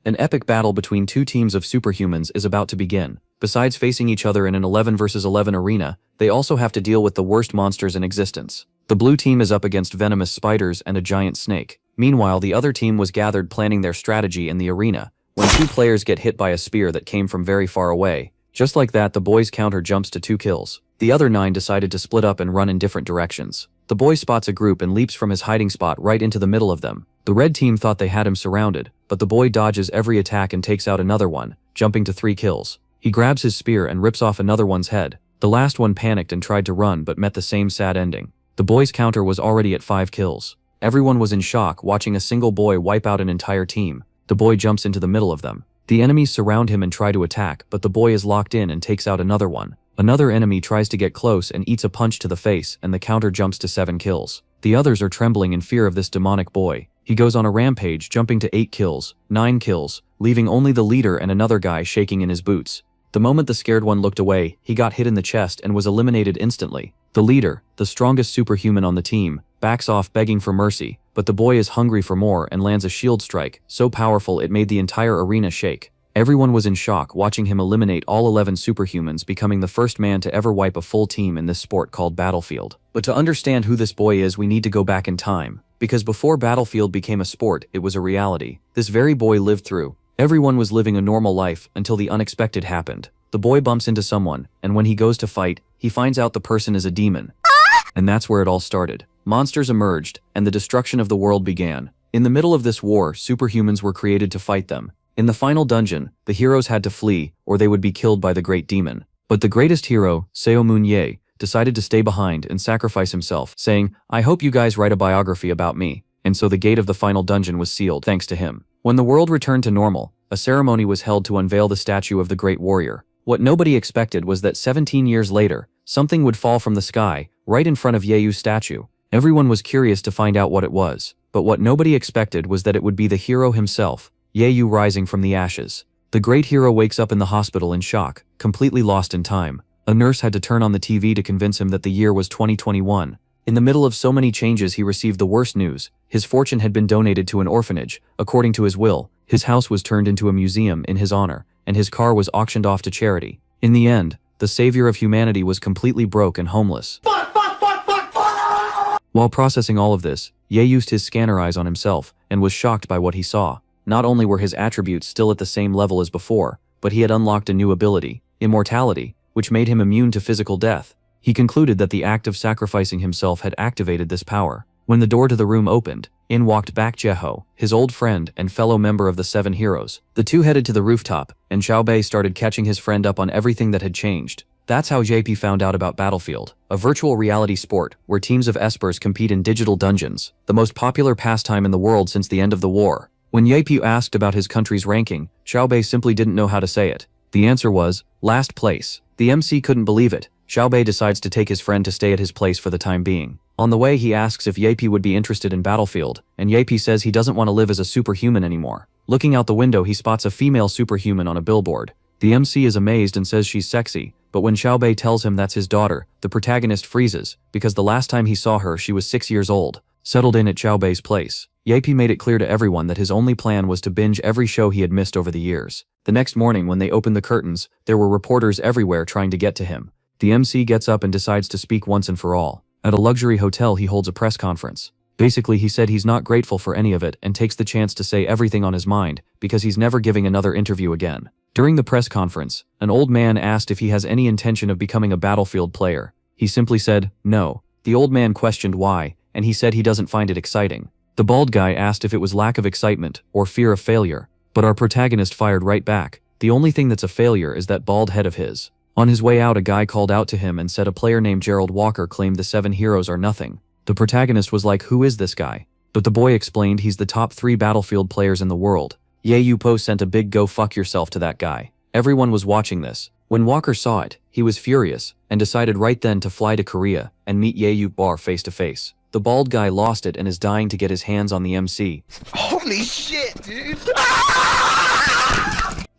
An epic battle between two teams of superhumans is about to begin. Besides facing each other in an 11 vs 11 arena, they also have to deal with the worst monsters in existence. The blue team is up against venomous spiders and a giant snake. Meanwhile, the other team was gathered planning their strategy in the arena, when two players get hit by a spear that came from very far away. Just like that, the boys' counter jumps to 2 kills. The other 9 decided to split up and run in different directions. The boy spots a group and leaps from his hiding spot right into the middle of them. The red team thought they had him surrounded, but the boy dodges every attack and takes out another one, jumping to 3 kills. He grabs his spear and rips off another one's head. The last one panicked and tried to run but met the same sad ending. The boy's counter was already at 5 kills. Everyone was in shock watching a single boy wipe out an entire team. The boy jumps into the middle of them. The enemies surround him and try to attack, but the boy is locked in and takes out another one. Another enemy tries to get close and eats a punch to the face, and the counter jumps to 7 kills. The others are trembling in fear of this demonic boy. He goes on a rampage, jumping to 8 kills, 9 kills, leaving only the leader and another guy shaking in his boots. The moment the scared one looked away, he got hit in the chest and was eliminated instantly. The leader, the strongest superhuman on the team, backs off begging for mercy, but the boy is hungry for more and lands a shield strike, so powerful it made the entire arena shake. Everyone was in shock watching him eliminate all 11 superhumans, becoming the first man to ever wipe a full team in this sport called Battlefield. But to understand who this boy is, we need to go back in time. Because before Battlefield became a sport, it was a reality. This very boy lived through. Everyone was living a normal life until the unexpected happened. The boy bumps into someone, and when he goes to fight, he finds out the person is a demon. And that's where it all started. Monsters emerged, and the destruction of the world began. In the middle of this war, superhumans were created to fight them. In the final dungeon, the heroes had to flee, or they would be killed by the great demon. But the greatest hero, Seo Moon-ye, decided to stay behind and sacrifice himself, saying, "I hope you guys write a biography about me." And so the gate of the final dungeon was sealed thanks to him. When the world returned to normal, a ceremony was held to unveil the statue of the great warrior. What nobody expected was that 17 years later, something would fall from the sky, right in front of Yeyu's statue. Everyone was curious to find out what it was, but what nobody expected was that it would be the hero himself, Yeyu, rising from the ashes. The great hero wakes up in the hospital in shock, completely lost in time. A nurse had to turn on the TV to convince him that the year was 2021. In the middle of so many changes, he received the worst news. His fortune had been donated to an orphanage. According to his will, his house was turned into a museum in his honor, and his car was auctioned off to charity. In the end, the savior of humanity was completely broke and homeless. While processing all of this, Ye used his scanner eyes on himself and was shocked by what he saw. Not only were his attributes still at the same level as before, but he had unlocked a new ability, immortality, which made him immune to physical death. He concluded that the act of sacrificing himself had activated this power. When the door to the room opened, in walked back Jeho, his old friend and fellow member of the 7 heroes. The two headed to the rooftop, and Xiaobei started catching his friend up on everything that had changed. That's how JP found out about Battlefield, a virtual reality sport where teams of espers compete in digital dungeons, the most popular pastime in the world since the end of the war. When Yepu asked about his country's ranking, Xiaobei simply didn't know how to say it. The answer was, last place. The MC couldn't believe it. Xiaobei decides to take his friend to stay at his place for the time being. On the way, he asks if Yepi would be interested in Battlefield, and Yepi says he doesn't want to live as a superhuman anymore. Looking out the window, he spots a female superhuman on a billboard. The MC is amazed and says she's sexy, but when Xiaobei tells him that's his daughter, the protagonist freezes, because the last time he saw her she was 6 years old. Settled in at Xiaobei's place, Yepi made it clear to everyone that his only plan was to binge every show he had missed over the years. The next morning, when they opened the curtains, there were reporters everywhere trying to get to him. The MC gets up and decides to speak once and for all. At a luxury hotel, he holds a press conference. Basically, he said he's not grateful for any of it and takes the chance to say everything on his mind because he's never giving another interview again. During the press conference, an old man asked if he has any intention of becoming a Battlefield player. He simply said, no. The old man questioned why, and he said he doesn't find it exciting. The bald guy asked if it was lack of excitement or fear of failure, but our protagonist fired right back. The only thing that's a failure is that bald head of his. On his way out, a guy called out to him and said a player named Gerald Walker claimed the 7 heroes are nothing. The protagonist was like, who is this guy? But the boy explained he's the top 3 Battlefield players in the world. Ye Po sent a big go fuck yourself to that guy. Everyone was watching this. When Walker saw it, he was furious and decided right then to fly to Korea and meet Ye Bar face to face. The bald guy lost it and is dying to get his hands on the MC. Holy shit, dude!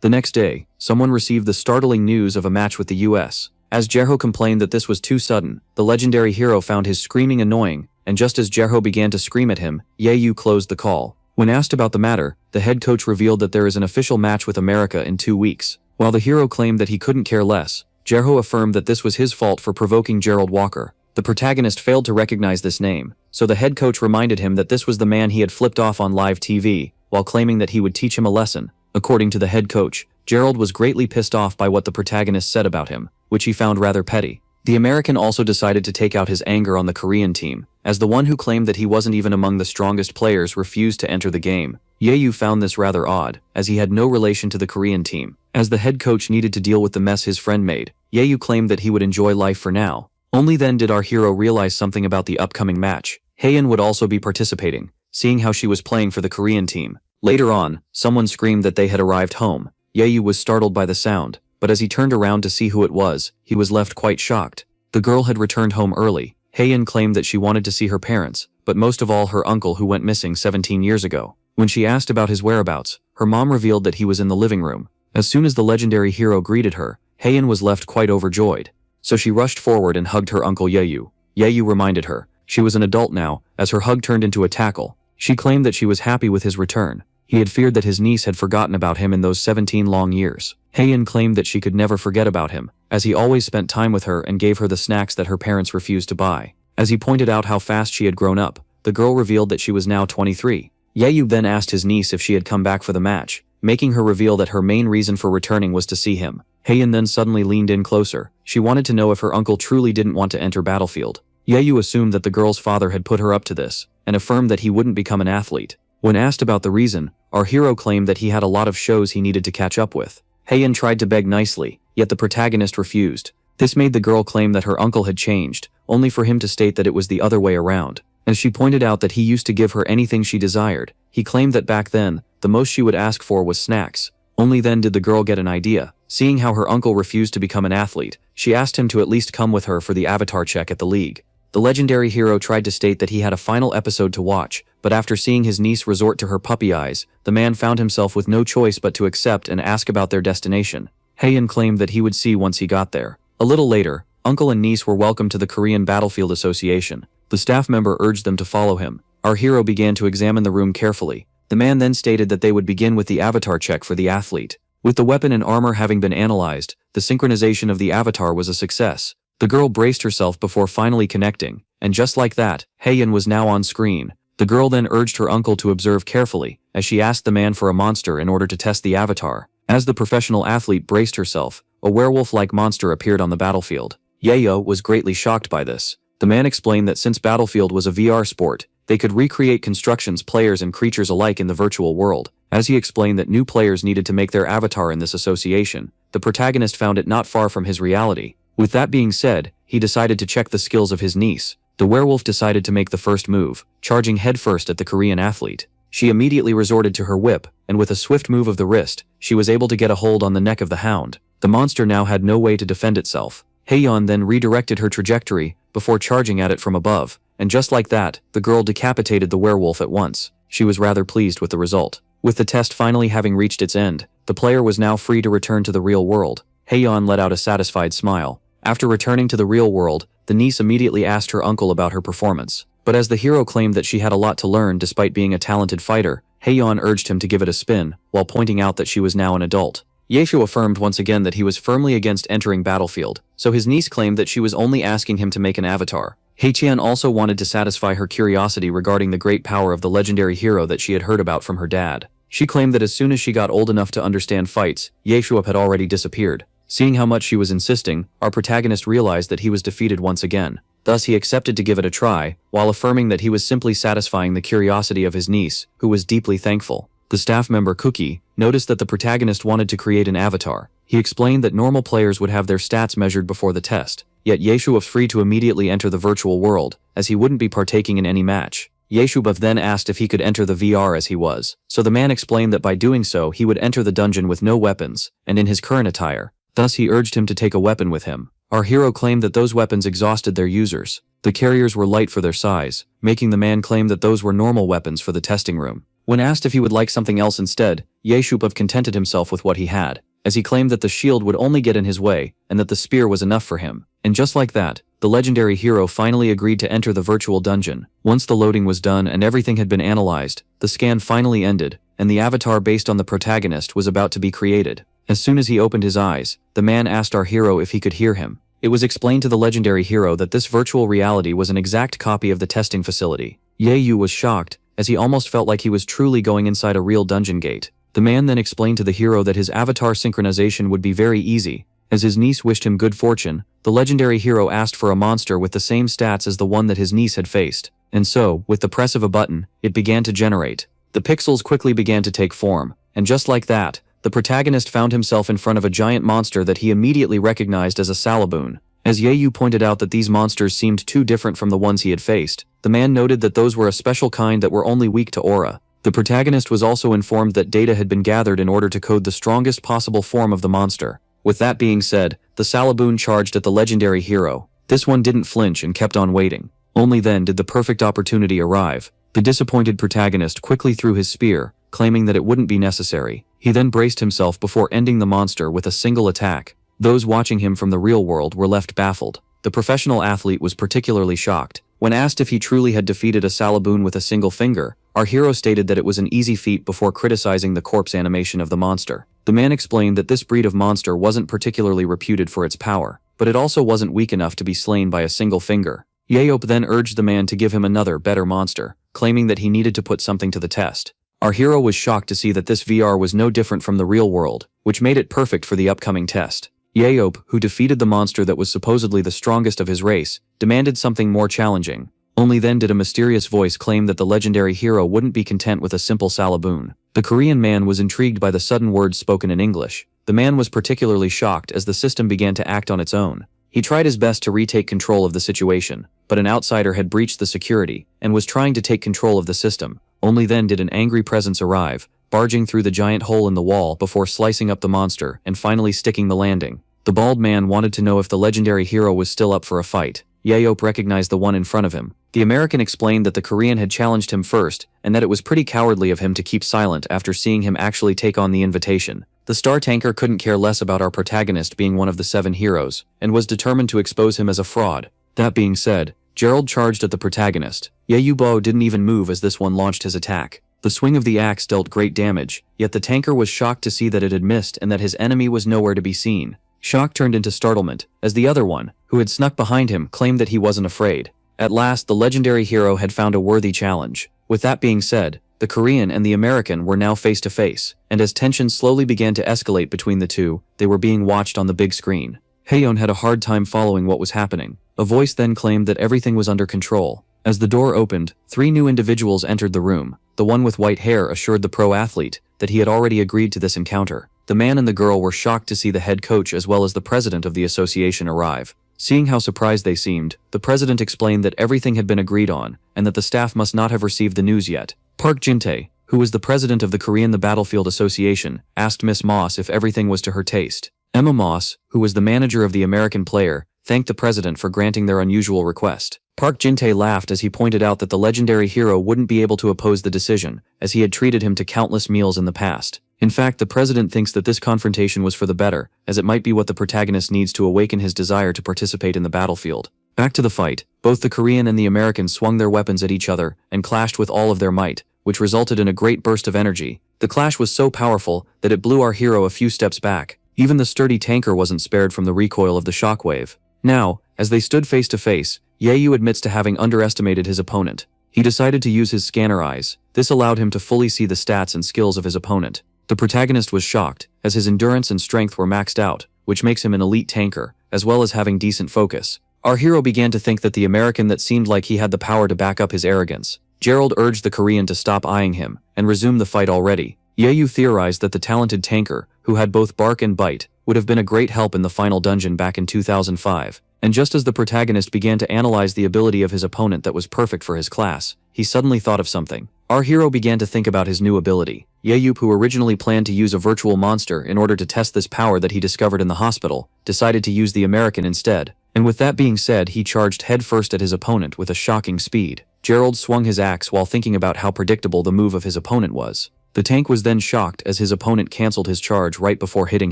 The next day, someone received the startling news of a match with the US. As Jeho complained that this was too sudden, the legendary hero found his screaming annoying, and just as Jeho began to scream at him, Yeyu closed the call. When asked about the matter, the head coach revealed that there is an official match with America in 2 weeks. While the hero claimed that he couldn't care less, Jerho affirmed that this was his fault for provoking Gerald Walker. The protagonist failed to recognize this name, so the head coach reminded him that this was the man he had flipped off on live TV, while claiming that he would teach him a lesson. According to the head coach, Gerald was greatly pissed off by what the protagonist said about him, which he found rather petty. The American also decided to take out his anger on the Korean team, as the one who claimed that he wasn't even among the strongest players refused to enter the game. Yayu found this rather odd, as he had no relation to the Korean team. As the head coach needed to deal with the mess his friend made, Yayu claimed that he would enjoy life for now. Only then did our hero realize something about the upcoming match. Haein would also be participating, seeing how she was playing for the Korean team. Later on, someone screamed that they had arrived home. Yayu was startled by the sound, but as he turned around to see who it was, he was left quite shocked. The girl had returned home early. Haein claimed that she wanted to see her parents, but most of all her uncle who went missing 17 years ago. When she asked about his whereabouts, her mom revealed that he was in the living room. As soon as the legendary hero greeted her, Haein was left quite overjoyed. So she rushed forward and hugged her uncle Yayu. Yayu reminded her she was an adult now, as her hug turned into a tackle. She claimed that she was happy with his return. He had feared that his niece had forgotten about him in those 17 long years. Haein claimed that she could never forget about him, as he always spent time with her and gave her the snacks that her parents refused to buy. As he pointed out how fast she had grown up, the girl revealed that she was now 23. Yayu then asked his niece if she had come back for the match, making her reveal that her main reason for returning was to see him. Haein then suddenly leaned in closer. She wanted to know if her uncle truly didn't want to enter battlefield. Yayu assumed that the girl's father had put her up to this, and affirmed that he wouldn't become an athlete. When asked about the reason, our hero claimed that he had a lot of shows he needed to catch up with. Haein tried to beg nicely, yet the protagonist refused. This made the girl claim that her uncle had changed, only for him to state that it was the other way around. As she pointed out that he used to give her anything she desired, he claimed that back then, the most she would ask for was snacks. Only then did the girl get an idea. Seeing how her uncle refused to become an athlete, she asked him to at least come with her for the avatar check at the league. The legendary hero tried to state that he had a final episode to watch, but after seeing his niece resort to her puppy eyes, the man found himself with no choice but to accept and ask about their destination. Haein claimed that he would see once he got there. A little later, uncle and niece were welcomed to the Korean Battlefield Association. The staff member urged them to follow him. Our hero began to examine the room carefully. The man then stated that they would begin with the avatar check for the athlete. With the weapon and armor having been analyzed, the synchronization of the avatar was a success. The girl braced herself before finally connecting, and just like that, Haein was now on screen. The girl then urged her uncle to observe carefully, as she asked the man for a monster in order to test the avatar. As the professional athlete braced herself, a werewolf-like monster appeared on the battlefield. Yayo was greatly shocked by this. The man explained that since Battlefield was a VR sport, they could recreate constructions, players and creatures alike in the virtual world. As he explained that new players needed to make their avatar in this association, the protagonist found it not far from his reality. With that being said, he decided to check the skills of his niece. The werewolf decided to make the first move, charging headfirst at the Korean athlete. She immediately resorted to her whip, and with a swift move of the wrist, she was able to get a hold on the neck of the hound. The monster now had no way to defend itself. Haeyeon then redirected her trajectory, before charging at it from above, and just like that, the girl decapitated the werewolf at once. She was rather pleased with the result. With the test finally having reached its end, the player was now free to return to the real world. Haeyeon let out a satisfied smile. After returning to the real world, the niece immediately asked her uncle about her performance. But as the hero claimed that she had a lot to learn despite being a talented fighter, Haeyeon urged him to give it a spin, while pointing out that she was now an adult. Yefu affirmed once again that he was firmly against entering Battlefield, so his niece claimed that she was only asking him to make an avatar. Haecheon also wanted to satisfy her curiosity regarding the great power of the legendary hero that she had heard about from her dad. She claimed that as soon as she got old enough to understand fights, Yeshuap had already disappeared. Seeing how much she was insisting, our protagonist realized that he was defeated once again. Thus he accepted to give it a try, while affirming that he was simply satisfying the curiosity of his niece, who was deeply thankful. The staff member Cookie noticed that the protagonist wanted to create an avatar. He explained that normal players would have their stats measured before the test, yet Yeshu was free to immediately enter the virtual world, as he wouldn't be partaking in any match. Yeshubov then asked if he could enter the VR as he was, so the man explained that by doing so he would enter the dungeon with no weapons, and in his current attire. Thus he urged him to take a weapon with him. Our hero claimed that those weapons exhausted their users. The carriers were light for their size, making the man claim that those were normal weapons for the testing room. When asked if he would like something else instead, Yeshubov contented himself with what he had, as he claimed that the shield would only get in his way, and that the spear was enough for him. And just like that, the legendary hero finally agreed to enter the virtual dungeon. Once the loading was done and everything had been analyzed, the scan finally ended, and the avatar based on the protagonist was about to be created. As soon as he opened his eyes, the man asked our hero if he could hear him. It was explained to the legendary hero that this virtual reality was an exact copy of the testing facility. Yahello was shocked, as he almost felt like he was truly going inside a real dungeon gate. The man then explained to the hero that his avatar synchronization would be very easy. As his niece wished him good fortune, the legendary hero asked for a monster with the same stats as the one that his niece had faced. And so, with the press of a button, it began to generate. The pixels quickly began to take form, and just like that, the protagonist found himself in front of a giant monster that he immediately recognized as a Salaboon. As Yahello pointed out that these monsters seemed too different from the ones he had faced, the man noted that those were a special kind that were only weak to aura. The protagonist was also informed that data had been gathered in order to code the strongest possible form of the monster. With that being said, the Salaboon charged at the legendary hero. This one didn't flinch and kept on waiting. Only then did the perfect opportunity arrive. The disappointed protagonist quickly threw his spear, claiming that it wouldn't be necessary. He then braced himself before ending the monster with a single attack. Those watching him from the real world were left baffled. The professional athlete was particularly shocked. When asked if he truly had defeated a Salaboon with a single finger, our hero stated that it was an easy feat before criticizing the corpse animation of the monster. The man explained that this breed of monster wasn't particularly reputed for its power, but it also wasn't weak enough to be slain by a single finger. Yahello then urged the man to give him another, better monster, claiming that he needed to put something to the test. Our hero was shocked to see that this VR was no different from the real world, which made it perfect for the upcoming test. Yahello, who defeated the monster that was supposedly the strongest of his race, demanded something more challenging. Only then did a mysterious voice claim that the legendary hero wouldn't be content with a simple Salaboon. The Korean man was intrigued by the sudden words spoken in English. The man was particularly shocked as the system began to act on its own. He tried his best to retake control of the situation, but an outsider had breached the security and was trying to take control of the system. Only then did an angry presence arrive, barging through the giant hole in the wall before slicing up the monster and finally sticking the landing. The bald man wanted to know if the legendary hero was still up for a fight. Yahello recognized the one in front of him. The American explained that the Korean had challenged him first, and that it was pretty cowardly of him to keep silent after seeing him actually take on the invitation. The star tanker couldn't care less about our protagonist being one of the 7 heroes, and was determined to expose him as a fraud. That being said, Gerald charged at the protagonist. Yahello didn't even move as this one launched his attack. The swing of the axe dealt great damage, yet the tanker was shocked to see that it had missed and that his enemy was nowhere to be seen. Shock turned into startlement, as the other one, who had snuck behind him, claimed that he wasn't afraid. At last, the legendary hero had found a worthy challenge. With that being said, the Korean and the American were now face to face, and as tensions slowly began to escalate between the two, they were being watched on the big screen. Haeyeon had a hard time following what was happening. A voice then claimed that everything was under control. As the door opened, 3 new individuals entered the room. The one with white hair assured the pro athlete that he had already agreed to this encounter. The man and the girl were shocked to see the head coach as well as the president of the association arrive. Seeing how surprised they seemed, the president explained that everything had been agreed on, and that the staff must not have received the news yet. Park Jin-tae, who was the president of the Korean The Battlefield Association, asked Miss Moss if everything was to her taste. Emma Moss, who was the manager of the American player, thanked the president for granting their unusual request. Park Jin-tae laughed as he pointed out that the legendary hero wouldn't be able to oppose the decision, as he had treated him to countless meals in the past. In fact, the president thinks that this confrontation was for the better, as it might be what the protagonist needs to awaken his desire to participate in the battlefield. Back to the fight, both the Korean and the American swung their weapons at each other and clashed with all of their might, which resulted in a great burst of energy. The clash was so powerful that it blew our hero a few steps back. Even the sturdy tanker wasn't spared from the recoil of the shockwave. Now, as they stood face to face, Yahello admits to having underestimated his opponent. He decided to use his scanner eyes. This allowed him to fully see the stats and skills of his opponent. The protagonist was shocked, as his endurance and strength were maxed out, which makes him an elite tanker, as well as having decent focus. Our hero began to think that the American that seemed like he had the power to back up his arrogance. Gerald urged the Korean to stop eyeing him, and resume the fight already. Yahello theorized that the talented tanker, who had both bark and bite, would have been a great help in the final dungeon back in 2005. And just as the protagonist began to analyze the ability of his opponent that was perfect for his class, he suddenly thought of something. Our hero began to think about his new ability. Yahello, who originally planned to use a virtual monster in order to test this power that he discovered in the hospital, decided to use the American instead. And with that being said, he charged headfirst at his opponent with a shocking speed. Gerald swung his axe while thinking about how predictable the move of his opponent was. The tank was then shocked as his opponent cancelled his charge right before hitting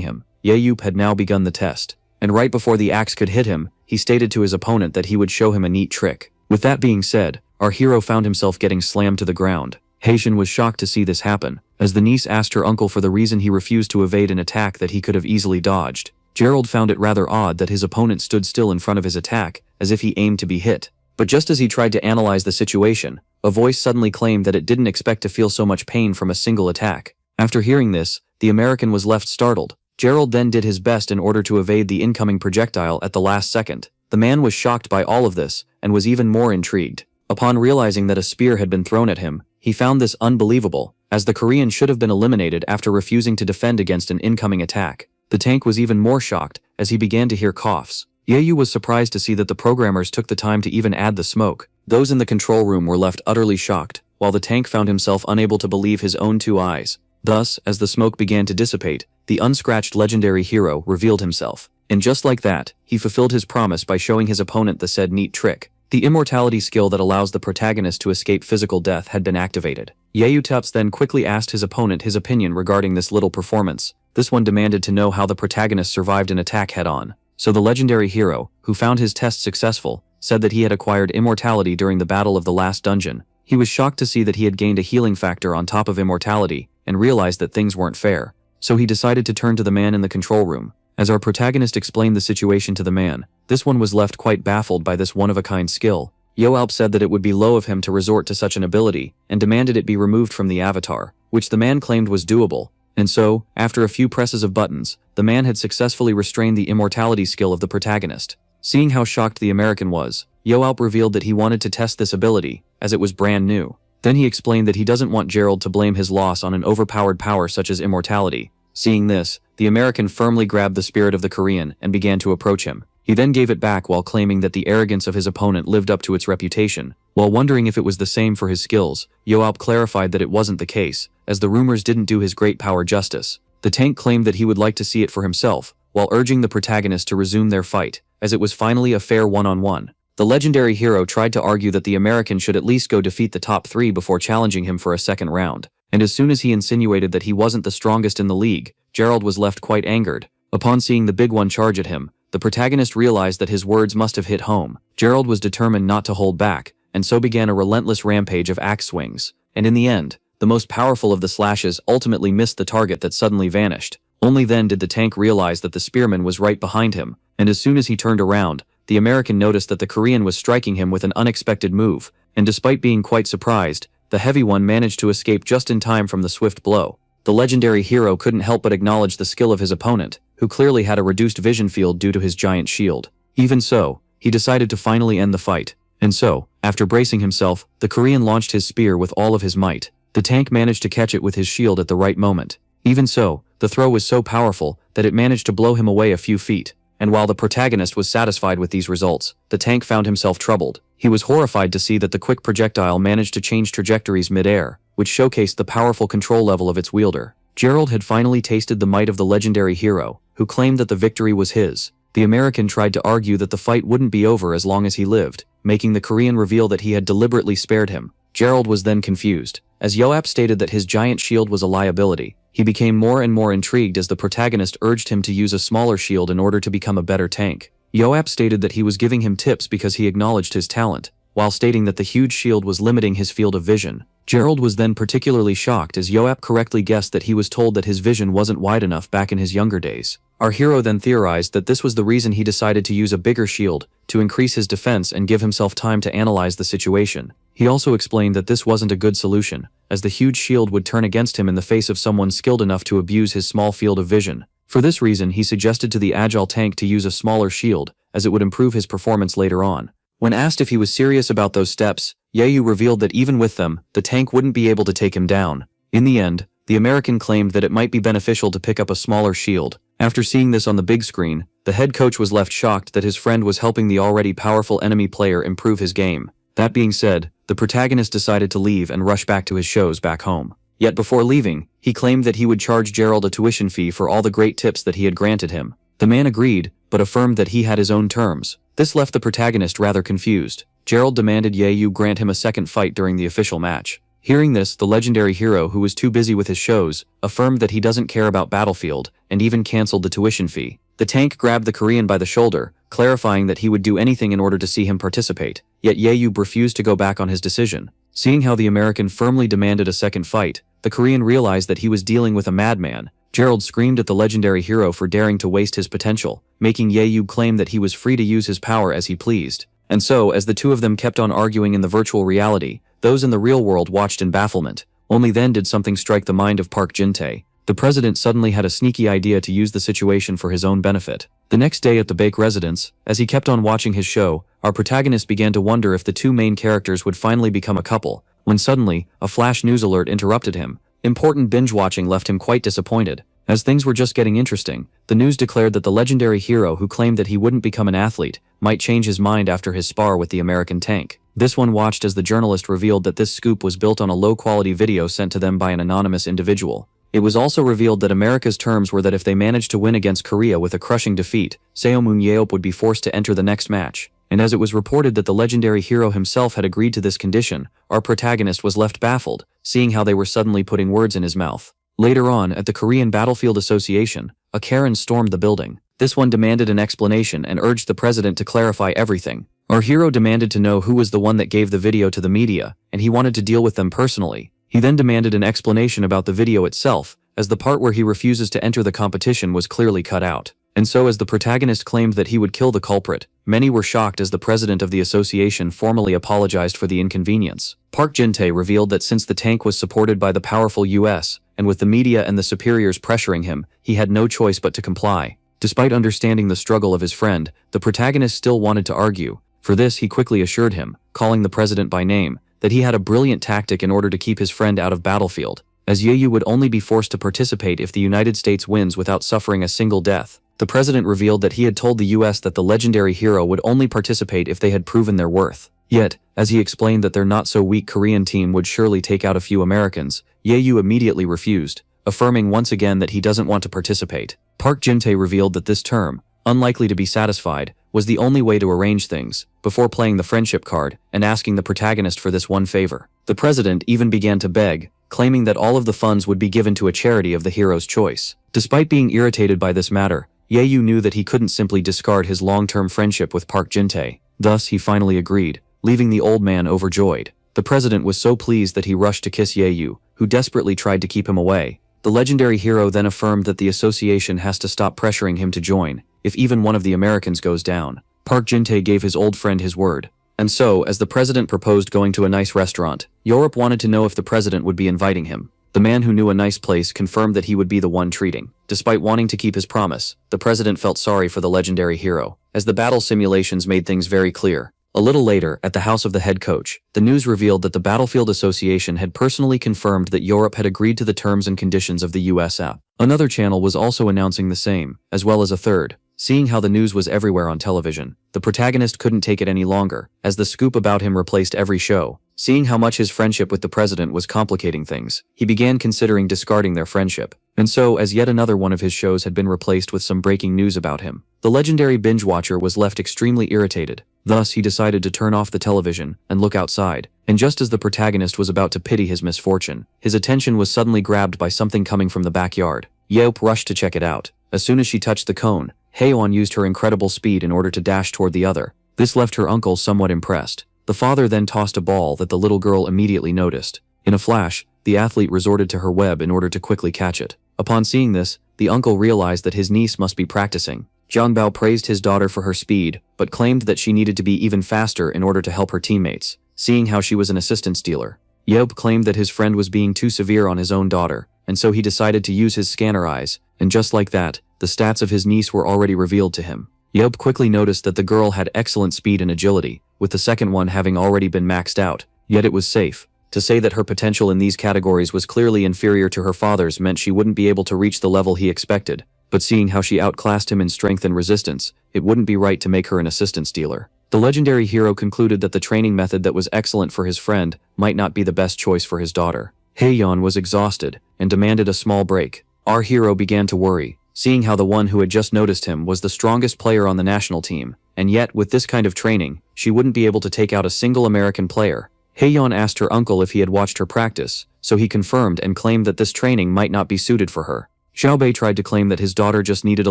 him. Yahello had now begun the test. and right before the axe could hit him, he stated to his opponent that he would show him a neat trick. With that being said, our hero found himself getting slammed to the ground. Haitian was shocked to see this happen, as the niece asked her uncle for the reason he refused to evade an attack that he could have easily dodged. Gerald found it rather odd that his opponent stood still in front of his attack, as if he aimed to be hit. But just as he tried to analyze the situation, a voice suddenly claimed that it didn't expect to feel so much pain from a single attack. After hearing this, the American was left startled. Gerald then did his best in order to evade the incoming projectile at the last second. The man was shocked by all of this, and was even more intrigued. Upon realizing that a spear had been thrown at him, he found this unbelievable, as the Korean should have been eliminated after refusing to defend against an incoming attack. The tank was even more shocked, as he began to hear coughs. Yahello was surprised to see that the programmers took the time to even add the smoke. Those in the control room were left utterly shocked, while the tank found himself unable to believe his own two eyes. Thus, as the smoke began to dissipate, the unscratched legendary hero revealed himself. And just like that, he fulfilled his promise by showing his opponent the said neat trick. The immortality skill that allows the protagonist to escape physical death had been activated. Yahello then quickly asked his opponent his opinion regarding this little performance. This one demanded to know how the protagonist survived an attack head-on. So the legendary hero, who found his test successful, said that he had acquired immortality during the battle of the last dungeon. He was shocked to see that he had gained a healing factor on top of immortality, and realized that things weren't fair. So he decided to turn to the man in the control room. As our protagonist explained the situation to the man, this one was left quite baffled by this one-of-a-kind skill. Yahello said that it would be low of him to resort to such an ability, and demanded it be removed from the avatar, which the man claimed was doable. And so, after a few presses of buttons, the man had successfully restrained the immortality skill of the protagonist. Seeing how shocked the American was, Yahello revealed that he wanted to test this ability, as it was brand new. Then he explained that he doesn't want Gerald to blame his loss on an overpowered power such as immortality. Seeing this, the American firmly grabbed the spirit of the Korean and began to approach him. He then gave it back while claiming that the arrogance of his opponent lived up to its reputation. While wondering if it was the same for his skills, Yahello clarified that it wasn't the case, as the rumors didn't do his great power justice. The tank claimed that he would like to see it for himself, while urging the protagonist to resume their fight, as it was finally a fair one-on-one. The legendary hero tried to argue that the American should at least go defeat the top 3 before challenging him for a second round. And as soon as he insinuated that he wasn't the strongest in the league, Gerald was left quite angered. Upon seeing the big one charge at him, the protagonist realized that his words must have hit home. Gerald was determined not to hold back, and so began a relentless rampage of axe swings. And in the end, the most powerful of the slashes ultimately missed the target that suddenly vanished. Only then did the tank realize that the spearman was right behind him, and as soon as he turned around, the American noticed that the Korean was striking him with an unexpected move, and despite being quite surprised, the heavy one managed to escape just in time from the swift blow. The legendary hero couldn't help but acknowledge the skill of his opponent, who clearly had a reduced vision field due to his giant shield. Even so, he decided to finally end the fight. And so, after bracing himself, the Korean launched his spear with all of his might. The tank managed to catch it with his shield at the right moment. Even so, the throw was so powerful that it managed to blow him away a few feet. And while the protagonist was satisfied with these results, the tank found himself troubled. He was horrified to see that the quick projectile managed to change trajectories mid-air, which showcased the powerful control level of its wielder. Gerald had finally tasted the might of the legendary hero, who claimed that the victory was his. The American tried to argue that the fight wouldn't be over as long as he lived, making the Korean reveal that he had deliberately spared him. Gerald was then confused. As Yahello stated that his giant shield was a liability, he became more and more intrigued as the protagonist urged him to use a smaller shield in order to become a better tank. Yahello stated that he was giving him tips because he acknowledged his talent, while stating that the huge shield was limiting his field of vision. Gerald was then particularly shocked as Yahello correctly guessed that he was told that his vision wasn't wide enough back in his younger days. Our hero then theorized that this was the reason he decided to use a bigger shield, to increase his defense and give himself time to analyze the situation. He also explained that this wasn't a good solution, as the huge shield would turn against him in the face of someone skilled enough to abuse his small field of vision. For this reason, he suggested to the agile tank to use a smaller shield, as it would improve his performance later on. When asked if he was serious about those steps, Yahello revealed that even with them, the tank wouldn't be able to take him down. In the end, the American claimed that it might be beneficial to pick up a smaller shield. After seeing this on the big screen, the head coach was left shocked that his friend was helping the already powerful enemy player improve his game. That being said, the protagonist decided to leave and rush back to his shows back home. Yet before leaving, he claimed that he would charge Gerald a tuition fee for all the great tips that he had granted him. The man agreed, but affirmed that he had his own terms. This left the protagonist rather confused. Gerald demanded Yahello grant him a second fight during the official match. Hearing this, the legendary hero, who was too busy with his shows, affirmed that he doesn't care about Battlefield, and even cancelled the tuition fee. The tank grabbed the Korean by the shoulder, clarifying that he would do anything in order to see him participate, yet Yayu refused to go back on his decision. Seeing how the American firmly demanded a second fight, the Korean realized that he was dealing with a madman. Gerald screamed at the legendary hero for daring to waste his potential, making Yayu claim that he was free to use his power as he pleased. And so, as the two of them kept on arguing in the virtual reality, those in the real world watched in bafflement. Only then did something strike the mind of Park Jin-tae. The president suddenly had a sneaky idea to use the situation for his own benefit. The next day at the Bake residence, as he kept on watching his show, our protagonist began to wonder if the two main characters would finally become a couple, when suddenly, a flash news alert interrupted him. Important binge-watching left him quite disappointed. As things were just getting interesting, the news declared that the legendary hero who claimed that he wouldn't become an athlete might change his mind after his spar with the American tank. This one watched as the journalist revealed that this scoop was built on a low-quality video sent to them by an anonymous individual. It was also revealed that America's terms were that if they managed to win against Korea with a crushing defeat, Seo Moon-yeop would be forced to enter the next match. And as it was reported that the legendary hero himself had agreed to this condition, our protagonist was left baffled, seeing how they were suddenly putting words in his mouth. Later on, at the Korean Battlefield Association, a Karen stormed the building. This one demanded an explanation and urged the president to clarify everything. Our hero demanded to know who was the one that gave the video to the media, and he wanted to deal with them personally. He then demanded an explanation about the video itself, as the part where he refuses to enter the competition was clearly cut out. And so as the protagonist claimed that he would kill the culprit, many were shocked as the president of the association formally apologized for the inconvenience. Park Jin-tae revealed that since the tank was supported by the powerful US, and with the media and the superiors pressuring him, he had no choice but to comply. Despite understanding the struggle of his friend, the protagonist still wanted to argue. For this, he quickly assured him, calling the president by name, that he had a brilliant tactic in order to keep his friend out of battlefield, as Yayu would only be forced to participate if the United States wins without suffering a single death. The president revealed that he had told the US that the legendary hero would only participate if they had proven their worth. Yet, as he explained that their not-so-weak Korean team would surely take out a few Americans, Yayu immediately refused, affirming once again that he doesn't want to participate. Park Jin-tae revealed that this term, unlikely to be satisfied, was the only way to arrange things, before playing the friendship card and asking the protagonist for this one favor. The president even began to beg, claiming that all of the funds would be given to a charity of the hero's choice. Despite being irritated by this matter, Yayu knew that he couldn't simply discard his long-term friendship with Park Jin-tae. Thus, he finally agreed, leaving the old man overjoyed. The president was so pleased that he rushed to kiss Yayu, who desperately tried to keep him away. The legendary hero then affirmed that the association has to stop pressuring him to join, if even one of the Americans goes down. Park Jin-tae gave his old friend his word. And so, as the president proposed going to a nice restaurant, Europe wanted to know if the president would be inviting him. The man who knew a nice place confirmed that he would be the one treating. Despite wanting to keep his promise, the president felt sorry for the legendary hero, as the battle simulations made things very clear. A little later, at the house of the head coach, the news revealed that the Battlefield Association had personally confirmed that Europe had agreed to the terms and conditions of the US app. Another channel was also announcing the same, as well as a third. Seeing how the news was everywhere on television, the protagonist couldn't take it any longer, as the scoop about him replaced every show. Seeing how much his friendship with the president was complicating things, he began considering discarding their friendship. And so, as yet another one of his shows had been replaced with some breaking news about him, the legendary binge watcher was left extremely irritated. Thus, he decided to turn off the television and look outside. And just as the protagonist was about to pity his misfortune, his attention was suddenly grabbed by something coming from the backyard. Yeop rushed to check it out. As soon as she touched the cone, Haeyeon used her incredible speed in order to dash toward the other. This left her uncle somewhat impressed. The father then tossed a ball that the little girl immediately noticed. In a flash, the athlete resorted to her web in order to quickly catch it. Upon seeing this, the uncle realized that his niece must be practicing. Jiangbao praised his daughter for her speed, but claimed that she needed to be even faster in order to help her teammates, seeing how she was an assistant stealer. Yeop claimed that his friend was being too severe on his own daughter, and so he decided to use his scanner eyes, and just like that, the stats of his niece were already revealed to him. Yeop quickly noticed that the girl had excellent speed and agility, with the second one having already been maxed out, yet it was safe. To say that her potential in these categories was clearly inferior to her father's meant she wouldn't be able to reach the level he expected, but seeing how she outclassed him in strength and resistance, it wouldn't be right to make her an assistant stealer. The legendary hero concluded that the training method that was excellent for his friend might not be the best choice for his daughter. Haeyeon was exhausted and demanded a small break. Our hero began to worry, seeing how the one who had just noticed him was the strongest player on the national team, and yet with this kind of training, she wouldn't be able to take out a single American player. Haeyeon asked her uncle if he had watched her practice, so he confirmed and claimed that this training might not be suited for her. Xiaobei tried to claim that his daughter just needed a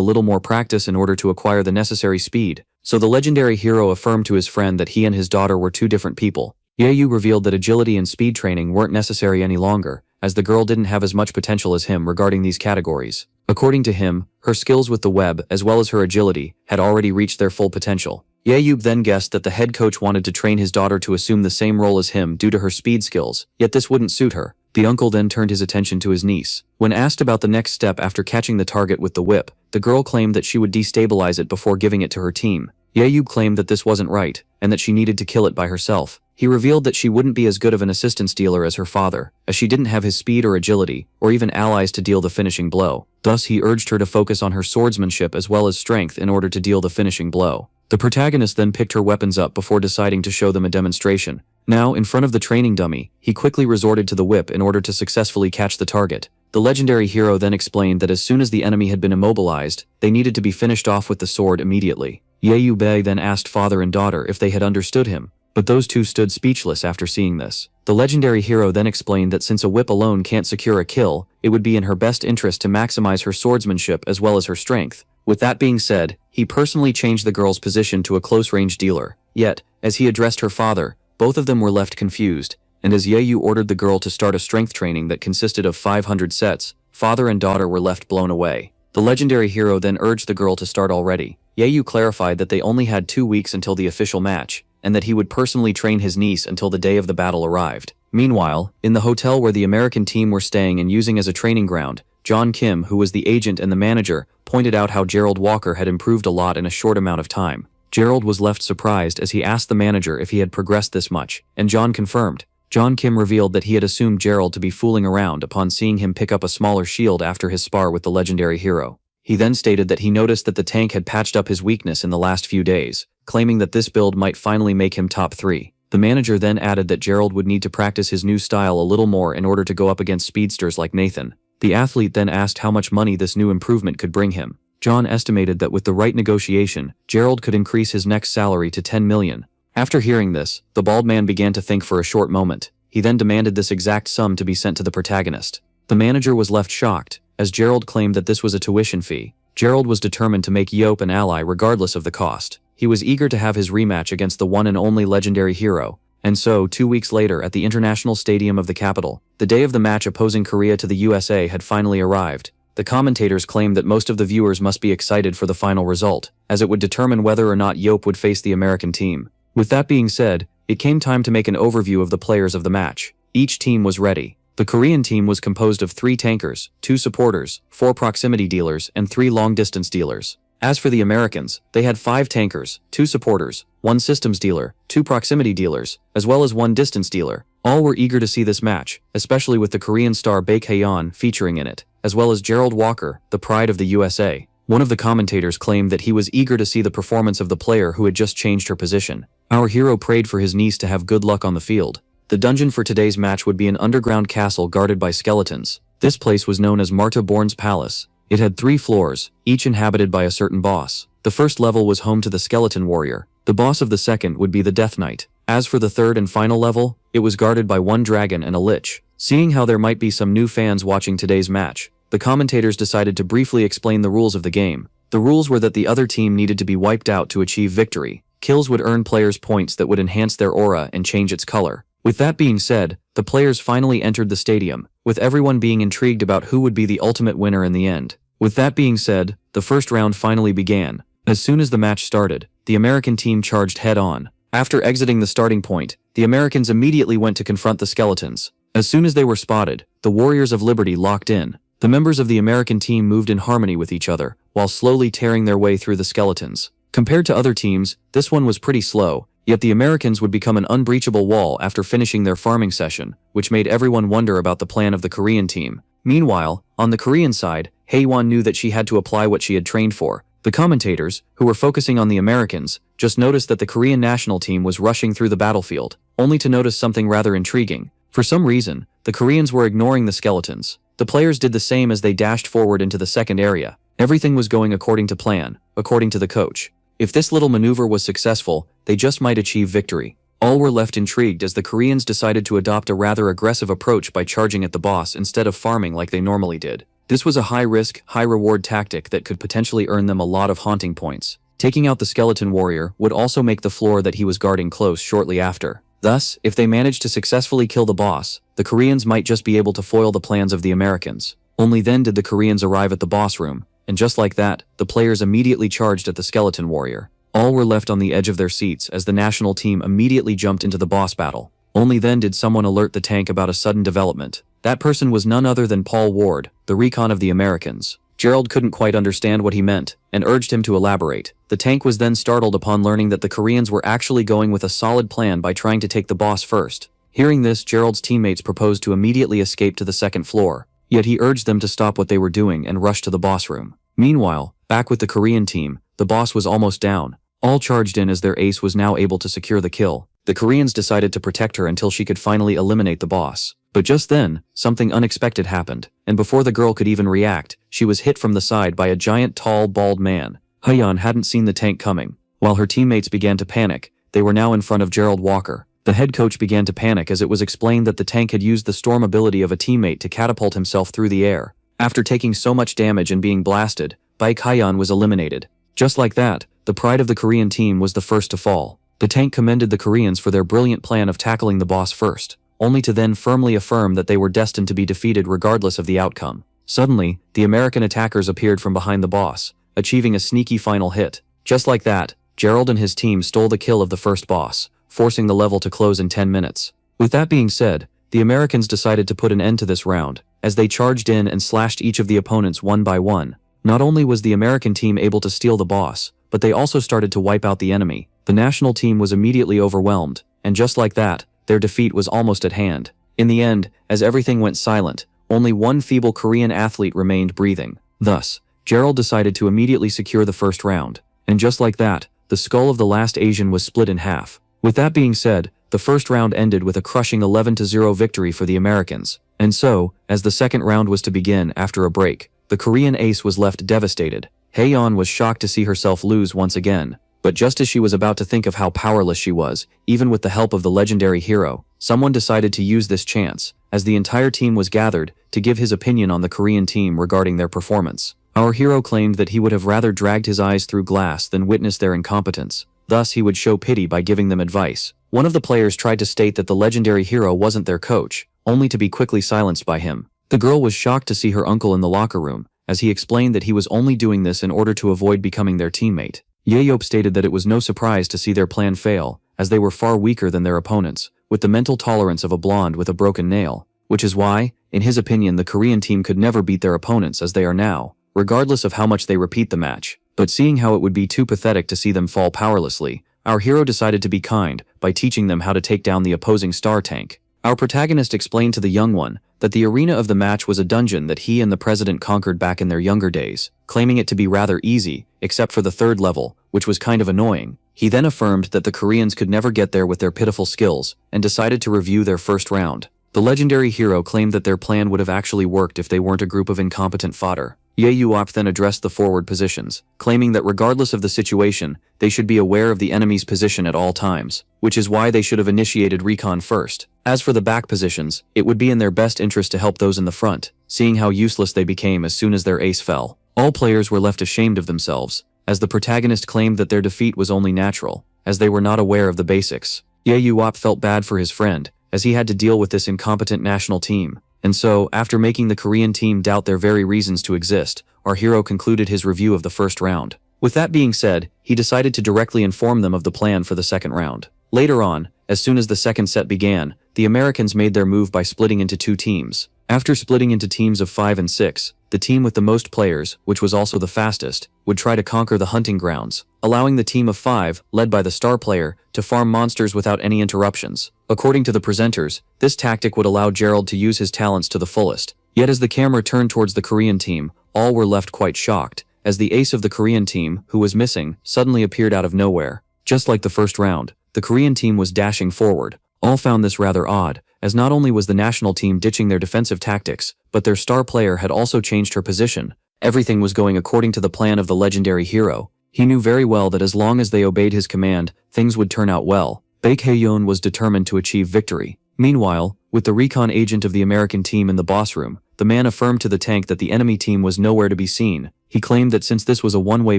little more practice in order to acquire the necessary speed, so the legendary hero affirmed to his friend that he and his daughter were two different people. Yayu revealed that agility and speed training weren't necessary any longer, as the girl didn't have as much potential as him regarding these categories. According to him, her skills with the web as well as her agility had already reached their full potential. Yayu then guessed that the head coach wanted to train his daughter to assume the same role as him due to her speed skills, yet this wouldn't suit her. The uncle then turned his attention to his niece. When asked about the next step after catching the target with the whip, the girl claimed that she would destabilize it before giving it to her team. Yayu claimed that this wasn't right, and that she needed to kill it by herself. He revealed that she wouldn't be as good of an assistance dealer as her father, as she didn't have his speed or agility, or even allies to deal the finishing blow. Thus he urged her to focus on her swordsmanship as well as strength in order to deal the finishing blow. The protagonist then picked her weapons up before deciding to show them a demonstration. Now, in front of the training dummy, he quickly resorted to the whip in order to successfully catch the target. The legendary hero then explained that as soon as the enemy had been immobilized, they needed to be finished off with the sword immediately. Yayu Bei then asked father and daughter if they had understood him, but those two stood speechless after seeing this. The legendary hero then explained that since a whip alone can't secure a kill, it would be in her best interest to maximize her swordsmanship as well as her strength. With that being said, he personally changed the girl's position to a close-range dealer. Yet, as he addressed her father, both of them were left confused, and as Yayu ordered the girl to start a strength training that consisted of 500 sets, father and daughter were left blown away. The legendary hero then urged the girl to start already. Yayu clarified that they only had 2 weeks until the official match, and that he would personally train his niece until the day of the battle arrived. Meanwhile, in the hotel where the American team were staying and using as a training ground, John Kim, who was the agent and the manager, pointed out how Gerald Walker had improved a lot in a short amount of time. Gerald was left surprised as he asked the manager if he had progressed this much, and John confirmed. John Kim revealed that he had assumed Gerald to be fooling around upon seeing him pick up a smaller shield after his spar with the legendary hero. He then stated that he noticed that the tank had patched up his weakness in the last few days, claiming that this build might finally make him top 3. The manager then added that Gerald would need to practice his new style a little more in order to go up against speedsters like Nathan. The athlete then asked how much money this new improvement could bring him. John estimated that with the right negotiation, Gerald could increase his next salary to 10 million. After hearing this, the bald man began to think for a short moment. He then demanded this exact sum to be sent to the protagonist. The manager was left shocked, as Gerald claimed that this was a tuition fee. Gerald was determined to make Yope an ally regardless of the cost. He was eager to have his rematch against the one and only legendary hero. And so, 2 weeks later at the International Stadium of the capital, the day of the match opposing Korea to the USA had finally arrived. The commentators claimed that most of the viewers must be excited for the final result, as it would determine whether or not Yope would face the American team. With that being said, it came time to make an overview of the players of the match. Each team was ready. The Korean team was composed of 3 tankers, 2 supporters, 4 proximity dealers, and 3 long-distance dealers. As for the Americans, they had 5 tankers, 2 supporters, 1 systems dealer, 2 proximity dealers, as well as 1 distance dealer. All were eager to see this match, especially with the Korean star Baek Hae-yeon featuring in it, as well as Gerald Walker, the pride of the USA. One of the commentators claimed that he was eager to see the performance of the player who had just changed her position. Our hero prayed for his niece to have good luck on the field. The dungeon for today's match would be an underground castle guarded by skeletons. This place was known as Marta Born's Palace. It had 3 floors, each inhabited by a certain boss. The first level was home to the skeleton warrior. The boss of the second would be the Death Knight. As for the third and final level, it was guarded by 1 dragon and a lich. Seeing how there might be some new fans watching today's match, the commentators decided to briefly explain the rules of the game. The rules were that the other team needed to be wiped out to achieve victory. Kills would earn players points that would enhance their aura and change its color. With that being said, the players finally entered the stadium, with everyone being intrigued about who would be the ultimate winner in the end. With that being said, the first round finally began. As soon as the match started, the American team charged head-on. After exiting the starting point, the Americans immediately went to confront the skeletons. As soon as they were spotted, the Warriors of Liberty locked in. The members of the American team moved in harmony with each other, while slowly tearing their way through the skeletons. Compared to other teams, this one was pretty slow, yet the Americans would become an unbreachable wall after finishing their farming session, which made everyone wonder about the plan of the Korean team. Meanwhile, on the Korean side, Haewon knew that she had to apply what she had trained for. The commentators, who were focusing on the Americans, just noticed that the Korean national team was rushing through the battlefield, only to notice something rather intriguing. For some reason, the Koreans were ignoring the skeletons. The players did the same as they dashed forward into the second area. Everything was going according to plan, according to the coach. If this little maneuver was successful, they just might achieve victory. All were left intrigued as the Koreans decided to adopt a rather aggressive approach by charging at the boss instead of farming like they normally did. This was a high-risk, high-reward tactic that could potentially earn them a lot of haunting points. Taking out the skeleton warrior would also make the floor that he was guarding close shortly after. Thus, if they managed to successfully kill the boss, the Koreans might just be able to foil the plans of the Americans. Only then did the Koreans arrive at the boss room, and just like that, the players immediately charged at the skeleton warrior. All were left on the edge of their seats as the national team immediately jumped into the boss battle. Only then did someone alert the tank about a sudden development. That person was none other than Paul Ward, the recon of the Americans. Gerald couldn't quite understand what he meant, and urged him to elaborate. The tank was then startled upon learning that the Koreans were actually going with a solid plan by trying to take the boss first. Hearing this, Gerald's teammates proposed to immediately escape to the second floor, yet he urged them to stop what they were doing and rush to the boss room. Meanwhile, back with the Korean team, the boss was almost down. All charged in as their ace was now able to secure the kill. The Koreans decided to protect her until she could finally eliminate the boss. But just then, something unexpected happened, and before the girl could even react, she was hit from the side by a giant tall, bald man. Hyun hadn't seen the tank coming. While her teammates began to panic, they were now in front of Gerald Walker. The head coach began to panic as it was explained that the tank had used the storm ability of a teammate to catapult himself through the air. After taking so much damage and being blasted, Baek Hyun was eliminated. Just like that, the pride of the Korean team was the first to fall. The tank commended the Koreans for their brilliant plan of tackling the boss first, only to then firmly affirm that they were destined to be defeated regardless of the outcome. Suddenly, the American attackers appeared from behind the boss, achieving a sneaky final hit. Just like that, Gerald and his team stole the kill of the first boss, forcing the level to close in 10 minutes. With that being said, the Americans decided to put an end to this round, as they charged in and slashed each of the opponents one by one. Not only was the American team able to steal the boss, but they also started to wipe out the enemy. The national team was immediately overwhelmed, and just like that, their defeat was almost at hand. In the end, as everything went silent, only one feeble Korean athlete remained breathing. Thus, Gerald decided to immediately secure the first round, and just like that, the skull of the last Asian was split in half. With that being said, the first round ended with a crushing 11-0 victory for the Americans. And so, as the second round was to begin after a break, the Korean ace was left devastated. Haeyeon was shocked to see herself lose once again. But just as she was about to think of how powerless she was, even with the help of the legendary hero, someone decided to use this chance, as the entire team was gathered, to give his opinion on the Korean team regarding their performance. Our hero claimed that he would have rather dragged his eyes through glass than witness their incompetence. Thus, he would show pity by giving them advice. One of the players tried to state that the legendary hero wasn't their coach, only to be quickly silenced by him. The girl was shocked to see her uncle in the locker room, as he explained that he was only doing this in order to avoid becoming their teammate. Yahello stated that it was no surprise to see their plan fail, as they were far weaker than their opponents, with the mental tolerance of a blonde with a broken nail, which is why, in his opinion, the Korean team could never beat their opponents as they are now, regardless of how much they repeat the match. But seeing how it would be too pathetic to see them fall powerlessly, our hero decided to be kind by teaching them how to take down the opposing star tank. Our protagonist explained to the young one that the arena of the match was a dungeon that he and the president conquered back in their younger days, claiming it to be rather easy, except for the third level, which was kind of annoying. He then affirmed that the Koreans could never get there with their pitiful skills, and decided to review their first round. The legendary hero claimed that their plan would have actually worked if they weren't a group of incompetent fodder. Yahello then addressed the forward positions, claiming that regardless of the situation, they should be aware of the enemy's position at all times, which is why they should have initiated recon first. As for the back positions, it would be in their best interest to help those in the front, seeing how useless they became as soon as their ace fell. All players were left ashamed of themselves, as the protagonist claimed that their defeat was only natural, as they were not aware of the basics. Yahello felt bad for his friend, as he had to deal with this incompetent national team. And so, after making the Korean team doubt their very reasons to exist, our hero concluded his review of the first round. With that being said, he decided to directly inform them of the plan for the second round. Later on, as soon as the second set began, the Americans made their move by splitting into two teams. After splitting into teams of 5 and 6, the team with the most players, which was also the fastest, would try to conquer the hunting grounds, allowing the team of 5, led by the star player, to farm monsters without any interruptions. According to the presenters, this tactic would allow Gerald to use his talents to the fullest. Yet as the camera turned towards the Korean team, all were left quite shocked, as the ace of the Korean team, who was missing, suddenly appeared out of nowhere. Just like the first round, the Korean team was dashing forward. All found this rather odd, as not only was the national team ditching their defensive tactics, but their star player had also changed her position. Everything was going according to the plan of the legendary hero. He knew very well that as long as they obeyed his command, things would turn out well. Baek Haeyeon was determined to achieve victory. Meanwhile, with the recon agent of the American team in the boss room, the man affirmed to the tank that the enemy team was nowhere to be seen. He claimed that since this was a one-way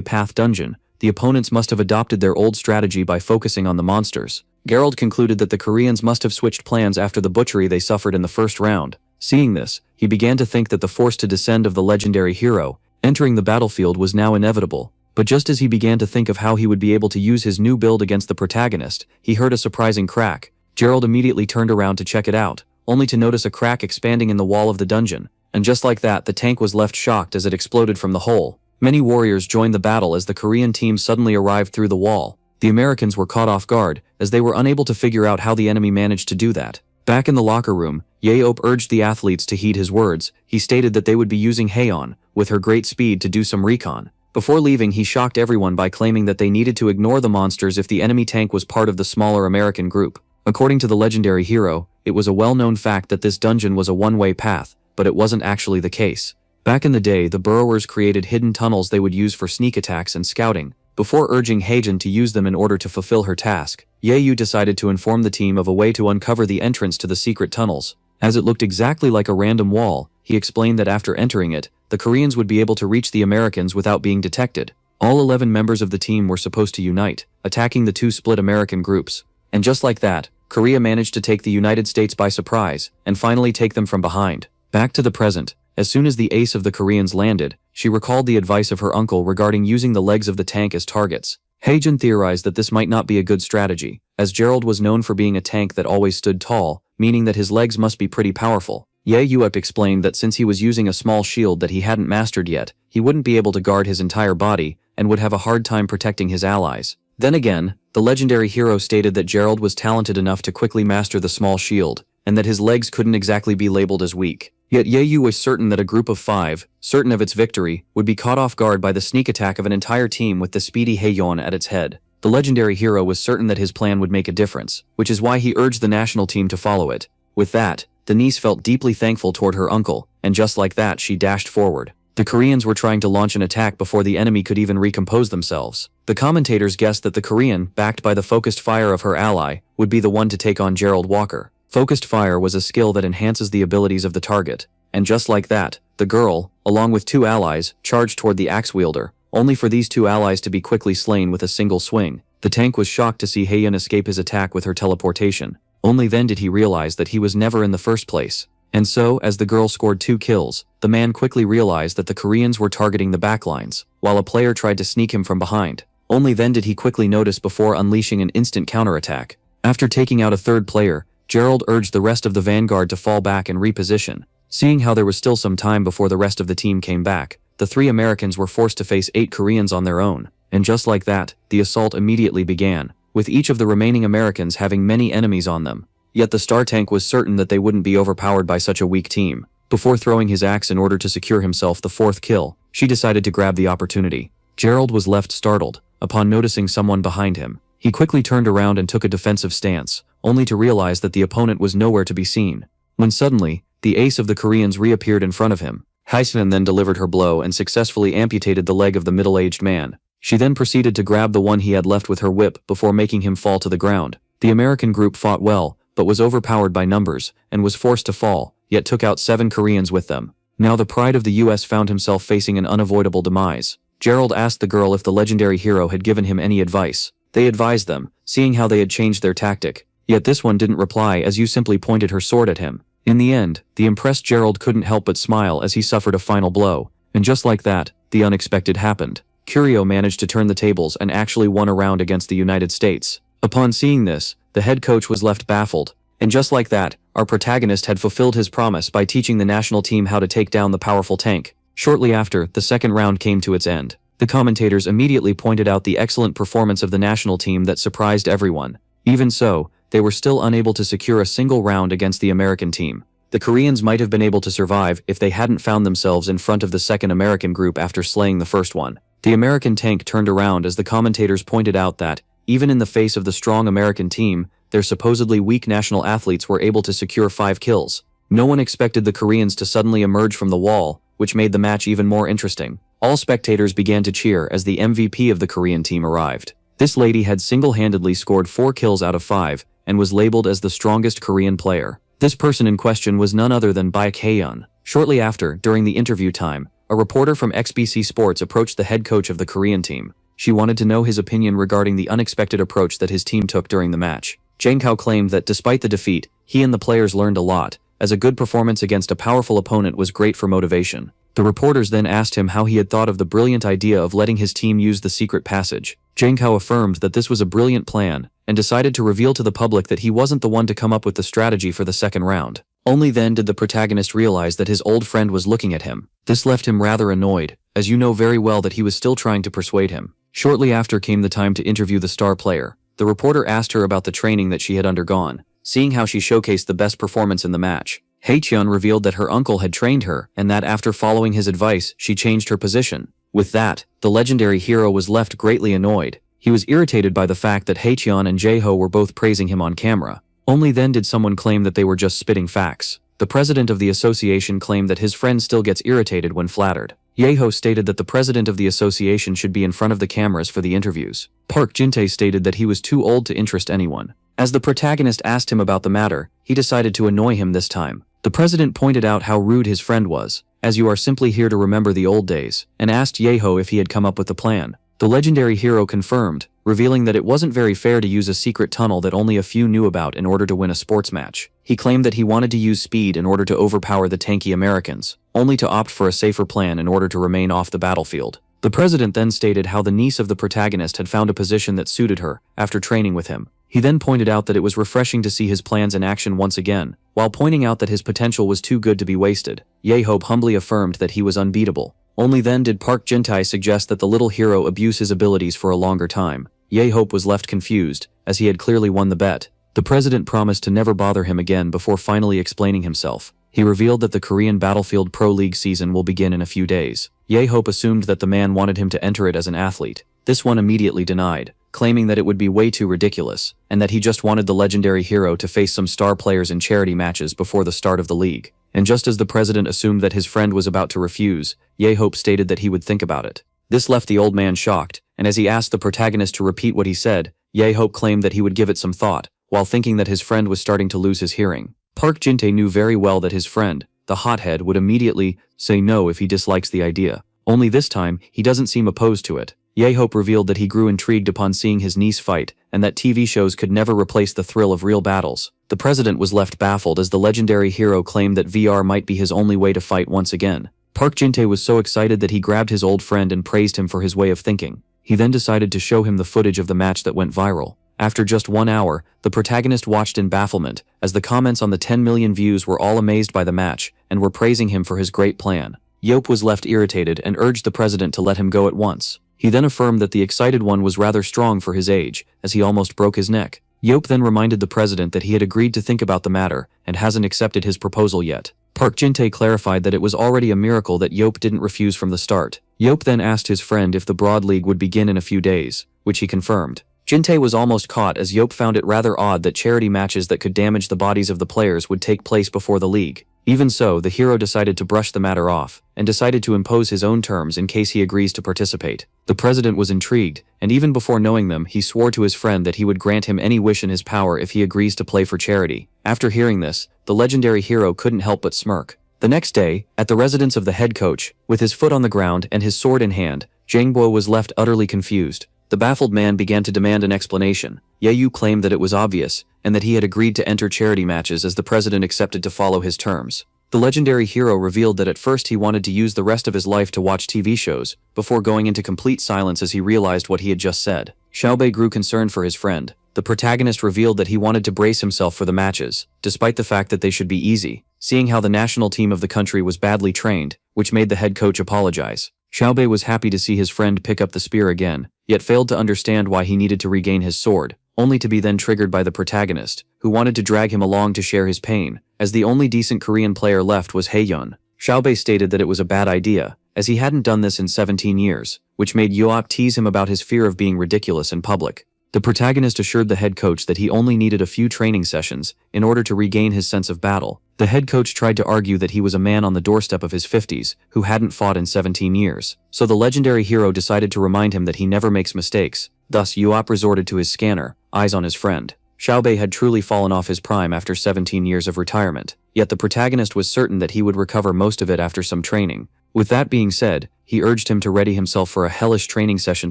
path dungeon, the opponents must have adopted their old strategy by focusing on the monsters. Gerald concluded that the Koreans must have switched plans after the butchery they suffered in the first round. Seeing this, he began to think that the forced descent of the legendary hero, entering the battlefield, was now inevitable. But just as he began to think of how he would be able to use his new build against the protagonist, he heard a surprising crack. Gerald immediately turned around to check it out, only to notice a crack expanding in the wall of the dungeon. And just like that, the tank was left shocked as it exploded from the hole. Many warriors joined the battle as the Korean team suddenly arrived through the wall. The Americans were caught off guard, as they were unable to figure out how the enemy managed to do that. Back in the locker room, Yahello urged the athletes to heed his words. He stated that they would be using Haeon, with her great speed, to do some recon. Before leaving, he shocked everyone by claiming that they needed to ignore the monsters if the enemy tank was part of the smaller American group. According to the legendary hero, it was a well-known fact that this dungeon was a one-way path, but it wasn't actually the case. Back in the day, the burrowers created hidden tunnels they would use for sneak attacks and scouting. Before urging Haejin to use them in order to fulfill her task, Yahello decided to inform the team of a way to uncover the entrance to the secret tunnels. As it looked exactly like a random wall, he explained that after entering it, the Koreans would be able to reach the Americans without being detected. All 11 members of the team were supposed to unite, attacking the two split American groups. And just like that, Korea managed to take the United States by surprise, and finally take them from behind. Back to the present, as soon as the ace of the Koreans landed, she recalled the advice of her uncle regarding using the legs of the tank as targets. Haejin theorized that this might not be a good strategy, as Gerald was known for being a tank that always stood tall, meaning that his legs must be pretty powerful. Yahello explained that since he was using a small shield that he hadn't mastered yet, he wouldn't be able to guard his entire body, and would have a hard time protecting his allies. Then again, the legendary hero stated that Gerald was talented enough to quickly master the small shield, and that his legs couldn't exactly be labeled as weak. Yet Yahello was certain that a group of 5, certain of its victory, would be caught off guard by the sneak attack of an entire team with the speedy Haeyeon at its head. The legendary hero was certain that his plan would make a difference, which is why he urged the national team to follow it. With that, the niece felt deeply thankful toward her uncle, and just like that she dashed forward. The Koreans were trying to launch an attack before the enemy could even recompose themselves. The commentators guessed that the Korean, backed by the focused fire of her ally, would be the one to take on Gerald Walker. Focused fire was a skill that enhances the abilities of the target. And just like that, the girl, along with 2 allies, charged toward the axe wielder, only for these 2 allies to be quickly slain with a single swing. The tank was shocked to see Haeyeon escape his attack with her teleportation. Only then did he realize that he was never in the first place. And so, as the girl scored 2 kills, the man quickly realized that the Koreans were targeting the backlines, while a player tried to sneak him from behind. Only then did he quickly notice before unleashing an instant counterattack. After taking out a 3rd player, Gerald urged the rest of the vanguard to fall back and reposition. Seeing how there was still some time before the rest of the team came back, the 3 Americans were forced to face 8 Koreans on their own. And just like that, the assault immediately began, with each of the remaining Americans having many enemies on them. Yet the Star Tank was certain that they wouldn't be overpowered by such a weak team. Before throwing his axe in order to secure himself the 4th kill, she decided to grab the opportunity. Gerald was left startled, upon noticing someone behind him. He quickly turned around and took a defensive stance, only to realize that the opponent was nowhere to be seen. When suddenly, the ace of the Koreans reappeared in front of him. Haejin then delivered her blow and successfully amputated the leg of the middle-aged man. She then proceeded to grab the one he had left with her whip before making him fall to the ground. The American group fought well, but was overpowered by numbers, and was forced to fall, yet took out 7 Koreans with them. Now the pride of the US found himself facing an unavoidable demise. Gerald asked the girl if the legendary hero had given him any advice. They advised them, seeing how they had changed their tactic. Yet this one didn't reply as Yu simply pointed her sword at him. In the end, the impressed Gerald couldn't help but smile as he suffered a final blow. And just like that, the unexpected happened. Curio managed to turn the tables and actually won a round against the United States. Upon seeing this, the head coach was left baffled. And just like that, our protagonist had fulfilled his promise by teaching the national team how to take down the powerful tank. Shortly after, the second round came to its end. The commentators immediately pointed out the excellent performance of the national team that surprised everyone. Even so, they were still unable to secure a single round against the American team. The Koreans might have been able to survive if they hadn't found themselves in front of the second American group after slaying the first one. The American tank turned around as the commentators pointed out that, even in the face of the strong American team, their supposedly weak national athletes were able to secure 5 kills. No one expected the Koreans to suddenly emerge from the wall, which made the match even more interesting. All spectators began to cheer as the MVP of the Korean team arrived. This lady had single-handedly scored 4 kills out of 5, and was labeled as the strongest Korean player. This person in question was none other than Baek Haeyeon. Shortly after, during the interview time, a reporter from XBC Sports approached the head coach of the Korean team. She wanted to know his opinion regarding the unexpected approach that his team took during the match. Jang Kao claimed that despite the defeat, he and the players learned a lot, as a good performance against a powerful opponent was great for motivation. The reporters then asked him how he had thought of the brilliant idea of letting his team use the secret passage. Jang Kao affirmed that this was a brilliant plan, and decided to reveal to the public that he wasn't the one to come up with the strategy for the second round. Only then did the protagonist realize that his old friend was looking at him. This left him rather annoyed, as you know very well that he was still trying to persuade him. Shortly after came the time to interview the star player. The reporter asked her about the training that she had undergone, seeing how she showcased the best performance in the match. Haecheon revealed that her uncle had trained her, and that after following his advice, she changed her position. With that, the legendary hero was left greatly annoyed. He was irritated by the fact that Haecheon and Jaeho were both praising him on camera. Only then did someone claim that they were just spitting facts. The president of the association claimed that his friend still gets irritated when flattered. Jaeho stated that the president of the association should be in front of the cameras for the interviews. Park Jin-tae stated that he was too old to interest anyone. As the protagonist asked him about the matter, he decided to annoy him this time. The president pointed out how rude his friend was, as you are simply here to remember the old days, and asked Jaeho if he had come up with the plan. The legendary hero confirmed, revealing that it wasn't very fair to use a secret tunnel that only a few knew about in order to win a sports match. He claimed that he wanted to use speed in order to overpower the tanky Americans, only to opt for a safer plan in order to remain off the battlefield. The president then stated how the niece of the protagonist had found a position that suited her after training with him. He then pointed out that it was refreshing to see his plans in action once again, while pointing out that his potential was too good to be wasted. Jaeho humbly affirmed that he was unbeatable. Only then did Park Jin-tae suggest that the little hero abuse his abilities for a longer time. Jaeho was left confused, as he had clearly won the bet. The president promised to never bother him again before finally explaining himself. He revealed that the Korean Battlefield Pro League season will begin in a few days. Jaeho assumed that the man wanted him to enter it as an athlete. This one immediately denied, claiming that it would be way too ridiculous, and that he just wanted the legendary hero to face some star players in charity matches before the start of the league. And just as the president assumed that his friend was about to refuse, Jaeho stated that he would think about it. This left the old man shocked, and as he asked the protagonist to repeat what he said, Jaeho claimed that he would give it some thought, while thinking that his friend was starting to lose his hearing. Park Jin-tae knew very well that his friend, the hothead, would immediately say no if he dislikes the idea. Only this time, he doesn't seem opposed to it. Jaeho revealed that he grew intrigued upon seeing his niece fight, and that TV shows could never replace the thrill of real battles. The president was left baffled as the legendary hero claimed that VR might be his only way to fight once again. Park Jin-tae was so excited that he grabbed his old friend and praised him for his way of thinking. He then decided to show him the footage of the match that went viral. After just 1 hour, the protagonist watched in bafflement, as the comments on the 10 million views were all amazed by the match, and were praising him for his great plan. Yop was left irritated and urged the president to let him go at once. He then affirmed that the excited one was rather strong for his age, as he almost broke his neck. Yop then reminded the president that he had agreed to think about the matter, and hasn't accepted his proposal yet. Park Jin-tae clarified that it was already a miracle that Yop didn't refuse from the start. Yop then asked his friend if the Broad League would begin in a few days, which he confirmed. Jin-tae was almost caught as Yop found it rather odd that charity matches that could damage the bodies of the players would take place before the league. Even so, the hero decided to brush the matter off, and decided to impose his own terms in case he agrees to participate. The president was intrigued, and even before knowing them, he swore to his friend that he would grant him any wish in his power if he agrees to play for charity. After hearing this, the legendary hero couldn't help but smirk. The next day, at the residence of the head coach, with his foot on the ground and his sword in hand, Jangbo was left utterly confused. The baffled man began to demand an explanation. Yeyu claimed that it was obvious, and that he had agreed to enter charity matches as the president accepted to follow his terms. The legendary hero revealed that at first he wanted to use the rest of his life to watch TV shows, before going into complete silence as he realized what he had just said. Xiaobei grew concerned for his friend. The protagonist revealed that he wanted to brace himself for the matches, despite the fact that they should be easy, seeing how the national team of the country was badly trained, which made the head coach apologize. Xiaobei was happy to see his friend pick up the spear again, yet failed to understand why he needed to regain his sword, only to be then triggered by the protagonist, who wanted to drag him along to share his pain, as the only decent Korean player left was Haeyeon. Xiaobei stated that it was a bad idea, as he hadn't done this in 17 years, which made Yoap tease him about his fear of being ridiculous in public. The protagonist assured the head coach that he only needed a few training sessions in order to regain his sense of battle. The head coach tried to argue that he was a man on the doorstep of his 50s who hadn't fought in 17 years, so the legendary hero decided to remind him that he never makes mistakes. Thus Yoap resorted to his scanner, eyes on his friend. Xiaobei had truly fallen off his prime after 17 years of retirement, yet the protagonist was certain that he would recover most of it after some training. With that being said, he urged him to ready himself for a hellish training session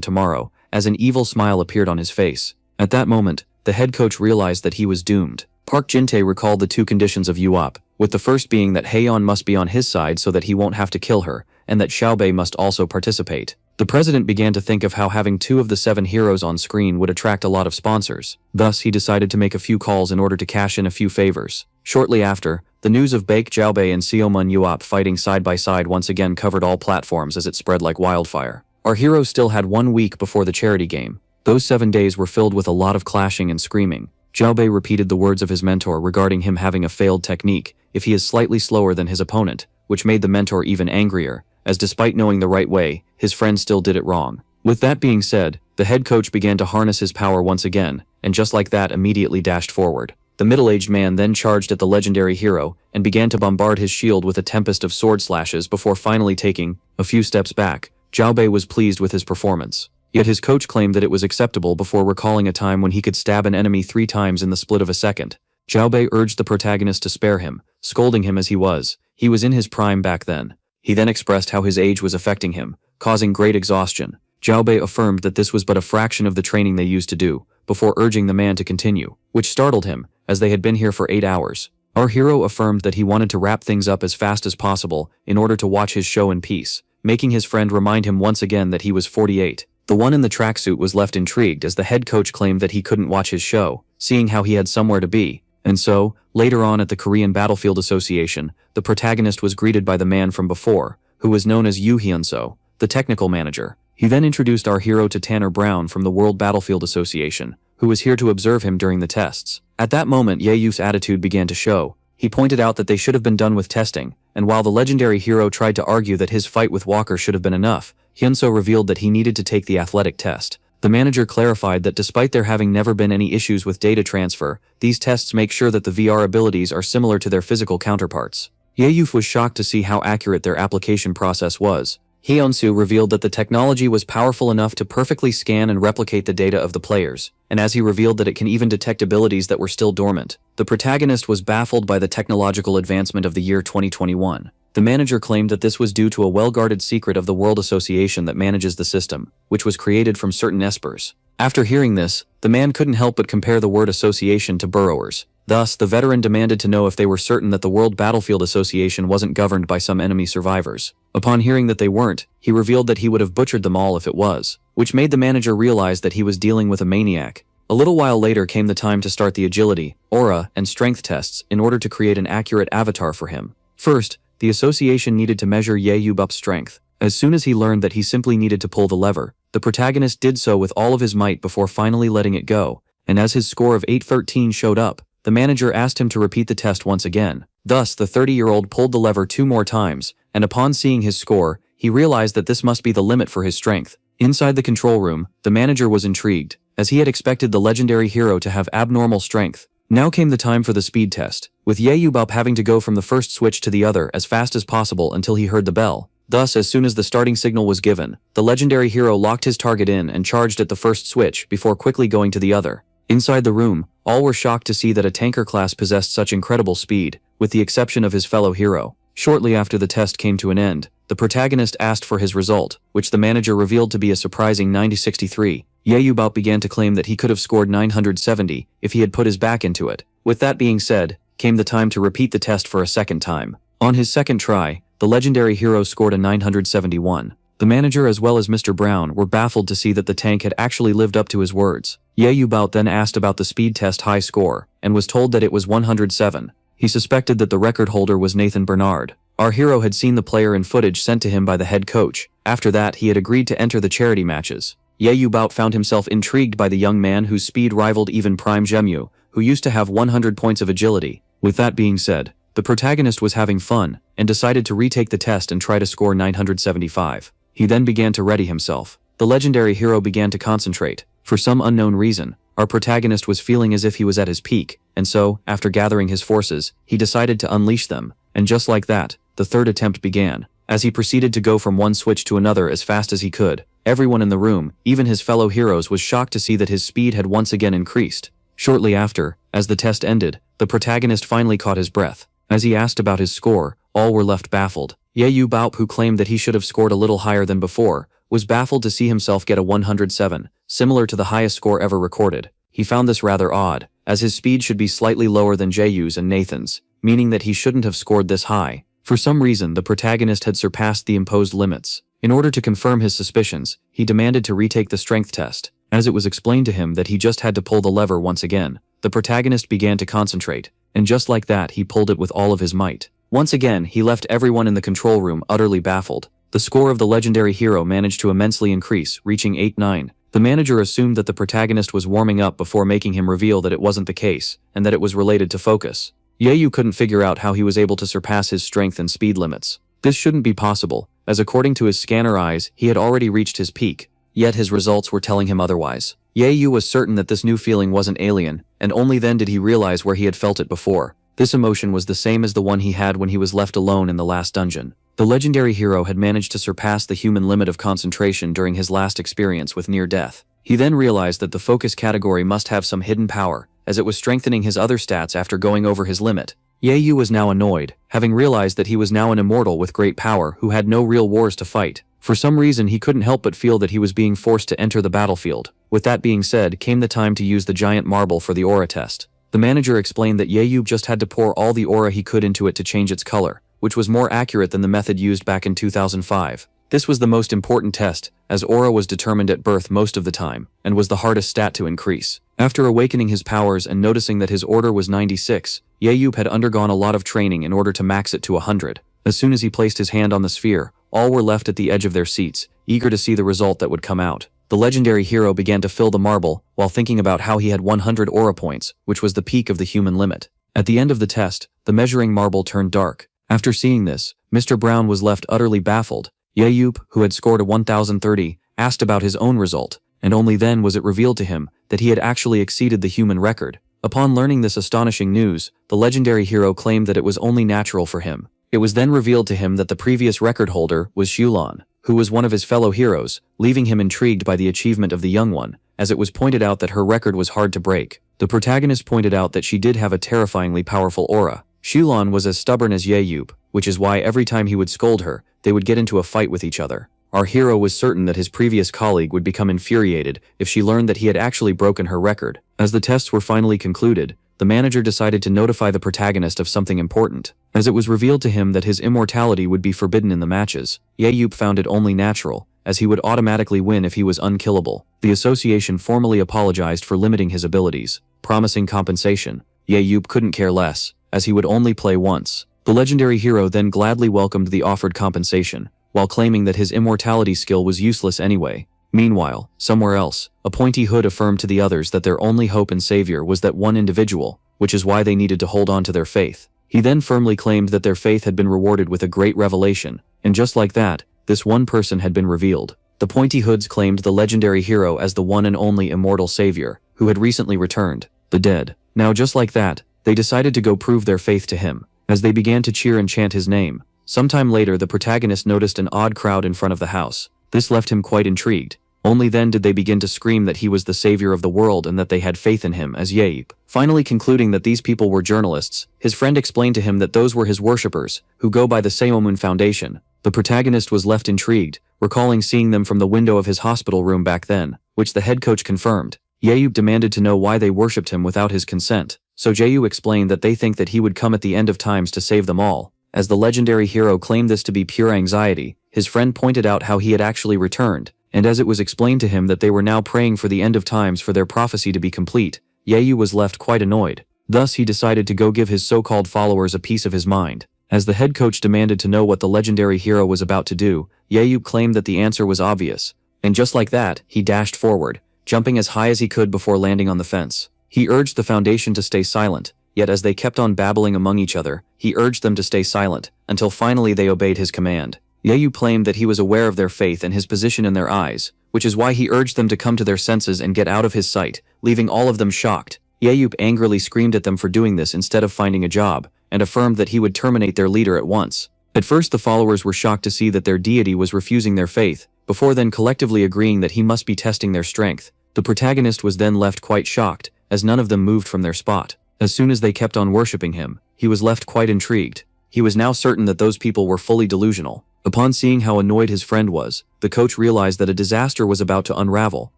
tomorrow, as an evil smile appeared on his face. At that moment, the head coach realized that he was doomed. Park Jin-tae recalled the two conditions of UOP, with the first being that Haeyeon must be on his side so that he won't have to kill her, and that Xiaobei must also participate. The president began to think of how having 2 of the 7 heroes on screen would attract a lot of sponsors. Thus, he decided to make a few calls in order to cash in a few favors. Shortly after, the news of Baek Xiaobei and Seomun Yuop fighting side by side once again covered all platforms as it spread like wildfire. Our heroes still had 1 week before the charity game. Those 7 days were filled with a lot of clashing and screaming. Xiaobei repeated the words of his mentor regarding him having a failed technique if he is slightly slower than his opponent, which made the mentor even angrier, as despite knowing the right way, his friend still did it wrong. With that being said, the head coach began to harness his power once again, and just like that immediately dashed forward. The middle-aged man then charged at the legendary hero and began to bombard his shield with a tempest of sword slashes before finally taking a few steps back. Xiaobei was pleased with his performance. Yet his coach claimed that it was acceptable before recalling a time when he could stab an enemy 3 times in the split of a second. Xiaobei urged the protagonist to spare him, scolding him as he was in his prime back then. He then expressed how his age was affecting him, causing great exhaustion. Xiaobei affirmed that this was but a fraction of the training they used to do, before urging the man to continue, which startled him, as they had been here for 8 hours. Our hero affirmed that he wanted to wrap things up as fast as possible in order to watch his show in peace, making his friend remind him once again that he was 48. The one in the tracksuit was left intrigued as the head coach claimed that he couldn't watch his show, seeing how he had somewhere to be. And so, later on at the Korean Battlefield Association, the protagonist was greeted by the man from before, who was known as Yoo Hyun-soo, the technical manager. He then introduced our hero to Tanner Brown from the World Battlefield Association, who was here to observe him during the tests. At that moment, Ye Yu's attitude began to show. He pointed out that they should have been done with testing, and while the legendary hero tried to argue that his fight with Walker should have been enough, Hyun-soo revealed that he needed to take the athletic test. The manager clarified that despite there having never been any issues with data transfer, these tests make sure that the VR abilities are similar to their physical counterparts. Ye Yu was shocked to see how accurate their application process was. Hyun-soo revealed that the technology was powerful enough to perfectly scan and replicate the data of the players, and as he revealed that it can even detect abilities that were still dormant. The protagonist was baffled by the technological advancement of the year 2021. The manager claimed that this was due to a well-guarded secret of the World Association that manages the system, which was created from certain espers. After hearing this, the man couldn't help but compare the word association to burrowers. Thus, the veteran demanded to know if they were certain that the World Battlefield Association wasn't governed by some enemy survivors. Upon hearing that they weren't, he revealed that he would have butchered them all if it was, which made the manager realize that he was dealing with a maniac. A little while later came the time to start the agility, aura, and strength tests in order to create an accurate avatar for him. First, the association needed to measure Ye Yubup's strength. As soon as he learned that he simply needed to pull the lever, the protagonist did so with all of his might before finally letting it go, and as his score of 813 showed up, the manager asked him to repeat the test once again. Thus, the 30-year-old pulled the lever 2 more times, and upon seeing his score, he realized that this must be the limit for his strength. Inside the control room, the manager was intrigued, as he had expected the legendary hero to have abnormal strength. Now came the time for the speed test, with Ye Yubup having to go from the first switch to the other as fast as possible until he heard the bell. Thus, as soon as the starting signal was given, the legendary hero locked his target in and charged at the first switch before quickly going to the other. Inside the room, all were shocked to see that a tanker class possessed such incredible speed, with the exception of his fellow hero. Shortly after the test came to an end, the protagonist asked for his result, which the manager revealed to be a surprising 9063. Ye Yubao began to claim that he could have scored 970 if he had put his back into it. With that being said, came the time to repeat the test for a second time. On his second try, the legendary hero scored a 971. The manager as well as Mr. Brown were baffled to see that the tank had actually lived up to his words. Ye Yubao then asked about the speed test high score, and was told that it was 107. He suspected that the record holder was Nathan Bernard. Our hero had seen the player in footage sent to him by the head coach. After that, he had agreed to enter the charity matches. Ye Yubao found himself intrigued by the young man whose speed rivaled even Prime Jemyu, who used to have 100 points of agility. With that being said, the protagonist was having fun, and decided to retake the test and try to score 975. He then began to ready himself. The legendary hero began to concentrate. For some unknown reason, our protagonist was feeling as if he was at his peak, and so, after gathering his forces, he decided to unleash them, and just like that, the third attempt began. As he proceeded to go from one switch to another as fast as he could, everyone in the room, even his fellow heroes, was shocked to see that his speed had once again increased. Shortly after, as the test ended, the protagonist finally caught his breath. As he asked about his score, all were left baffled. Yahello, who claimed that he should have scored a little higher than before, was baffled to see himself get a 107, similar to the highest score ever recorded. He found this rather odd, as his speed should be slightly lower than Jaehyoo's and Nathan's, meaning that he shouldn't have scored this high. For some reason, the protagonist had surpassed the imposed limits. In order to confirm his suspicions, he demanded to retake the strength test. As it was explained to him that he just had to pull the lever once again, the protagonist began to concentrate, and just like that he pulled it with all of his might. Once again, he left everyone in the control room utterly baffled. The score of the legendary hero managed to immensely increase, reaching 8-9. The manager assumed that the protagonist was warming up before making him reveal that it wasn't the case, and that it was related to focus. Yahello couldn't figure out how he was able to surpass his strength and speed limits. This shouldn't be possible, as according to his scanner eyes, he had already reached his peak, yet his results were telling him otherwise. Yahello was certain that this new feeling wasn't alien, and only then did he realize where he had felt it before. This emotion was the same as the one he had when he was left alone in the last dungeon. The legendary hero had managed to surpass the human limit of concentration during his last experience with near death. He then realized that the focus category must have some hidden power, as it was strengthening his other stats after going over his limit. Yahello was now annoyed, having realized that he was now an immortal with great power who had no real wars to fight. For some reason he couldn't help but feel that he was being forced to enter the battlefield. With that being said, came the time to use the giant marble for the aura test. The manager explained that Yahello just had to pour all the aura he could into it to change its color, which was more accurate than the method used back in 2005. This was the most important test, as aura was determined at birth most of the time, and was the hardest stat to increase. After awakening his powers and noticing that his order was 96, Yahello had undergone a lot of training in order to max it to 100. As soon as he placed his hand on the sphere, all were left at the edge of their seats, eager to see the result that would come out. The legendary hero began to fill the marble, while thinking about how he had 100 aura points, which was the peak of the human limit. At the end of the test, the measuring marble turned dark. After seeing this, Mr. Brown was left utterly baffled. Yahello, who had scored a 1030, asked about his own result, and only then was it revealed to him that he had actually exceeded the human record. Upon learning this astonishing news, the legendary hero claimed that it was only natural for him. It was then revealed to him that the previous record holder was Shulon, who was one of his fellow heroes, leaving him intrigued by the achievement of the young one, as it was pointed out that her record was hard to break. The protagonist pointed out that she did have a terrifyingly powerful aura. Shulon was as stubborn as Yahello, which is why every time he would scold her, they would get into a fight with each other. Our hero was certain that his previous colleague would become infuriated if she learned that he had actually broken her record. As the tests were finally concluded, the manager decided to notify the protagonist of something important, as it was revealed to him that his immortality would be forbidden in the matches. Yahello found it only natural, as he would automatically win if he was unkillable. The association formally apologized for limiting his abilities, promising compensation. Yahello couldn't care less, as he would only play once. The legendary hero then gladly welcomed the offered compensation, while claiming that his immortality skill was useless anyway. Meanwhile, somewhere else, Appointee Hood affirmed to the others that their only hope and savior was that one individual, which is why they needed to hold on to their faith. He then firmly claimed that their faith had been rewarded with a great revelation, and just like that, this one person had been revealed. The Pointy Hoods claimed the legendary hero as the one and only immortal savior, who had recently returned, the dead. Now just like that, they decided to go prove their faith to him, as they began to cheer and chant his name. Sometime later the protagonist noticed an odd crowd in front of the house. This left him quite intrigued. Only then did they begin to scream that he was the savior of the world and that they had faith in him as Yahello. Finally concluding that these people were journalists, his friend explained to him that those were his worshippers, who go by the Seomun Foundation. The protagonist was left intrigued, recalling seeing them from the window of his hospital room back then, which the head coach confirmed. Yahello demanded to know why they worshipped him without his consent, so Jaehyoo explained that they think that he would come at the end of times to save them all. As the legendary hero claimed this to be pure anxiety, his friend pointed out how he had actually returned, and as it was explained to him that they were now praying for the end of times for their prophecy to be complete, Yahello was left quite annoyed. Thus he decided to go give his so-called followers a piece of his mind. As the head coach demanded to know what the legendary hero was about to do, Yahello claimed that the answer was obvious, and just like that, he dashed forward, jumping as high as he could before landing on the fence. He urged the Foundation to stay silent, yet as they kept on babbling among each other, he urged them to stay silent, until finally they obeyed his command. Yahello claimed that he was aware of their faith and his position in their eyes, which is why he urged them to come to their senses and get out of his sight, leaving all of them shocked. Yahello angrily screamed at them for doing this instead of finding a job, and affirmed that he would terminate their leader at once. At first the followers were shocked to see that their deity was refusing their faith, before then collectively agreeing that he must be testing their strength. The protagonist was then left quite shocked, as none of them moved from their spot. As soon as they kept on worshipping him, he was left quite intrigued. He was now certain that those people were fully delusional. Upon seeing how annoyed his friend was, the coach realized that a disaster was about to unravel.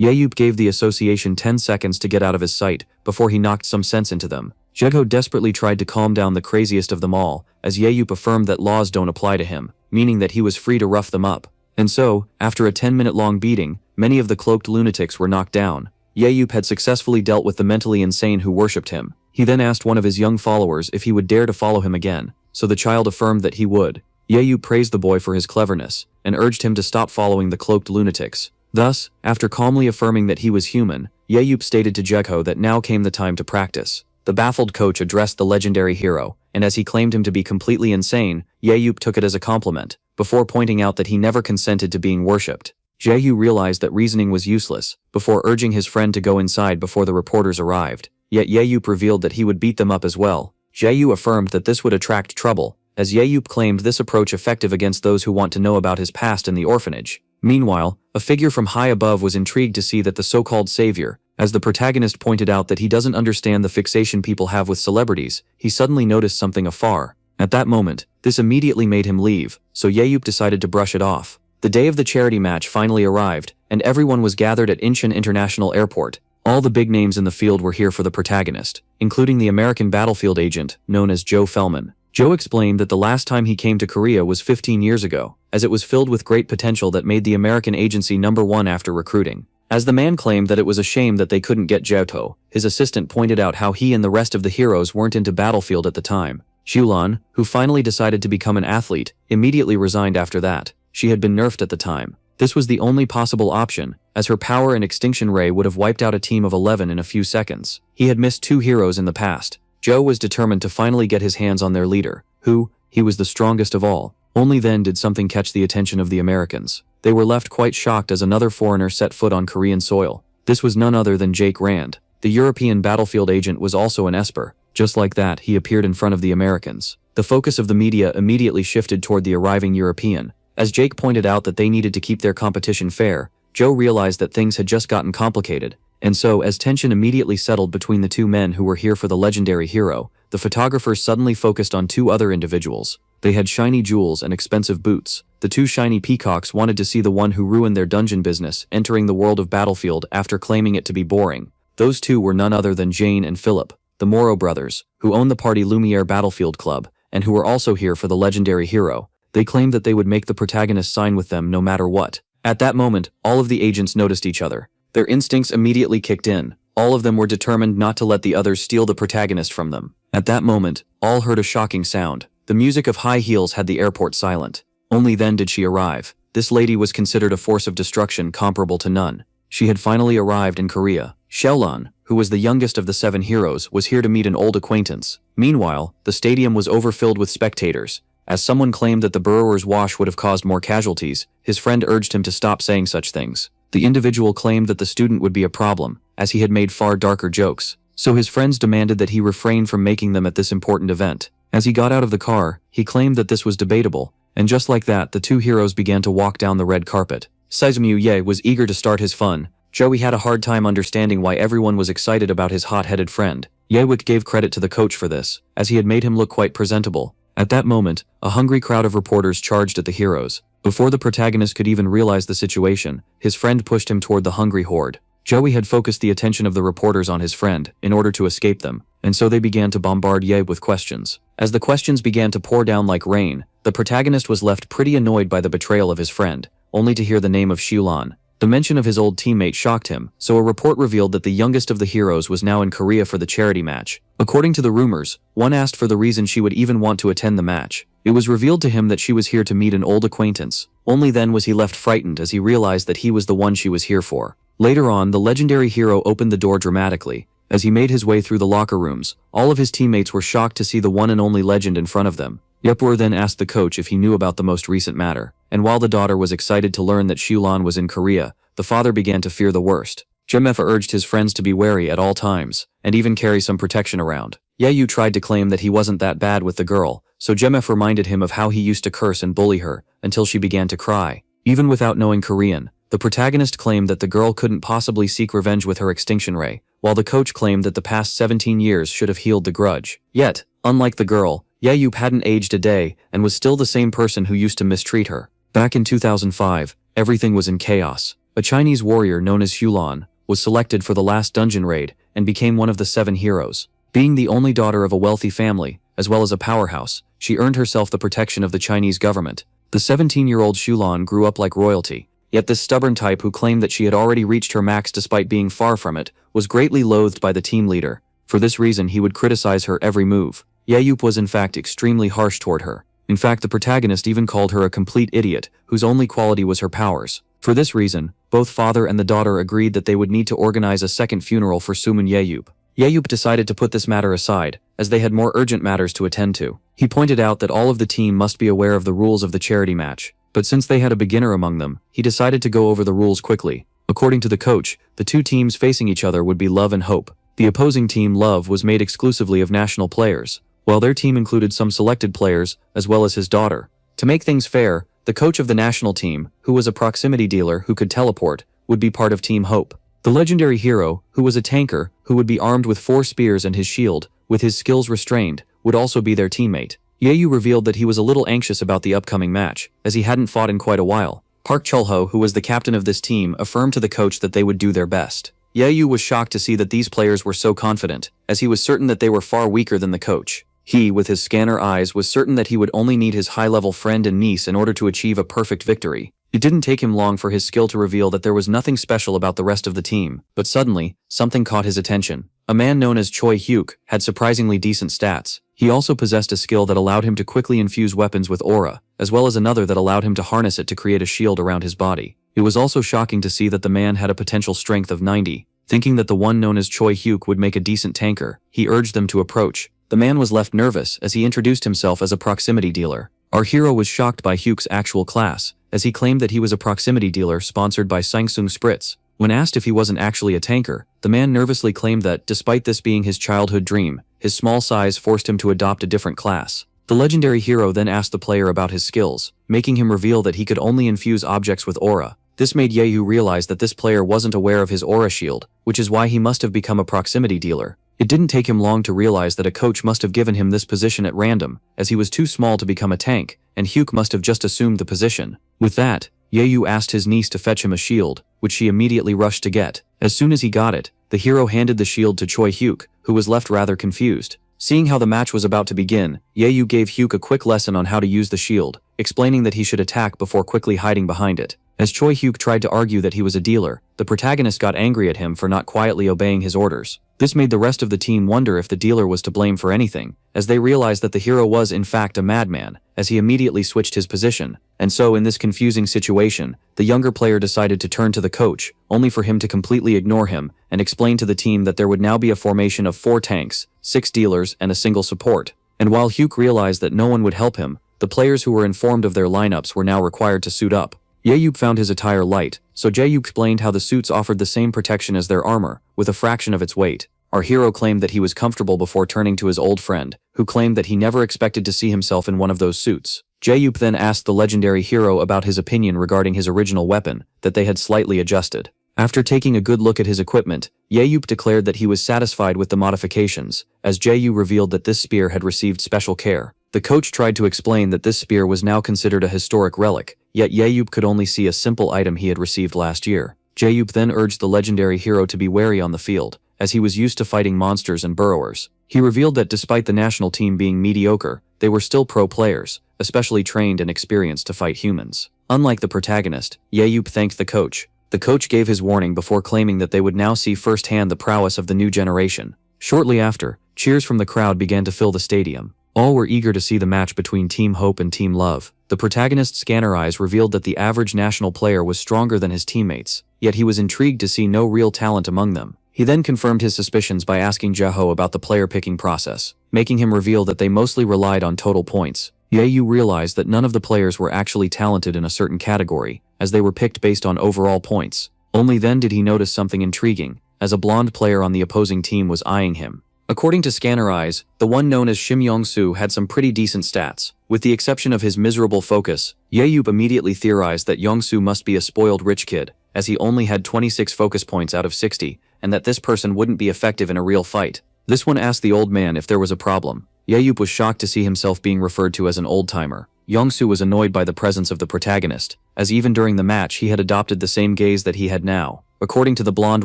Yahyup gave the association 10 seconds to get out of his sight before he knocked some sense into them. Jego desperately tried to calm down the craziest of them all, as Yahyup affirmed that laws don't apply to him, meaning that he was free to rough them up. And so, after a 10-minute-long beating, many of the cloaked lunatics were knocked down. Yahyup had successfully dealt with the mentally insane who worshipped him. He then asked one of his young followers if he would dare to follow him again, so the child affirmed that he would. Yahyup praised the boy for his cleverness, and urged him to stop following the cloaked lunatics. Thus, after calmly affirming that he was human, Yahyup stated to Jego that now came the time to practice. The baffled coach addressed the legendary hero, and as he claimed him to be completely insane, Yahyup took it as a compliment, before pointing out that he never consented to being worshipped. Jego realized that reasoning was useless, before urging his friend to go inside before the reporters arrived. Yet Yahyup revealed that he would beat them up as well. Jego affirmed that this would attract trouble, as Yahyup claimed this approach effective against those who want to know about his past in the orphanage. Meanwhile, a figure from high above was intrigued to see that the so-called savior, as the protagonist pointed out that he doesn't understand the fixation people have with celebrities, he suddenly noticed something afar. At that moment, this immediately made him leave, so Yahyup decided to brush it off. The day of the charity match finally arrived, and everyone was gathered at Incheon International Airport. All the big names in the field were here for the protagonist, including the American battlefield agent, known as Joe Fellman. Joe explained that the last time he came to Korea was 15 years ago, as it was filled with great potential that made the American agency #1 after recruiting. As the man claimed that it was a shame that they couldn't get Jeoto, his assistant pointed out how he and the rest of the heroes weren't into battlefield at the time. Xiulan, who finally decided to become an athlete, immediately resigned after that. She had been nerfed at the time. This was the only possible option, as her power and extinction ray would have wiped out a team of 11 in a few seconds. He had missed 2 heroes in the past. Joe was determined to finally get his hands on their leader, who, he was the strongest of all. Only then did something catch the attention of the Americans. They were left quite shocked as another foreigner set foot on Korean soil. This was none other than Jake Rand. The European battlefield agent was also an Esper. Just like that, he appeared in front of the Americans. The focus of the media immediately shifted toward the arriving European. As Jake pointed out that they needed to keep their competition fair, Joe realized that things had just gotten complicated. And so, as tension immediately settled between the 2 men who were here for the legendary hero, the photographers suddenly focused on 2 other individuals. They had shiny jewels and expensive boots. The 2 shiny peacocks wanted to see the one who ruined their dungeon business entering the world of Battlefield after claiming it to be boring. Those 2 were none other than Jane and Philip, the Moro brothers, who own the Party Lumiere Battlefield Club, and who were also here for the legendary hero. They claimed that they would make the protagonist sign with them no matter what. At that moment, all of the agents noticed each other. Their instincts immediately kicked in. All of them were determined not to let the others steal the protagonist from them. At that moment, all heard a shocking sound. The music of high heels had the airport silent. Only then did she arrive. This lady was considered a force of destruction comparable to none. She had finally arrived in Korea. Xiaolan, who was the youngest of the 7 heroes, was here to meet an old acquaintance. Meanwhile, the stadium was overfilled with spectators. As someone claimed that the Brewer's wash would have caused more casualties, his friend urged him to stop saying such things. The individual claimed that the student would be a problem, as he had made far darker jokes. So his friends demanded that he refrain from making them at this important event. As he got out of the car, he claimed that this was debatable, and just like that, the 2 heroes began to walk down the red carpet. Seizmu Ye was eager to start his fun. Joey had a hard time understanding why everyone was excited about his hot-headed friend. Yewick gave credit to the coach for this, as he had made him look quite presentable. At that moment, a hungry crowd of reporters charged at the heroes. Before the protagonist could even realize the situation, his friend pushed him toward the hungry horde. Joey had focused the attention of the reporters on his friend, in order to escape them, and so they began to bombard Ye with questions. As the questions began to pour down like rain, the protagonist was left pretty annoyed by the betrayal of his friend, only to hear the name of Xiulan. The mention of his old teammate shocked him, so a report revealed that the youngest of the heroes was now in Korea for the charity match. According to the rumors, one asked for the reason she would even want to attend the match. It was revealed to him that she was here to meet an old acquaintance. Only then was he left frightened as he realized that he was the one she was here for. Later on, the legendary hero opened the door dramatically. As he made his way through the locker rooms, all of his teammates were shocked to see the one and only legend in front of them. Yepur then asked the coach if he knew about the most recent matter, and while the daughter was excited to learn that Xiulan was in Korea, the father began to fear the worst. Jemefa urged his friends to be wary at all times, and even carry some protection around. Yeyu tried to claim that he wasn't that bad with the girl, so Jemef reminded him of how he used to curse and bully her, until she began to cry. Even without knowing Korean, the protagonist claimed that the girl couldn't possibly seek revenge with her extinction ray, while the coach claimed that the past 17 years should have healed the grudge. Yet, unlike the girl, Yahyup hadn't aged a day and was still the same person who used to mistreat her. Back in 2005, everything was in chaos. A Chinese warrior known as Hulan was selected for the last dungeon raid and became one of the 7 heroes. Being the only daughter of a wealthy family, as well as a powerhouse, she earned herself the protection of the Chinese government. The 17-year-old Shulan grew up like royalty, yet this stubborn type who claimed that she had already reached her max despite being far from it, was greatly loathed by the team leader. For this reason he would criticize her every move. Yahyup was in fact extremely harsh toward her. In fact, the protagonist even called her a complete idiot, whose only quality was her powers. For this reason, both father and the daughter agreed that they would need to organize a second funeral for Sumun Yahyup. Yahyup decided to put this matter aside, as they had more urgent matters to attend to. He pointed out that all of the team must be aware of the rules of the charity match, but since they had a beginner among them, he decided to go over the rules quickly. According to the coach, the 2 teams facing each other would be Love and Hope. The opposing team, Love, was made exclusively of national players, while their team included some selected players, as well as his daughter. To make things fair, the coach of the national team, who was a proximity dealer who could teleport, would be part of Team Hope. The legendary hero, who was a tanker, who would be armed with 4 spears and his shield, with his skills restrained, would also be their teammate. Yahyup revealed that he was a little anxious about the upcoming match, as he hadn't fought in quite a while. Park Chulho, who was the captain of this team, affirmed to the coach that they would do their best. Yahyup was shocked to see that these players were so confident, as he was certain that they were far weaker than the coach. He, with his scanner eyes, was certain that he would only need his high-level friend and niece in order to achieve a perfect victory. It didn't take him long for his skill to reveal that there was nothing special about the rest of the team, but suddenly, something caught his attention. A man known as Choi Hyuk had surprisingly decent stats. He also possessed a skill that allowed him to quickly infuse weapons with aura, as well as another that allowed him to harness it to create a shield around his body. It was also shocking to see that the man had a potential strength of 90. Thinking that the one known as Choi Hyuk would make a decent tanker, he urged them to approach. The man was left nervous as he introduced himself as a proximity dealer. Our hero was shocked by Hyuk's actual class, as he claimed that he was a proximity dealer sponsored by Sangsung Spritz. When asked if he wasn't actually a tanker, the man nervously claimed that, despite this being his childhood dream, his small size forced him to adopt a different class. The legendary hero then asked the player about his skills, making him reveal that he could only infuse objects with aura. This made Yahyup realize that this player wasn't aware of his aura shield, which is why he must have become a proximity dealer. It didn't take him long to realize that a coach must have given him this position at random, as he was too small to become a tank, and Hyuk must have just assumed the position. With that, Yahyup asked his niece to fetch him a shield, which she immediately rushed to get. As soon as he got it, the hero handed the shield to Choi Hyuk, who was left rather confused. Seeing how the match was about to begin, Yahyup gave Hyuk a quick lesson on how to use the shield, explaining that he should attack before quickly hiding behind it. As Choi Hyuk tried to argue that he was a dealer, the protagonist got angry at him for not quietly obeying his orders. This made the rest of the team wonder if the dealer was to blame for anything, as they realized that the hero was in fact a madman, as he immediately switched his position. And so in this confusing situation, the younger player decided to turn to the coach, only for him to completely ignore him, and explain to the team that there would now be a formation of 4 tanks, 6 dealers, and a single support. And while Hyuk realized that no one would help him, the players who were informed of their lineups were now required to suit up. Yahyup found his attire light, so Jahyup explained how the suits offered the same protection as their armor, with a fraction of its weight. Our hero claimed that he was comfortable before turning to his old friend, who claimed that he never expected to see himself in one of those suits. Jahyup then asked the legendary hero about his opinion regarding his original weapon, that they had slightly adjusted. After taking a good look at his equipment, Yahyup declared that he was satisfied with the modifications, as Jahyup revealed that this spear had received special care. The coach tried to explain that this spear was now considered a historic relic, yet Yahyup could only see a simple item he had received last year. Jahyup then urged the legendary hero to be wary on the field, as he was used to fighting monsters and burrowers. He revealed that despite the national team being mediocre, they were still pro players, especially trained and experienced to fight humans. Unlike the protagonist, Yahyup thanked the coach. The coach gave his warning before claiming that they would now see firsthand the prowess of the new generation. Shortly after, cheers from the crowd began to fill the stadium. All were eager to see the match between Team Hope and Team Love. The protagonist's scanner eyes revealed that the average national player was stronger than his teammates, yet he was intrigued to see no real talent among them. He then confirmed his suspicions by asking Jaho about the player picking process, making him reveal that they mostly relied on total points. Yahyup realized that none of the players were actually talented in a certain category, as they were picked based on overall points. Only then did he notice something intriguing, as a blonde player on the opposing team was eyeing him. According to Scanner Eyes, the one known as Shim Yong-soo had some pretty decent stats. With the exception of his miserable focus, Yahyup immediately theorized that Yong-soo must be a spoiled rich kid, as he only had 26 focus points out of 60, and that this person wouldn't be effective in a real fight. This one asked the old man if there was a problem. Yahyup was shocked to see himself being referred to as an old-timer. Yongsoo was annoyed by the presence of the protagonist, as even during the match he had adopted the same gaze that he had now. According to the blonde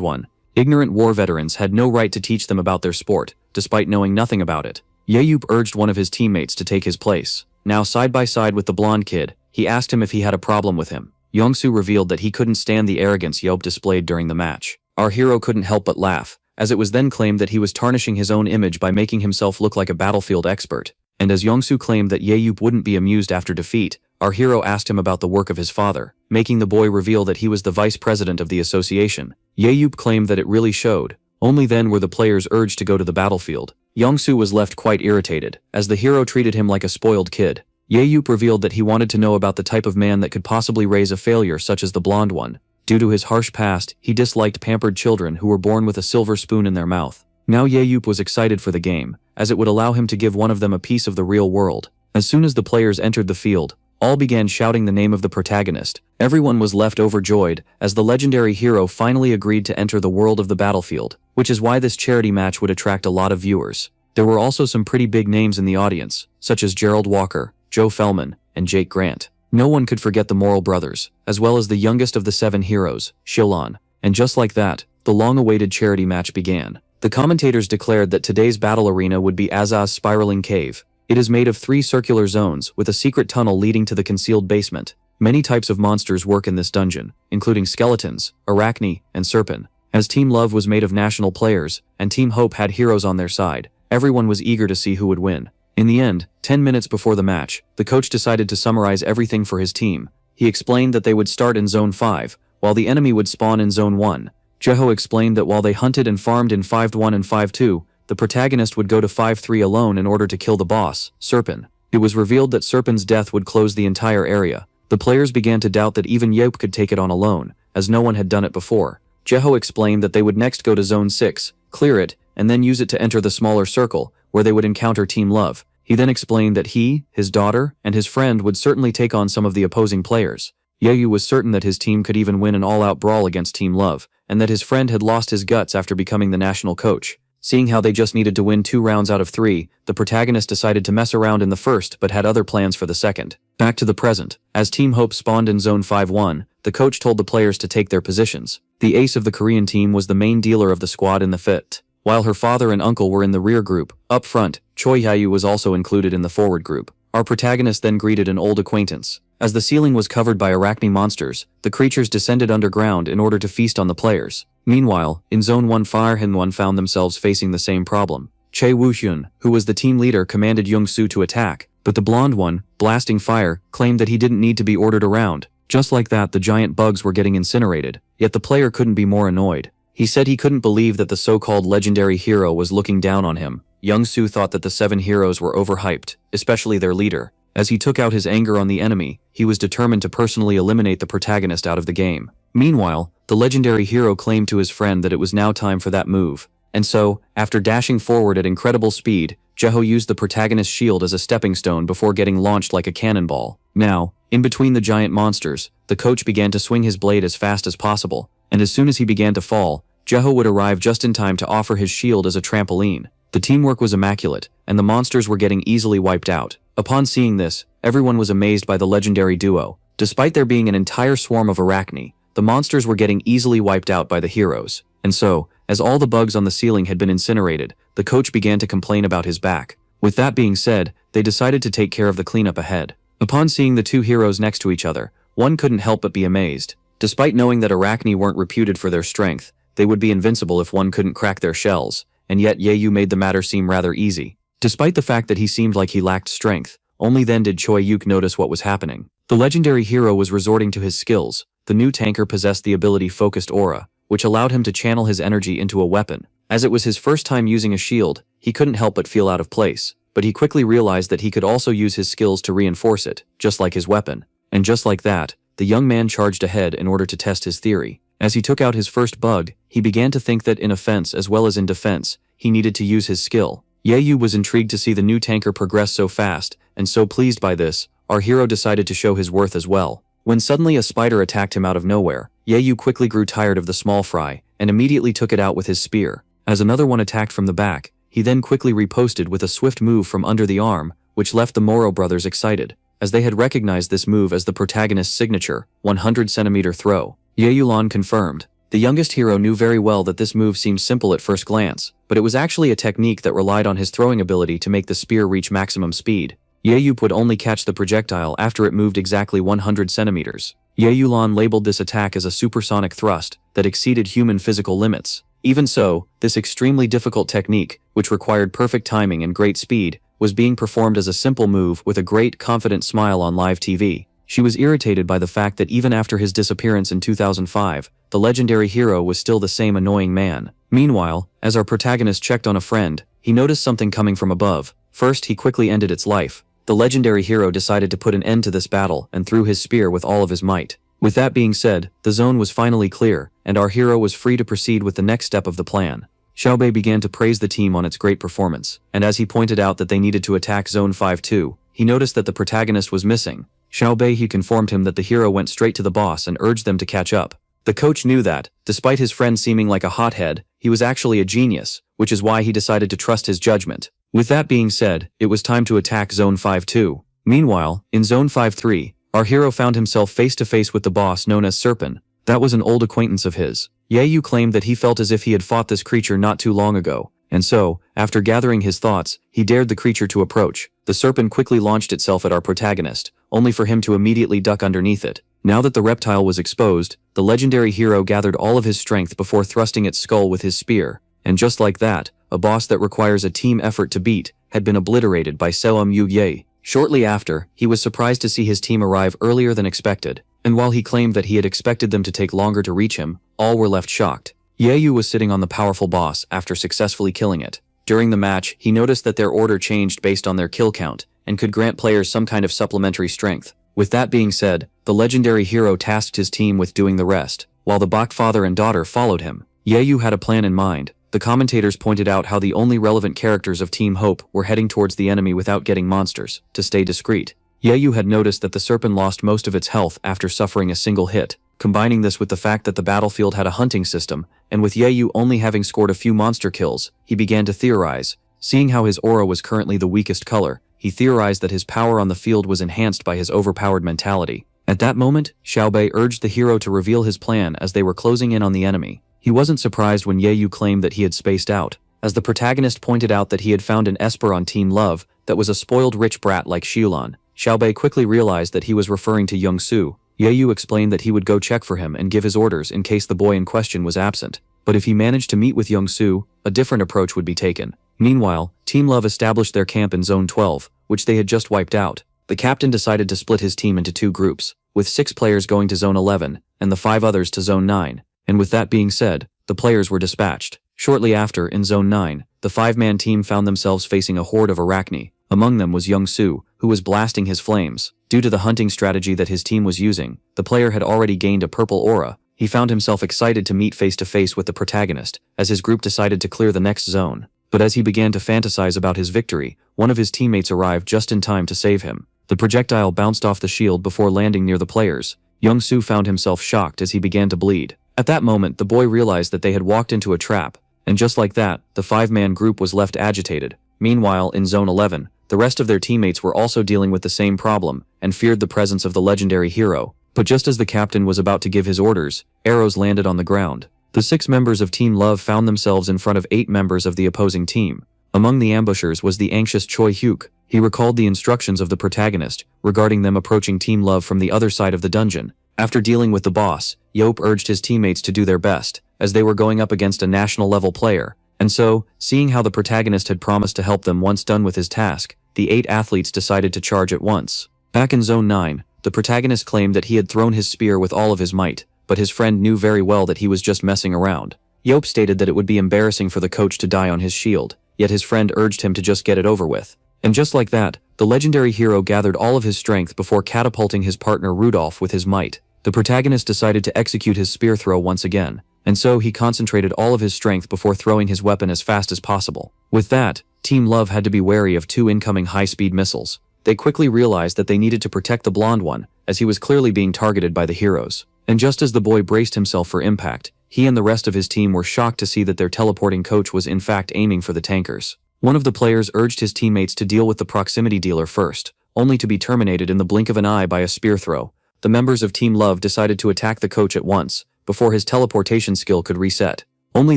one, ignorant war veterans had no right to teach them about their sport, despite knowing nothing about it. Yahyup urged one of his teammates to take his place. Now side by side with the blonde kid, he asked him if he had a problem with him. Yongsoo revealed that he couldn't stand the arrogance Yahyup displayed during the match. Our hero couldn't help but laugh, as it was then claimed that he was tarnishing his own image by making himself look like a battlefield expert. And as Yongsoo claimed that Yahyup wouldn't be amused after defeat, our hero asked him about the work of his father, making the boy reveal that he was the vice president of the association. Yahyup claimed that it really showed. Only then were the players urged to go to the battlefield. Yongsoo was left quite irritated, as the hero treated him like a spoiled kid. Yahyup revealed that he wanted to know about the type of man that could possibly raise a failure such as the blonde one. Due to his harsh past, he disliked pampered children who were born with a silver spoon in their mouth. Now Yahyup was excited for the game, as it would allow him to give one of them a piece of the real world. As soon as the players entered the field, all began shouting the name of the protagonist. Everyone was left overjoyed, as the legendary hero finally agreed to enter the world of the battlefield, which is why this charity match would attract a lot of viewers. There were also some pretty big names in the audience, such as Gerald Walker, Joe Fellman, and Jake Grant. No one could forget the Morrill brothers, as well as the youngest of the 7 heroes, Shilon. And just like that, the long-awaited charity match began. The commentators declared that today's battle arena would be Azaz's spiraling cave. It is made of 3 circular zones with a secret tunnel leading to the concealed basement. Many types of monsters work in this dungeon, including skeletons, arachne, and serpent. As Team Love was made of national players, and Team Hope had heroes on their side, everyone was eager to see who would win. In the end, 10 minutes before the match, the coach decided to summarize everything for his team. He explained that they would start in Zone 5, while the enemy would spawn in Zone 1. Jeho explained that while they hunted and farmed in 5-1 and 5-2, the protagonist would go to 5-3 alone in order to kill the boss, Serpent. It was revealed that Serpent's death would close the entire area. The players began to doubt that even Yahyup could take it on alone, as no one had done it before. Jeho explained that they would next go to Zone 6, clear it, and then use it to enter the smaller circle, where they would encounter Team Love. He then explained that he, his daughter, and his friend would certainly take on some of the opposing players. Yahyup was certain that his team could even win an all-out brawl against Team Love, and that his friend had lost his guts after becoming the national coach. Seeing how they just needed to win 2 rounds out of 3, the protagonist decided to mess around in the first but had other plans for the second. Back to the present. As Team Hope spawned in Zone 5-1, the coach told the players to take their positions. The ace of the Korean team was the main dealer of the squad in the fit, while her father and uncle were in the rear group. Up front, Choi Hye-yu was also included in the forward group. Our protagonist then greeted an old acquaintance. As the ceiling was covered by arachne monsters, the creatures descended underground in order to feast on the players. Meanwhile, in Zone 1 Fire Hin-won found themselves facing the same problem. Chae Woo-hyun, who was the team leader, commanded Young-soo to attack, but the blonde one, blasting fire, claimed that he didn't need to be ordered around. Just like that, the giant bugs were getting incinerated, yet the player couldn't be more annoyed. He said he couldn't believe that the so-called legendary hero was looking down on him. Young-soo thought that the 7 heroes were overhyped, especially their leader. As he took out his anger on the enemy, he was determined to personally eliminate the protagonist out of the game. Meanwhile, the legendary hero claimed to his friend that it was now time for that move. And so, after dashing forward at incredible speed, Jeho used the protagonist's shield as a stepping stone before getting launched like a cannonball. Now, in between the giant monsters, the coach began to swing his blade as fast as possible, and as soon as he began to fall, Jeho would arrive just in time to offer his shield as a trampoline. The teamwork was immaculate, and the monsters were getting easily wiped out. Upon seeing this, everyone was amazed by the legendary duo. Despite there being an entire swarm of arachne, the monsters were getting easily wiped out by the heroes. And so, as all the bugs on the ceiling had been incinerated, the coach began to complain about his back. With that being said, they decided to take care of the cleanup ahead. Upon seeing the 2 heroes next to each other, one couldn't help but be amazed. Despite knowing that arachne weren't reputed for their strength, they would be invincible if one couldn't crack their shells, and yet Yahyup made the matter seem rather easy. Despite the fact that he seemed like he lacked strength, only then did Choi Yuk notice what was happening. The legendary hero was resorting to his skills. The new tanker possessed the ability Focused Aura, which allowed him to channel his energy into a weapon. As it was his first time using a shield, he couldn't help but feel out of place, but he quickly realized that he could also use his skills to reinforce it, just like his weapon. And just like that, the young man charged ahead in order to test his theory. As he took out his first bug, he began to think that in offense as well as in defense, he needed to use his skill. Yahyup was intrigued to see the new tanker progress so fast, and so pleased by this, our hero decided to show his worth as well. When suddenly a spider attacked him out of nowhere, Yayu quickly grew tired of the small fry, and immediately took it out with his spear. As another one attacked from the back, he then quickly riposted with a swift move from under the arm, which left the Moro brothers excited, as they had recognized this move as the protagonist's signature, 100-centimeter throw. Yaeulon confirmed. The youngest hero knew very well that this move seemed simple at first glance, but it was actually a technique that relied on his throwing ability to make the spear reach maximum speed. Yayu would only catch the projectile after it moved exactly 100 centimeters. Yaeulon labeled this attack as a supersonic thrust that exceeded human physical limits. Even so, this extremely difficult technique, which required perfect timing and great speed, was being performed as a simple move with a great, confident smile on live TV. She was irritated by the fact that even after his disappearance in 2005, the legendary hero was still the same annoying man. Meanwhile, as our protagonist checked on a friend, he noticed something coming from above. First, he quickly ended its life. The legendary hero decided to put an end to this battle and threw his spear with all of his might. With that being said, the zone was finally clear, and our hero was free to proceed with the next step of the plan. Xiaobei began to praise the team on its great performance, and as he pointed out that they needed to attack Zone 5-2, he noticed that the protagonist was missing. Xiaobei he informed him that the hero went straight to the boss and urged them to catch up. The coach knew that, despite his friend seeming like a hothead, he was actually a genius, which is why he decided to trust his judgment. With that being said, it was time to attack Zone 5-2. Meanwhile, in Zone 5-3, our hero found himself face to face with the boss known as Serpent. That was an old acquaintance of his. Yayu claimed that he felt as if he had fought this creature not too long ago, and so, after gathering his thoughts, he dared the creature to approach. The serpent quickly launched itself at our protagonist, only for him to immediately duck underneath it. Now that the reptile was exposed, the legendary hero gathered all of his strength before thrusting its skull with his spear, and just like that, a boss that requires a team effort to beat had been obliterated by Seum Yu Ye. Shortly after, he was surprised to see his team arrive earlier than expected, and while he claimed that he had expected them to take longer to reach him, all were left shocked. Yayu was sitting on the powerful boss after successfully killing it. During the match, he noticed that their order changed based on their kill count, and could grant players some kind of supplementary strength. With that being said, the legendary hero tasked his team with doing the rest, while the Bak father and daughter followed him. Yayu had a plan in mind. The commentators pointed out how the only relevant characters of Team Hope were heading towards the enemy without getting monsters, to stay discreet. Yayu had noticed that the serpent lost most of its health after suffering a single hit. Combining this with the fact that the battlefield had a hunting system, and with Yayu only having scored a few monster kills, he began to theorize. Seeing how his aura was currently the weakest color, he theorized that his power on the field was enhanced by his overpowered mentality. At that moment, Xiaobei urged the hero to reveal his plan as they were closing in on the enemy. He wasn't surprised when Yayu claimed that he had spaced out, as the protagonist pointed out that he had found an Esper on Team Love that was a spoiled rich brat like Xiulan. Xiaobei quickly realized that he was referring to Youngsu. Yayu explained that he would go check for him and give his orders in case the boy in question was absent. But if he managed to meet with Youngsu, a different approach would be taken. Meanwhile, Team Love established their camp in Zone 12, which they had just wiped out. The captain decided to split his team into two groups, with 6 players going to Zone 11, and the 5 others to Zone 9. And with that being said, the players were dispatched. Shortly after, in Zone 9, the 5-man team found themselves facing a horde of arachne. Among them was Youngsu, who was blasting his flames. Due to the hunting strategy that his team was using, the player had already gained a purple aura. He found himself excited to meet face to face with the protagonist, as his group decided to clear the next zone. But as he began to fantasize about his victory, one of his teammates arrived just in time to save him. The projectile bounced off the shield before landing near the players. Youngsu found himself shocked as he began to bleed. At that moment, the boy realized that they had walked into a trap, and just like that, the 5-man group was left agitated. Meanwhile, in Zone 11, the rest of their teammates were also dealing with the same problem, and feared the presence of the legendary hero. But just as the captain was about to give his orders, arrows landed on the ground. The 6 members of Team Love found themselves in front of 8 members of the opposing team. Among the ambushers was the anxious Choi Hyuk. He recalled the instructions of the protagonist, regarding them approaching Team Love from the other side of the dungeon. After dealing with the boss, Yop urged his teammates to do their best, as they were going up against a national-level player. And so, seeing how the protagonist had promised to help them once done with his task, the 8 athletes decided to charge at once. Back in Zone 9, the protagonist claimed that he had thrown his spear with all of his might, but his friend knew very well that he was just messing around. Yop stated that it would be embarrassing for the coach to die on his shield, yet his friend urged him to just get it over with. And just like that, the legendary hero gathered all of his strength before catapulting his partner Rudolph with his might. The protagonist decided to execute his spear throw once again, and so he concentrated all of his strength before throwing his weapon as fast as possible. With that, Team Love had to be wary of 2 incoming high-speed missiles. They quickly realized that they needed to protect the blonde one, as he was clearly being targeted by the heroes. And just as the boy braced himself for impact, he and the rest of his team were shocked to see that their teleporting coach was in fact aiming for the tankers. One of the players urged his teammates to deal with the proximity dealer first, only to be terminated in the blink of an eye by a spear throw. The members of Team Love decided to attack the coach at once, before his teleportation skill could reset. Only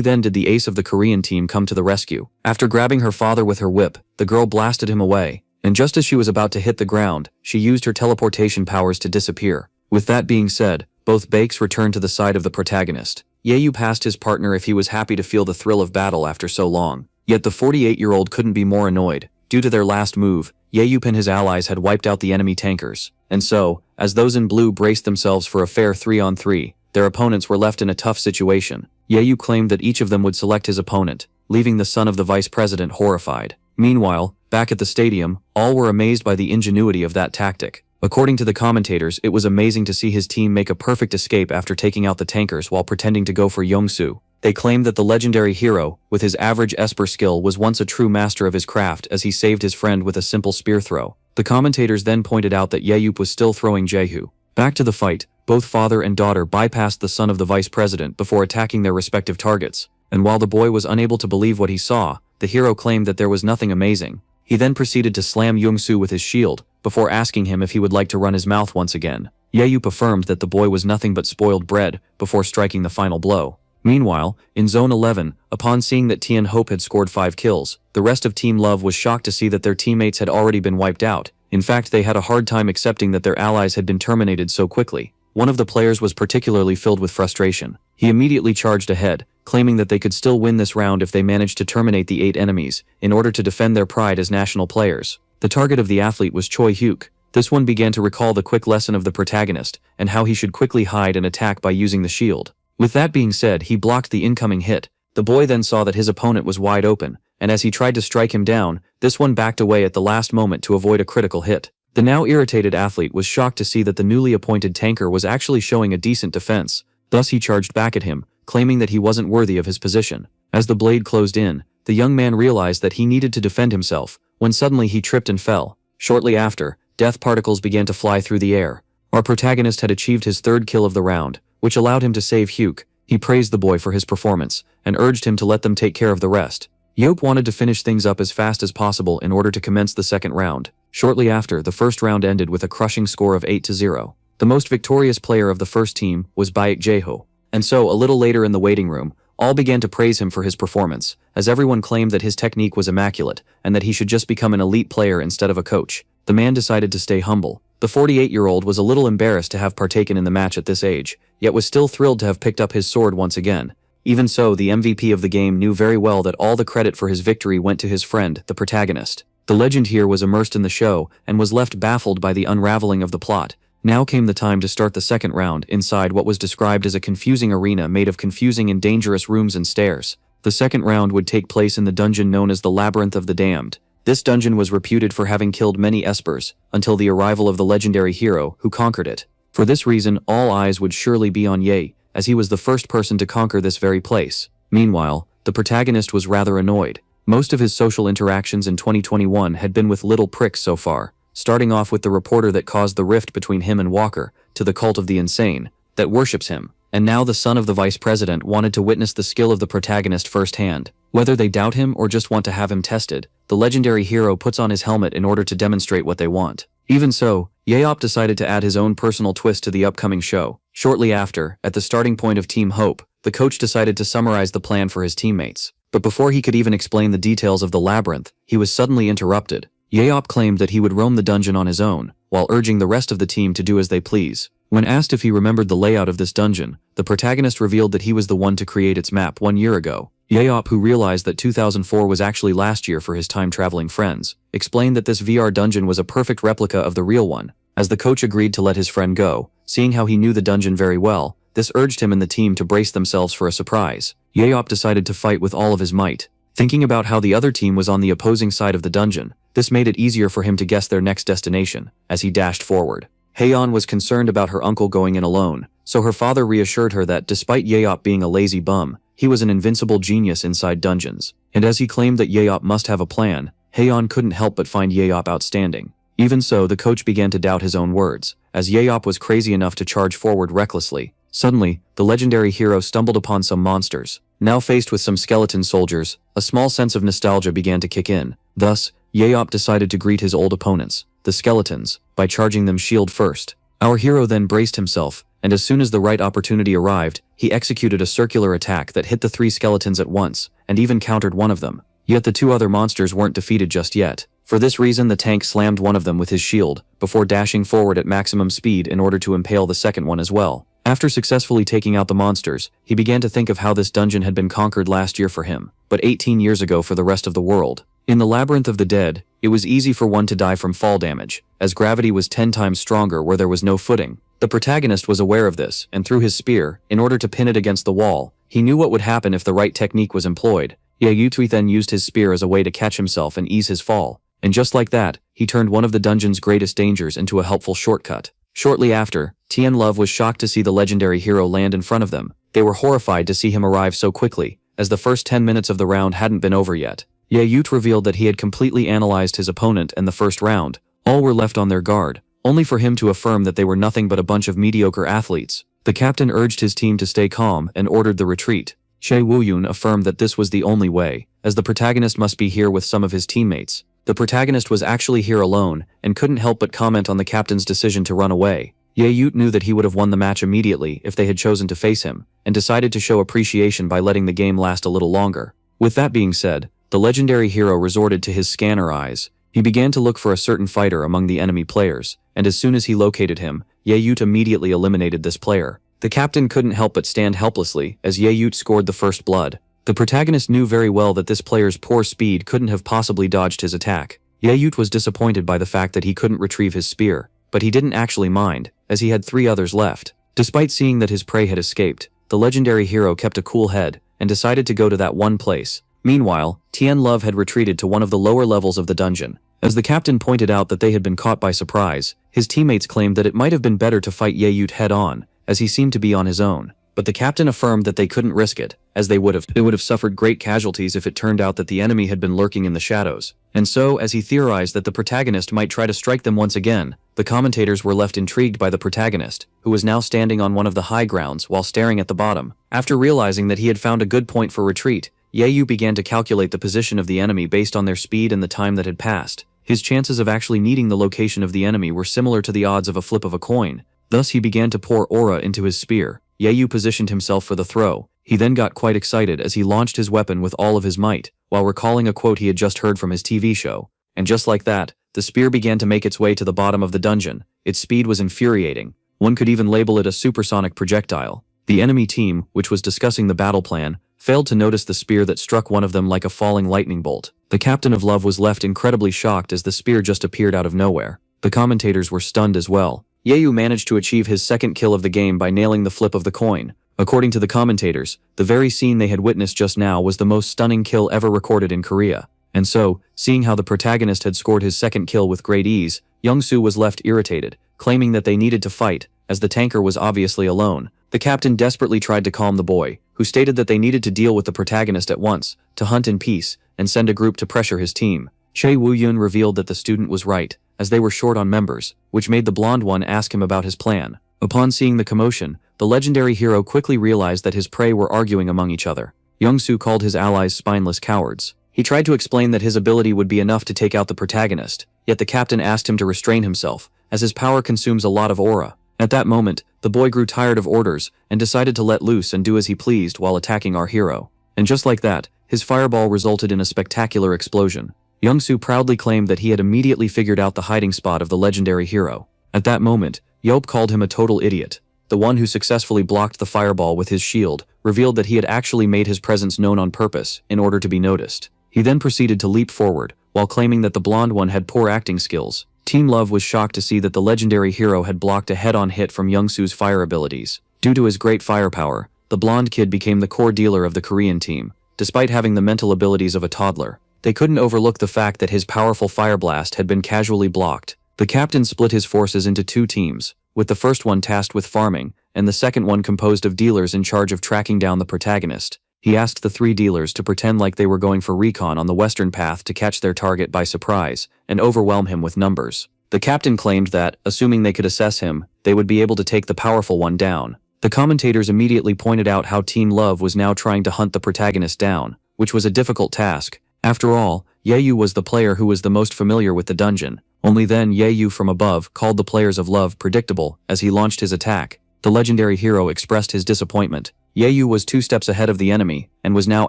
then did the ace of the Korean team come to the rescue. After grabbing her father with her whip, the girl blasted him away, and just as she was about to hit the ground, she used her teleportation powers to disappear. With that being said, both Bakes returned to the side of the protagonist. Yayu asked his partner if he was happy to feel the thrill of battle after so long. Yet the 48-year-old couldn't be more annoyed. Due to their last move, Yayu and his allies had wiped out the enemy tankers. And so, as those in blue braced themselves for a fair 3-on-3, their opponents were left in a tough situation. Yayu claimed that each of them would select his opponent, leaving the son of the vice president horrified. Meanwhile, back at the stadium, all were amazed by the ingenuity of that tactic. According to the commentators, it was amazing to see his team make a perfect escape after taking out the tankers while pretending to go for Yongsu. They claimed that the legendary hero, with his average Esper skill, was once a true master of his craft as he saved his friend with a simple spear throw. The commentators then pointed out that Yayup was still throwing Jehu. Back to the fight, both father and daughter bypassed the son of the vice president before attacking their respective targets. And while the boy was unable to believe what he saw, the hero claimed that there was nothing amazing. He then proceeded to slam Yongsu with his shield, before asking him if he would like to run his mouth once again. Yayup affirmed that the boy was nothing but spoiled bread, before striking the final blow. Meanwhile, in Zone 11, upon seeing that Tian Hope had scored 5 kills, the rest of Team Love was shocked to see that their teammates had already been wiped out. In fact, they had a hard time accepting that their allies had been terminated so quickly. One of the players was particularly filled with frustration. He immediately charged ahead, claiming that they could still win this round if they managed to terminate the 8 enemies, in order to defend their pride as national players. The target of the athlete was Choi Hyuk. This one began to recall the quick lesson of the protagonist, and how he should quickly hide and attack by using the shield. With that being said, he blocked the incoming hit. The boy then saw that his opponent was wide open, and as he tried to strike him down, this one backed away at the last moment to avoid a critical hit. The now irritated athlete was shocked to see that the newly appointed tanker was actually showing a decent defense. Thus he charged back at him, claiming that he wasn't worthy of his position. As the blade closed in, the young man realized that he needed to defend himself, when suddenly he tripped and fell. Shortly after, death particles began to fly through the air. Our protagonist had achieved his 3rd kill of the round, which allowed him to save Hyuk. He praised the boy for his performance, and urged him to let them take care of the rest. Yope wanted to finish things up as fast as possible in order to commence the 2nd round. Shortly after, the 1st round ended with a crushing score of 8-0. The most victorious player of the first team was Baek Jae-ho. And so, a little later in the waiting room, all began to praise him for his performance, as everyone claimed that his technique was immaculate, and that he should just become an elite player instead of a coach. The man decided to stay humble. The 48-year-old was a little embarrassed to have partaken in the match at this age, yet was still thrilled to have picked up his sword once again. Even so, the MVP of the game knew very well that all the credit for his victory went to his friend, the protagonist. The legend here was immersed in the show, and was left baffled by the unraveling of the plot. Now came the time to start the 2nd round inside what was described as a confusing arena made of confusing and dangerous rooms and stairs. The 2nd round would take place in the dungeon known as the Labyrinth of the Damned. This dungeon was reputed for having killed many espers, until the arrival of the legendary hero, who conquered it. For this reason, all eyes would surely be on Ye, as he was the first person to conquer this very place. Meanwhile, the protagonist was rather annoyed. Most of his social interactions in 2021 had been with little pricks so far, starting off with the reporter that caused the rift between him and Walker, to the cult of the insane, that worships him, and now the son of the vice president wanted to witness the skill of the protagonist firsthand. Whether they doubt him or just want to have him tested, the legendary hero puts on his helmet in order to demonstrate what they want. Even so, Yeop decided to add his own personal twist to the upcoming show. Shortly after, at the starting point of Team Hope, the coach decided to summarize the plan for his teammates. But before he could even explain the details of the labyrinth, he was suddenly interrupted. Yeop claimed that he would roam the dungeon on his own, while urging the rest of the team to do as they please. When asked if he remembered the layout of this dungeon, the protagonist revealed that he was the one to create its map 1 year ago. Yeop, who realized that 2004 was actually last year for his time-traveling friends, explained that this VR dungeon was a perfect replica of the real one. As the coach agreed to let his friend go, seeing how he knew the dungeon very well, this urged him and the team to brace themselves for a surprise. Yeop decided to fight with all of his might. Thinking about how the other team was on the opposing side of the dungeon, this made it easier for him to guess their next destination, as he dashed forward. Haeyeon was concerned about her uncle going in alone, so her father reassured her that despite Yeop being a lazy bum, he was an invincible genius inside dungeons. And as he claimed that Yeop must have a plan, Haeyeon couldn't help but find Yeop outstanding. Even so, the coach began to doubt his own words, as Yeop was crazy enough to charge forward recklessly, Suddenly, the legendary hero stumbled upon some monsters. Now faced with some skeleton soldiers, a small sense of nostalgia began to kick in. Thus, Yaop decided to greet his old opponents, the skeletons, by charging them shield first. Our hero then braced himself, and as soon as the right opportunity arrived, he executed a circular attack that hit the 3 skeletons at once, and even countered one of them. Yet the 2 other monsters weren't defeated just yet. For this reason, the tank slammed one of them with his shield, before dashing forward at maximum speed in order to impale the second one as well. After successfully taking out the monsters, he began to think of how this dungeon had been conquered last year for him, but 18 years ago for the rest of the world. In the Labyrinth of the Dead, it was easy for one to die from fall damage, as gravity was 10 times stronger where there was no footing. The protagonist was aware of this, and threw his spear, in order to pin it against the wall. He knew what would happen if the right technique was employed. Yautui then used his spear as a way to catch himself and ease his fall. And just like that, he turned one of the dungeon's greatest dangers into a helpful shortcut. Shortly after, Tian Love was shocked to see the legendary hero land in front of them. They were horrified to see him arrive so quickly, as the first 10 minutes of the round hadn't been over yet. Yaut revealed that he had completely analyzed his opponent in the first round. All were left on their guard, only for him to affirm that they were nothing but a bunch of mediocre athletes. The captain urged his team to stay calm and ordered the retreat. She Wuyun affirmed that this was the only way, as the protagonist must be here with some of his teammates. The protagonist was actually here alone, and couldn't help but comment on the captain's decision to run away. Yaut knew that he would have won the match immediately if they had chosen to face him, and decided to show appreciation by letting the game last a little longer. With that being said, the legendary hero resorted to his scanner eyes. He began to look for a certain fighter among the enemy players, and as soon as he located him, Yaut immediately eliminated this player. The captain couldn't help but stand helplessly as Yaut scored the first blood. The protagonist knew very well that this player's poor speed couldn't have possibly dodged his attack. Yaut was disappointed by the fact that he couldn't retrieve his spear, but he didn't actually mind, as he had 3 others left. Despite seeing that his prey had escaped, the legendary hero kept a cool head, and decided to go to that one place. Meanwhile, Tian Love had retreated to one of the lower levels of the dungeon. As the captain pointed out that they had been caught by surprise, his teammates claimed that it might have been better to fight Yaut head-on, as he seemed to be on his own. But the captain affirmed that they couldn't risk it, as they would have suffered great casualties if it turned out that the enemy had been lurking in the shadows. And so, as he theorized that the protagonist might try to strike them once again, the commentators were left intrigued by the protagonist, who was now standing on one of the high grounds while staring at the bottom. After realizing that he had found a good point for retreat, Yayu began to calculate the position of the enemy based on their speed and the time that had passed. His chances of actually needing the location of the enemy were similar to the odds of a flip of a coin. Thus he began to pour aura into his spear. Yayu positioned himself for the throw. He then got quite excited as he launched his weapon with all of his might, while recalling a quote he had just heard from his TV show. And just like that, the spear began to make its way to the bottom of the dungeon. Its speed was infuriating. One could even label it a supersonic projectile. The enemy team, which was discussing the battle plan, failed to notice the spear that struck one of them like a falling lightning bolt. The captain of Love was left incredibly shocked as the spear just appeared out of nowhere. The commentators were stunned as well. Yayu managed to achieve his second kill of the game by nailing the flip of the coin. According to the commentators, the very scene they had witnessed just now was the most stunning kill ever recorded in Korea. And so, seeing how the protagonist had scored his second kill with great ease, Young-soo was left irritated, claiming that they needed to fight, as the tanker was obviously alone. The captain desperately tried to calm the boy, who stated that they needed to deal with the protagonist at once, to hunt in peace, and send a group to pressure his team. Che Woo-yun revealed that the student was right, as they were short on members, which made the blonde one ask him about his plan. Upon seeing the commotion, the legendary hero quickly realized that his prey were arguing among each other. Young-soo called his allies spineless cowards. He tried to explain that his ability would be enough to take out the protagonist, yet the captain asked him to restrain himself, as his power consumes a lot of aura. At that moment, the boy grew tired of orders, and decided to let loose and do as he pleased while attacking our hero. And just like that, his fireball resulted in a spectacular explosion. Young-soo proudly claimed that he had immediately figured out the hiding spot of the legendary hero. At that moment, Yop called him a total idiot. The one who successfully blocked the fireball with his shield revealed that he had actually made his presence known on purpose in order to be noticed. He then proceeded to leap forward, while claiming that the blonde one had poor acting skills. Team Love was shocked to see that the legendary hero had blocked a head-on hit from Young-soo's fire abilities. Due to his great firepower, the blonde kid became the core dealer of the Korean team. Despite having the mental abilities of a toddler, they couldn't overlook the fact that his powerful fire blast had been casually blocked. The captain split his forces into 2 teams, with the first one tasked with farming, and the second one composed of dealers in charge of tracking down the protagonist. He asked the 3 dealers to pretend like they were going for recon on the western path to catch their target by surprise, and overwhelm him with numbers. The captain claimed that, assuming they could assess him, they would be able to take the powerful one down. The commentators immediately pointed out how Team Love was now trying to hunt the protagonist down, which was a difficult task. After all, Yahello was the player who was the most familiar with the dungeon. Only then Yahello from above called the players of Love predictable as he launched his attack. The legendary hero expressed his disappointment. Yahello was 2 steps ahead of the enemy and was now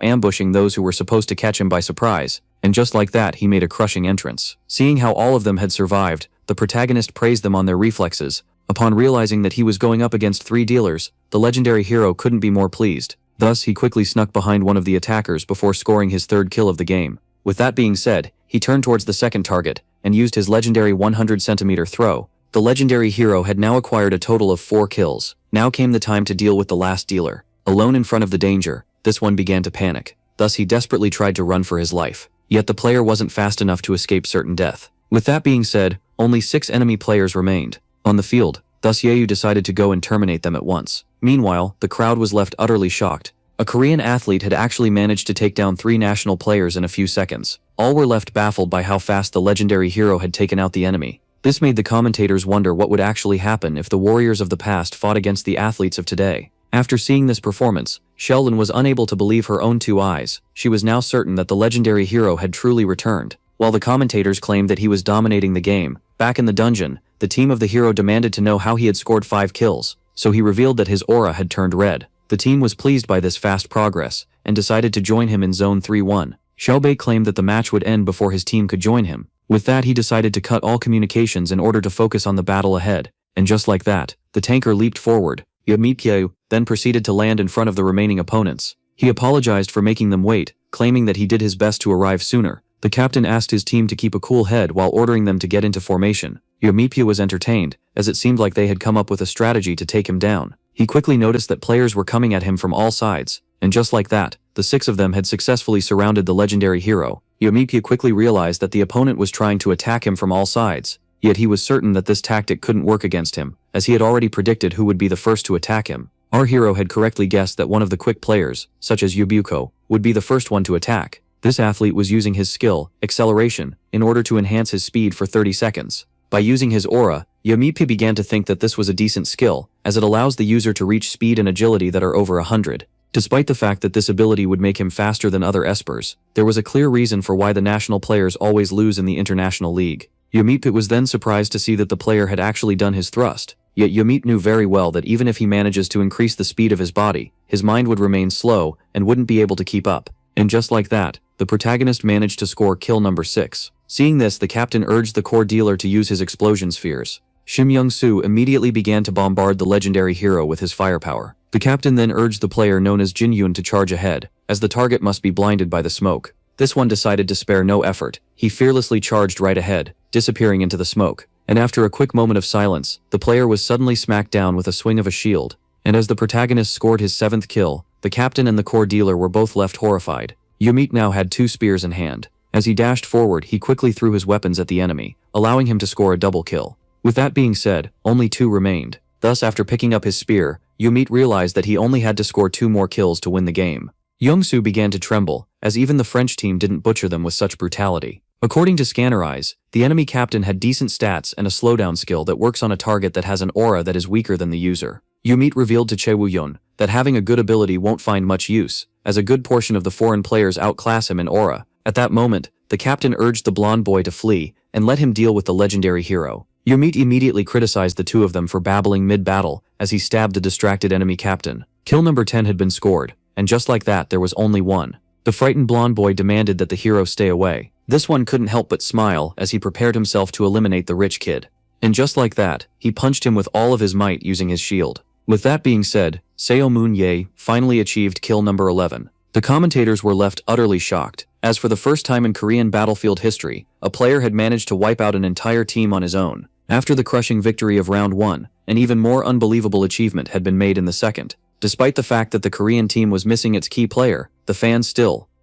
ambushing those who were supposed to catch him by surprise, and just like that he made a crushing entrance. Seeing how all of them had survived, the protagonist praised them on their reflexes. Upon realizing that he was going up against 3 dealers, the legendary hero couldn't be more pleased. Thus, he quickly snuck behind one of the attackers before scoring his 3rd kill of the game. With that being said, he turned towards the second target and used his legendary 100-centimeter throw. The legendary hero had now acquired a total of 4 kills. Now came the time to deal with the last dealer. Alone in front of the danger, this one began to panic. Thus he desperately tried to run for his life. Yet the player wasn't fast enough to escape certain death. With that being said, only 6 enemy players remained on the field. Thus Yahello decided to go and terminate them at once. Meanwhile, the crowd was left utterly shocked. A Korean athlete had actually managed to take down 3 national players in a few seconds. All were left baffled by how fast the legendary hero had taken out the enemy. This made the commentators wonder what would actually happen if the warriors of the past fought against the athletes of today. After seeing this performance, Sheldon was unable to believe her own 2 eyes. She was now certain that the legendary hero had truly returned. While the commentators claimed that he was dominating the game, back in the dungeon, the team of the hero demanded to know how he had scored 5 kills, so he revealed that his aura had turned red. The team was pleased by this fast progress, and decided to join him in Zone 3-1. Xiaobei claimed that the match would end before his team could join him. With that he decided to cut all communications in order to focus on the battle ahead, and just like that, the tanker leaped forward. Yahello then proceeded to land in front of the remaining opponents. He apologized for making them wait, claiming that he did his best to arrive sooner. The captain asked his team to keep a cool head while ordering them to get into formation. Yahello was entertained, as it seemed like they had come up with a strategy to take him down. He quickly noticed that players were coming at him from all sides, and just like that, the 6 of them had successfully surrounded the legendary hero. Yahello quickly realized that the opponent was trying to attack him from all sides, yet he was certain that this tactic couldn't work against him, as he had already predicted who would be the first to attack him. Our hero had correctly guessed that one of the quick players, such as Yahello, would be the first one to attack. This athlete was using his skill, acceleration, in order to enhance his speed for 30 seconds. By using his aura, Yahello began to think that this was a decent skill, as it allows the user to reach speed and agility that are over 100. Despite the fact that this ability would make him faster than other espers, there was a clear reason for why the national players always lose in the international league. Yahello was then surprised to see that the player had actually done his thrust. Yet Yahello knew very well that even if he manages to increase the speed of his body, his mind would remain slow and wouldn't be able to keep up. And just like that, the protagonist managed to score kill number 6. Seeing this, the captain urged the core dealer to use his explosion spheres. Shim Young-soo immediately began to bombard the legendary hero with his firepower. The captain then urged the player known as Jin Yoon to charge ahead, as the target must be blinded by the smoke. This one decided to spare no effort. He fearlessly charged right ahead, disappearing into the smoke. And after a quick moment of silence, the player was suddenly smacked down with a swing of a shield. And as the protagonist scored his 7th kill, the captain and the core dealer were both left horrified. Yahello now had 2 spears in hand. As he dashed forward, he quickly threw his weapons at the enemy, allowing him to score a double kill. With that being said, only 2 remained. Thus, after picking up his spear, Yahello realized that he only had to score 2 more kills to win the game. Young-soo began to tremble, as even the French team didn't butcher them with such brutality. According to Scanner Eyes, the enemy captain had decent stats and a slowdown skill that works on a target that has an aura that is weaker than the user. Yahello revealed to Che Woo-yeon that having a good ability won't find much use, as a good portion of the foreign players outclass him in aura. At that moment, the captain urged the blonde boy to flee and let him deal with the legendary hero. Yahello immediately criticized the 2 of them for babbling mid-battle as he stabbed the distracted enemy captain. Kill number 10 had been scored, and just like that there was only one. The frightened blonde boy demanded that the hero stay away. This one couldn't help but smile as he prepared himself to eliminate the rich kid. And just like that, he punched him with all of his might using his shield. With that being said, Seo Moon-ye finally achieved kill number 11. The commentators were left utterly shocked, as for the first time in Korean battlefield history, a player had managed to wipe out an entire team on his own. After the crushing victory of round 1, an even more unbelievable achievement had been made in the second. Despite the fact that the Korean team was missing its key player, the fans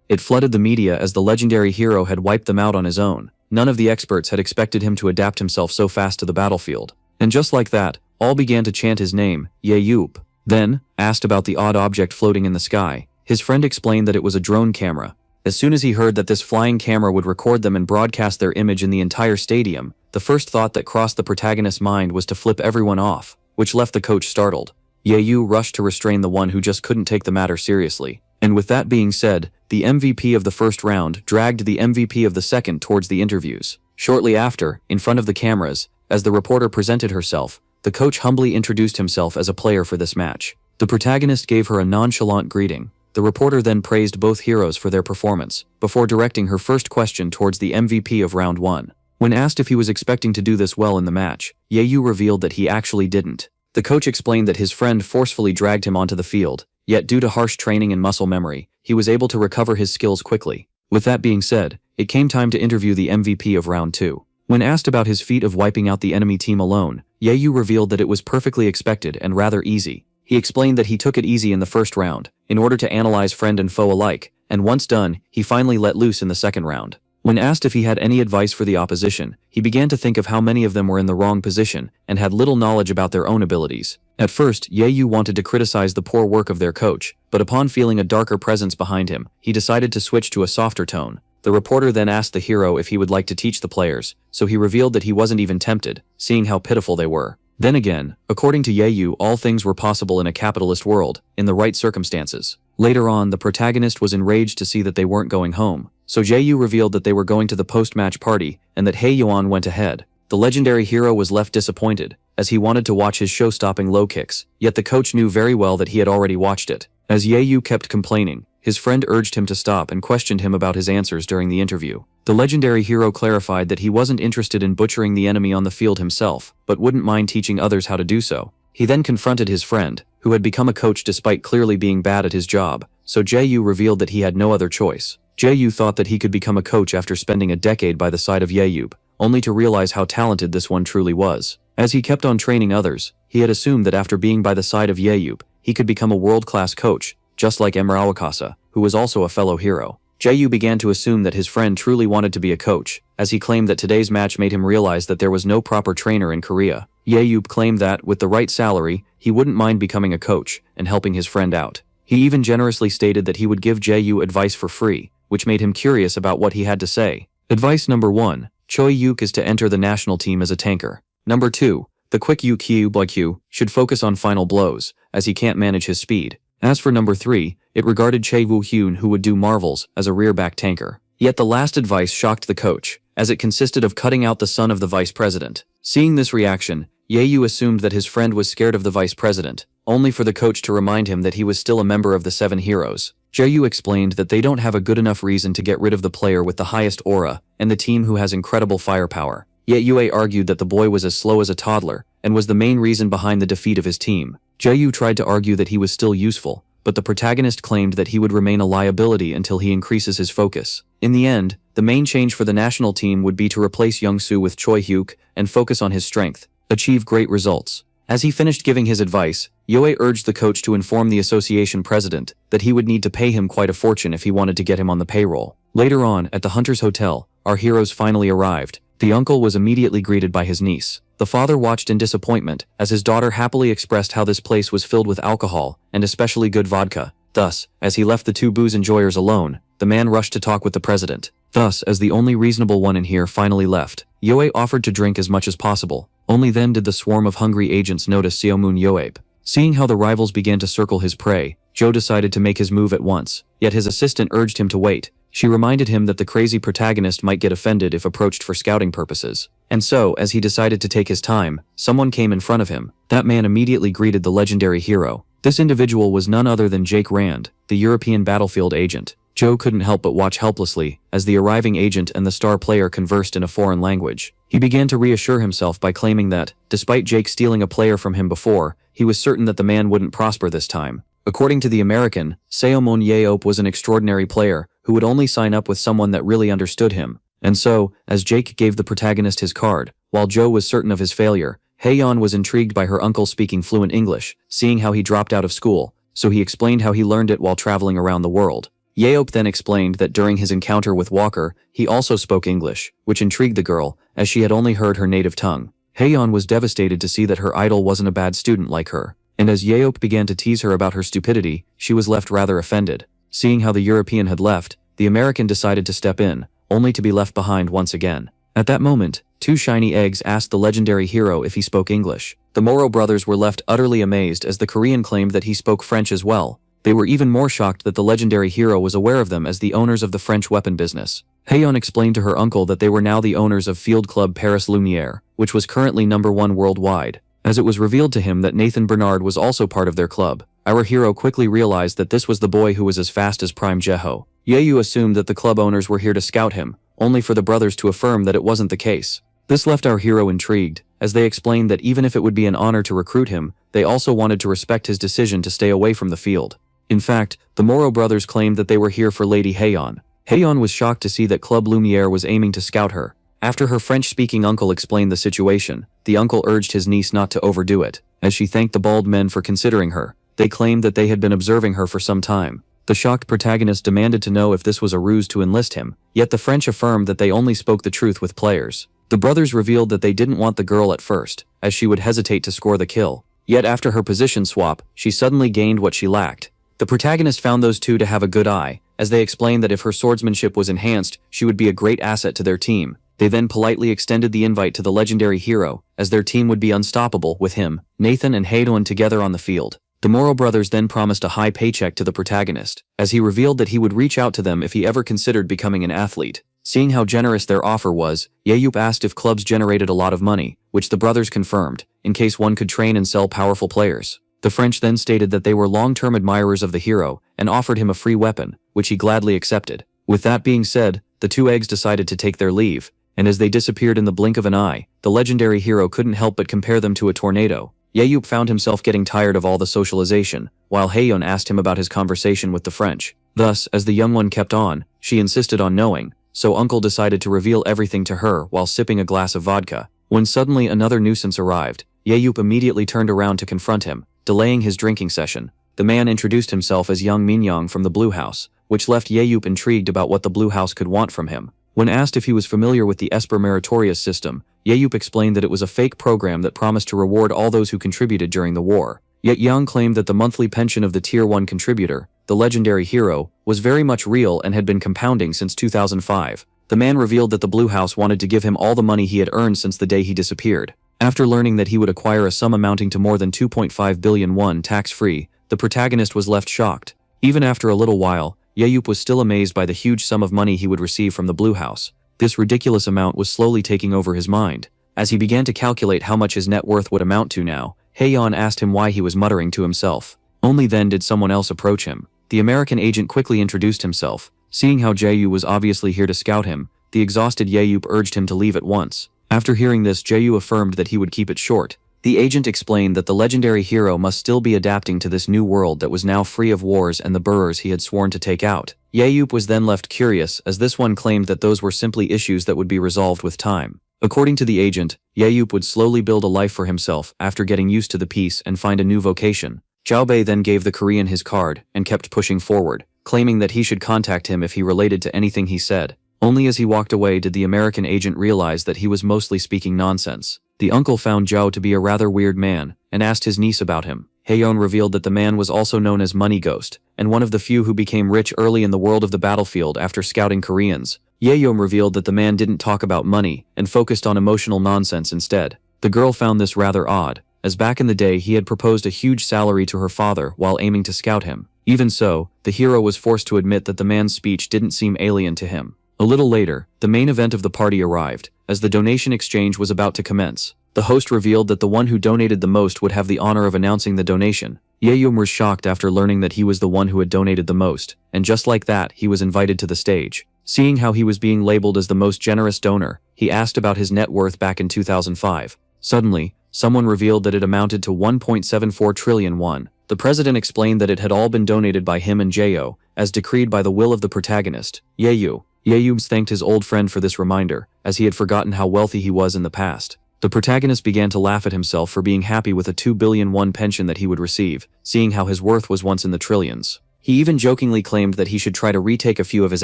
it flooded the media as the legendary hero had wiped them out on his own. None of the experts had expected him to adapt himself so fast to the battlefield. And just like that, all began to chant his name, Yahello. Then, asked about the odd object floating in the sky, his friend explained that it was a drone camera. As soon as he heard that this flying camera would record them and broadcast their image in the entire stadium, the first thought that crossed the protagonist's mind was to flip everyone off, which left the coach startled. Yayu rushed to restrain the one who just couldn't take the matter seriously. And with that being said, the MVP of the first round dragged the MVP of the second towards the interviews. Shortly after, in front of the cameras, as the reporter presented herself, the coach humbly introduced himself as a player for this match. The protagonist gave her a nonchalant greeting. The reporter then praised both heroes for their performance, before directing her first question towards the MVP of round 1. When asked if he was expecting to do this well in the match, Yayu revealed that he actually didn't. The coach explained that his friend forcefully dragged him onto the field, yet due to harsh training and muscle memory, he was able to recover his skills quickly. With that being said, it came time to interview the MVP of round 2. When asked about his feat of wiping out the enemy team alone, Yayu revealed that it was perfectly expected and rather easy. He explained that he took it easy in the first round, in order to analyze friend and foe alike, and once done, he finally let loose in the second round. When asked if he had any advice for the opposition, he began to think of how many of them were in the wrong position and had little knowledge about their own abilities. At first, Yayu wanted to criticize the poor work of their coach, but upon feeling a darker presence behind him, he decided to switch to a softer tone. The reporter then asked the hero if he would like to teach the players, so he revealed that he wasn't even tempted, seeing how pitiful they were. Then again, according to Yayu, all things were possible in a capitalist world, in the right circumstances. Later on, the protagonist was enraged to see that they weren't going home, so Yayu revealed that they were going to the post-match party, and that Haeyeon went ahead. The legendary hero was left disappointed, as he wanted to watch his show-stopping low kicks, yet the coach knew very well that he had already watched it. As Yayu kept complaining, his friend urged him to stop and questioned him about his answers during the interview. The legendary hero clarified that he wasn't interested in butchering the enemy on the field himself, but wouldn't mind teaching others how to do so. He then confronted his friend, who had become a coach despite clearly being bad at his job, so Yayu revealed that he had no other choice. Yayu thought that he could become a coach after spending a decade by the side of Yayu, only to realize how talented this one truly was. As he kept on training others, he had assumed that after being by the side of Yayu, he could become a world-class coach, just like Enro, who was also a fellow hero. Yayu began to assume that his friend truly wanted to be a coach, as he claimed that today's match made him realize that there was no proper trainer in Korea. Yayu claimed that, with the right salary, he wouldn't mind becoming a coach and helping his friend out. He even generously stated that he would give Yayu advice for free, which made him curious about what he had to say. Advice number 1. Choi Yuk is to enter the national team as a tanker. Number 2. The quick Q should focus on final blows, as he can't manage his speed. As for number 3, it regarded Chae Woo-hyun, who would do marvels as a rear-back tanker. Yet the last advice shocked the coach, as it consisted of cutting out the son of the vice president. Seeing this reaction, Yayu assumed that his friend was scared of the vice president, only for the coach to remind him that he was still a member of the 7 heroes. Yayu explained that they don't have a good enough reason to get rid of the player with the highest aura, and the team who has incredible firepower. Yet Yue argued that the boy was as slow as a toddler, and was the main reason behind the defeat of his team. Yayu tried to argue that he was still useful, but the protagonist claimed that he would remain a liability until he increases his focus. In the end, the main change for the national team would be to replace Young-soo with Choi Hyuk and focus on his strength, achieve great results. As he finished giving his advice, Yue urged the coach to inform the association president that he would need to pay him quite a fortune if he wanted to get him on the payroll. Later on, at the Hunter's Hotel, our heroes finally arrived. The uncle was immediately greeted by his niece. The father watched in disappointment as his daughter happily expressed how this place was filled with alcohol, and especially good vodka. Thus, as he left the 2 booze enjoyers alone, the man rushed to talk with the president. Thus, as the only reasonable one in here finally left, Yue offered to drink as much as possible. Only then did the swarm of hungry agents notice Seomun Yoabe. Seeing how the rivals began to circle his prey, Joe decided to make his move at once, yet his assistant urged him to wait. She reminded him that the crazy protagonist might get offended if approached for scouting purposes. And so, as he decided to take his time, someone came in front of him. That man immediately greeted the legendary hero. This individual was none other than Jake Rand, the European battlefield agent. Joe couldn't help but watch helplessly as the arriving agent and the star player conversed in a foreign language. He began to reassure himself by claiming that, despite Jake stealing a player from him before, he was certain that the man wouldn't prosper this time. According to the American, Seomun Yeop was an extraordinary player who would only sign up with someone that really understood him. And so, as Jake gave the protagonist his card, while Joe was certain of his failure, Haeyeon was intrigued by her uncle speaking fluent English, seeing how he dropped out of school, so he explained how he learned it while traveling around the world. Yeop then explained that during his encounter with Walker, he also spoke English, which intrigued the girl, as she had only heard her native tongue. Haeyeon was devastated to see that her idol wasn't a bad student like her, and as Yeop began to tease her about her stupidity, she was left rather offended. Seeing how the European had left, the American decided to step in, only to be left behind once again. At that moment, Two shiny eggs asked the legendary hero if he spoke English. The Moro brothers were left utterly amazed as the Korean claimed that he spoke French as well. They were even more shocked that the legendary hero was aware of them as the owners of the French weapon business. Haeyeon explained to her uncle that they were now the owners of Field Club Paris Lumiere, which was currently #1 worldwide. As it was revealed to him that Nathan Bernard was also part of their club, our hero quickly realized that this was the boy who was as fast as Prime Jeho. Yeyu assumed that the club owners were here to scout him, only for the brothers to affirm that it wasn't the case. This left our hero intrigued, as they explained that even if it would be an honor to recruit him, they also wanted to respect his decision to stay away from the field. In fact, the Moro brothers claimed that they were here for Lady Haeyeon. Haeyeon was shocked to see that Club Lumiere was aiming to scout her. After her French-speaking uncle explained the situation, the uncle urged his niece not to overdo it. As she thanked the bald men for considering her, they claimed that they had been observing her for some time. The shocked protagonist demanded to know if this was a ruse to enlist him, yet the French affirmed that they only spoke the truth with players. The brothers revealed that they didn't want the girl at first, as she would hesitate to score the kill. Yet after her position swap, she suddenly gained what she lacked. The protagonist found those two to have a good eye, as they explained that if her swordsmanship was enhanced, she would be a great asset to their team. They then politely extended the invite to the legendary hero, as their team would be unstoppable with him, Nathan and Haeyeon together on the field. The Moro brothers then promised a high paycheck to the protagonist, as he revealed that he would reach out to them if he ever considered becoming an athlete. Seeing how generous their offer was, Yeyu asked if clubs generated a lot of money, which the brothers confirmed, in case one could train and sell powerful players. The French then stated that they were long-term admirers of the hero, and offered him a free weapon, which he gladly accepted. With that being said, the two eggs decided to take their leave, and as they disappeared in the blink of an eye, the legendary hero couldn't help but compare them to a tornado. Yeyu found himself getting tired of all the socialization, while Haeyeon asked him about his conversation with the French. Thus, as the young one kept on, she insisted on knowing, so uncle decided to reveal everything to her while sipping a glass of vodka. When suddenly another nuisance arrived, Yeyu immediately turned around to confront him, delaying his drinking session. The man introduced himself as young Minyoung from the Blue House, which left Yeyu intrigued about what the Blue House could want from him. When asked if he was familiar with the Esper Meritorious system, Yeyu explained that it was a fake program that promised to reward all those who contributed during the war. Yet Yang claimed that the monthly pension of the Tier 1 contributor, the legendary hero, was very much real and had been compounding since 2005. The man revealed that the Blue House wanted to give him all the money he had earned since the day he disappeared. After learning that he would acquire a sum amounting to more than 2.5 billion won tax-free, the protagonist was left shocked. Even after a little while, Yeyu was still amazed by the huge sum of money he would receive from the Blue House. This ridiculous amount was slowly taking over his mind. As he began to calculate how much his net worth would amount to now, Haeyeon asked him why he was muttering to himself. Only then did someone else approach him. The American agent quickly introduced himself. Seeing how Jaeyu was obviously here to scout him, the exhausted Yeyu urged him to leave at once. After hearing this, Jaeyu affirmed that he would keep it short. The agent explained that the legendary hero must still be adapting to this new world that was now free of wars and the burrs he had sworn to take out. Yeyu was then left curious, as this one claimed that those were simply issues that would be resolved with time. According to the agent, Yeyu would slowly build a life for himself after getting used to the peace and find a new vocation. Xiaobei then gave the Korean his card and kept pushing forward, claiming that he should contact him if he related to anything he said. Only as he walked away did the American agent realize that he was mostly speaking nonsense. The uncle found Zhao to be a rather weird man, and asked his niece about him. Haeyeon revealed that the man was also known as Money Ghost, and one of the few who became rich early in the world of the battlefield after scouting Koreans. Yeyeon revealed that the man didn't talk about money, and focused on emotional nonsense instead. The girl found this rather odd, as back in the day he had proposed a huge salary to her father while aiming to scout him. Even so, the hero was forced to admit that the man's speech didn't seem alien to him. A little later, the main event of the party arrived, as the donation exchange was about to commence. The host revealed that the one who donated the most would have the honor of announcing the donation. Yeyeon was shocked after learning that he was the one who had donated the most, and just like that, he was invited to the stage. Seeing how he was being labeled as the most generous donor, he asked about his net worth back in 2005. Suddenly, someone revealed that it amounted to 1.74 trillion won. The president explained that it had all been donated by him and Jaeyo, as decreed by the will of the protagonist, Yeyu. Yeyu thanked his old friend for this reminder, as he had forgotten how wealthy he was in the past. The protagonist began to laugh at himself for being happy with a 2 billion won pension that he would receive, seeing how his worth was once in the trillions. He even jokingly claimed that he should try to retake a few of his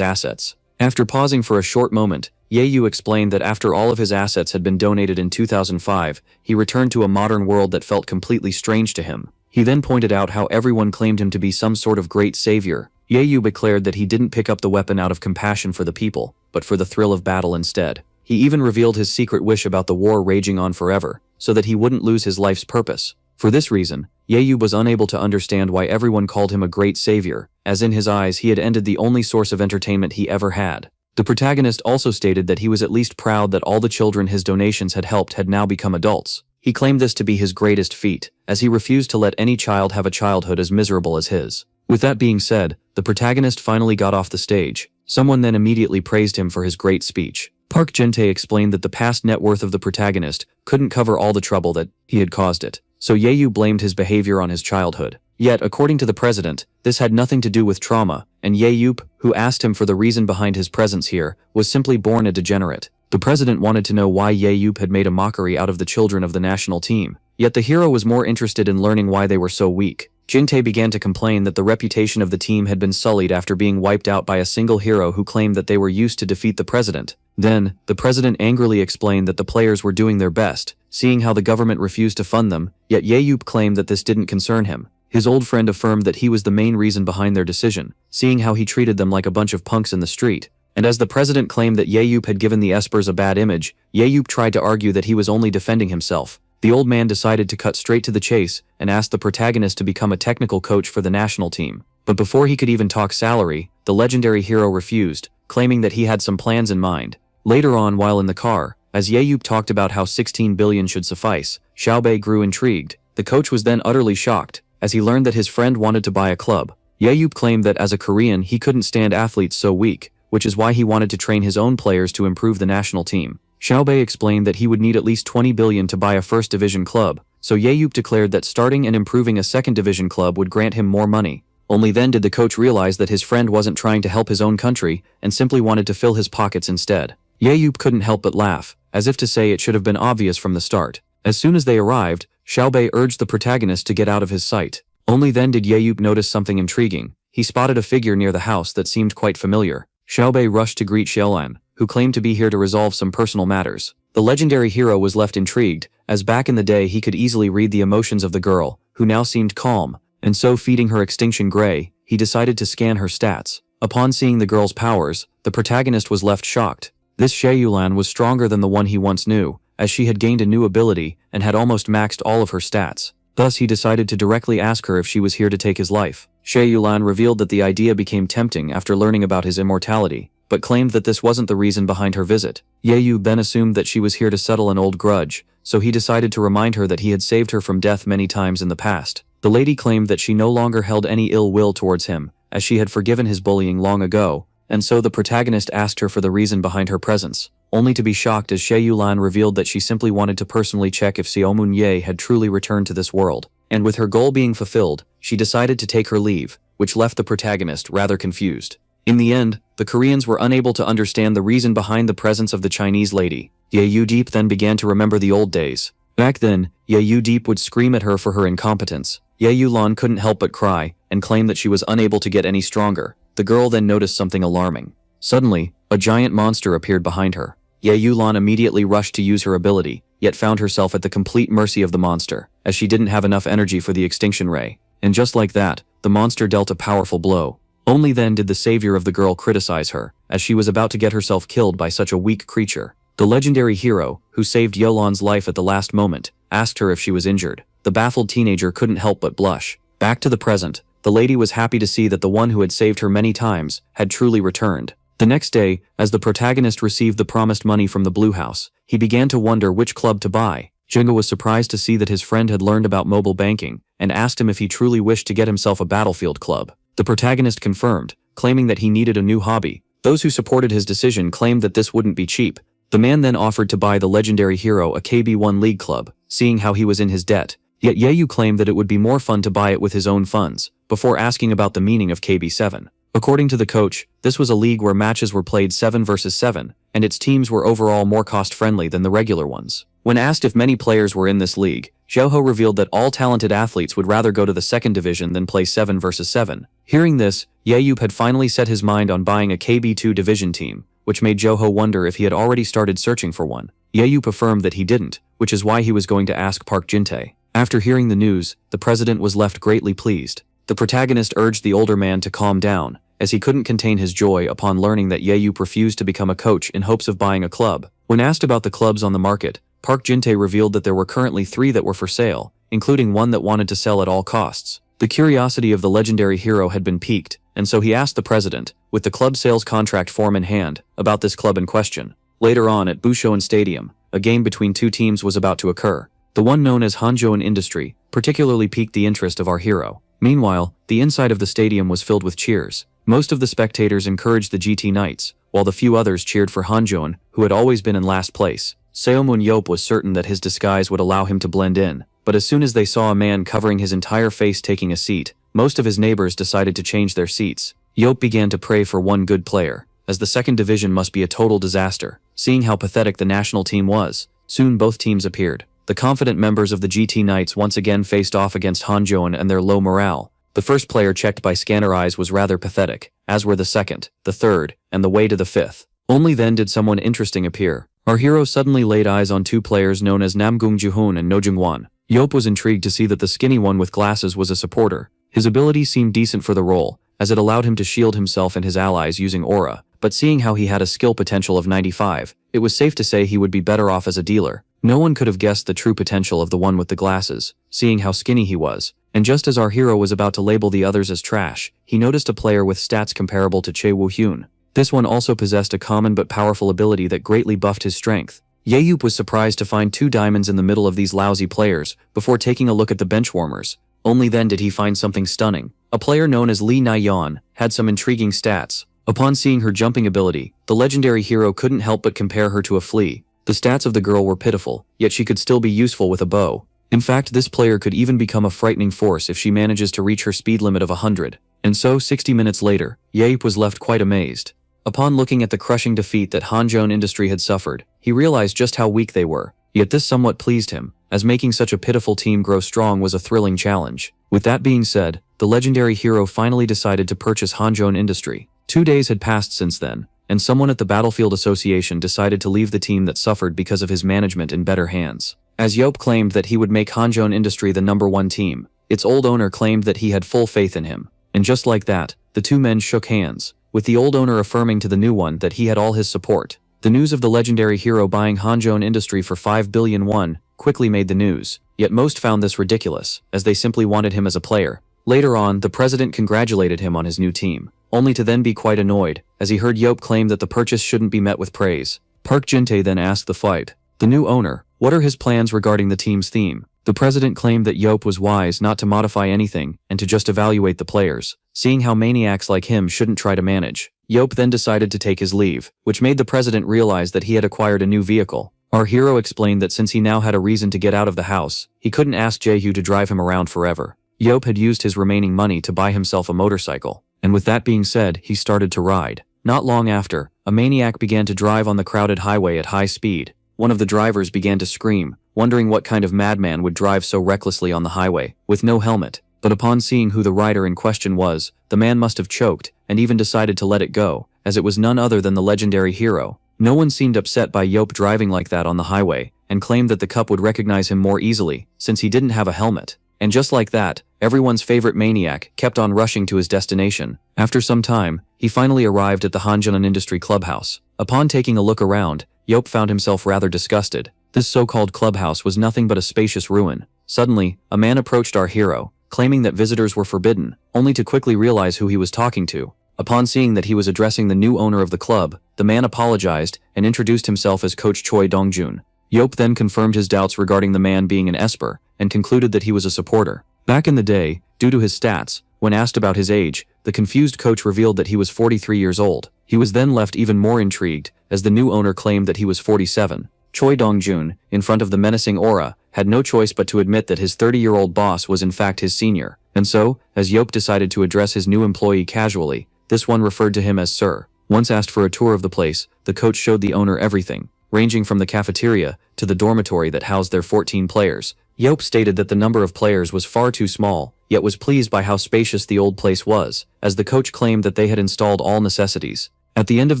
assets. After pausing for a short moment, Yeyu explained that after all of his assets had been donated in 2005, he returned to a modern world that felt completely strange to him. He then pointed out how everyone claimed him to be some sort of great savior. Yeyu declared that he didn't pick up the weapon out of compassion for the people, but for the thrill of battle instead. He even revealed his secret wish about the war raging on forever, so that he wouldn't lose his life's purpose. For this reason, Yayu was unable to understand why everyone called him a great savior, as in his eyes he had ended the only source of entertainment he ever had. The protagonist also stated that he was at least proud that all the children his donations had helped had now become adults. He claimed this to be his greatest feat, as he refused to let any child have a childhood as miserable as his. With that being said, the protagonist finally got off the stage. Someone then immediately praised him for his great speech. Park Jin-tae explained that the past net worth of the protagonist couldn't cover all the trouble that he had caused it, so Yayu blamed his behavior on his childhood. Yet, according to the president, this had nothing to do with trauma, and Yayu, who asked him for the reason behind his presence here, was simply born a degenerate. The president wanted to know why Yayu had made a mockery out of the children of the national team, yet the hero was more interested in learning why they were so weak. Jin-tae began to complain that the reputation of the team had been sullied after being wiped out by a single hero who claimed that they were used to defeat the president. Then, the president angrily explained that the players were doing their best, seeing how the government refused to fund them, yet Yayu claimed that this didn't concern him. His old friend affirmed that he was the main reason behind their decision, seeing how he treated them like a bunch of punks in the street. And as the president claimed that Yayu had given the Espers a bad image, Yayu tried to argue that he was only defending himself. The old man decided to cut straight to the chase and asked the protagonist to become a technical coach for the national team. But before he could even talk salary, the legendary hero refused, claiming that he had some plans in mind. Later on, while in the car, as Yayu talked about how 16 billion should suffice, Xiaobei grew intrigued. The coach was then utterly shocked, as he learned that his friend wanted to buy a club. Yayu claimed that as a Korean he couldn't stand athletes so weak, which is why he wanted to train his own players to improve the national team. Xiaobei explained that he would need at least 20 billion to buy a first division club, so Yayu declared that starting and improving a second division club would grant him more money. Only then did the coach realize that his friend wasn't trying to help his own country and simply wanted to fill his pockets instead. Yayu couldn't help but laugh, as if to say it should have been obvious from the start. As soon as they arrived, Xiaobei urged the protagonist to get out of his sight. Only then did Yayu notice something intriguing. He spotted a figure near the house that seemed quite familiar. Xiaobei rushed to greet Xiaolan, who claimed to be here to resolve some personal matters. The legendary hero was left intrigued, as back in the day he could easily read the emotions of the girl, who now seemed calm, and so feeding her extinction gray, he decided to scan her stats. Upon seeing the girl's powers, the protagonist was left shocked. This Xiaolan was stronger than the one he once knew, as she had gained a new ability and had almost maxed all of her stats. Thus he decided to directly ask her if she was here to take his life. Xiaolan revealed that the idea became tempting after learning about his immortality, but claimed that this wasn't the reason behind her visit. Yayu then assumed that she was here to settle an old grudge, so he decided to remind her that he had saved her from death many times in the past. The lady claimed that she no longer held any ill will towards him, as she had forgiven his bullying long ago, and so the protagonist asked her for the reason behind her presence, only to be shocked as Xiaolan revealed that she simply wanted to personally check if Xiaomun Ye had truly returned to this world. And with her goal being fulfilled, she decided to take her leave, which left the protagonist rather confused. In the end, the Koreans were unable to understand the reason behind the presence of the Chinese lady. Yayu Deep then began to remember the old days. Back then, Yayu Deep would scream at her for her incompetence. Yayu Lan couldn't help but cry, and claim that she was unable to get any stronger. The girl then noticed something alarming. Suddenly, a giant monster appeared behind her. Yayu Lan immediately rushed to use her ability, yet found herself at the complete mercy of the monster, as she didn't have enough energy for the extinction ray. And just like that, the monster dealt a powerful blow. Only then did the savior of the girl criticize her, as she was about to get herself killed by such a weak creature. The legendary hero, who saved Yolan's life at the last moment, asked her if she was injured. The baffled teenager couldn't help but blush. Back to the present, the lady was happy to see that the one who had saved her many times had truly returned. The next day, as the protagonist received the promised money from the Blue House, he began to wonder which club to buy. Jinga was surprised to see that his friend had learned about mobile banking, and asked him if he truly wished to get himself a battlefield club. The protagonist confirmed, claiming that he needed a new hobby. Those who supported his decision claimed that this wouldn't be cheap. The man then offered to buy the legendary hero a KB1 League club, seeing how he was in his debt. Yet Yayu claimed that it would be more fun to buy it with his own funds, before asking about the meaning of KB7. According to the coach, this was a league where matches were played 7 versus 7, and its teams were overall more cost-friendly than the regular ones. When asked if many players were in this league, Xiaoho revealed that all talented athletes would rather go to the second division than play 7 versus 7. Hearing this, Yayu had finally set his mind on buying a KB2 division team, which made Joho wonder if he had already started searching for one. Yayu affirmed that he didn't, which is why he was going to ask Park Jin-tae. After hearing the news, the president was left greatly pleased. The protagonist urged the older man to calm down, as he couldn't contain his joy upon learning that Yahello refused to become a coach in hopes of buying a club. When asked about the clubs on the market, Park Jin-tae revealed that there were currently 3 that were for sale, including one that wanted to sell at all costs. The curiosity of the legendary hero had been piqued, and so he asked the president, with the club sales contract form in hand, about this club in question. Later on at Bushoin Stadium, a game between 2 teams was about to occur. The one known as Hanjoin Industry particularly piqued the interest of our hero. Meanwhile, the inside of the stadium was filled with cheers. Most of the spectators encouraged the GT Knights, while the few others cheered for Hanjoin, who had always been in last place. Seomun Yop was certain that his disguise would allow him to blend in, but as soon as they saw a man covering his entire face taking a seat, most of his neighbors decided to change their seats. Yop began to pray for one good player, as the second division must be a total disaster. Seeing how pathetic the national team was, soon both teams appeared. The confident members of the GT Knights once again faced off against Hanjoin and their low morale. The first player checked by scanner eyes was rather pathetic, as were the second, the third, and the way to the fifth. Only then did someone interesting appear. Our hero suddenly laid eyes on 2 players known as Namgung Juhoon and Nojungwon. Yop was intrigued to see that the skinny one with glasses was a supporter. His ability seemed decent for the role, as it allowed him to shield himself and his allies using aura, but seeing how he had a skill potential of 95, it was safe to say he would be better off as a dealer. No one could have guessed the true potential of the one with the glasses, seeing how skinny he was. And just as our hero was about to label the others as trash, he noticed a player with stats comparable to Chae Woo-hyun. This one also possessed a common but powerful ability that greatly buffed his strength. Yahello was surprised to find 2 diamonds in the middle of these lousy players, before taking a look at the benchwarmers. Only then did he find something stunning. A player known as Lee Na-yeon had some intriguing stats. Upon seeing her jumping ability, the legendary hero couldn't help but compare her to a flea. The stats of the girl were pitiful, yet she could still be useful with a bow. In fact, this player could even become a frightening force if she manages to reach her speed limit of 100. And so, 60 minutes later, Yahello was left quite amazed. Upon looking at the crushing defeat that Hanjoin Industry had suffered, he realized just how weak they were. Yet this somewhat pleased him, as making such a pitiful team grow strong was a thrilling challenge. With that being said, the legendary hero finally decided to purchase Hanjoin Industry. 2 days had passed since then, and someone at the Battlefield Association decided to leave the team that suffered because of his management in better hands. As Yop claimed that he would make Hanjoin Industry the #1 team, its old owner claimed that he had full faith in him. And just like that, the 2 men shook hands, with the old owner affirming to the new one that he had all his support. The news of the legendary hero buying Hanjoin Industry for 5 billion won quickly made the news, yet most found this ridiculous, as they simply wanted him as a player. Later on, the president congratulated him on his new team, only to then be quite annoyed, as he heard Yop claim that the purchase shouldn't be met with praise. Park Jin-tae then asked the new owner, what are his plans regarding the team's theme? The president claimed that Yop was wise not to modify anything and to just evaluate the players, seeing how maniacs like him shouldn't try to manage. Yop then decided to take his leave, which made the president realize that he had acquired a new vehicle. Our hero explained that since he now had a reason to get out of the house, he couldn't ask Jae-hyo to drive him around forever. Yop had used his remaining money to buy himself a motorcycle, and with that being said, he started to ride. Not long after, a maniac began to drive on the crowded highway at high speed. One of the drivers began to scream, wondering what kind of madman would drive so recklessly on the highway, with no helmet. But upon seeing who the rider in question was, the man must have choked, and even decided to let it go, as it was none other than the legendary hero. No one seemed upset by Yop driving like that on the highway, and claimed that the cup would recognize him more easily, since he didn't have a helmet. And just like that, everyone's favorite maniac kept on rushing to his destination. After some time, he finally arrived at the Hanjoin Industry clubhouse. Upon taking a look around, Yop found himself rather disgusted. This so-called clubhouse was nothing but a spacious ruin. Suddenly, a man approached our hero, claiming that visitors were forbidden, only to quickly realize who he was talking to. Upon seeing that he was addressing the new owner of the club, the man apologized and introduced himself as Coach Choi Dongjun. Yop then confirmed his doubts regarding the man being an esper, and concluded that he was a supporter. Back in the day, due to his stats, when asked about his age, the confused coach revealed that he was 43 years old. He was then left even more intrigued, as the new owner claimed that he was 47. Choi Dongjun, in front of the menacing aura, had no choice but to admit that his 30-year-old boss was in fact his senior. And so, as Yop decided to address his new employee casually, this one referred to him as Sir. Once asked for a tour of the place, the coach showed the owner everything, ranging from the cafeteria to the dormitory that housed their 14 players. Yop stated that the number of players was far too small, yet was pleased by how spacious the old place was, as the coach claimed that they had installed all necessities. At the end of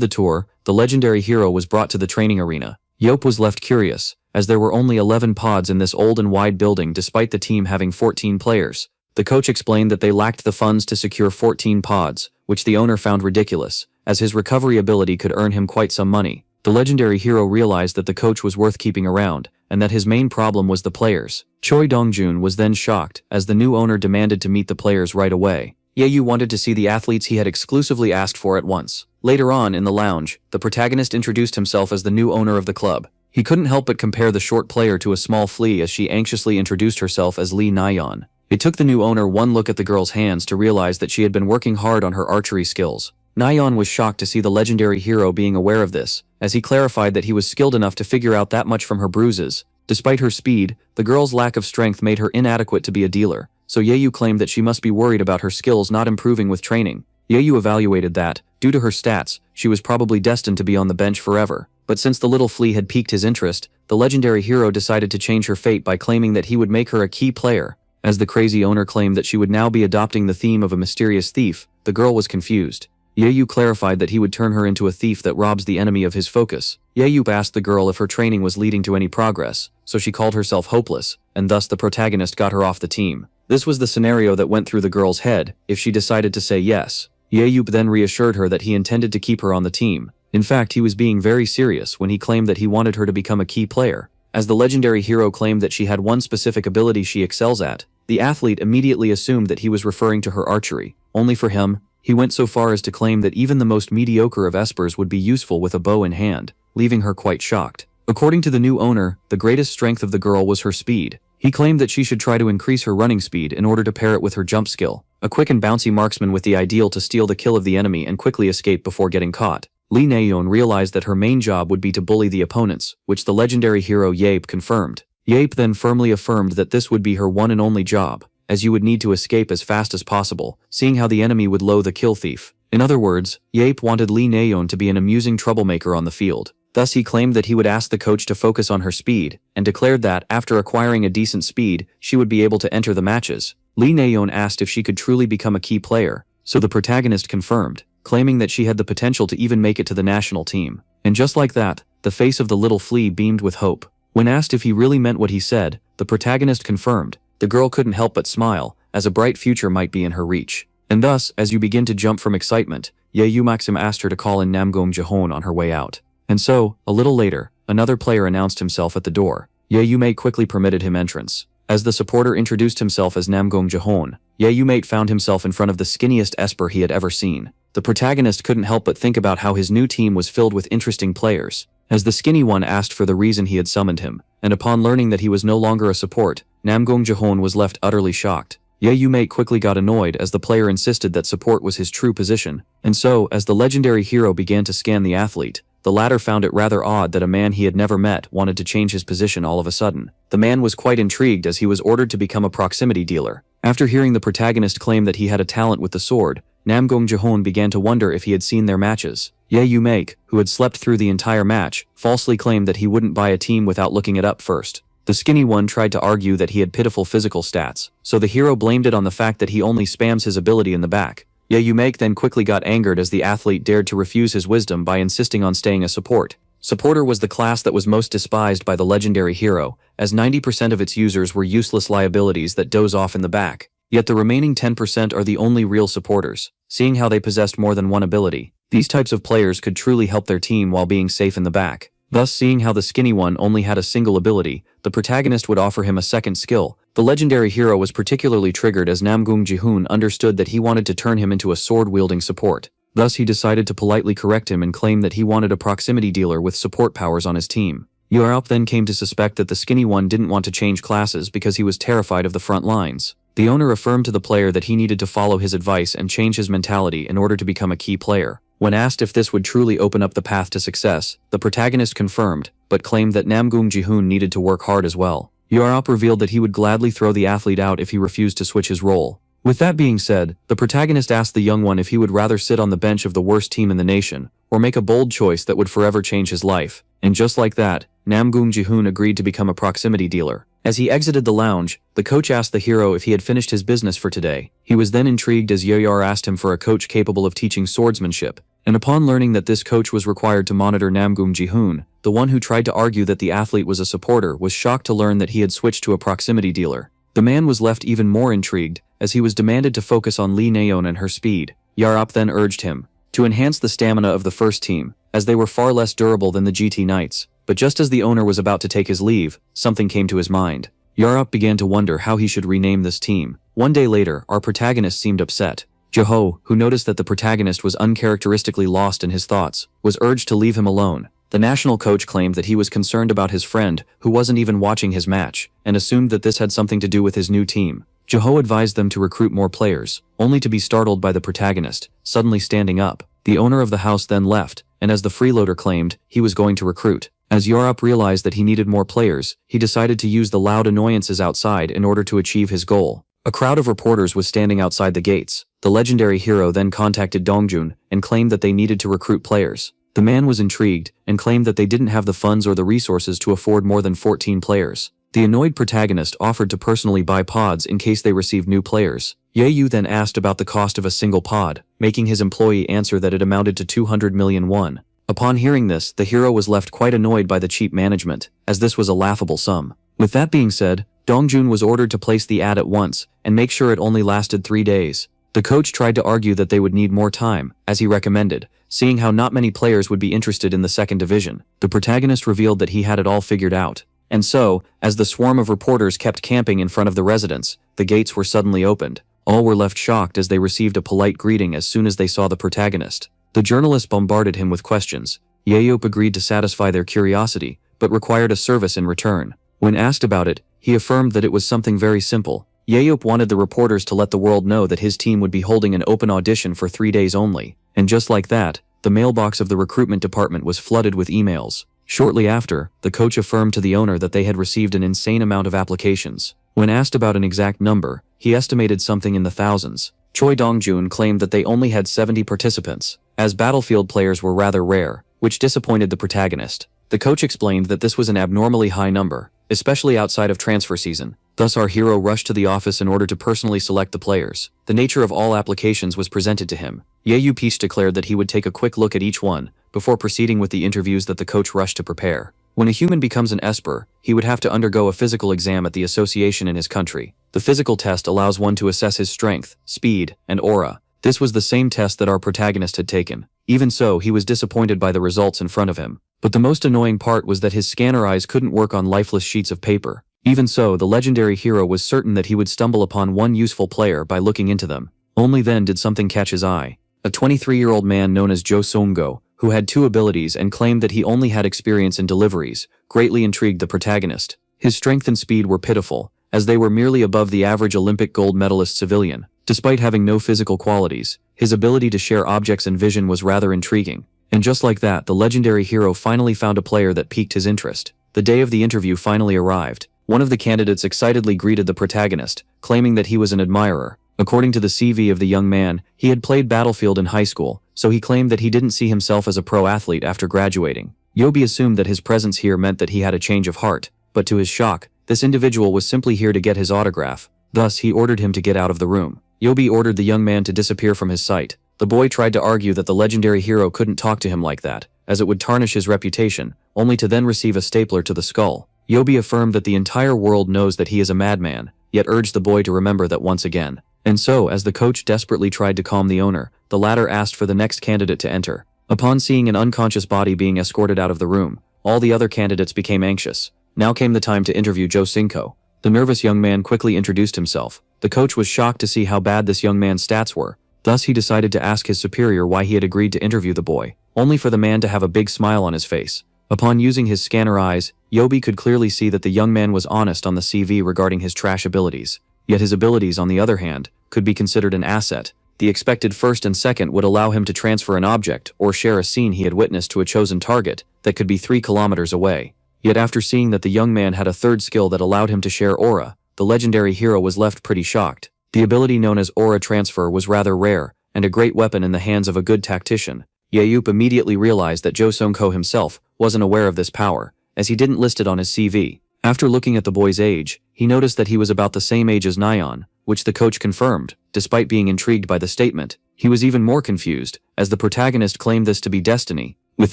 the tour, the legendary hero was brought to the training arena. Yop was left curious, as there were only 11 pods in this old and wide building despite the team having 14 players. The coach explained that they lacked the funds to secure 14 pods, which the owner found ridiculous, as his recovery ability could earn him quite some money. The legendary hero realized that the coach was worth keeping around, and that his main problem was the players. Choi Dongjun was then shocked, as the new owner demanded to meet the players right away. Yayu wanted to see the athletes he had exclusively asked for at once. Later on, in the lounge, the protagonist introduced himself as the new owner of the club. He couldn't help but compare the short player to a small flea as she anxiously introduced herself as Lee Nayeon. It took the new owner one look at the girl's hands to realize that she had been working hard on her archery skills. Nayeon was shocked to see the legendary hero being aware of this, as he clarified that he was skilled enough to figure out that much from her bruises. Despite her speed, the girl's lack of strength made her inadequate to be a dealer, so Yayu claimed that she must be worried about her skills not improving with training. Yayu evaluated that, due to her stats, she was probably destined to be on the bench forever. But since the little flea had piqued his interest, the legendary hero decided to change her fate by claiming that he would make her a key player. As the crazy owner claimed that she would now be adopting the theme of a mysterious thief, the girl was confused. Yayu clarified that he would turn her into a thief that robs the enemy of his focus. Yayu asked the girl if her training was leading to any progress, so she called herself hopeless, and thus the protagonist got her off the team. This was the scenario that went through the girl's head, if she decided to say yes. Yayu then reassured her that he intended to keep her on the team. In fact, he was being very serious when he claimed that he wanted her to become a key player. As the legendary hero claimed that she had one specific ability she excels at, the athlete immediately assumed that he was referring to her archery. Only for him, he went so far as to claim that even the most mediocre of espers would be useful with a bow in hand, leaving her quite shocked. According to the new owner, the greatest strength of the girl was her speed. He claimed that she should try to increase her running speed in order to pair it with her jump skill, a quick and bouncy marksman with the ideal to steal the kill of the enemy and quickly escape before getting caught. Lee Nayeon realized that her main job would be to bully the opponents, which the legendary hero Yape confirmed. Yape then firmly affirmed that this would be her one and only job, as you would need to escape as fast as possible, seeing how the enemy would loathe a kill thief. In other words, Yape wanted Lee Nayeon to be an amusing troublemaker on the field. Thus he claimed that he would ask the coach to focus on her speed, and declared that, after acquiring a decent speed, she would be able to enter the matches. Lee Nayeon asked if she could truly become a key player, so the protagonist confirmed, claiming that she had the potential to even make it to the national team. And just like that, the face of the little flea beamed with hope. When asked if he really meant what he said, the protagonist confirmed. The girl couldn't help but smile, as a bright future might be in her reach. And thus, as you begin to jump from excitement, Yayu Maxim asked her to call in Namgong Jahon on her way out. And so, a little later, another player announced himself at the door. Yayumate quickly permitted him entrance. As the supporter introduced himself as Namgong Jahon, Yayumate found himself in front of the skinniest esper he had ever seen. The protagonist couldn't help but think about how his new team was filled with interesting players. As the skinny one asked for the reason he had summoned him, and upon learning that he was no longer a support, Namgong Jahon was left utterly shocked. Yayumate quickly got annoyed as the player insisted that support was his true position, and so, as the legendary hero began to scan the athlete, the latter found it rather odd that a man he had never met wanted to change his position all of a sudden. The man was quite intrigued as he was ordered to become a proximity dealer. After hearing the protagonist claim that he had a talent with the sword, Namgong Jahon began to wonder if he had seen their matches. Yayumake, who had slept through the entire match, falsely claimed that he wouldn't buy a team without looking it up first. The skinny one tried to argue that he had pitiful physical stats, so the hero blamed it on the fact that he only spams his ability in the back. Yayumake then quickly got angered as the athlete dared to refuse his wisdom by insisting on staying a support. Supporter was the class that was most despised by the legendary hero, as 90% of its users were useless liabilities that doze off in the back. Yet the remaining 10% are the only real supporters. Seeing how they possessed more than one ability, these types of players could truly help their team while being safe in the back. Thus, seeing how the skinny one only had a single ability, the protagonist would offer him a second skill. The legendary hero was particularly triggered as Namgong Jahon understood that he wanted to turn him into a sword-wielding support. Thus he decided to politely correct him and claim that he wanted a proximity dealer with support powers on his team. Yoraup then came to suspect that the skinny one didn't want to change classes because he was terrified of the front lines. The owner affirmed to the player that he needed to follow his advice and change his mentality in order to become a key player. When asked if this would truly open up the path to success, the protagonist confirmed, but claimed that Namgong Jahon needed to work hard as well. Yoraup revealed that he would gladly throw the athlete out if he refused to switch his role. With that being said, the protagonist asked the young one if he would rather sit on the bench of the worst team in the nation, or make a bold choice that would forever change his life. And just like that, Namgong Jahon agreed to become a proximity dealer. As he exited the lounge, the coach asked the hero if he had finished his business for today. He was then intrigued as Yoyar asked him for a coach capable of teaching swordsmanship, and upon learning that this coach was required to monitor Namgong Jahon, the one who tried to argue that the athlete was a supporter was shocked to learn that he had switched to a proximity dealer. The man was left even more intrigued, as he was demanded to focus on Lee Nayeon and her speed. Yarop then urged him to enhance the stamina of the first team, as they were far less durable than the GT Knights. But just as the owner was about to take his leave, something came to his mind. Yarop began to wonder how he should rename this team. One day later, our protagonist seemed upset. Jaho, who noticed that the protagonist was uncharacteristically lost in his thoughts, was urged to leave him alone. The national coach claimed that he was concerned about his friend, who wasn't even watching his match, and assumed that this had something to do with his new team. Jaho advised them to recruit more players, only to be startled by the protagonist suddenly standing up. The owner of the house then left, and as the freeloader claimed, he was going to recruit. As Yarop realized that he needed more players, he decided to use the loud annoyances outside in order to achieve his goal. A crowd of reporters was standing outside the gates. The legendary hero then contacted Dongjun and claimed that they needed to recruit players. The man was intrigued and claimed that they didn't have the funds or the resources to afford more than 14 players. The annoyed protagonist offered to personally buy pods in case they received new players. Yeyu then asked about the cost of a single pod, making his employee answer that it amounted to 200 million won. Upon hearing this, the hero was left quite annoyed by the cheap management, as this was a laughable sum. With that being said, Dongjun was ordered to place the ad at once and make sure it only lasted 3 days. The coach tried to argue that they would need more time, as he recommended, seeing how not many players would be interested in the second division. The protagonist revealed that he had it all figured out. And so, as the swarm of reporters kept camping in front of the residence, the gates were suddenly opened. All were left shocked as they received a polite greeting as soon as they saw the protagonist. The journalists bombarded him with questions. Yeop agreed to satisfy their curiosity, but required a service in return. When asked about it, he affirmed that it was something very simple. Yeop wanted the reporters to let the world know that his team would be holding an open audition for 3 days only. And just like that, the mailbox of the recruitment department was flooded with emails. Shortly after, the coach affirmed to the owner that they had received an insane amount of applications. When asked about an exact number, he estimated something in the thousands. Choi Dongjun claimed that they only had 70 participants, as battlefield players were rather rare, which disappointed the protagonist. The coach explained that this was an abnormally high number, especially outside of transfer season. Thus our hero rushed to the office in order to personally select the players. The nature of all applications was presented to him. Yeyu Peach declared that he would take a quick look at each one, before proceeding with the interviews that the coach rushed to prepare. When a human becomes an esper, he would have to undergo a physical exam at the association in his country. The physical test allows one to assess his strength, speed, and aura. This was the same test that our protagonist had taken. Even so, he was disappointed by the results in front of him. But the most annoying part was that his scanner eyes couldn't work on lifeless sheets of paper. Even so, the legendary hero was certain that he would stumble upon one useful player by looking into them. Only then did something catch his eye. A 23-year-old man known as Jo Songo, who had 2 abilities and claimed that he only had experience in deliveries, greatly intrigued the protagonist. His strength and speed were pitiful, as they were merely above the average Olympic gold medalist civilian. Despite having no physical qualities, his ability to share objects and vision was rather intriguing. And just like that, the legendary hero finally found a player that piqued his interest. The day of the interview finally arrived. One of the candidates excitedly greeted the protagonist, claiming that he was an admirer. According to the CV of the young man, he had played Battlefield in high school, so he claimed that he didn't see himself as a pro athlete after graduating. Yobi assumed that his presence here meant that he had a change of heart, but to his shock, this individual was simply here to get his autograph. Thus, he ordered him to get out of the room. Yobi ordered the young man to disappear from his sight. The boy tried to argue that the legendary hero couldn't talk to him like that, as it would tarnish his reputation, only to then receive a stapler to the skull. Yobi affirmed that the entire world knows that he is a madman, yet urged the boy to remember that once again. And so, as the coach desperately tried to calm the owner, the latter asked for the next candidate to enter. Upon seeing an unconscious body being escorted out of the room, all the other candidates became anxious. Now came the time to interview Jo Sinko. The nervous young man quickly introduced himself. The coach was shocked to see how bad this young man's stats were. Thus he decided to ask his superior why he had agreed to interview the boy, only for the man to have a big smile on his face. Upon using his scanner eyes, Yobi could clearly see that the young man was honest on the CV regarding his trash abilities. Yet his abilities, on the other hand, could be considered an asset. The expected first and second would allow him to transfer an object or share a scene he had witnessed to a chosen target that could be 3 kilometers away. Yet after seeing that the young man had a third skill that allowed him to share aura, the legendary hero was left pretty shocked. The ability known as aura transfer was rather rare, and a great weapon in the hands of a good tactician. Yayup immediately realized that Jo Songko himself wasn't aware of this power, as he didn't list it on his CV. After looking at the boy's age, he noticed that he was about the same age as Nyan, which the coach confirmed. Despite being intrigued by the statement, he was even more confused, as the protagonist claimed this to be destiny. With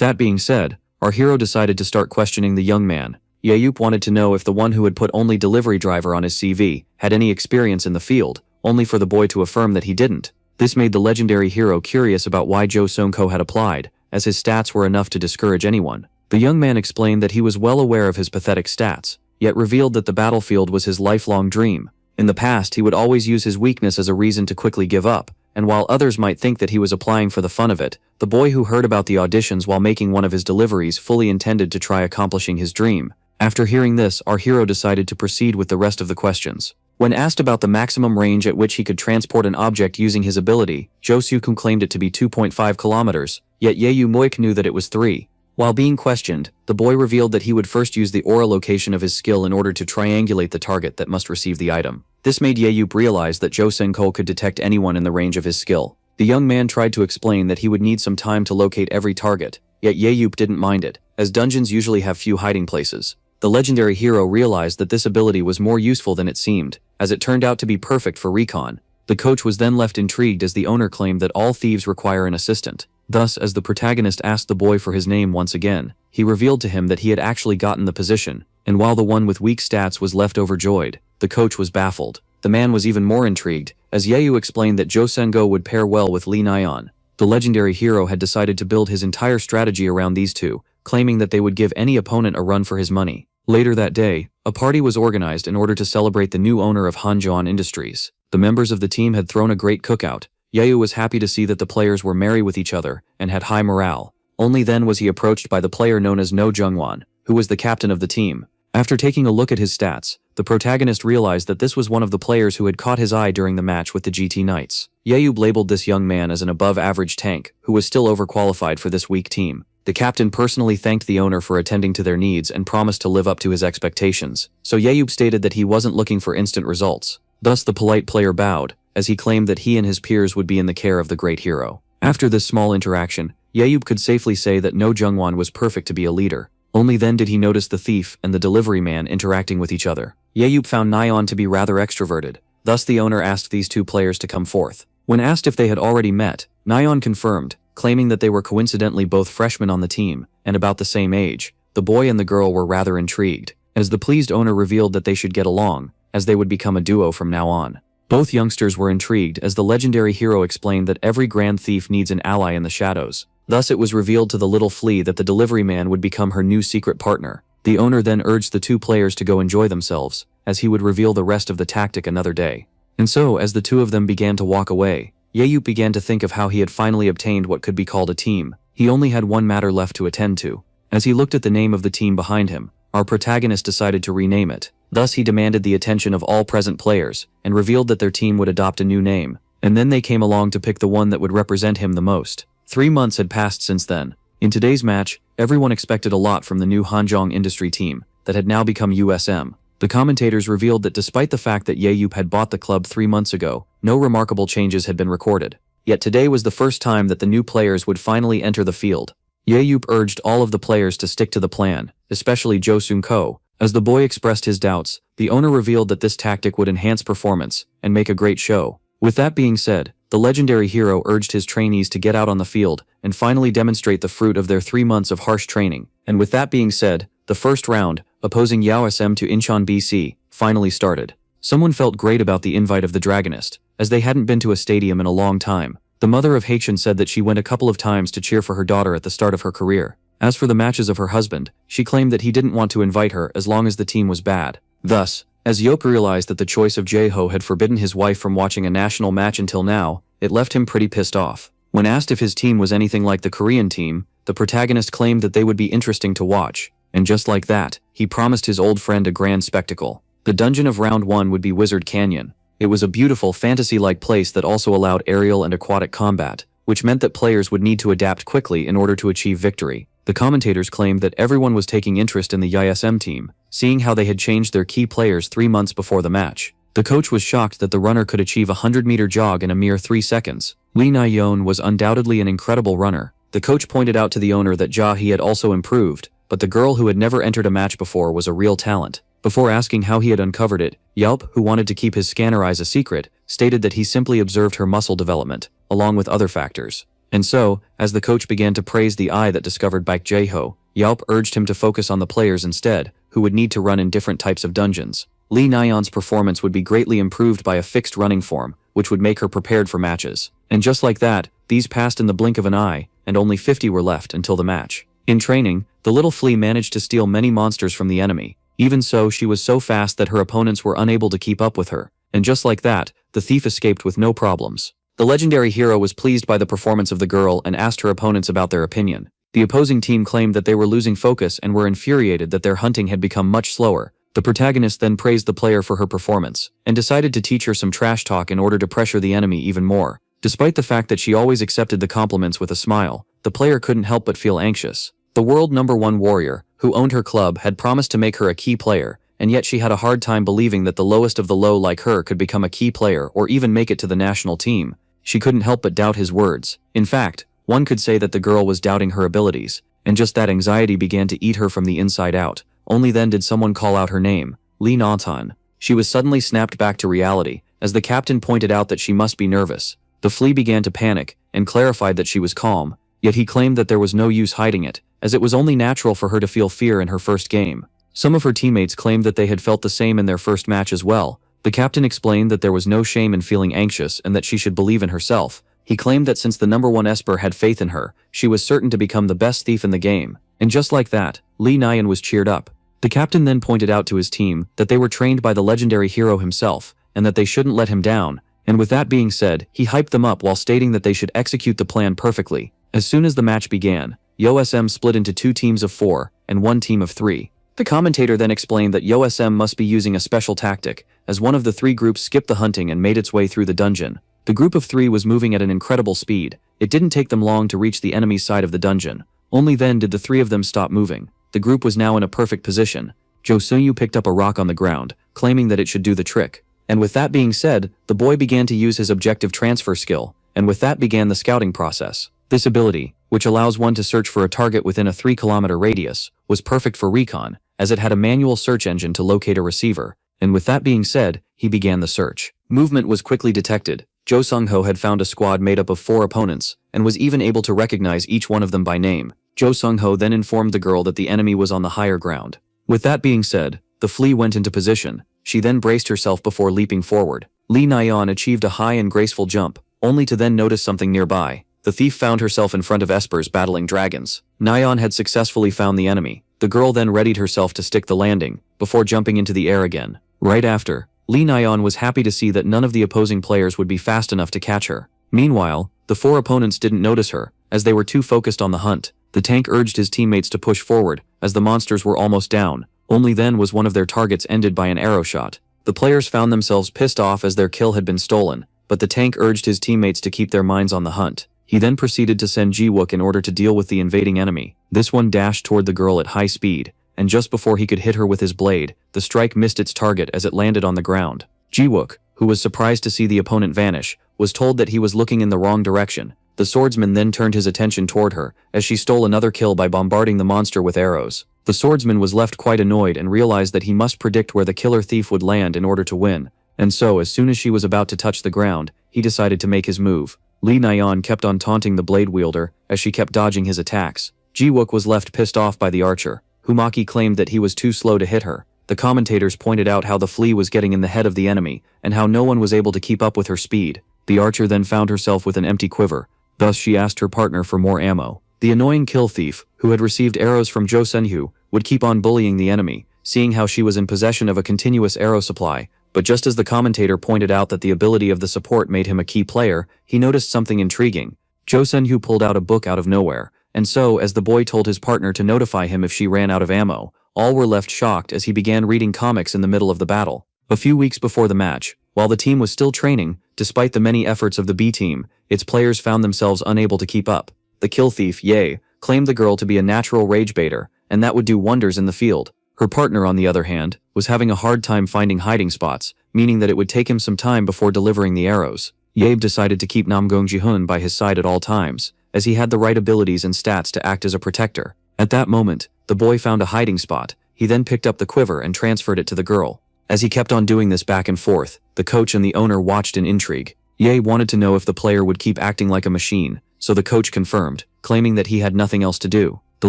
that being said, our hero decided to start questioning the young man. Yayup wanted to know if the one who had put only delivery driver on his CV had any experience in the field, only for the boy to affirm that he didn't. This made the legendary hero curious about why Jo Seung-ko had applied, as his stats were enough to discourage anyone. The young man explained that he was well aware of his pathetic stats, yet revealed that the battlefield was his lifelong dream. In the past, he would always use his weakness as a reason to quickly give up, and while others might think that he was applying for the fun of it, the boy who heard about the auditions while making one of his deliveries fully intended to try accomplishing his dream. After hearing this, our hero decided to proceed with the rest of the questions. When asked about the maximum range at which he could transport an object using his ability, Jo Seung-ko claimed it to be 2.5 kilometers, yet Yayu Moik knew that it was 3. While being questioned, the boy revealed that he would first use the aura location of his skill in order to triangulate the target that must receive the item. This made Yayu realize that Jo Seung-ko could detect anyone in the range of his skill. The young man tried to explain that he would need some time to locate every target, yet Yayu didn't mind it, as dungeons usually have few hiding places. The legendary hero realized that this ability was more useful than it seemed, as it turned out to be perfect for recon. The coach was then left intrigued as the owner claimed that all thieves require an assistant. Thus, as the protagonist asked the boy for his name once again, he revealed to him that he had actually gotten the position, and while the one with weak stats was left overjoyed, the coach was baffled. The man was even more intrigued, as Yayu explained that Jo Seung-ko would pair well with Lee Nyon. The legendary hero had decided to build his entire strategy around these two, claiming that they would give any opponent a run for his money. Later that day, a party was organized in order to celebrate the new owner of Hanjeon Industries. The members of the team had thrown a great cookout. Yayu was happy to see that the players were merry with each other and had high morale. Only then was he approached by the player known as No Jungwon, who was the captain of the team. After taking a look at his stats, the protagonist realized that this was one of the players who had caught his eye during the match with the GT Knights. Yayu labeled this young man as an above-average tank, who was still overqualified for this weak team. The captain personally thanked the owner for attending to their needs and promised to live up to his expectations, so Yayu stated that he wasn't looking for instant results. Thus the polite player bowed, as he claimed that he and his peers would be in the care of the great hero. After this small interaction, Yayu could safely say that No Jungwon was perfect to be a leader. Only then did he notice the thief and the delivery man interacting with each other. Yayu found Nyon to be rather extroverted, thus the owner asked these two players to come forth. When asked if they had already met, Nyon confirmed, claiming that they were coincidentally both freshmen on the team, and about the same age. The boy and the girl were rather intrigued, as the pleased owner revealed that they should get along, as they would become a duo from now on. Both youngsters were intrigued as the legendary hero explained that every grand thief needs an ally in the shadows. Thus it was revealed to the little flea that the delivery man would become her new secret partner. The owner then urged the two players to go enjoy themselves, as he would reveal the rest of the tactic another day. And so, as the two of them began to walk away, Yayu began to think of how he had finally obtained what could be called a team. He only had one matter left to attend to. As he looked at the name of the team behind him, our protagonist decided to rename it. Thus he demanded the attention of all present players, and revealed that their team would adopt a new name. And then they came along to pick the one that would represent him the most. 3 months had passed since then. In today's match, everyone expected a lot from the new Hanjeon Industry team, that had now become USM. The commentators revealed that despite the fact that Yayu had bought the club 3 months ago, no remarkable changes had been recorded. Yet today was the first time that the new players would finally enter the field. Yayu urged all of the players to stick to the plan, especially Jo Seung-ko. As the boy expressed his doubts, the owner revealed that this tactic would enhance performance and make a great show. With that being said, the legendary hero urged his trainees to get out on the field and finally demonstrate the fruit of their 3 months of harsh training. And with that being said, the first round, opposing Yao SM to Incheon BC, finally started. Someone felt great about the invite of the Dragonist, as they hadn't been to a stadium in a long time. The mother of Haechan said that she went a couple of times to cheer for her daughter at the start of her career. As for the matches of her husband, she claimed that he didn't want to invite her as long as the team was bad. Thus, as Yop realized that the choice of Jae-ho had forbidden his wife from watching a national match until now, it left him pretty pissed off. When asked if his team was anything like the Korean team, the protagonist claimed that they would be interesting to watch. And just like that, he promised his old friend a grand spectacle. The dungeon of round 1 would be Wizard Canyon. It was a beautiful fantasy-like place that also allowed aerial and aquatic combat, which meant that players would need to adapt quickly in order to achieve victory. The commentators claimed that everyone was taking interest in the YSM team, seeing how they had changed their key players 3 months before the match. The coach was shocked that the runner could achieve a 100-meter jog in a mere 3 seconds. Lee Na-yeon was undoubtedly an incredible runner. The coach pointed out to the owner that Jae had also improved, but the girl who had never entered a match before was a real talent. Before asking how he had uncovered it, Yelp, who wanted to keep his scanner eyes a secret, stated that he simply observed her muscle development, along with other factors. And so, as the coach began to praise the eye that discovered Baek Jae-ho, Yelp urged him to focus on the players instead, who would need to run in different types of dungeons. Lee Nyan's performance would be greatly improved by a fixed running form, which would make her prepared for matches. And just like that, these passed in the blink of an eye, and only 50 were left until the match. In training, the little flea managed to steal many monsters from the enemy. Even so, she was so fast that her opponents were unable to keep up with her. And just like that, the thief escaped with no problems. The legendary hero was pleased by the performance of the girl and asked her opponents about their opinion. The opposing team claimed that they were losing focus and were infuriated that their hunting had become much slower. The protagonist then praised the player for her performance, and decided to teach her some trash talk in order to pressure the enemy even more. Despite the fact that she always accepted the compliments with a smile, the player couldn't help but feel anxious. The world #1 warrior, who owned her club, had promised to make her a key player, and yet she had a hard time believing that the lowest of the low like her could become a key player or even make it to the national team. She couldn't help but doubt his words. In fact, one could say that the girl was doubting her abilities, and just that anxiety began to eat her from the inside out. Only then did someone call out her name, Lee Nyan. She was suddenly snapped back to reality, as the captain pointed out that she must be nervous. The flea began to panic, and clarified that she was calm, yet he claimed that there was no use hiding it, as it was only natural for her to feel fear in her first game. Some of her teammates claimed that they had felt the same in their first match as well. The captain explained that there was no shame in feeling anxious and that she should believe in herself. He claimed that since the #1 Esper had faith in her, she was certain to become the best thief in the game. And just like that, Lee Nyan was cheered up. The captain then pointed out to his team that they were trained by the legendary hero himself, and that they shouldn't let him down. And with that being said, he hyped them up while stating that they should execute the plan perfectly. As soon as the match began, YOSM split into 2 teams of 4 and 1 team of 3. The commentator then explained that YOSM must be using a special tactic, as one of the 3 groups skipped the hunting and made its way through the dungeon. The group of 3 was moving at an incredible speed. It didn't take them long to reach the enemy's side of the dungeon. Only then did the 3 of them stop moving. The group was now in a perfect position. Jo Seung-yu picked up a rock on the ground, claiming that it should do the trick. And with that being said, the boy began to use his objective transfer skill, and with that began the scouting process. This ability, which allows one to search for a target within a 3-kilometer radius, was perfect for recon, as it had a manual search engine to locate a receiver. And with that being said, he began the search. Movement was quickly detected. Jo Seung-ho had found a squad made up of 4 opponents, and was even able to recognize each one of them by name. Jo Seung-ho then informed the girl that the enemy was on the higher ground. With that being said, the flea went into position. She then braced herself before leaping forward. Lee Nyan achieved a high and graceful jump, only to then notice something nearby. The thief found herself in front of espers battling dragons. Nyan had successfully found the enemy. The girl then readied herself to stick the landing, before jumping into the air again. Right after, Lee Nyan was happy to see that none of the opposing players would be fast enough to catch her. Meanwhile, the 4 opponents didn't notice her, as they were too focused on the hunt. The tank urged his teammates to push forward, as the monsters were almost down. Only then was one of their targets ended by an arrow shot. The players found themselves pissed off as their kill had been stolen, but the tank urged his teammates to keep their minds on the hunt. He then proceeded to send Ji-wook in order to deal with the invading enemy. This one dashed toward the girl at high speed, and just before he could hit her with his blade, the strike missed its target as it landed on the ground. Ji-wook, who was surprised to see the opponent vanish, was told that he was looking in the wrong direction. The swordsman then turned his attention toward her, as she stole another kill by bombarding the monster with arrows. The swordsman was left quite annoyed and realized that he must predict where the killer thief would land in order to win. And so, as soon as she was about to touch the ground, he decided to make his move. Lee Nyan kept on taunting the blade wielder, as she kept dodging his attacks. Ji-wook was left pissed off by the archer. Humaki claimed that he was too slow to hit her. The commentators pointed out how the flea was getting in the head of the enemy, and how no one was able to keep up with her speed. The archer then found herself with an empty quiver. Thus she asked her partner for more ammo. The annoying kill thief, who had received arrows from Jo Seung-ho, would keep on bullying the enemy, seeing how she was in possession of a continuous arrow supply. But just as the commentator pointed out that the ability of the support made him a key player, he noticed something intriguing. Jo Seung-ho pulled out a book out of nowhere, and so, as the boy told his partner to notify him if she ran out of ammo, all were left shocked as he began reading comics in the middle of the battle. A few weeks before the match, while the team was still training, despite the many efforts of the B team, its players found themselves unable to keep up. The kill thief, Ye, claimed the girl to be a natural rage baiter, and that would do wonders in the field. Her partner, on the other hand, was having a hard time finding hiding spots, meaning that it would take him some time before delivering the arrows. Yabe decided to keep Nam Gong-ji-hun by his side at all times, as he had the right abilities and stats to act as a protector. At that moment, the boy found a hiding spot. He then picked up the quiver and transferred it to the girl. As he kept on doing this back and forth, the coach and the owner watched in intrigue. Ye wanted to know if the player would keep acting like a machine, so the coach confirmed, claiming that he had nothing else to do. The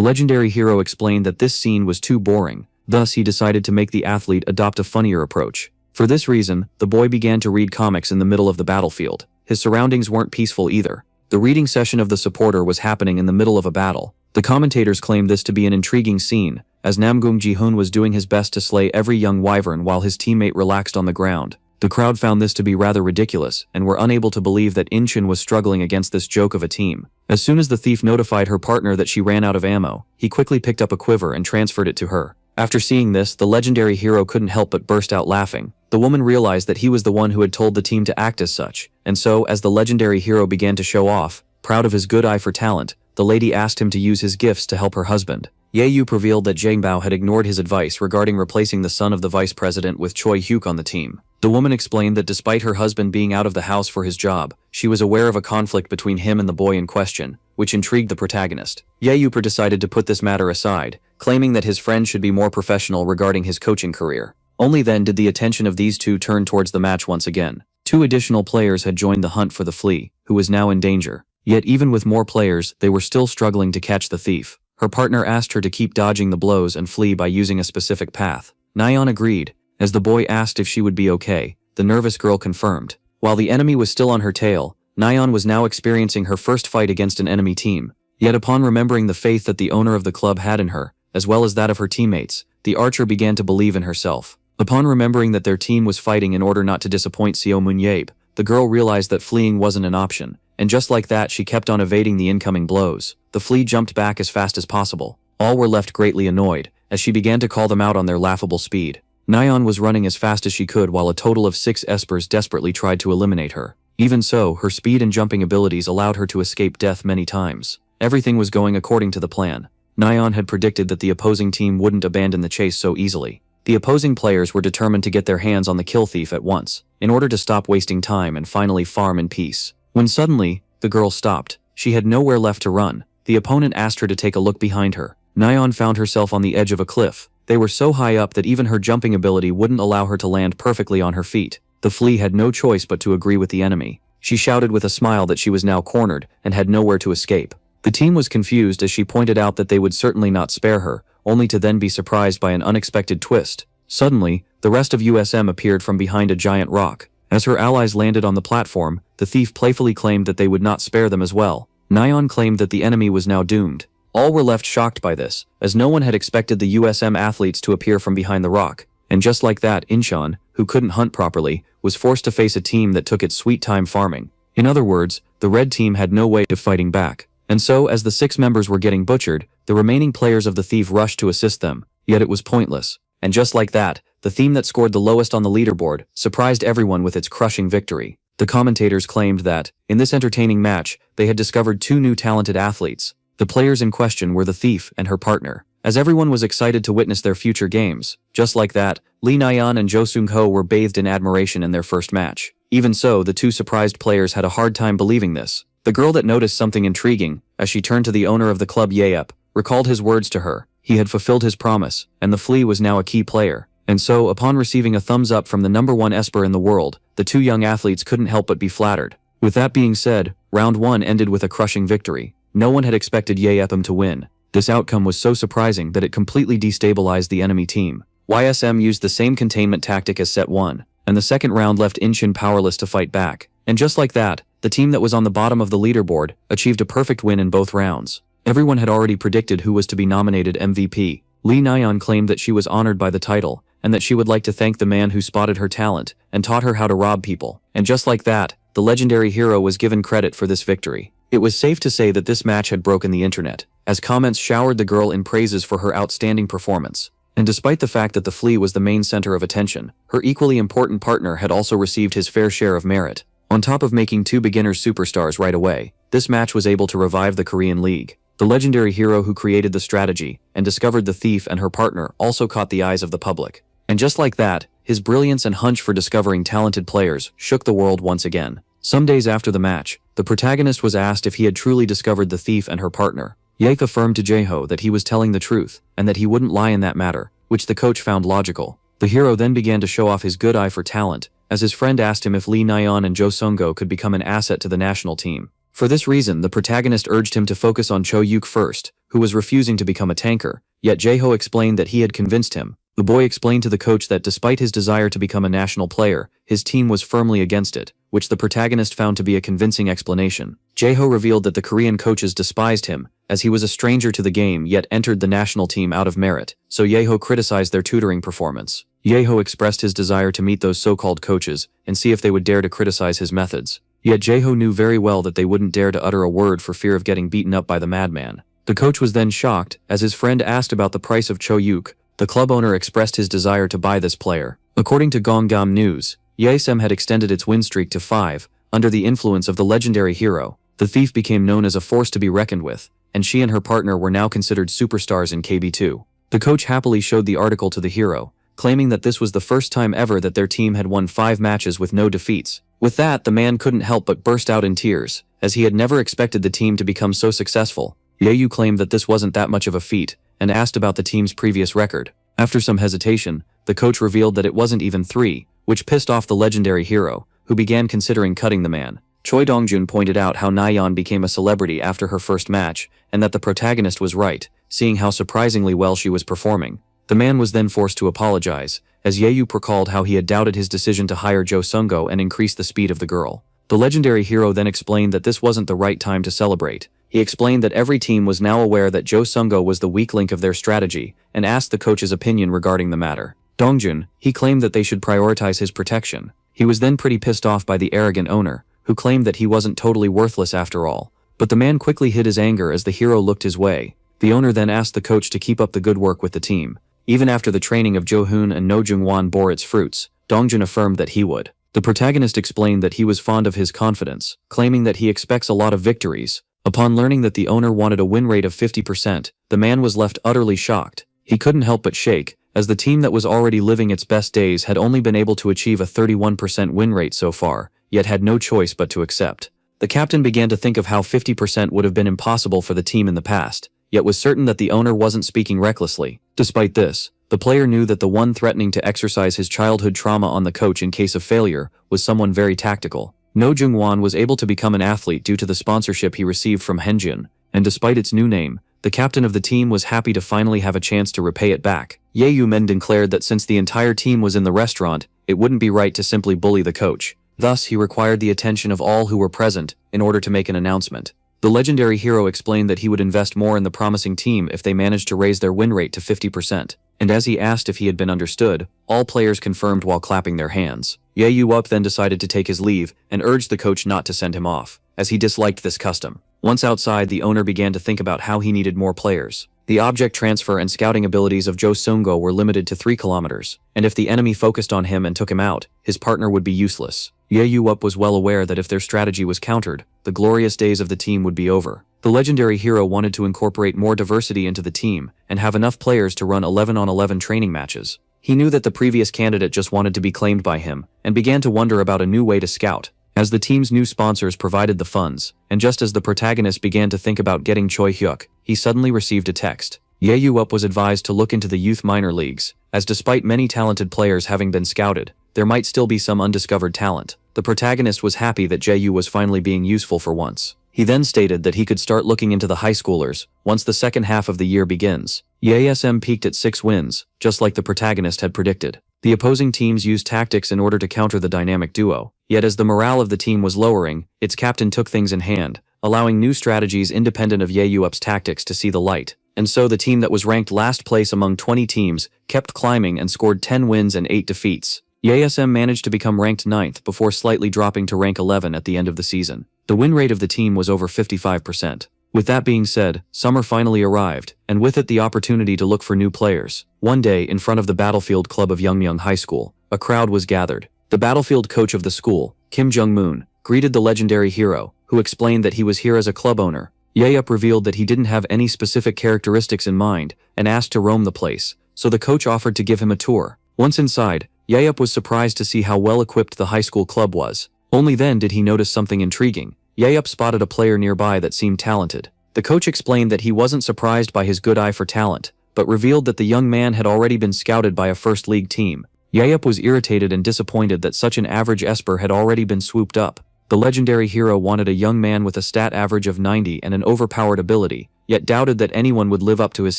legendary hero explained that this scene was too boring. Thus, he decided to make the athlete adopt a funnier approach. For this reason, the boy began to read comics in the middle of the battlefield. His surroundings weren't peaceful either. The reading session of the supporter was happening in the middle of a battle. The commentators claimed this to be an intriguing scene, as Namgung Ji-hoon was doing his best to slay every young wyvern while his teammate relaxed on the ground. The crowd found this to be rather ridiculous and were unable to believe that In-chin was struggling against this joke of a team. As soon as the thief notified her partner that she ran out of ammo, he quickly picked up a quiver and transferred it to her. After seeing this, the legendary hero couldn't help but burst out laughing. The woman realized that he was the one who had told the team to act as such, and so, as the legendary hero began to show off, proud of his good eye for talent, the lady asked him to use his gifts to help her husband. Ye revealed that Zhang Bao had ignored his advice regarding replacing the son of the vice president with Choi Hyuk on the team. The woman explained that despite her husband being out of the house for his job, she was aware of a conflict between him and the boy in question, which intrigued the protagonist. Ye decided to put this matter aside, claiming that his friend should be more professional regarding his coaching career. Only then did the attention of these two turn towards the match once again. 2 additional players had joined the hunt for the flea, who was now in danger. Yet even with more players, they were still struggling to catch the thief. Her partner asked her to keep dodging the blows and flee by using a specific path. Nayeon agreed. As the boy asked if she would be okay, the nervous girl confirmed. While the enemy was still on her tail, Nayeon was now experiencing her first fight against an enemy team. Yet upon remembering the faith that the owner of the club had in her, as well as that of her teammates, the archer began to believe in herself. Upon remembering that their team was fighting in order not to disappoint Seo Moon-yabe, the girl realized that fleeing wasn't an option, and just like that she kept on evading the incoming blows. The flea jumped back as fast as possible. All were left greatly annoyed, as she began to call them out on their laughable speed. Nayeon was running as fast as she could while a total of 6 espers desperately tried to eliminate her. Even so, her speed and jumping abilities allowed her to escape death many times. Everything was going according to the plan. Nayeon had predicted that the opposing team wouldn't abandon the chase so easily. The opposing players were determined to get their hands on the kill thief at once, in order to stop wasting time and finally farm in peace. When suddenly, the girl stopped. She had nowhere left to run. The opponent asked her to take a look behind her. Nayeon found herself on the edge of a cliff. They were so high up that even her jumping ability wouldn't allow her to land perfectly on her feet. The flea had no choice but to agree with the enemy. She shouted with a smile that she was now cornered and had nowhere to escape. The team was confused as she pointed out that they would certainly not spare her, only to then be surprised by an unexpected twist. Suddenly, the rest of USM appeared from behind a giant rock. As her allies landed on the platform, the thief playfully claimed that they would not spare them as well. Nayeon claimed that the enemy was now doomed. All were left shocked by this, as no one had expected the USM athletes to appear from behind the rock. And just like that, Incheon, who couldn't hunt properly, was forced to face a team that took its sweet time farming. In other words, the red team had no way of fighting back. And so, as the 6 members were getting butchered, the remaining players of the thief rushed to assist them, yet it was pointless. And just like that, the team that scored the lowest on the leaderboard surprised everyone with its crushing victory. The commentators claimed that, in this entertaining match, they had discovered 2 new talented athletes. The players in question were the thief and her partner. As everyone was excited to witness their future games, just like that, Lee Nayeon and Jo Seung-ho were bathed in admiration in their first match. Even so, the 2 surprised players had a hard time believing this. The girl that noticed something intriguing, as she turned to the owner of the club Yaep, recalled his words to her. He had fulfilled his promise, and the flea was now a key player. And so, upon receiving a thumbs up from the #1 esper in the world, the 2 young athletes couldn't help but be flattered. With that being said, round 1 ended with a crushing victory. No one had expected Yaepam to win. This outcome was so surprising that it completely destabilized the enemy team. YSM used the same containment tactic as set 1, and the second round left Incheon powerless to fight back. And just like that, the team that was on the bottom of the leaderboard achieved a perfect win in both rounds. Everyone had already predicted who was to be nominated MVP. Lee Nayeon claimed that she was honored by the title, and that she would like to thank the man who spotted her talent and taught her how to rob people. And just like that, the legendary hero was given credit for this victory. It was safe to say that this match had broken the internet, as comments showered the girl in praises for her outstanding performance. And despite the fact that the flea was the main center of attention, her equally important partner had also received his fair share of merit. On top of making 2 beginners superstars right away, this match was able to revive the Korean League. The legendary hero who created the strategy and discovered the thief and her partner also caught the eyes of the public. And just like that, his brilliance and hunch for discovering talented players shook the world once again. Some days after the match, the protagonist was asked if he had truly discovered the thief and her partner. Yaek affirmed to Jaeho that he was telling the truth, and that he wouldn't lie in that matter, which the coach found logical. The hero then began to show off his good eye for talent, as his friend asked him if Lee Nayeon and Jo Seung-go could become an asset to the national team. For this reason, the protagonist urged him to focus on Cho Yuk first, who was refusing to become a tanker, yet Jaeho explained that he had convinced him. The boy explained to the coach that despite his desire to become a national player, his team was firmly against it, which the protagonist found to be a convincing explanation. Jaeho revealed that the Korean coaches despised him, as he was a stranger to the game yet entered the national team out of merit, so Jaeho criticized their tutoring performance. Jaeho expressed his desire to meet those so-called coaches and see if they would dare to criticize his methods. Yet Jaeho knew very well that they wouldn't dare to utter a word for fear of getting beaten up by the madman. The coach was then shocked, as his friend asked about the price of Cho-yuk. The club owner expressed his desire to buy this player. According to Gonggam News, Yesem had extended its win streak to 5, under the influence of the legendary hero. The thief became known as a force to be reckoned with, and she and her partner were now considered superstars in KB2. The coach happily showed the article to the hero, claiming that this was the first time ever that their team had won 5 matches with no defeats. With that, the man couldn't help but burst out in tears, as he had never expected the team to become so successful. Yeyu claimed that this wasn't that much of a feat, and asked about the team's previous record. After some hesitation, the coach revealed that it wasn't even 3, which pissed off the legendary hero, who began considering cutting the man. Choi Dongjun pointed out how Nayeon became a celebrity after her first match, and that the protagonist was right, seeing how surprisingly well she was performing. The man was then forced to apologize, as Yeyu recalled how he had doubted his decision to hire Jo Sungo and increase the speed of the girl. The legendary hero then explained that this wasn't the right time to celebrate. He explained that every team was now aware that Jo Sungo was the weak link of their strategy, and asked the coach's opinion regarding the matter. Dongjun, he claimed that they should prioritize his protection. He was then pretty pissed off by the arrogant owner, who claimed that he wasn't totally worthless after all. But the man quickly hid his anger as the hero looked his way. The owner then asked the coach to keep up the good work with the team. Even after the training of Jo Hoon and No Jung-won bore its fruits, Dongjun affirmed that he would. The protagonist explained that he was fond of his confidence, claiming that he expects a lot of victories. Upon learning that the owner wanted a win rate of 50%, the man was left utterly shocked. He couldn't help but shake, as the team that was already living its best days had only been able to achieve a 31% win rate so far, yet had no choice but to accept. The captain began to think of how 50% would have been impossible for the team in the past, yet was certain that the owner wasn't speaking recklessly. Despite this, the player knew that the one threatening to exercise his childhood trauma on the coach in case of failure was someone very tactical. No Jung-won was able to become an athlete due to the sponsorship he received from Henjin, and despite its new name, the captain of the team was happy to finally have a chance to repay it back. Ye Yu-men declared that since the entire team was in the restaurant, it wouldn't be right to simply bully the coach. Thus, he required the attention of all who were present in order to make an announcement. The legendary hero explained that he would invest more in the promising team if they managed to raise their win rate to 50%. And as he asked if he had been understood, all players confirmed while clapping their hands. Ye Yu-up then decided to take his leave and urged the coach not to send him off, as he disliked this custom. Once outside, the owner began to think about how he needed more players. The object transfer and scouting abilities of Jo Sungo were limited to 3 kilometers, and if the enemy focused on him and took him out, his partner would be useless. Ye Yu-up was well aware that if their strategy was countered, the glorious days of the team would be over. The legendary hero wanted to incorporate more diversity into the team and have enough players to run 11-on-11 training matches. He knew that the previous candidate just wanted to be claimed by him and began to wonder about a new way to scout. As the team's new sponsors provided the funds, and just as the protagonist began to think about getting Choi Hyuk, he suddenly received a text. Ye Yu-up was advised to look into the youth minor leagues, as despite many talented players having been scouted, there might still be some undiscovered talent. The protagonist was happy that Jae Yu was finally being useful for once. He then stated that he could start looking into the high schoolers once the second half of the year begins. YSM peaked at 6 wins, just like the protagonist had predicted. The opposing teams used tactics in order to counter the dynamic duo, yet as the morale of the team was lowering, its captain took things in hand, allowing new strategies independent of Ye Yu-up's tactics to see the light. And so the team that was ranked last place among 20 teams kept climbing and scored 10 wins and 8 defeats. YSM managed to become ranked 9th before slightly dropping to rank 11 at the end of the season. The win rate of the team was over 55%. With that being said, summer finally arrived, and with it the opportunity to look for new players. One day, in front of the Battlefield Club of Yeongmyeong High School, a crowd was gathered. The Battlefield coach of the school, Kim Jung-moon, greeted the legendary hero, who explained that he was here as a club owner. Ye-up revealed that he didn't have any specific characteristics in mind, and asked to roam the place, so the coach offered to give him a tour. Once inside, Ye-up was surprised to see how well-equipped the high school club was. Only then did he notice something intriguing. Ye-up spotted a player nearby that seemed talented. The coach explained that he wasn't surprised by his good eye for talent, but revealed that the young man had already been scouted by a first league team. Ye-up was irritated and disappointed that such an average esper had already been swooped up. The legendary hero wanted a young man with a stat average of 90 and an overpowered ability, yet doubted that anyone would live up to his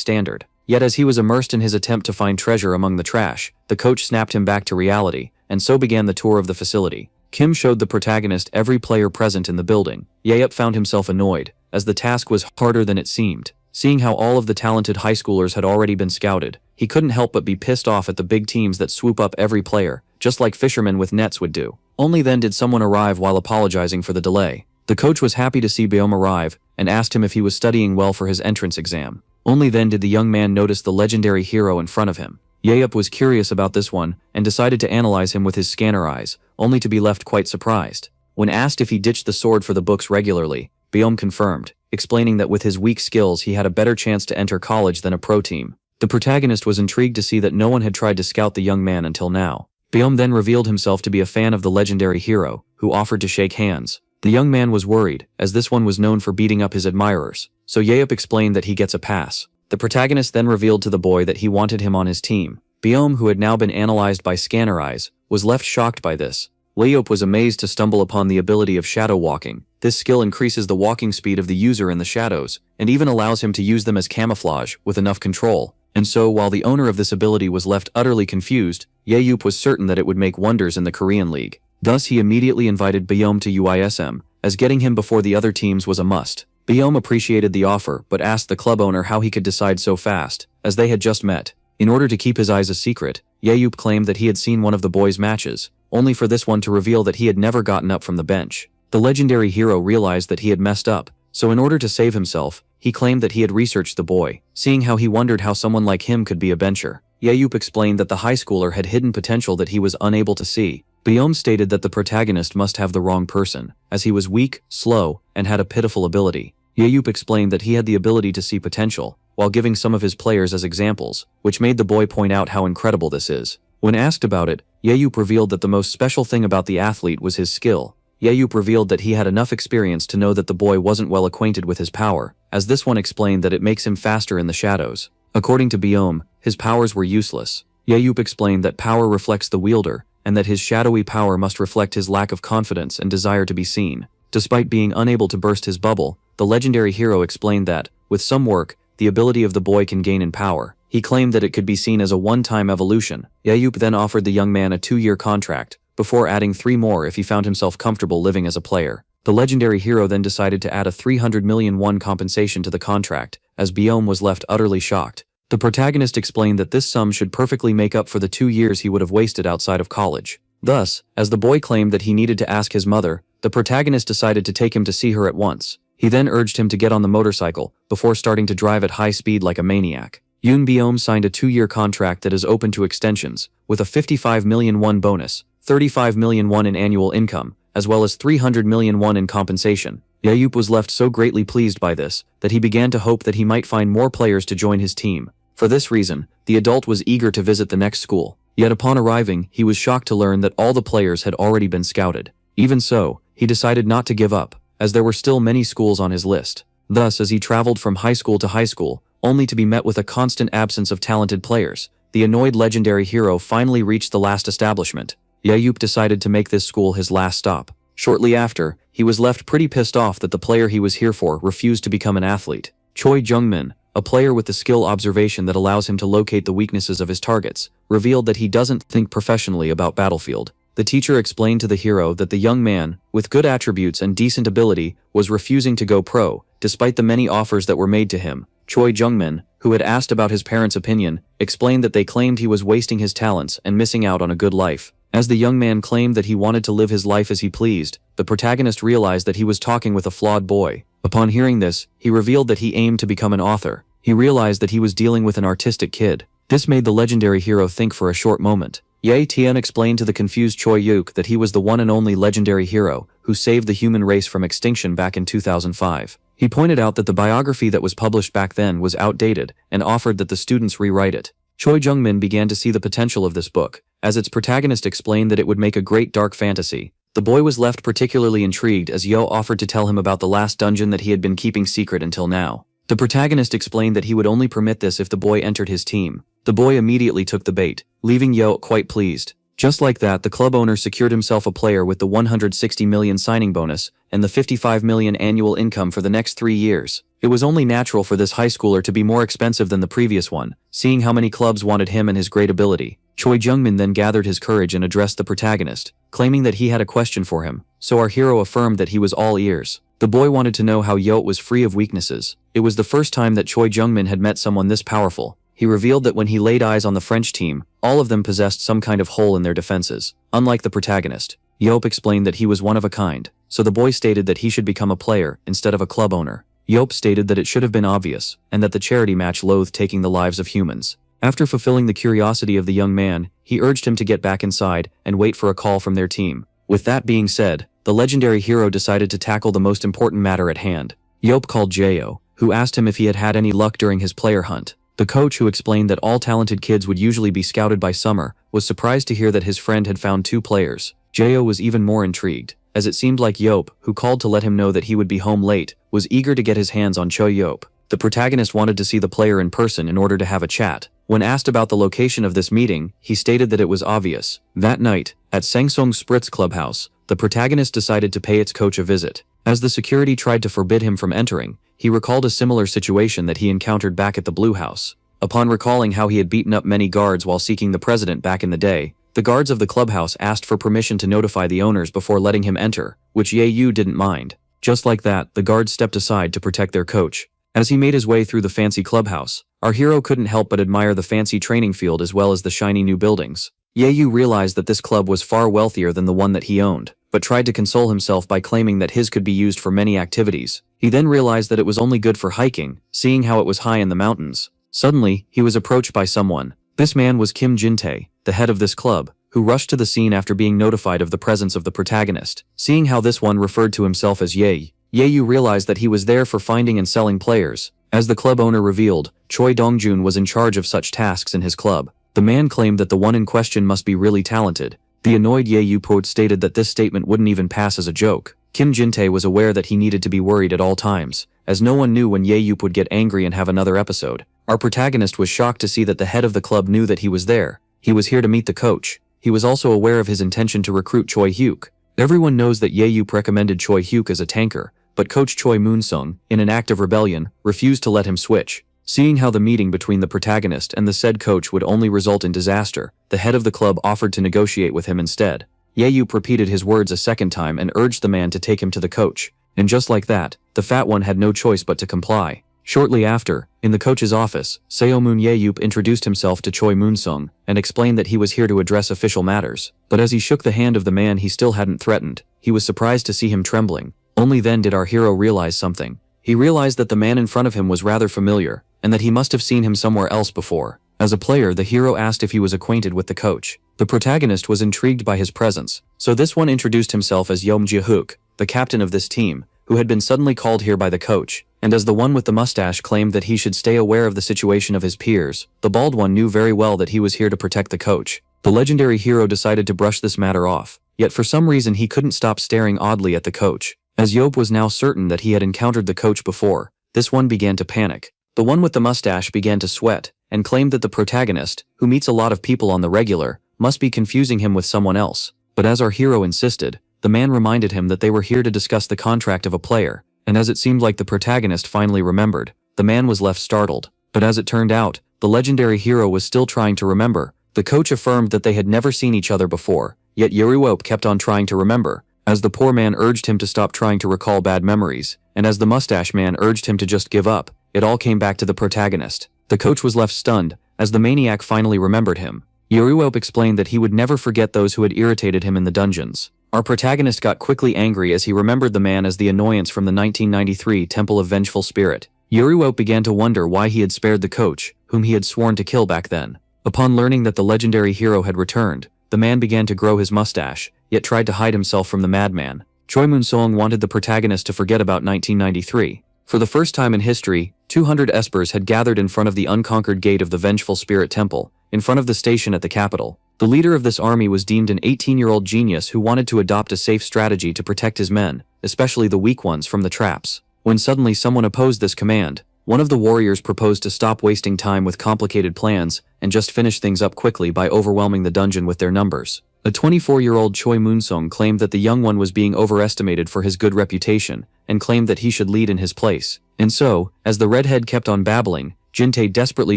standard. Yet as he was immersed in his attempt to find treasure among the trash, the coach snapped him back to reality, and so began the tour of the facility. Kim showed the protagonist every player present in the building. Yahello found himself annoyed, as the task was harder than it seemed. Seeing how all of the talented high schoolers had already been scouted, he couldn't help but be pissed off at the big teams that swoop up every player, just like fishermen with nets would do. Only then did someone arrive while apologizing for the delay. The coach was happy to see Baeom arrive, and asked him if he was studying well for his entrance exam. Only then did the young man notice the legendary hero in front of him. Yahello was curious about this one, and decided to analyze him with his scanner eyes, only to be left quite surprised. When asked if he ditched the sword for the books regularly, Baeom confirmed, explaining that with his weak skills he had a better chance to enter college than a pro team. The protagonist was intrigued to see that no one had tried to scout the young man until now. Baeom then revealed himself to be a fan of the legendary hero, who offered to shake hands. The young man was worried, as this one was known for beating up his admirers, so Yahello explained that he gets a pass. The protagonist then revealed to the boy that he wanted him on his team. Baeom, who had now been analyzed by scanner eyes, was left shocked by this. Yahello was amazed to stumble upon the ability of shadow walking. This skill increases the walking speed of the user in the shadows, and even allows him to use them as camouflage, with enough control. And so, while the owner of this ability was left utterly confused, Yahello was certain that it would make wonders in the Korean League. Thus he immediately invited Baeom to UISM, as getting him before the other teams was a must. Baeom appreciated the offer, but asked the club owner how he could decide so fast, as they had just met. In order to keep his eyes a secret, Yahello claimed that he had seen one of the boys' matches, only for this one to reveal that he had never gotten up from the bench. The legendary hero realized that he had messed up, so in order to save himself, he claimed that he had researched the boy, seeing how he wondered how someone like him could be a bencher. Yahello explained that the high schooler had hidden potential that he was unable to see. Baeom stated that the protagonist must have the wrong person, as he was weak, slow, and had a pitiful ability. Yahello explained that he had the ability to see potential, while giving some of his players as examples, which made the boy point out how incredible this is. When asked about it, Yahello revealed that the most special thing about the athlete was his skill. Yahello revealed that he had enough experience to know that the boy wasn't well acquainted with his power, as this one explained that it makes him faster in the shadows. According to Baeom, his powers were useless. Yahello explained that power reflects the wielder, and that his shadowy power must reflect his lack of confidence and desire to be seen. Despite being unable to burst his bubble, the legendary hero explained that, with some work, the ability of the boy can gain in power. He claimed that it could be seen as a one-time evolution. Yahello then offered the young man a 2-year contract, before adding 3 more if he found himself comfortable living as a player. The legendary hero then decided to add a 300 million won compensation to the contract, as Baeom was left utterly shocked. The protagonist explained that this sum should perfectly make up for the 2 years he would have wasted outside of college. Thus, as the boy claimed that he needed to ask his mother, the protagonist decided to take him to see her at once. He then urged him to get on the motorcycle, before starting to drive at high speed like a maniac. Baeom signed a 2-year contract that is open to extensions, with a 55 million won bonus, 35 million won in annual income, as well as 300 million won in compensation. Yahello was left so greatly pleased by this, that he began to hope that he might find more players to join his team. For this reason, the adult was eager to visit the next school. Yet upon arriving, he was shocked to learn that all the players had already been scouted. Even so, he decided not to give up, as there were still many schools on his list. Thus, as he traveled from high school to high school, only to be met with a constant absence of talented players, the annoyed legendary hero finally reached the last establishment. Yahello decided to make this school his last stop. Shortly after, he was left pretty pissed off that the player he was here for refused to become an athlete. Choi Jungmin, a player with the skill observation that allows him to locate the weaknesses of his targets, revealed that he doesn't think professionally about Battlefield. The teacher explained to the hero that the young man, with good attributes and decent ability, was refusing to go pro, despite the many offers that were made to him. Choi Jungmin, who had asked about his parents' opinion, explained that they claimed he was wasting his talents and missing out on a good life. As the young man claimed that he wanted to live his life as he pleased, the protagonist realized that he was talking with a flawed boy. Upon hearing this, he revealed that he aimed to become an author. He realized that he was dealing with an artistic kid. This made the legendary hero think for a short moment. Ye Tian explained to the confused Choi Yuk that he was the one and only legendary hero who saved the human race from extinction back in 2005. He pointed out that the biography that was published back then was outdated and offered that the students rewrite it. Choi Jungmin began to see the potential of this book, as its protagonist explained that it would make a great dark fantasy. The boy was left particularly intrigued as Yo offered to tell him about the last dungeon that he had been keeping secret until now. The protagonist explained that he would only permit this if the boy entered his team. The boy immediately took the bait, leaving Yo quite pleased. Just like that, the club owner secured himself a player with the 160 million signing bonus and the 55 million annual income for the next 3 years. It was only natural for this high schooler to be more expensive than the previous one, seeing how many clubs wanted him and his great ability. Choi Jungmin then gathered his courage and addressed the protagonist, claiming that he had a question for him, so our hero affirmed that he was all ears. The boy wanted to know how Yeot was free of weaknesses. It was the first time that Choi Jungmin had met someone this powerful. He revealed that when he laid eyes on the French team, all of them possessed some kind of hole in their defenses. Unlike the protagonist, Yeot explained that he was one of a kind, so the boy stated that he should become a player instead of a club owner. Yeot stated that it should have been obvious, and that the charity match loathed taking the lives of humans. After fulfilling the curiosity of the young man, he urged him to get back inside and wait for a call from their team. With that being said, the legendary hero decided to tackle the most important matter at hand. Yeot called Jayo, who asked him if he had had any luck during his player hunt. The coach, who explained that all talented kids would usually be scouted by summer, was surprised to hear that his friend had found 2 players. Jayo was even more intrigued, as it seemed like Yeot, who called to let him know that he would be home late, was eager to get his hands on Choi Yeot. The protagonist wanted to see the player in person in order to have a chat. When asked about the location of this meeting, he stated that it was obvious. That night, at Sangsong Spritz Clubhouse, the protagonist decided to pay its coach a visit. As the security tried to forbid him from entering, he recalled a similar situation that he encountered back at the Blue House. Upon recalling how he had beaten up many guards while seeking the president back in the day, the guards of the clubhouse asked for permission to notify the owners before letting him enter, which Ye didn't mind. Just like that, the guards stepped aside to protect their coach. As he made his way through the fancy clubhouse, our hero couldn't help but admire the fancy training field as well as the shiny new buildings. Ye realized that this club was far wealthier than the one that he owned, but tried to console himself by claiming that his could be used for many activities. He then realized that it was only good for hiking, seeing how it was high in the mountains. Suddenly, he was approached by someone. This man was Kim Jin-tae, the head of this club, who rushed to the scene after being notified of the presence of the protagonist. Seeing how this one referred to himself as Ye realized that he was there for finding and selling players. As the club owner revealed, Choi Dongjun was in charge of such tasks in his club. The man claimed that the one in question must be really talented. The annoyed Ye stated that this statement wouldn't even pass as a joke. Kim Jin-tae was aware that he needed to be worried at all times, as no one knew when Ye would get angry and have another episode. Our protagonist was shocked to see that the head of the club knew that he was there. He was here to meet the coach. He was also aware of his intention to recruit Choi Hyuk. Everyone knows that Ye recommended Choi Hyuk as a tanker, but coach Choi Moon-sung, in an act of rebellion, refused to let him switch. Seeing how the meeting between the protagonist and the said coach would only result in disaster, the head of the club offered to negotiate with him instead. Ye repeated his words a second time and urged the man to take him to the coach. And just like that, the fat one had no choice but to comply. Shortly after, in the coach's office, Seomoon Ye introduced himself to Choi Moon-sung and explained that he was here to address official matters. But as he shook the hand of the man he still hadn't threatened, he was surprised to see him trembling. Only then did our hero realize something. He realized that the man in front of him was rather familiar, and that he must have seen him somewhere else before. As a player, the hero asked if he was acquainted with the coach. The protagonist was intrigued by his presence, so this one introduced himself as Yeom Ji-hook, the captain of this team, who had been suddenly called here by the coach, and as the one with the mustache claimed that he should stay aware of the situation of his peers, the bald one knew very well that he was here to protect the coach. The legendary hero decided to brush this matter off, yet for some reason he couldn't stop staring oddly at the coach. As Yeop was now certain that he had encountered the coach before, this one began to panic. The one with the mustache began to sweat, and claimed that the protagonist, who meets a lot of people on the regular, must be confusing him with someone else. But as our hero insisted, the man reminded him that they were here to discuss the contract of a player, and as it seemed like the protagonist finally remembered, the man was left startled. But as it turned out, the legendary hero was still trying to remember. The coach affirmed that they had never seen each other before, yet Yuriwop kept on trying to remember. As the poor man urged him to stop trying to recall bad memories, and as the mustache man urged him to just give up, it all came back to the protagonist. The coach was left stunned, as the maniac finally remembered him. Yuriwop explained that he would never forget those who had irritated him in the dungeons. Our protagonist got quickly angry as he remembered the man as the annoyance from the 1993 Temple of Vengeful Spirit. Yuriwop began to wonder why he had spared the coach, whom he had sworn to kill back then. Upon learning that the legendary hero had returned, the man began to grow his mustache, yet tried to hide himself from the madman. Choi Moon-sung wanted the protagonist to forget about 1993. For the first time in history, 200 espers had gathered in front of the unconquered gate of the Vengeful Spirit Temple, in front of the station at the capital. The leader of this army was deemed an 18-year-old genius who wanted to adopt a safe strategy to protect his men, especially the weak ones, from the traps. When suddenly someone opposed this command, one of the warriors proposed to stop wasting time with complicated plans and just finish things up quickly by overwhelming the dungeon with their numbers. A 24-year-old Choi Moon-sung claimed that the young one was being overestimated for his good reputation, and claimed that he should lead in his place. And so, as the redhead kept on babbling, Jin-tae desperately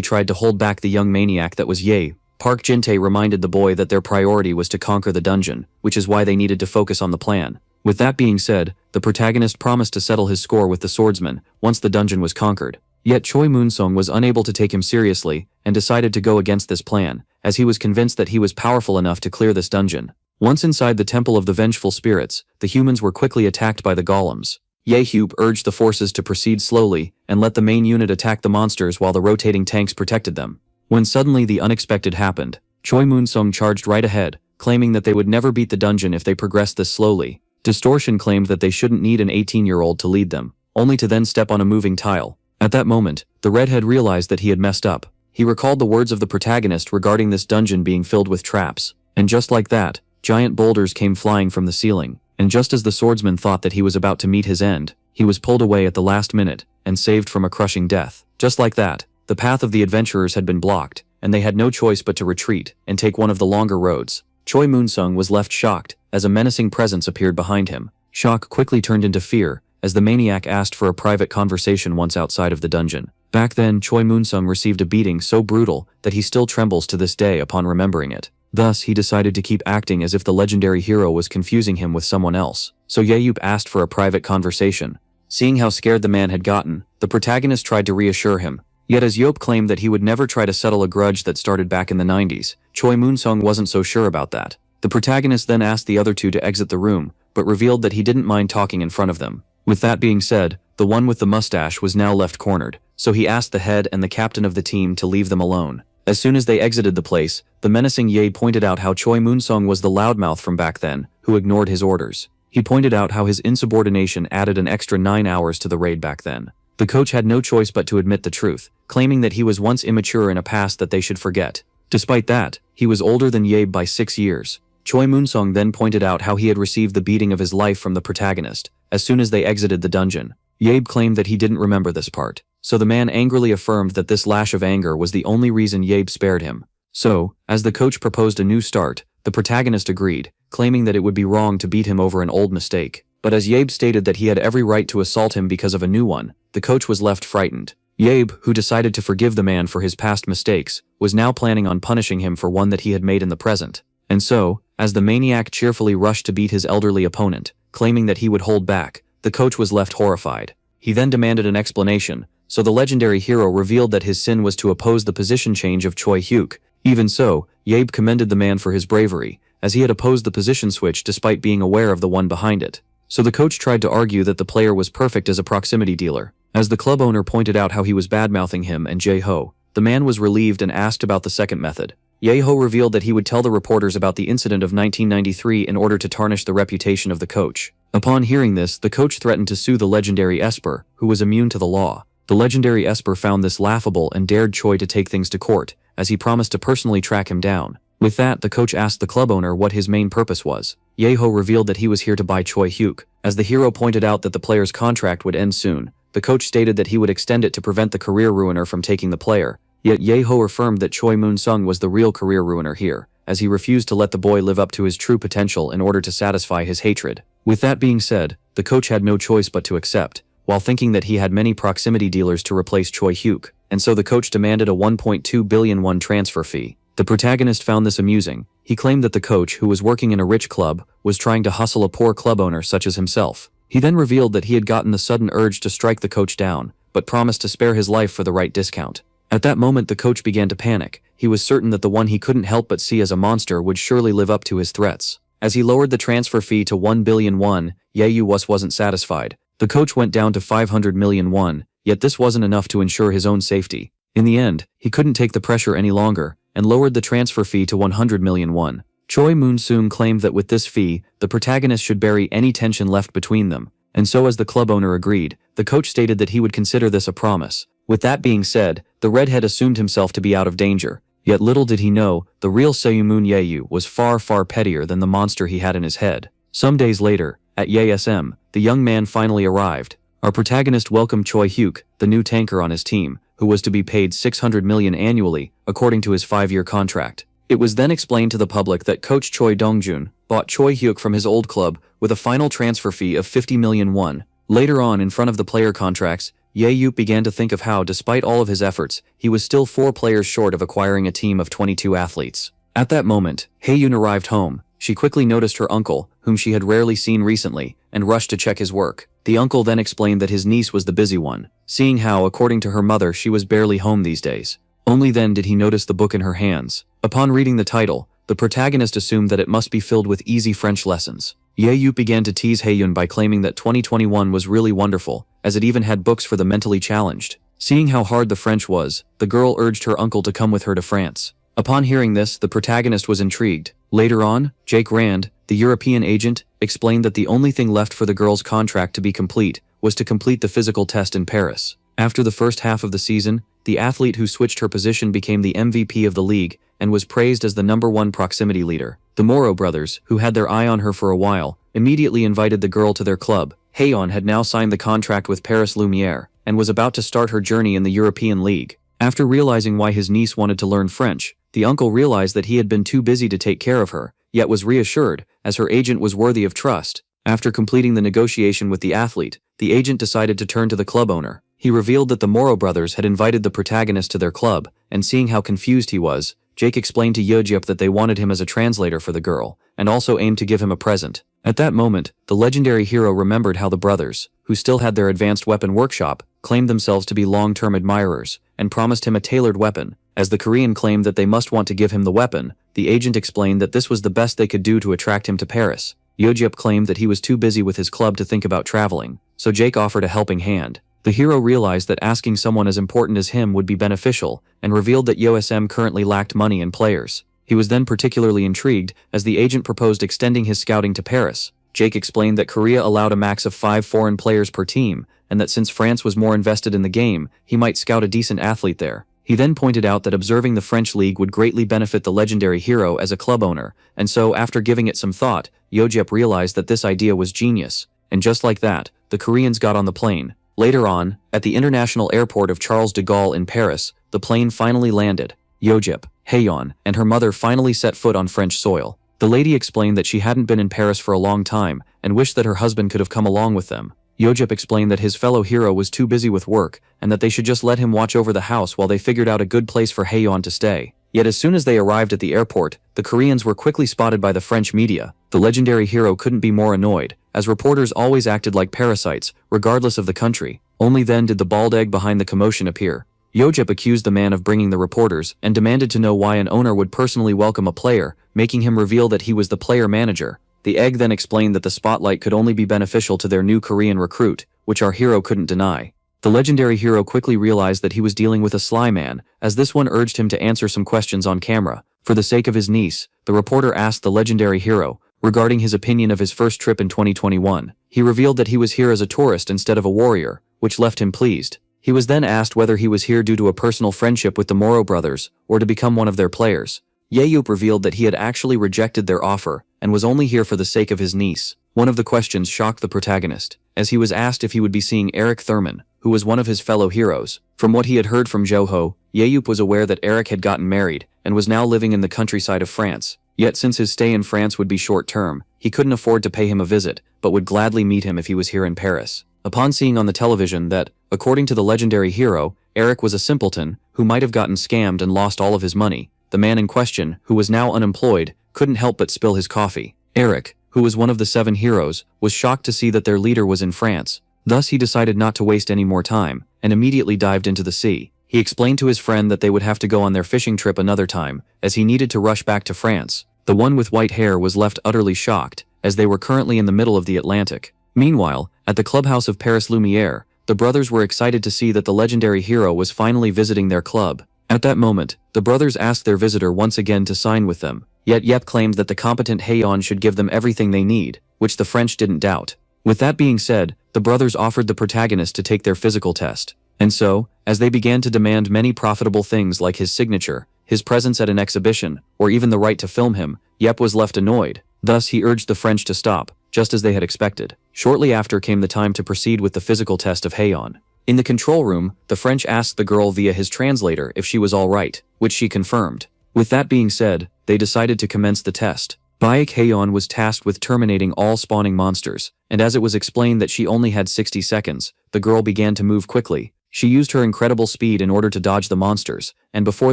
tried to hold back the young maniac that was Ye. Park Jin-tae reminded the boy that their priority was to conquer the dungeon, which is why they needed to focus on the plan. With that being said, the protagonist promised to settle his score with the swordsman once the dungeon was conquered. Yet Choi Moon-sung was unable to take him seriously and decided to go against this plan, as he was convinced that he was powerful enough to clear this dungeon. Once inside the Temple of the Vengeful Spirits, the humans were quickly attacked by the golems. Ye-hyup urged the forces to proceed slowly and let the main unit attack the monsters while the rotating tanks protected them. When suddenly the unexpected happened, Choi Moon-sung charged right ahead, claiming that they would never beat the dungeon if they progressed this slowly. Distortion claimed that they shouldn't need an 18-year-old to lead them, only to then step on a moving tile. At that moment, the redhead realized that he had messed up. He recalled the words of the protagonist regarding this dungeon being filled with traps, and just like that, giant boulders came flying from the ceiling. And just as the swordsman thought that he was about to meet his end, he was pulled away at the last minute and saved from a crushing death. Just like that, the path of the adventurers had been blocked, and they had no choice but to retreat and take one of the longer roads. Choi Moon-sung was left shocked as a menacing presence appeared behind him. Shock quickly turned into fear as the maniac asked for a private conversation once outside of the dungeon. Back then, Choi Moon-sung received a beating so brutal that he still trembles to this day upon remembering it. Thus, he decided to keep acting as if the legendary hero was confusing him with someone else. So Ye-hyup asked for a private conversation. Seeing how scared the man had gotten, the protagonist tried to reassure him. Yet as Yeop claimed that he would never try to settle a grudge that started back in the 90s, Choi Moon-sung wasn't so sure about that. The protagonist then asked the other two to exit the room, but revealed that he didn't mind talking in front of them. With that being said, the one with the mustache was now left cornered, so he asked the head and the captain of the team to leave them alone. As soon as they exited the place, the menacing Ye pointed out how Choi Moon-sung was the loudmouth from back then, who ignored his orders. He pointed out how his insubordination added an extra 9 hours to the raid back then. The coach had no choice but to admit the truth, claiming that he was once immature in a past that they should forget. Despite that, he was older than Ye by 6 years. Choi Moon-sung then pointed out how he had received the beating of his life from the protagonist, as soon as they exited the dungeon. Yabe claimed that he didn't remember this part, so the man angrily affirmed that this lash of anger was the only reason Yabe spared him. So, as the coach proposed a new start, the protagonist agreed, claiming that it would be wrong to beat him over an old mistake. But as Yabe stated that he had every right to assault him because of a new one, the coach was left frightened. Yabe, who decided to forgive the man for his past mistakes, was now planning on punishing him for one that he had made in the present. And so, as the maniac cheerfully rushed to beat his elderly opponent, claiming that he would hold back, the coach was left horrified. He then demanded an explanation, so the legendary hero revealed that his sin was to oppose the position change of Choi Hyuk. Even so, Yabe commended the man for his bravery, as he had opposed the position switch despite being aware of the one behind it. So the coach tried to argue that the player was perfect as a proximity dealer. As the club owner pointed out how he was badmouthing him and Jae-ho, the man was relieved and asked about the second method. Jae-ho revealed that he would tell the reporters about the incident of 1993 in order to tarnish the reputation of the coach. Upon hearing this, the coach threatened to sue the legendary Esper, who was immune to the law. The legendary Esper found this laughable and dared Choi to take things to court, as he promised to personally track him down. With that, the coach asked the club owner what his main purpose was. Jae-ho revealed that he was here to buy Choi Hyuk. As the hero pointed out that the player's contract would end soon, the coach stated that he would extend it to prevent the career ruiner from taking the player. Yet Jae-ho affirmed that Choi Moon-sung was the real career ruiner here, as he refused to let the boy live up to his true potential in order to satisfy his hatred. With that being said, the coach had no choice but to accept, while thinking that he had many proximity dealers to replace Choi Hyuk, and so the coach demanded a 1.2 billion won transfer fee. The protagonist found this amusing. He claimed that the coach, who was working in a rich club, was trying to hustle a poor club owner such as himself. He then revealed that he had gotten the sudden urge to strike the coach down, but promised to spare his life for the right discount. At that moment the coach began to panic. He was certain that the one he couldn't help but see as a monster would surely live up to his threats. As he lowered the transfer fee to 1 billion won, Ye-yu wasn't satisfied. The coach went down to 500 million won, yet this wasn't enough to ensure his own safety. In the end, he couldn't take the pressure any longer, and lowered the transfer fee to 100 million won. Choi Moon-sung claimed that with this fee, the protagonist should bury any tension left between them, and so as the club owner agreed, the coach stated that he would consider this a promise. With that being said, the redhead assumed himself to be out of danger, yet little did he know, the real Seyumun Ye-yu was far pettier than the monster he had in his head. Some days later, at YSM, the young man finally arrived. Our protagonist welcomed Choi Hyuk, the new tanker on his team, who was to be paid 600 million annually, according to his 5-year contract. It was then explained to the public that coach Choi Dongjun bought Choi Hyuk from his old club with a final transfer fee of 50 million won. Later on, in front of the player contracts, Ye began to think of how, despite all of his efforts, he was still 4 players short of acquiring a team of 22 athletes. At that moment, Haeyun arrived home. She quickly noticed her uncle, whom she had rarely seen recently, and rushed to check his work. The uncle then explained that his niece was the busy one, seeing how, according to her mother, she was barely home these days. Only then did he notice the book in her hands. Upon reading the title, the protagonist assumed that it must be filled with easy French lessons. Ye began to tease Haeyun by claiming that 2021 was really wonderful, as it even had books for the mentally challenged. Seeing how hard the French was, the girl urged her uncle to come with her to France. Upon hearing this, the protagonist was intrigued. Later on, Jake Rand, the European agent, explained that the only thing left for the girl's contract to be complete was to complete the physical test in Paris. After the first half of the season, the athlete who switched her position became the MVP of the league and was praised as the #1 proximity leader. The Moro brothers, who had their eye on her for a while, immediately invited the girl to their club. Haeyeon had now signed the contract with Paris Lumiere and was about to start her journey in the European League. After realizing why his niece wanted to learn French, the uncle realized that he had been too busy to take care of her, yet was reassured, as her agent was worthy of trust. After completing the negotiation with the athlete, the agent decided to turn to the club owner. He revealed that the Moro brothers had invited the protagonist to their club, and seeing how confused he was, Jake explained to Yeojip that they wanted him as a translator for the girl, and also aimed to give him a present. At that moment, the legendary hero remembered how the brothers, who still had their advanced weapon workshop, claimed themselves to be long-term admirers, and promised him a tailored weapon. As the Korean claimed that they must want to give him the weapon, the agent explained that this was the best they could do to attract him to Paris. Yeojip claimed that he was too busy with his club to think about traveling, so Jake offered a helping hand. The hero realized that asking someone as important as him would be beneficial, and revealed that YOSM currently lacked money and players. He was then particularly intrigued as the agent proposed extending his scouting to Paris. Jake explained that Korea allowed a max of 5 foreign players per team, and that since France was more invested in the game, he might scout a decent athlete there. He then pointed out that observing the French league would greatly benefit the legendary hero as a club owner, and so after giving it some thought, Yeojip realized that this idea was genius. And just like that, the Koreans got on the plane. Later on, at the international airport of Charles de Gaulle in Paris, the plane finally landed. Yeojip, Haeyeon, and her mother finally set foot on French soil. The lady explained that she hadn't been in Paris for a long time and wished that her husband could have come along with them. Yeojip explained that his fellow hero was too busy with work and that they should just let him watch over the house while they figured out a good place for Haeyeon to stay. Yet as soon as they arrived at the airport, the Koreans were quickly spotted by the French media. The legendary hero couldn't be more annoyed, as reporters always acted like parasites, regardless of the country. Only then did the bald egg behind the commotion appear. Yeojip accused the man of bringing the reporters and demanded to know why an owner would personally welcome a player, making him reveal that he was the player manager. The egg then explained that the spotlight could only be beneficial to their new Korean recruit, which our hero couldn't deny. The legendary hero quickly realized that he was dealing with a sly man, as this one urged him to answer some questions on camera. For the sake of his niece, the reporter asked the legendary hero regarding his opinion of his first trip in 2021. He revealed that he was here as a tourist instead of a warrior, which left him pleased. He was then asked whether he was here due to a personal friendship with the Moro brothers, or to become one of their players. Yeojip revealed that he had actually rejected their offer, and was only here for the sake of his niece. One of the questions shocked the protagonist, as he was asked if he would be seeing Eric Thurman, who was one of his fellow heroes. From what he had heard from Joho, Yeojip was aware that Eric had gotten married, and was now living in the countryside of France. Yet since his stay in France would be short-term, he couldn't afford to pay him a visit, but would gladly meet him if he was here in Paris. Upon seeing on the television that, according to the legendary hero, Eric was a simpleton who might have gotten scammed and lost all of his money, the man in question, who was now unemployed, couldn't help but spill his coffee. Eric, who was one of the 7 heroes, was shocked to see that their leader was in France. Thus he decided not to waste any more time, and immediately dived into the sea. He explained to his friend that they would have to go on their fishing trip another time, as he needed to rush back to France. The one with white hair was left utterly shocked, as they were currently in the middle of the Atlantic. Meanwhile, at the clubhouse of Paris Lumiere, the brothers were excited to see that the legendary hero was finally visiting their club. At that moment, the brothers asked their visitor once again to sign with them, yet Yep claimed that the competent Haeyeon should give them everything they need, which the French didn't doubt. With that being said, the brothers offered the protagonist to take their physical test. And so, as they began to demand many profitable things like his signature, his presence at an exhibition, or even the right to film him, Yep was left annoyed. Thus he urged the French to stop, just as they had expected. Shortly after came the time to proceed with the physical test of Haeyeon. In the control room, the French asked the girl via his translator if she was all right, which she confirmed. With that being said, they decided to commence the test. Baek Haeyeon was tasked with terminating all spawning monsters, and as it was explained that she only had 60 seconds, the girl began to move quickly. She used her incredible speed in order to dodge the monsters, and before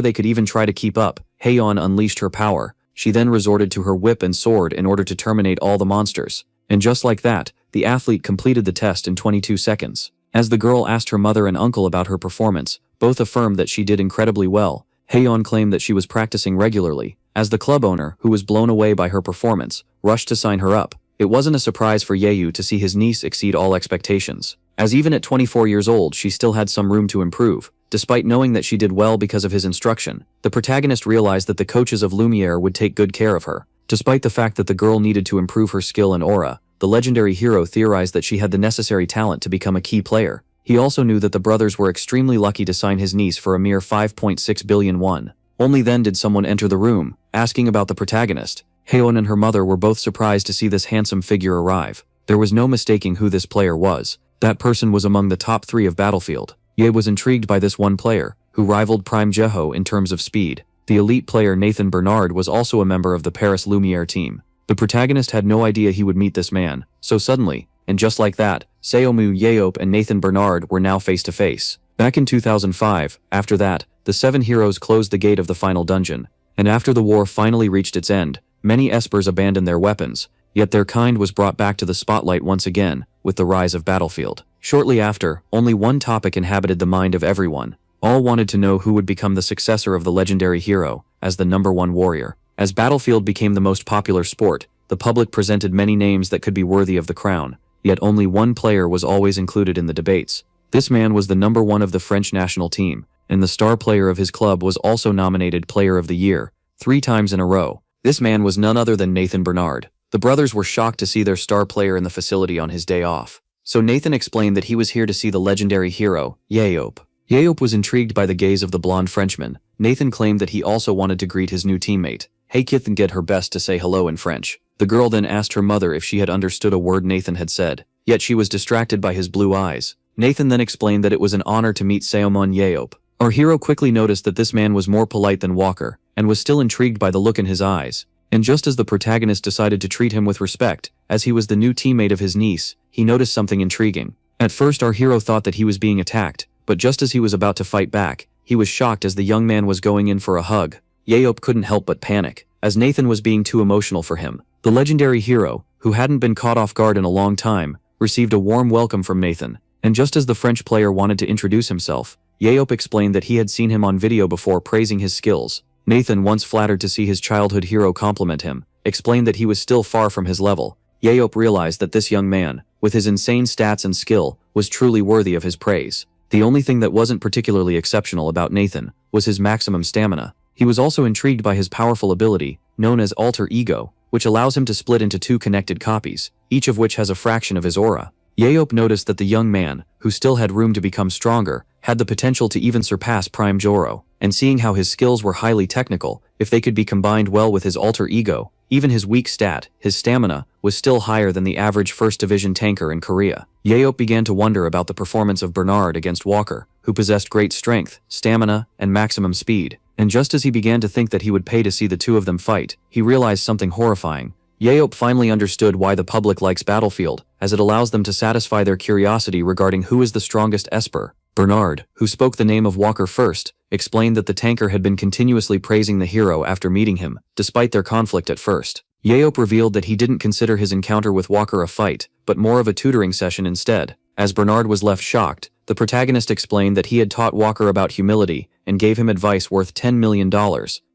they could even try to keep up, Haeyeon unleashed her power. She then resorted to her whip and sword in order to terminate all the monsters. And just like that, the athlete completed the test in 22 seconds. As the girl asked her mother and uncle about her performance, both affirmed that she did incredibly well. Haeyeon claimed that she was practicing regularly. As the club owner, who was blown away by her performance, rushed to sign her up. It wasn't a surprise for Yeyu to see his niece exceed all expectations, as even at 24 years old she still had some room to improve. Despite knowing that she did well because of his instruction, the protagonist realized that the coaches of Lumiere would take good care of her. Despite the fact that the girl needed to improve her skill and aura, the legendary hero theorized that she had the necessary talent to become a key player. He also knew that the brothers were extremely lucky to sign his niece for a mere 5.6 billion won. Only then did someone enter the room, asking about the protagonist. Haeyeon and her mother were both surprised to see this handsome figure arrive. There was no mistaking who this player was. That person was among the top 3 of Battlefield. Ye was intrigued by this one player, who rivaled Prime Jeho in terms of speed. The elite player Nathan Bernard was also a member of the Paris Lumiere team. The protagonist had no idea he would meet this man, so suddenly, and just like that, Seomu Yeop and Nathan Bernard were now face to face. Back in 2005, after that, the 7 heroes closed the gate of the final dungeon, and after the war finally reached its end, many espers abandoned their weapons, yet their kind was brought back to the spotlight once again, with the rise of Battlefield. Shortly after, only one topic inhabited the mind of everyone. All wanted to know who would become the successor of the legendary hero, as the #1 warrior. As Battlefield became the most popular sport, the public presented many names that could be worthy of the crown, yet only one player was always included in the debates. This man was the #1 of the French national team, and the star player of his club was also nominated Player of the Year, 3 times in a row. This man was none other than Nathan Bernard. The brothers were shocked to see their star player in the facility on his day off. So Nathan explained that he was here to see the legendary hero, Yeop. Yeop was intrigued by the gaze of the blonde Frenchman. Nathan claimed that he also wanted to greet his new teammate. Haekith did her best to say hello in French. The girl then asked her mother if she had understood a word Nathan had said, yet she was distracted by his blue eyes. Nathan then explained that it was an honor to meet Seomon Yeop. Our hero quickly noticed that this man was more polite than Walker, and was still intrigued by the look in his eyes. And just as the protagonist decided to treat him with respect, as he was the new teammate of his niece, he noticed something intriguing. At first our hero thought that he was being attacked, but just as he was about to fight back, he was shocked as the young man was going in for a hug. Yeop couldn't help but panic, as Nathan was being too emotional for him. The legendary hero, who hadn't been caught off guard in a long time, received a warm welcome from Nathan. And just as the French player wanted to introduce himself, Yeop explained that he had seen him on video before praising his skills. Nathan, once flattered to see his childhood hero compliment him, explained that he was still far from his level. Yeop realized that this young man, with his insane stats and skill, was truly worthy of his praise. The only thing that wasn't particularly exceptional about Nathan was his maximum stamina. He was also intrigued by his powerful ability, known as alter ego, which allows him to split into 2 connected copies, each of which has a fraction of his aura. Yeop noticed that the young man, who still had room to become stronger, had the potential to even surpass Prime Joro, and seeing how his skills were highly technical, if they could be combined well with his alter ego, even his weak stat, his stamina, was still higher than the average first division tanker in Korea. Yeop began to wonder about the performance of Bernard against Walker, who possessed great strength, stamina, and maximum speed. And just as he began to think that he would pay to see the 2 of them fight, he realized something horrifying. Yeop finally understood why the public likes Battlefield, as it allows them to satisfy their curiosity regarding who is the strongest esper. Bernard, who spoke the name of Walker first, explained that the tanker had been continuously praising the hero after meeting him, despite their conflict at first. Yeop revealed that he didn't consider his encounter with Walker a fight, but more of a tutoring session instead. As Bernard was left shocked, the protagonist explained that he had taught Walker about humility, and gave him advice worth $10 million.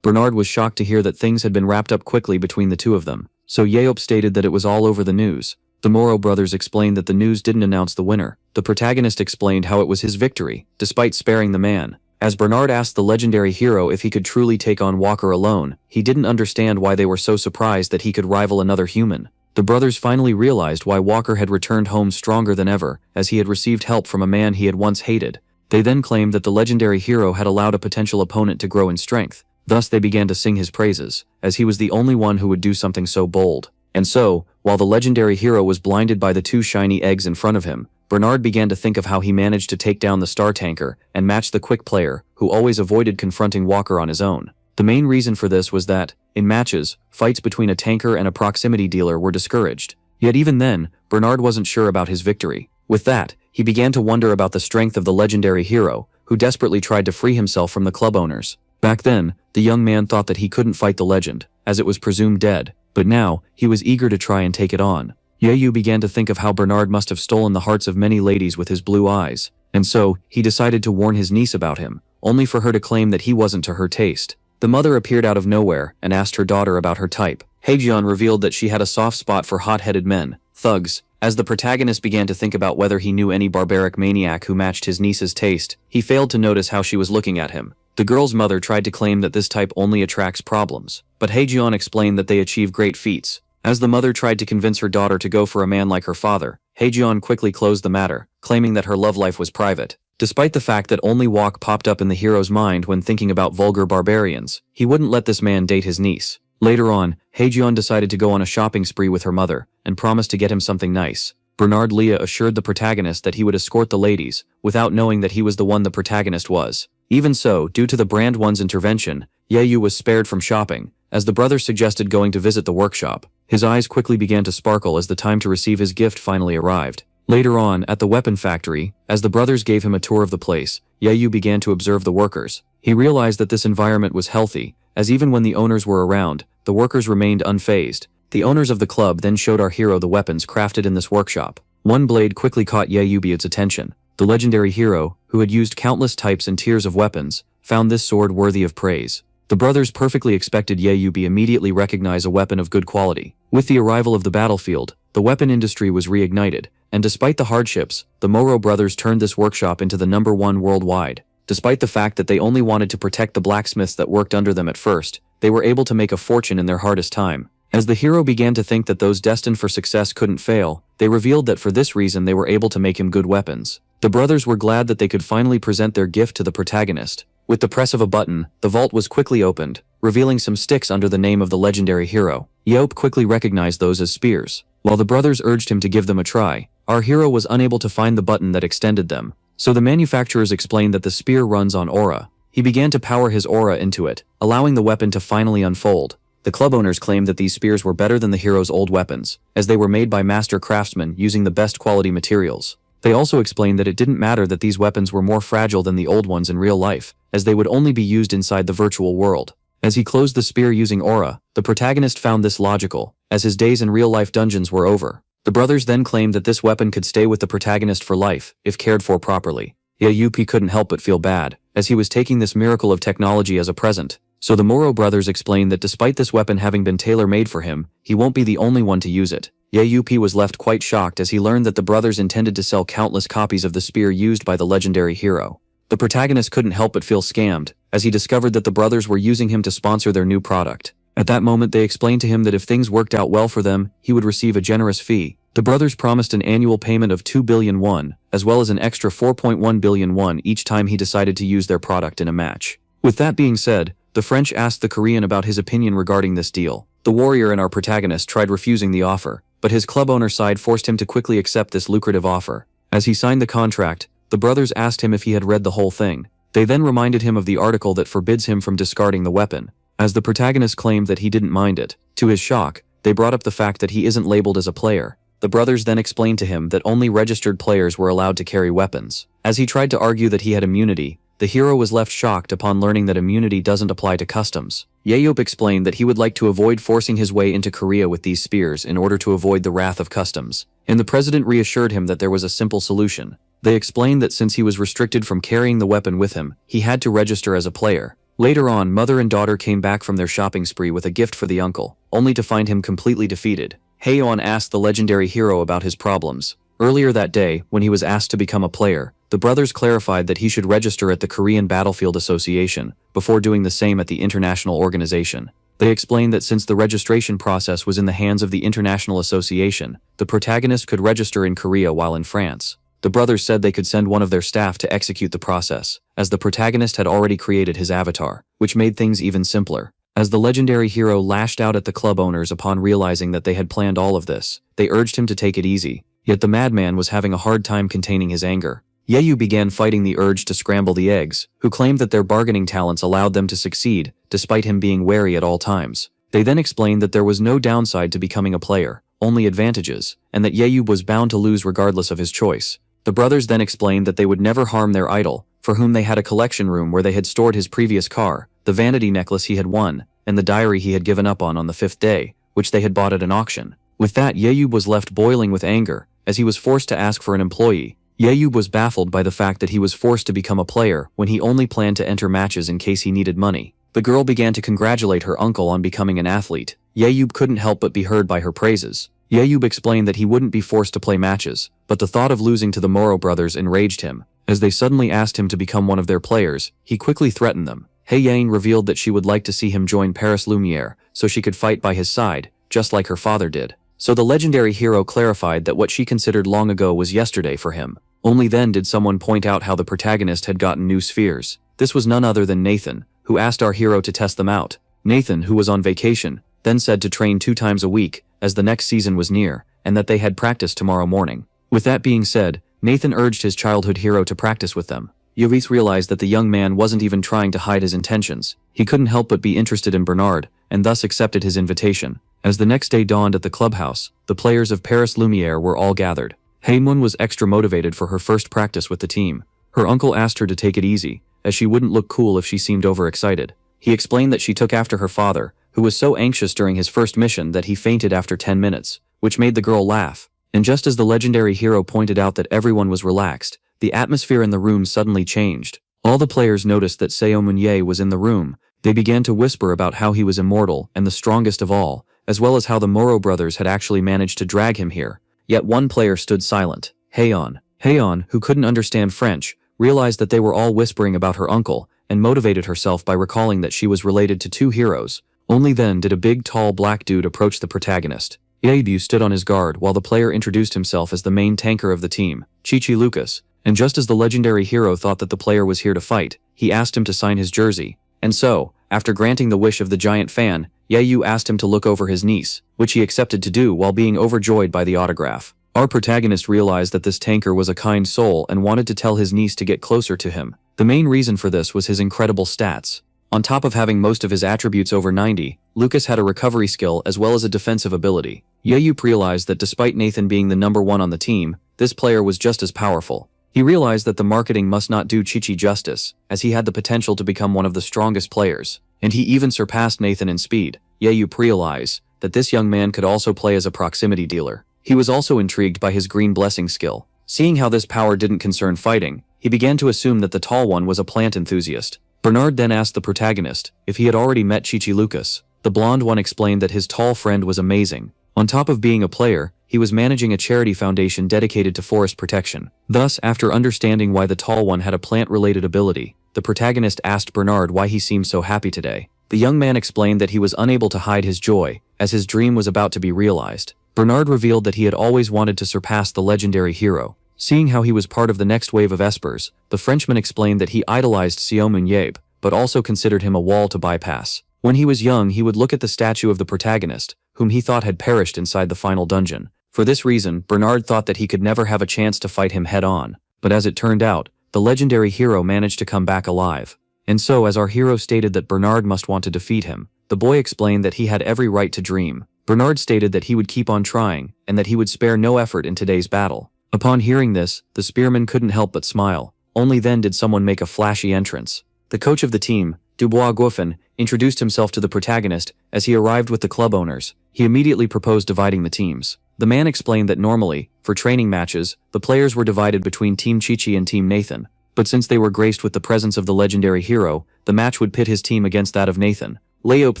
Bernard was shocked to hear that things had been wrapped up quickly between the 2 of them. So Yeop stated that it was all over the news. The Moro brothers explained that the news didn't announce the winner. The protagonist explained how it was his victory, despite sparing the man. As Bernard asked the legendary hero if he could truly take on Walker alone, he didn't understand why they were so surprised that he could rival another human. The brothers finally realized why Walker had returned home stronger than ever, as he had received help from a man he had once hated. They then claimed that the legendary hero had allowed a potential opponent to grow in strength. Thus they began to sing his praises, as he was the only one who would do something so bold. And so, while the legendary hero was blinded by the 2 shiny eggs in front of him, Bernard began to think of how he managed to take down the star tanker and match the quick player, who always avoided confronting Walker on his own. The main reason for this was that, in matches, fights between a tanker and a proximity dealer were discouraged. Yet even then, Bernard wasn't sure about his victory. With that, he began to wonder about the strength of the legendary hero, who desperately tried to free himself from the club owners. Back then, the young man thought that he couldn't fight the legend, as it was presumed dead, but now, he was eager to try and take it on. Yahello began to think of how Bernard must have stolen the hearts of many ladies with his blue eyes, and so, he decided to warn his niece about him, only for her to claim that he wasn't to her taste. The mother appeared out of nowhere and asked her daughter about her type. Haejeon revealed that she had a soft spot for hot-headed men, thugs. As the protagonist began to think about whether he knew any barbaric maniac who matched his niece's taste, he failed to notice how she was looking at him. The girl's mother tried to claim that this type only attracts problems, but Haejeon explained that they achieve great feats. As the mother tried to convince her daughter to go for a man like her father, Haejeon quickly closed the matter, claiming that her love life was private. Despite the fact that only walk popped up in the hero's mind when thinking about vulgar barbarians, he wouldn't let this man date his niece. Later on, Haejeon decided to go on a shopping spree with her mother, and promised to get him something nice. Bernard Leah assured the protagonist that he would escort the ladies, without knowing that he was the one the protagonist was. Even so, due to the brand one's intervention, Yahello was spared from shopping, as the brother suggested going to visit the workshop. His eyes quickly began to sparkle as the time to receive his gift finally arrived. Later on, at the weapon factory, as the brothers gave him a tour of the place, Yahello began to observe the workers. He realized that this environment was healthy, as even when the owners were around, the workers remained unfazed. The owners of the club then showed our hero the weapons crafted in this workshop. One blade quickly caught Yahello's attention. The legendary hero, who had used countless types and tiers of weapons, found this sword worthy of praise. The brothers perfectly expected Yahello immediately recognize a weapon of good quality. With the arrival of the battlefield, the weapon industry was reignited, and despite the hardships, the Moro brothers turned this workshop into the #1 worldwide. Despite the fact that they only wanted to protect the blacksmiths that worked under them at first, they were able to make a fortune in their hardest time. As the hero began to think that those destined for success couldn't fail, they revealed that for this reason they were able to make him good weapons. The brothers were glad that they could finally present their gift to the protagonist. With the press of a button, the vault was quickly opened, revealing some sticks under the name of the legendary hero. Yahello quickly recognized those as spears. While the brothers urged him to give them a try, our hero was unable to find the button that extended them. So the manufacturers explained that the spear runs on aura. He began to power his aura into it, allowing the weapon to finally unfold. The club owners claimed that these spears were better than the hero's old weapons, as they were made by master craftsmen using the best quality materials. They also explained that it didn't matter that these weapons were more fragile than the old ones in real life, as they would only be used inside the virtual world. As he closed the spear using aura, the protagonist found this logical, as his days in real-life dungeons were over. The brothers then claimed that this weapon could stay with the protagonist for life, if cared for properly. Yahello couldn't help but feel bad, as he was taking this miracle of technology as a present. So the Moro brothers explained that despite this weapon having been tailor-made for him, he won't be the only one to use it. Yahello was left quite shocked as he learned that the brothers intended to sell countless copies of the spear used by the legendary hero. The protagonist couldn't help but feel scammed, as he discovered that the brothers were using him to sponsor their new product. At that moment they explained to him that if things worked out well for them, he would receive a generous fee. The brothers promised an annual payment of 2 billion won, as well as an extra 4.1 billion won each time he decided to use their product in a match. With that being said, the French asked the Korean about his opinion regarding this deal. The warrior and our protagonist tried refusing the offer, but his club owner side forced him to quickly accept this lucrative offer. As he signed the contract, the brothers asked him if he had read the whole thing. They then reminded him of the article that forbids him from discarding the weapon. As the protagonist claimed that he didn't mind it, to his shock, they brought up the fact that he isn't labeled as a player. The brothers then explained to him that only registered players were allowed to carry weapons. As he tried to argue that he had immunity, the hero was left shocked upon learning that immunity doesn't apply to customs. Yahello explained that he would like to avoid forcing his way into Korea with these spears in order to avoid the wrath of customs. And the president reassured him that there was a simple solution. They explained that since he was restricted from carrying the weapon with him, he had to register as a player. Later on, mother and daughter came back from their shopping spree with a gift for the uncle, only to find him completely defeated. Haeyeon asked the legendary hero about his problems. Earlier that day, when he was asked to become a player, the brothers clarified that he should register at the Korean Battlefield Association, before doing the same at the international organization. They explained that since the registration process was in the hands of the international association, the protagonist could register in Korea while in France. The brothers said they could send one of their staff to execute the process, as the protagonist had already created his avatar, which made things even simpler. As the legendary hero lashed out at the club owners upon realizing that they had planned all of this, they urged him to take it easy, yet the madman was having a hard time containing his anger. Yayu began fighting the urge to scramble the eggs, who claimed that their bargaining talents allowed them to succeed, despite him being wary at all times. They then explained that there was no downside to becoming a player, only advantages, and that Yayu was bound to lose regardless of his choice. The brothers then explained that they would never harm their idol, for whom they had a collection room where they had stored his previous car, the vanity necklace he had won, and the diary he had given up on the 5th day, which they had bought at an auction. With that, Yayu was left boiling with anger, as he was forced to ask for an employee. Yayu was baffled by the fact that he was forced to become a player when he only planned to enter matches in case he needed money. The girl began to congratulate her uncle on becoming an athlete. Yayu couldn't help but be heard by her praises. Yayu explained that he wouldn't be forced to play matches, but the thought of losing to the Moro brothers enraged him. As they suddenly asked him to become one of their players, he quickly threatened them. Yang revealed that she would like to see him join Paris Lumiere so she could fight by his side, just like her father did. So the legendary hero clarified that what she considered long ago was yesterday for him. Only then did someone point out how the protagonist had gotten new spheres. This was none other than Nathan, who asked our hero to test them out. Nathan, who was on vacation, then said to train 2 times a week, as the next season was near, and that they had practice tomorrow morning. With that being said, Nathan urged his childhood hero to practice with them. Yovis realized that the young man wasn't even trying to hide his intentions. He couldn't help but be interested in Bernard, and thus accepted his invitation. As the next day dawned at the clubhouse, the players of Paris Lumiere were all gathered. Haemun was extra motivated for her first practice with the team. Her uncle asked her to take it easy, as she wouldn't look cool if she seemed overexcited. He explained that she took after her father, who was so anxious during his first mission that he fainted after 10 minutes, which made the girl laugh. And just as the legendary hero pointed out that everyone was relaxed, the atmosphere in the room suddenly changed. All the players noticed that Seo Moonye was in the room. They began to whisper about how he was immortal and the strongest of all, as well as how the Moro brothers had actually managed to drag him here. Yet one player stood silent. Haeyeon, who couldn't understand French, realized that they were all whispering about her uncle, and motivated herself by recalling that she was related to 2 heroes. Only then did a big tall black dude approach the protagonist. Yaebu stood on his guard while the player introduced himself as the main tanker of the team, Chichi Lucas, and just as the legendary hero thought that the player was here to fight, he asked him to sign his jersey. And so, after granting the wish of the giant fan, Yaeyu asked him to look over his niece, which he accepted to do while being overjoyed by the autograph. Our protagonist realized that this tanker was a kind soul and wanted to tell his niece to get closer to him. The main reason for this was his incredible stats. On top of having most of his attributes over 90, Lucas had a recovery skill as well as a defensive ability. Yaeyu realized that despite Nathan being the number 1 on the team, this player was just as powerful. He realized that the marketing must not do Chichi justice, as he had the potential to become one of the strongest players, and he even surpassed Nathan in speed. Yaeyu realized that this young man could also play as a proximity dealer. He was also intrigued by his green blessing skill. Seeing how this power didn't concern fighting, he began to assume that the tall one was a plant enthusiast. Bernard then asked the protagonist if he had already met Chichi Lucas. The blonde one explained that his tall friend was amazing. On top of being a player, he was managing a charity foundation dedicated to forest protection. Thus, after understanding why the tall one had a plant-related ability, the protagonist asked Bernard why he seemed so happy today. The young man explained that he was unable to hide his joy, as his dream was about to be realized. Bernard revealed that he had always wanted to surpass the legendary hero. Seeing how he was part of the next wave of espers, the Frenchman explained that he idolized Seo Moonye, but also considered him a wall to bypass. When he was young, he would look at the statue of the protagonist, whom he thought had perished inside the final dungeon. For this reason, Bernard thought that he could never have a chance to fight him head-on. But as it turned out, the legendary hero managed to come back alive. And so, as our hero stated that Bernard must want to defeat him, the boy explained that he had every right to dream. Bernard stated that he would keep on trying, and that he would spare no effort in today's battle. Upon hearing this, the spearman couldn't help but smile. Only then did someone make a flashy entrance. The coach of the team, Dubois Guffin, introduced himself to the protagonist. As he arrived with the club owners, he immediately proposed dividing the teams. The man explained that normally, for training matches, the players were divided between Team Chichi and Team Nathan. But since they were graced with the presence of the legendary hero, the match would pit his team against that of Nathan. Leope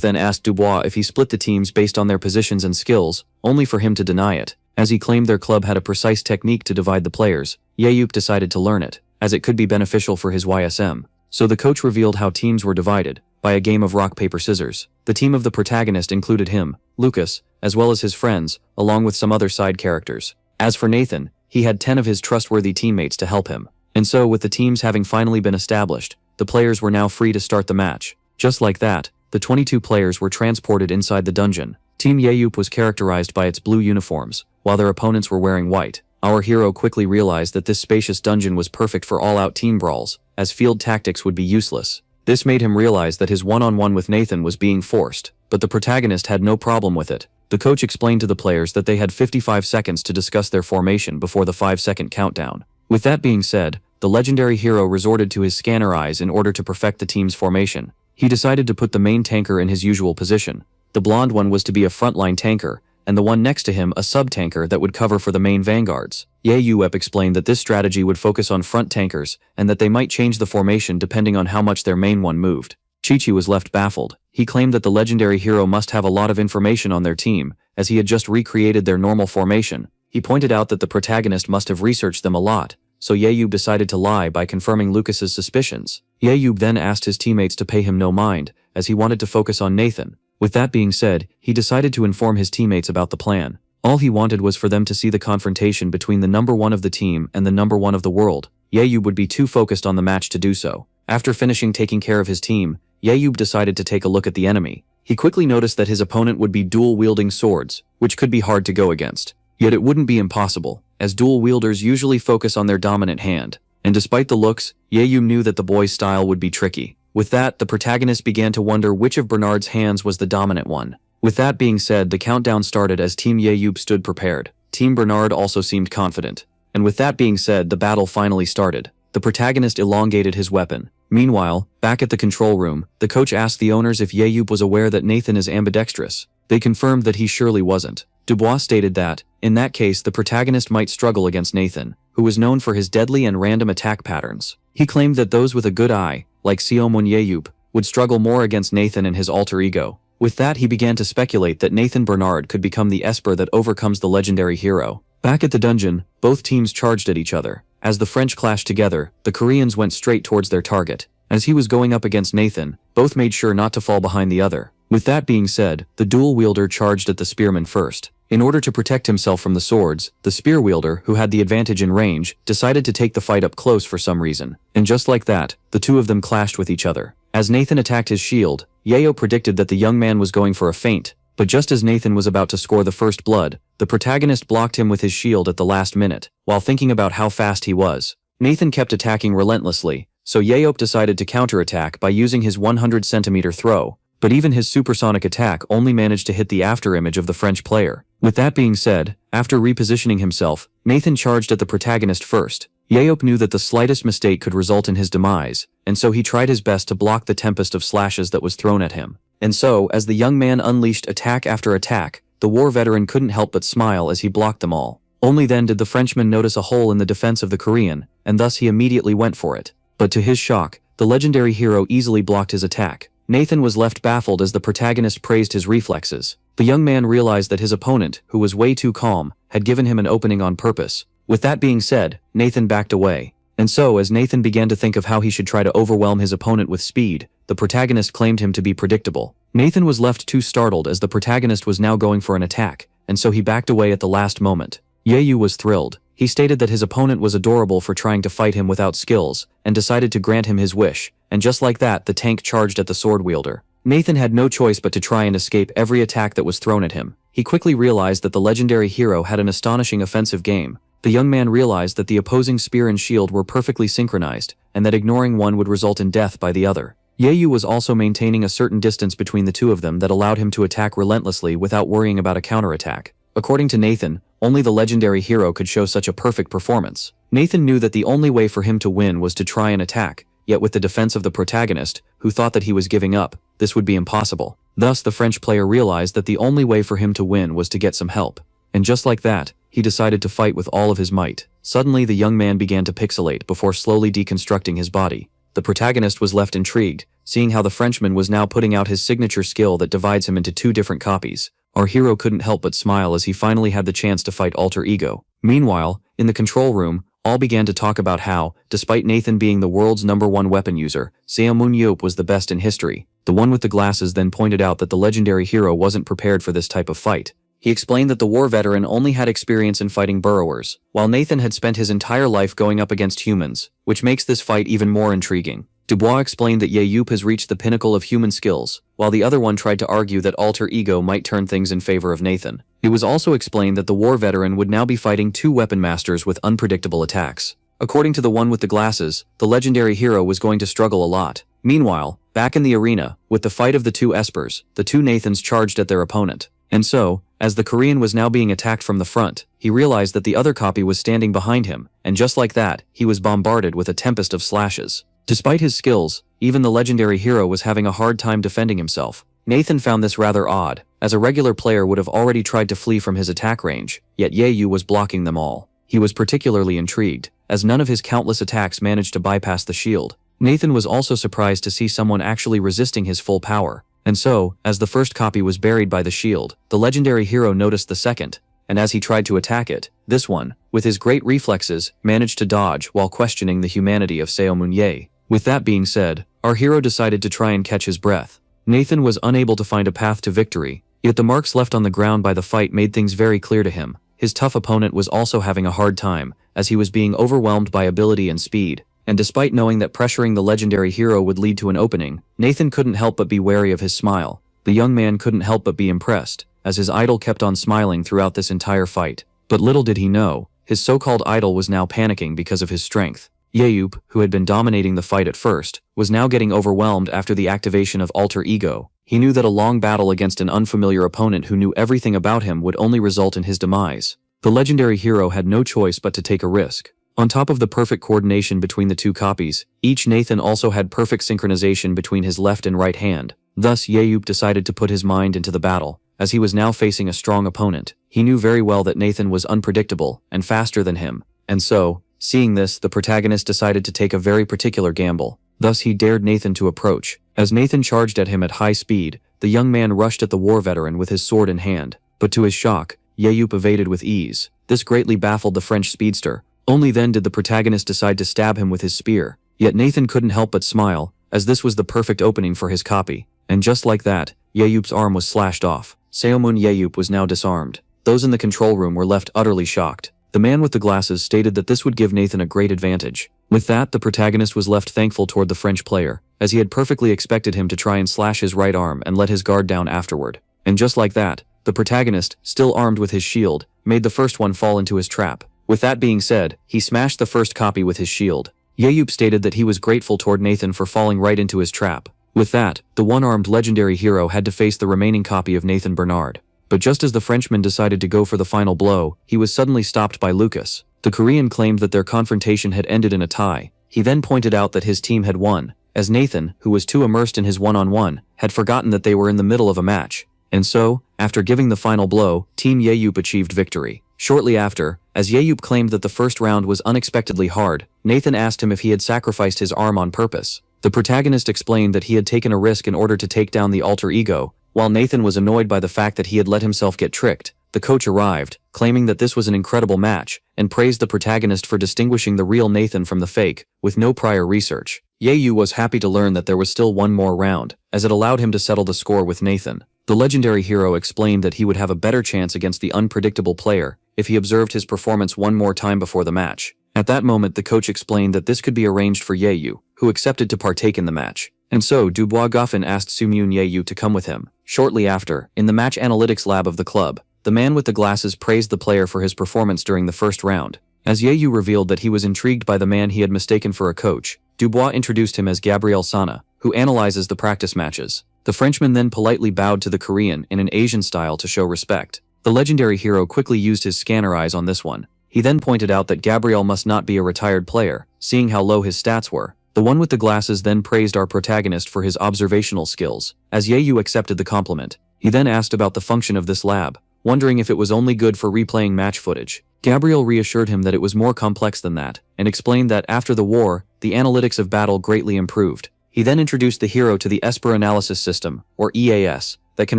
then asked Dubois if he split the teams based on their positions and skills, only for him to deny it. As he claimed their club had a precise technique to divide the players, Yaeyu decided to learn it, as it could be beneficial for his YSM. So the coach revealed how teams were divided, by a game of rock paper scissors. The team of the protagonist included him, Lucas, as well as his friends, along with some other side characters. As for Nathan, he had 10 of his trustworthy teammates to help him. And so, with the teams having finally been established, the players were now free to start the match. Just like that, the 22 players were transported inside the dungeon. Team Yaeyu was characterized by its blue uniforms, while their opponents were wearing white. Our hero quickly realized that this spacious dungeon was perfect for all-out team brawls, as field tactics would be useless. This made him realize that his one-on-one with Nathan was being forced, but the protagonist had no problem with it. The coach explained to the players that they had 55 seconds to discuss their formation before the 5-second countdown. With that being said, the legendary hero resorted to his scanner eyes in order to perfect the team's formation. He decided to put the main tanker in his usual position. The blonde one was to be a frontline tanker, and the one next to him a sub-tanker that would cover for the main vanguards. Yahello explained that this strategy would focus on front tankers, and that they might change the formation depending on how much their main one moved. Chi-Chi was left baffled. He claimed that the legendary hero must have a lot of information on their team, as he had just recreated their normal formation. He pointed out that the protagonist must have researched them a lot, so Yahello decided to lie by confirming Lucas's suspicions. Yahello then asked his teammates to pay him no mind, as he wanted to focus on Nathan. With that being said, he decided to inform his teammates about the plan. All he wanted was for them to see the confrontation between the number one of the team and the number one of the world. Yahello would be too focused on the match to do so. After finishing taking care of his team, Yahello decided to take a look at the enemy. He quickly noticed that his opponent would be dual-wielding swords, which could be hard to go against. Yet it wouldn't be impossible, as dual wielders usually focus on their dominant hand. And despite the looks, Yahello knew that the boy's style would be tricky. With that, the protagonist began to wonder which of Bernard's hands was the dominant one. With that being said, the countdown started as Team Yahello stood prepared. Team Bernard also seemed confident. And with that being said, the battle finally started. The protagonist elongated his weapon. Meanwhile, back at the control room, the coach asked the owners if Yahello was aware that Nathan is ambidextrous. They confirmed that he surely wasn't. Dubois stated that, in that case, the protagonist might struggle against Nathan, who was known for his deadly and random attack patterns. He claimed that those with a good eye, like Xiaomun Yahello, would struggle more against Nathan and his alter ego. With that, he began to speculate that Nathan Bernard could become the Esper that overcomes the legendary hero. Back at the dungeon, both teams charged at each other. As the French clashed together, the Koreans went straight towards their target. As he was going up against Nathan, both made sure not to fall behind the other. With that being said, the dual wielder charged at the spearman first. In order to protect himself from the swords, the spear wielder, who had the advantage in range, decided to take the fight up close for some reason. And just like that, the two of them clashed with each other. As Nathan attacked his shield, Yahello predicted that the young man was going for a feint. But just as Nathan was about to score the first blood, the protagonist blocked him with his shield at the last minute. While thinking about how fast he was, Nathan kept attacking relentlessly, so Yahello decided to counterattack by using his 100-centimeter throw. But even his supersonic attack only managed to hit the afterimage of the French player. With that being said, after repositioning himself, Nathan charged at the protagonist first. Yahello knew that the slightest mistake could result in his demise, and so he tried his best to block the tempest of slashes that was thrown at him. And so, as the young man unleashed attack after attack, the war veteran couldn't help but smile as he blocked them all. Only then did the Frenchman notice a hole in the defense of the Korean, and thus he immediately went for it. But to his shock, the legendary hero easily blocked his attack. Nathan was left baffled as the protagonist praised his reflexes. The young man realized that his opponent, who was way too calm, had given him an opening on purpose. With that being said, Nathan backed away. And so, as Nathan began to think of how he should try to overwhelm his opponent with speed, the protagonist claimed him to be predictable. Nathan was left too startled as the protagonist was now going for an attack, and so he backed away at the last moment. Yahello was thrilled. He stated that his opponent was adorable for trying to fight him without skills, and decided to grant him his wish, and just like that, the tank charged at the sword wielder. Nathan had no choice but to try and escape every attack that was thrown at him. He quickly realized that the legendary hero had an astonishing offensive game. The young man realized that the opposing spear and shield were perfectly synchronized, and that ignoring one would result in death by the other. Yahello was also maintaining a certain distance between the two of them that allowed him to attack relentlessly without worrying about a counterattack. According to Nathan, only the legendary hero could show such a perfect performance. Nathan knew that the only way for him to win was to try and attack, yet with the defense of the protagonist, who thought that he was giving up, this would be impossible. Thus, the French player realized that the only way for him to win was to get some help. And just like that, he decided to fight with all of his might. Suddenly, the young man began to pixelate before slowly deconstructing his body. The protagonist was left intrigued, seeing how the Frenchman was now putting out his signature skill that divides him into two different copies. Our hero couldn't help but smile as he finally had the chance to fight Alter Ego. Meanwhile, in the control room, all began to talk about how, despite Nathan being the world's #1 weapon user, Xiaomun Yahello was the best in history. The one with the glasses then pointed out that the legendary hero wasn't prepared for this type of fight. He explained that the war veteran only had experience in fighting burrowers, while Nathan had spent his entire life going up against humans, which makes this fight even more intriguing. Dubois explained that Yahyup has reached the pinnacle of human skills, while the other one tried to argue that alter ego might turn things in favor of Nathan. It was also explained that the war veteran would now be fighting two weapon masters with unpredictable attacks. According to the one with the glasses, the legendary hero was going to struggle a lot. Meanwhile, back in the arena, with the fight of the two espers, the two Nathans charged at their opponent. And so, as the Korean was now being attacked from the front, he realized that the other copy was standing behind him, and just like that, he was bombarded with a tempest of slashes. Despite his skills, even the legendary hero was having a hard time defending himself. Nathan found this rather odd, as a regular player would have already tried to flee from his attack range, yet Yahyup was blocking them all. He was particularly intrigued, as none of his countless attacks managed to bypass the shield. Nathan was also surprised to see someone actually resisting his full power. And so, as the first copy was buried by the shield, the legendary hero noticed the second, and as he tried to attack it, this one, with his great reflexes, managed to dodge while questioning the humanity of Seomunye. With that being said, our hero decided to try and catch his breath. Nathan was unable to find a path to victory, yet the marks left on the ground by the fight made things very clear to him. His tough opponent was also having a hard time, as he was being overwhelmed by ability and speed. And despite knowing that pressuring the legendary hero would lead to an opening, Nathan couldn't help but be wary of his smile. The young man couldn't help but be impressed, as his idol kept on smiling throughout this entire fight. But little did he know, his so-called idol was now panicking because of his strength. Yahyup, who had been dominating the fight at first, was now getting overwhelmed after the activation of alter ego. He knew that a long battle against an unfamiliar opponent who knew everything about him would only result in his demise. The legendary hero had no choice but to take a risk. On top of the perfect coordination between the two copies, each Nathan also had perfect synchronization between his left and right hand. Thus Yahyup decided to put his mind into the battle, as he was now facing a strong opponent. He knew very well that Nathan was unpredictable and faster than him, and so, seeing this, the protagonist decided to take a very particular gamble. Thus he dared Nathan to approach. As Nathan charged at him at high speed, the young man rushed at the war veteran with his sword in hand, but to his shock, Yahyup evaded with ease. This greatly baffled the French speedster. Only then did the protagonist decide to stab him with his spear. Yet Nathan couldn't help but smile, as this was the perfect opening for his copy. And just like that, Yahyup's arm was slashed off. Seomun Yahyup was now disarmed. Those in the control room were left utterly shocked. The man with the glasses stated that this would give Nathan a great advantage. With that, the protagonist was left thankful toward the French player, as he had perfectly expected him to try and slash his right arm and let his guard down afterward. And just like that, the protagonist, still armed with his shield, made the first one fall into his trap. With that being said, he smashed the first copy with his shield. Yahyup stated that he was grateful toward Nathan for falling right into his trap. With that, the one-armed legendary hero had to face the remaining copy of Nathan Bernard. But just as the Frenchman decided to go for the final blow, he was suddenly stopped by Lucas. The Korean claimed that their confrontation had ended in a tie. He then pointed out that his team had won, as Nathan, who was too immersed in his one-on-one, had forgotten that they were in the middle of a match. And so, after giving the final blow, Team Yahyup achieved victory. Shortly after, as Yahyup claimed that the first round was unexpectedly hard, Nathan asked him if he had sacrificed his arm on purpose. The protagonist explained that he had taken a risk in order to take down the alter ego. While Nathan was annoyed by the fact that he had let himself get tricked, the coach arrived, claiming that this was an incredible match, and praised the protagonist for distinguishing the real Nathan from the fake, with no prior research. Yahyup was happy to learn that there was still one more round, as it allowed him to settle the score with Nathan. The legendary hero explained that he would have a better chance against the unpredictable player if he observed his performance one more time before the match. At that moment, the coach explained that this could be arranged for Yahyup, who accepted to partake in the match. And so, Dubois Goffin asked Sumyun Yahyup to come with him. Shortly after, in the match analytics lab of the club, the man with the glasses praised the player for his performance during the first round. As Yahyup revealed that he was intrigued by the man he had mistaken for a coach, Dubois introduced him as Gabriel Sana, who analyzes the practice matches. The Frenchman then politely bowed to the Korean in an Asian style to show respect. The legendary hero quickly used his scanner eyes on this one. He then pointed out that Gabriel must not be a retired player, seeing how low his stats were. The one with the glasses then praised our protagonist for his observational skills. As Yahyup accepted the compliment, he then asked about the function of this lab, wondering if it was only good for replaying match footage. Gabriel reassured him that it was more complex than that, and explained that after the war, the analytics of battle greatly improved. He then introduced the hero to the Esper Analysis System, or EAS, that can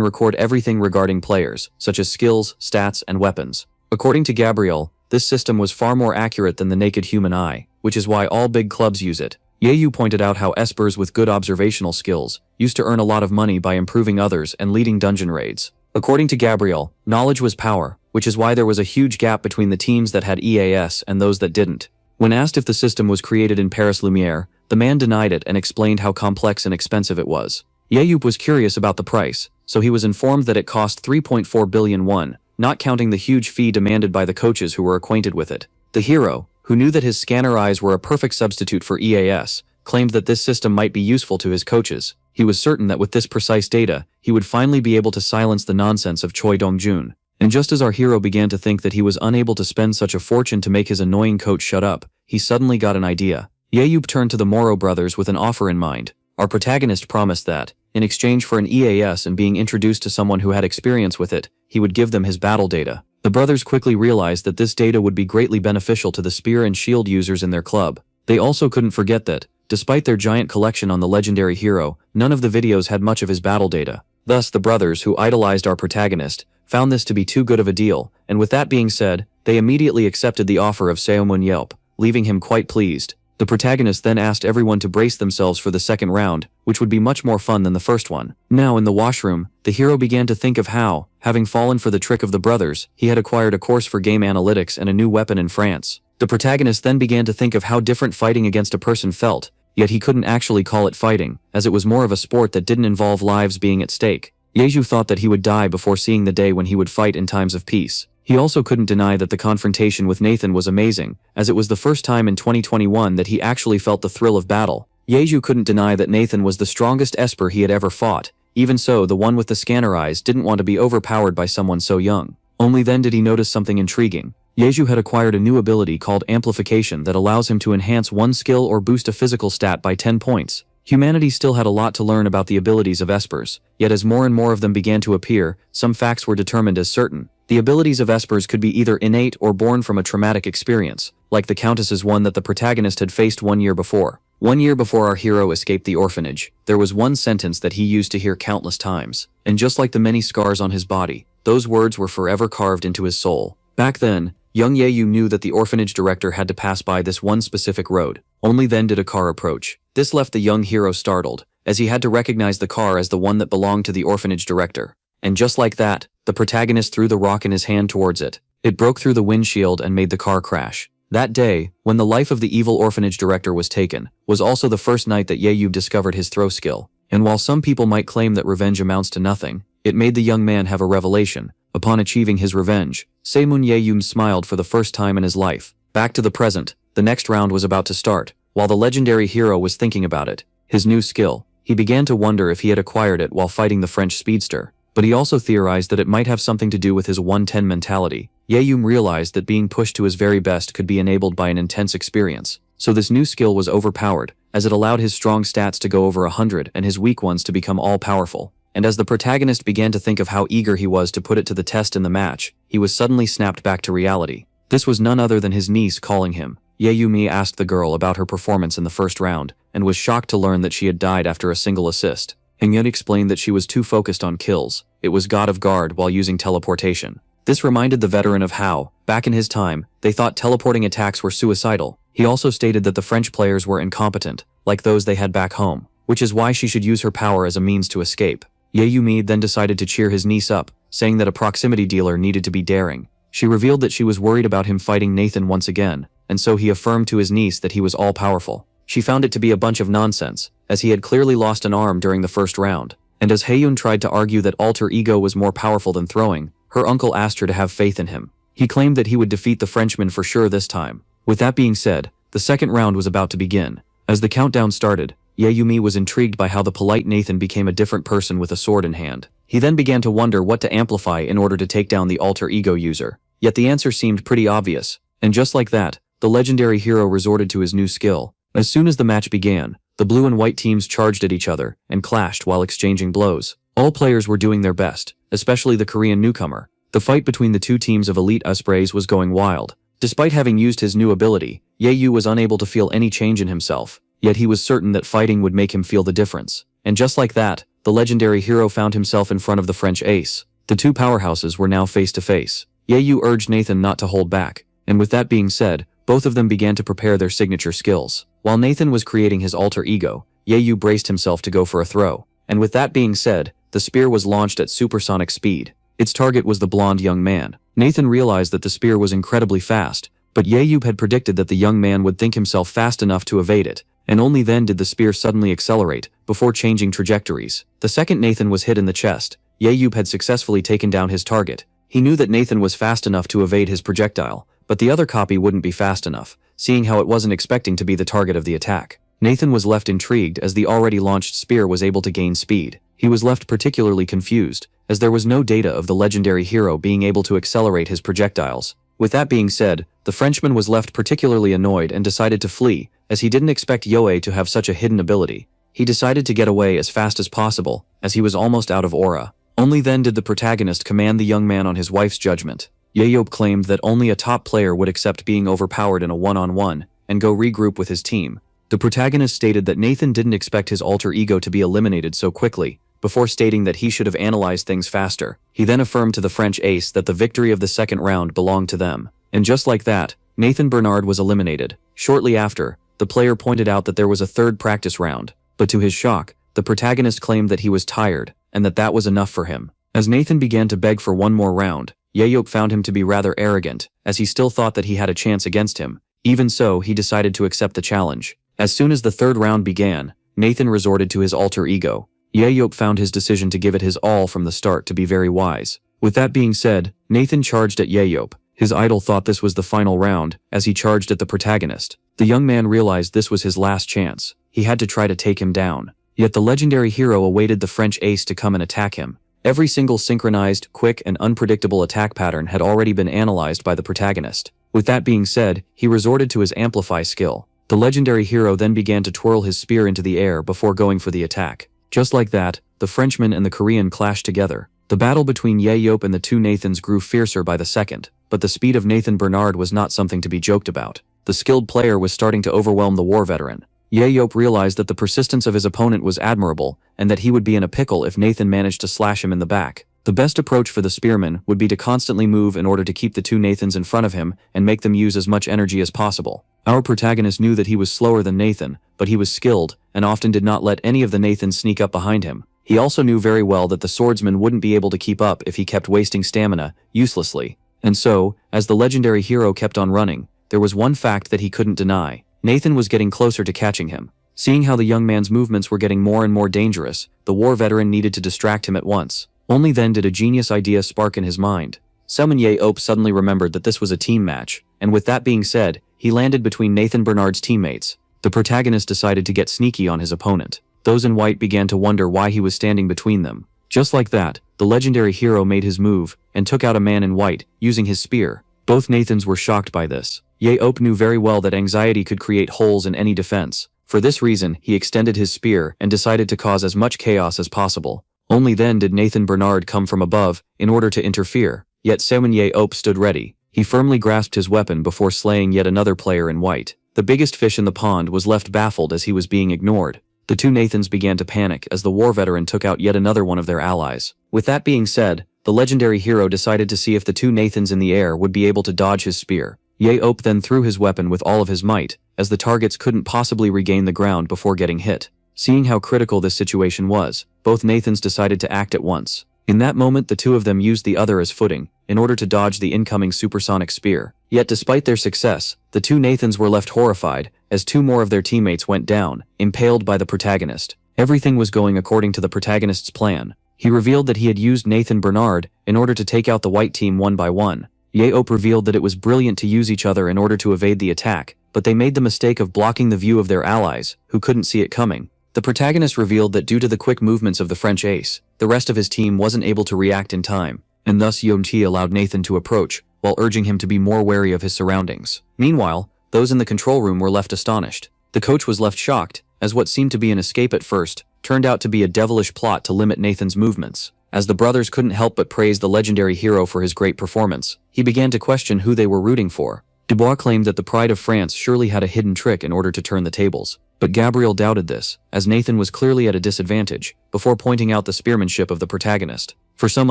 record everything regarding players, such as skills, stats, and weapons. According to Gabriel, this system was far more accurate than the naked human eye, which is why all big clubs use it. Yahyup pointed out how espers with good observational skills used to earn a lot of money by improving others and leading dungeon raids. According to Gabriel, knowledge was power, which is why there was a huge gap between the teams that had EAS and those that didn't. When asked if the system was created in Paris Lumiere, The man denied it and explained how complex and expensive it was. Yahyup was curious about the price, so he was informed that it cost 3.4 billion won, not counting the huge fee demanded by the coaches who were acquainted with it. The hero, who knew that his scanner eyes were a perfect substitute for EAS, claimed that this system might be useful to his coaches. He was certain that with this precise data, he would finally be able to silence the nonsense of Choi Dong-jun. And just as our hero began to think that he was unable to spend such a fortune to make his annoying coach shut up, he suddenly got an idea. Yahyup turned to the Moro brothers with an offer in mind. Our protagonist promised that, in exchange for an EAS and being introduced to someone who had experience with it, he would give them his battle data. The brothers quickly realized that this data would be greatly beneficial to the spear and shield users in their club. They also couldn't forget that, despite their giant collection on the legendary hero, none of the videos had much of his battle data. Thus, the brothers, who idolized our protagonist, found this to be too good of a deal, and with that being said, they immediately accepted the offer of Seomun Yelp, leaving him quite pleased. The protagonist then asked everyone to brace themselves for the second round, which would be much more fun than the first one. Now in the washroom, the hero began to think of how, having fallen for the trick of the brothers, he had acquired a course for game analytics and a new weapon in France. The protagonist then began to think of how different fighting against a person felt, yet he couldn't actually call it fighting, as it was more of a sport that didn't involve lives being at stake. Yeju thought that he would die before seeing the day when he would fight in times of peace. He also couldn't deny that the confrontation with Nathan was amazing, as it was the first time in 2021 that he actually felt the thrill of battle. Yeju couldn't deny that Nathan was the strongest Esper he had ever fought. Even so, the one with the scanner eyes didn't want to be overpowered by someone so young. Only then did he notice something intriguing. Yeju had acquired a new ability called Amplification that allows him to enhance one skill or boost a physical stat by 10 points. Humanity still had a lot to learn about the abilities of Espers, yet as more and more of them began to appear, some facts were determined as certain. The abilities of Espers could be either innate or born from a traumatic experience, like the Countess's one that the protagonist had faced 1 year before. 1 year before our hero escaped the orphanage, there was one sentence that he used to hear countless times, and just like the many scars on his body, those words were forever carved into his soul. Back then, young Yeyu knew that the orphanage director had to pass by this one specific road. Only then did a car approach. This left the young hero startled, as he had to recognize the car as the one that belonged to the orphanage director. And just like that, the protagonist threw the rock in his hand towards it. It broke through the windshield and made the car crash. That day, when the life of the evil orphanage director was taken, was also the first night that Yeyu discovered his throw skill. And while some people might claim that revenge amounts to nothing, it made the young man have a revelation. Upon achieving his revenge, Seimun Yeyu smiled for the first time in his life. Back to the present, the next round was about to start. While the legendary hero was thinking about it, his new skill, he began to wonder if he had acquired it while fighting the French speedster. But he also theorized that it might have something to do with his 110 mentality. Yeyu realized that being pushed to his very best could be enabled by an intense experience. So this new skill was overpowered, as it allowed his strong stats to go over 100 and his weak ones to become all-powerful. And as the protagonist began to think of how eager he was to put it to the test in the match, he was suddenly snapped back to reality. This was none other than his niece calling him. Yeyu asked the girl about her performance in the first round, and was shocked to learn that she had died after a single assist. Hengyan explained that she was too focused on kills. It was God of Guard while using teleportation. This reminded the veteran of how, back in his time, they thought teleporting attacks were suicidal. He also stated that the French players were incompetent, like those they had back home, which is why she should use her power as a means to escape. Yeyu then decided to cheer his niece up, saying that a proximity dealer needed to be daring. She revealed that she was worried about him fighting Nathan once again, and so he affirmed to his niece that he was all-powerful. She found it to be a bunch of nonsense, as he had clearly lost an arm during the first round. And as Haeyun tried to argue that alter ego was more powerful than throwing, her uncle asked her to have faith in him. He claimed that he would defeat the Frenchman for sure this time. With that being said, the second round was about to begin. As the countdown started, Yeyu was intrigued by how the polite Nathan became a different person with a sword in hand. He then began to wonder what to amplify in order to take down the alter ego user. Yet the answer seemed pretty obvious. And just like that, the legendary hero resorted to his new skill. As soon as the match began, the blue and white teams charged at each other and clashed while exchanging blows. All players were doing their best, especially the Korean newcomer. The fight between the two teams of elite Ospreys was going wild. Despite having used his new ability, Yeyu was unable to feel any change in himself, yet he was certain that fighting would make him feel the difference. And just like that, the legendary hero found himself in front of the French ace. The two powerhouses were now face to face. Yeyu urged Nathan not to hold back, and with that being said, both of them began to prepare their signature skills. While Nathan was creating his alter ego, Yeyu braced himself to go for a throw. And with that being said, the spear was launched at supersonic speed. Its target was the blonde young man. Nathan realized that the spear was incredibly fast, but Yeyu had predicted that the young man would think himself fast enough to evade it, and only then did the spear suddenly accelerate, before changing trajectories. The second Nathan was hit in the chest, Yahello had successfully taken down his target. He knew that Nathan was fast enough to evade his projectile, but the other copy wouldn't be fast enough, seeing how it wasn't expecting to be the target of the attack. Nathan was left intrigued as the already launched spear was able to gain speed. He was left particularly confused, as there was no data of the legendary hero being able to accelerate his projectiles. With that being said, the Frenchman was left particularly annoyed and decided to flee, as he didn't expect Yahello to have such a hidden ability. He decided to get away as fast as possible, as he was almost out of aura. Only then did the protagonist command the young man on his wife's judgment. Yahello claimed that only a top player would accept being overpowered in a one-on-one, and go regroup with his team. The protagonist stated that Nathan didn't expect his alter ego to be eliminated so quickly, before stating that he should have analyzed things faster. He then affirmed to the French ace that the victory of the second round belonged to them. And just like that, Nathan Bernard was eliminated. Shortly after, the player pointed out that there was a third practice round, but to his shock, the protagonist claimed that he was tired, and that was enough for him. As Nathan began to beg for one more round, Yahello found him to be rather arrogant, as he still thought that he had a chance against him. Even so, he decided to accept the challenge. As soon as the third round began, Nathan resorted to his alter ego. Yahello found his decision to give it his all from the start to be very wise. With that being said, Nathan charged at Yahello. His idol thought this was the final round, as he charged at the protagonist. The young man realized this was his last chance. He had to try to take him down. Yet the legendary hero awaited the French ace to come and attack him. Every single synchronized, quick, and unpredictable attack pattern had already been analyzed by the protagonist. With that being said, he resorted to his amplify skill. The legendary hero then began to twirl his spear into the air before going for the attack. Just like that, the Frenchman and the Korean clashed together. The battle between Yahello and the two Nathans grew fiercer by the second, but the speed of Nathan Bernard was not something to be joked about. The skilled player was starting to overwhelm the war veteran. Yahello realized that the persistence of his opponent was admirable, and that he would be in a pickle if Nathan managed to slash him in the back. The best approach for the spearman would be to constantly move in order to keep the two Nathans in front of him and make them use as much energy as possible. Our protagonist knew that he was slower than Nathan, but he was skilled, and often did not let any of the Nathans sneak up behind him. He also knew very well that the swordsman wouldn't be able to keep up if he kept wasting stamina, uselessly. And so, as the legendary hero kept on running, there was one fact that he couldn't deny. Nathan was getting closer to catching him. Seeing how the young man's movements were getting more and more dangerous, the war veteran needed to distract him at once. Only then did a genius idea spark in his mind. Yahello suddenly remembered that this was a team match, and with that being said, he landed between Nathan Bernard's teammates. The protagonist decided to get sneaky on his opponent. Those in white began to wonder why he was standing between them. Just like that, the legendary hero made his move, and took out a man in white, using his spear. Both Nathans were shocked by this. Yahello knew very well that anxiety could create holes in any defense. For this reason, he extended his spear and decided to cause as much chaos as possible. Only then did Nathan Bernard come from above, in order to interfere. Yet Yahello stood ready. He firmly grasped his weapon before slaying yet another player in white. The biggest fish in the pond was left baffled as he was being ignored. The two Nathans began to panic as the war veteran took out yet another one of their allies. With that being said, the legendary hero decided to see if the two Nathans in the air would be able to dodge his spear. Yahello then threw his weapon with all of his might, as the targets couldn't possibly regain the ground before getting hit. Seeing how critical this situation was, both Nathans decided to act at once. In that moment, the two of them used the other as footing, in order to dodge the incoming supersonic spear. Yet despite their success, the two Nathans were left horrified, as two more of their teammates went down, impaled by the protagonist. Everything was going according to the protagonist's plan. He revealed that he had used Nathan Bernard in order to take out the white team one by one. Yahello revealed that it was brilliant to use each other in order to evade the attack, but they made the mistake of blocking the view of their allies, who couldn't see it coming. The protagonist revealed that due to the quick movements of the French ace, the rest of his team wasn't able to react in time, and thus Yahello allowed Nathan to approach, while urging him to be more wary of his surroundings. Meanwhile, those in the control room were left astonished. The coach was left shocked, as what seemed to be an escape at first, turned out to be a devilish plot to limit Nathan's movements. As the brothers couldn't help but praise the legendary hero for his great performance, he began to question who they were rooting for. Dubois claimed that the pride of France surely had a hidden trick in order to turn the tables. But Gabriel doubted this, as Nathan was clearly at a disadvantage, before pointing out the spearmanship of the protagonist. For some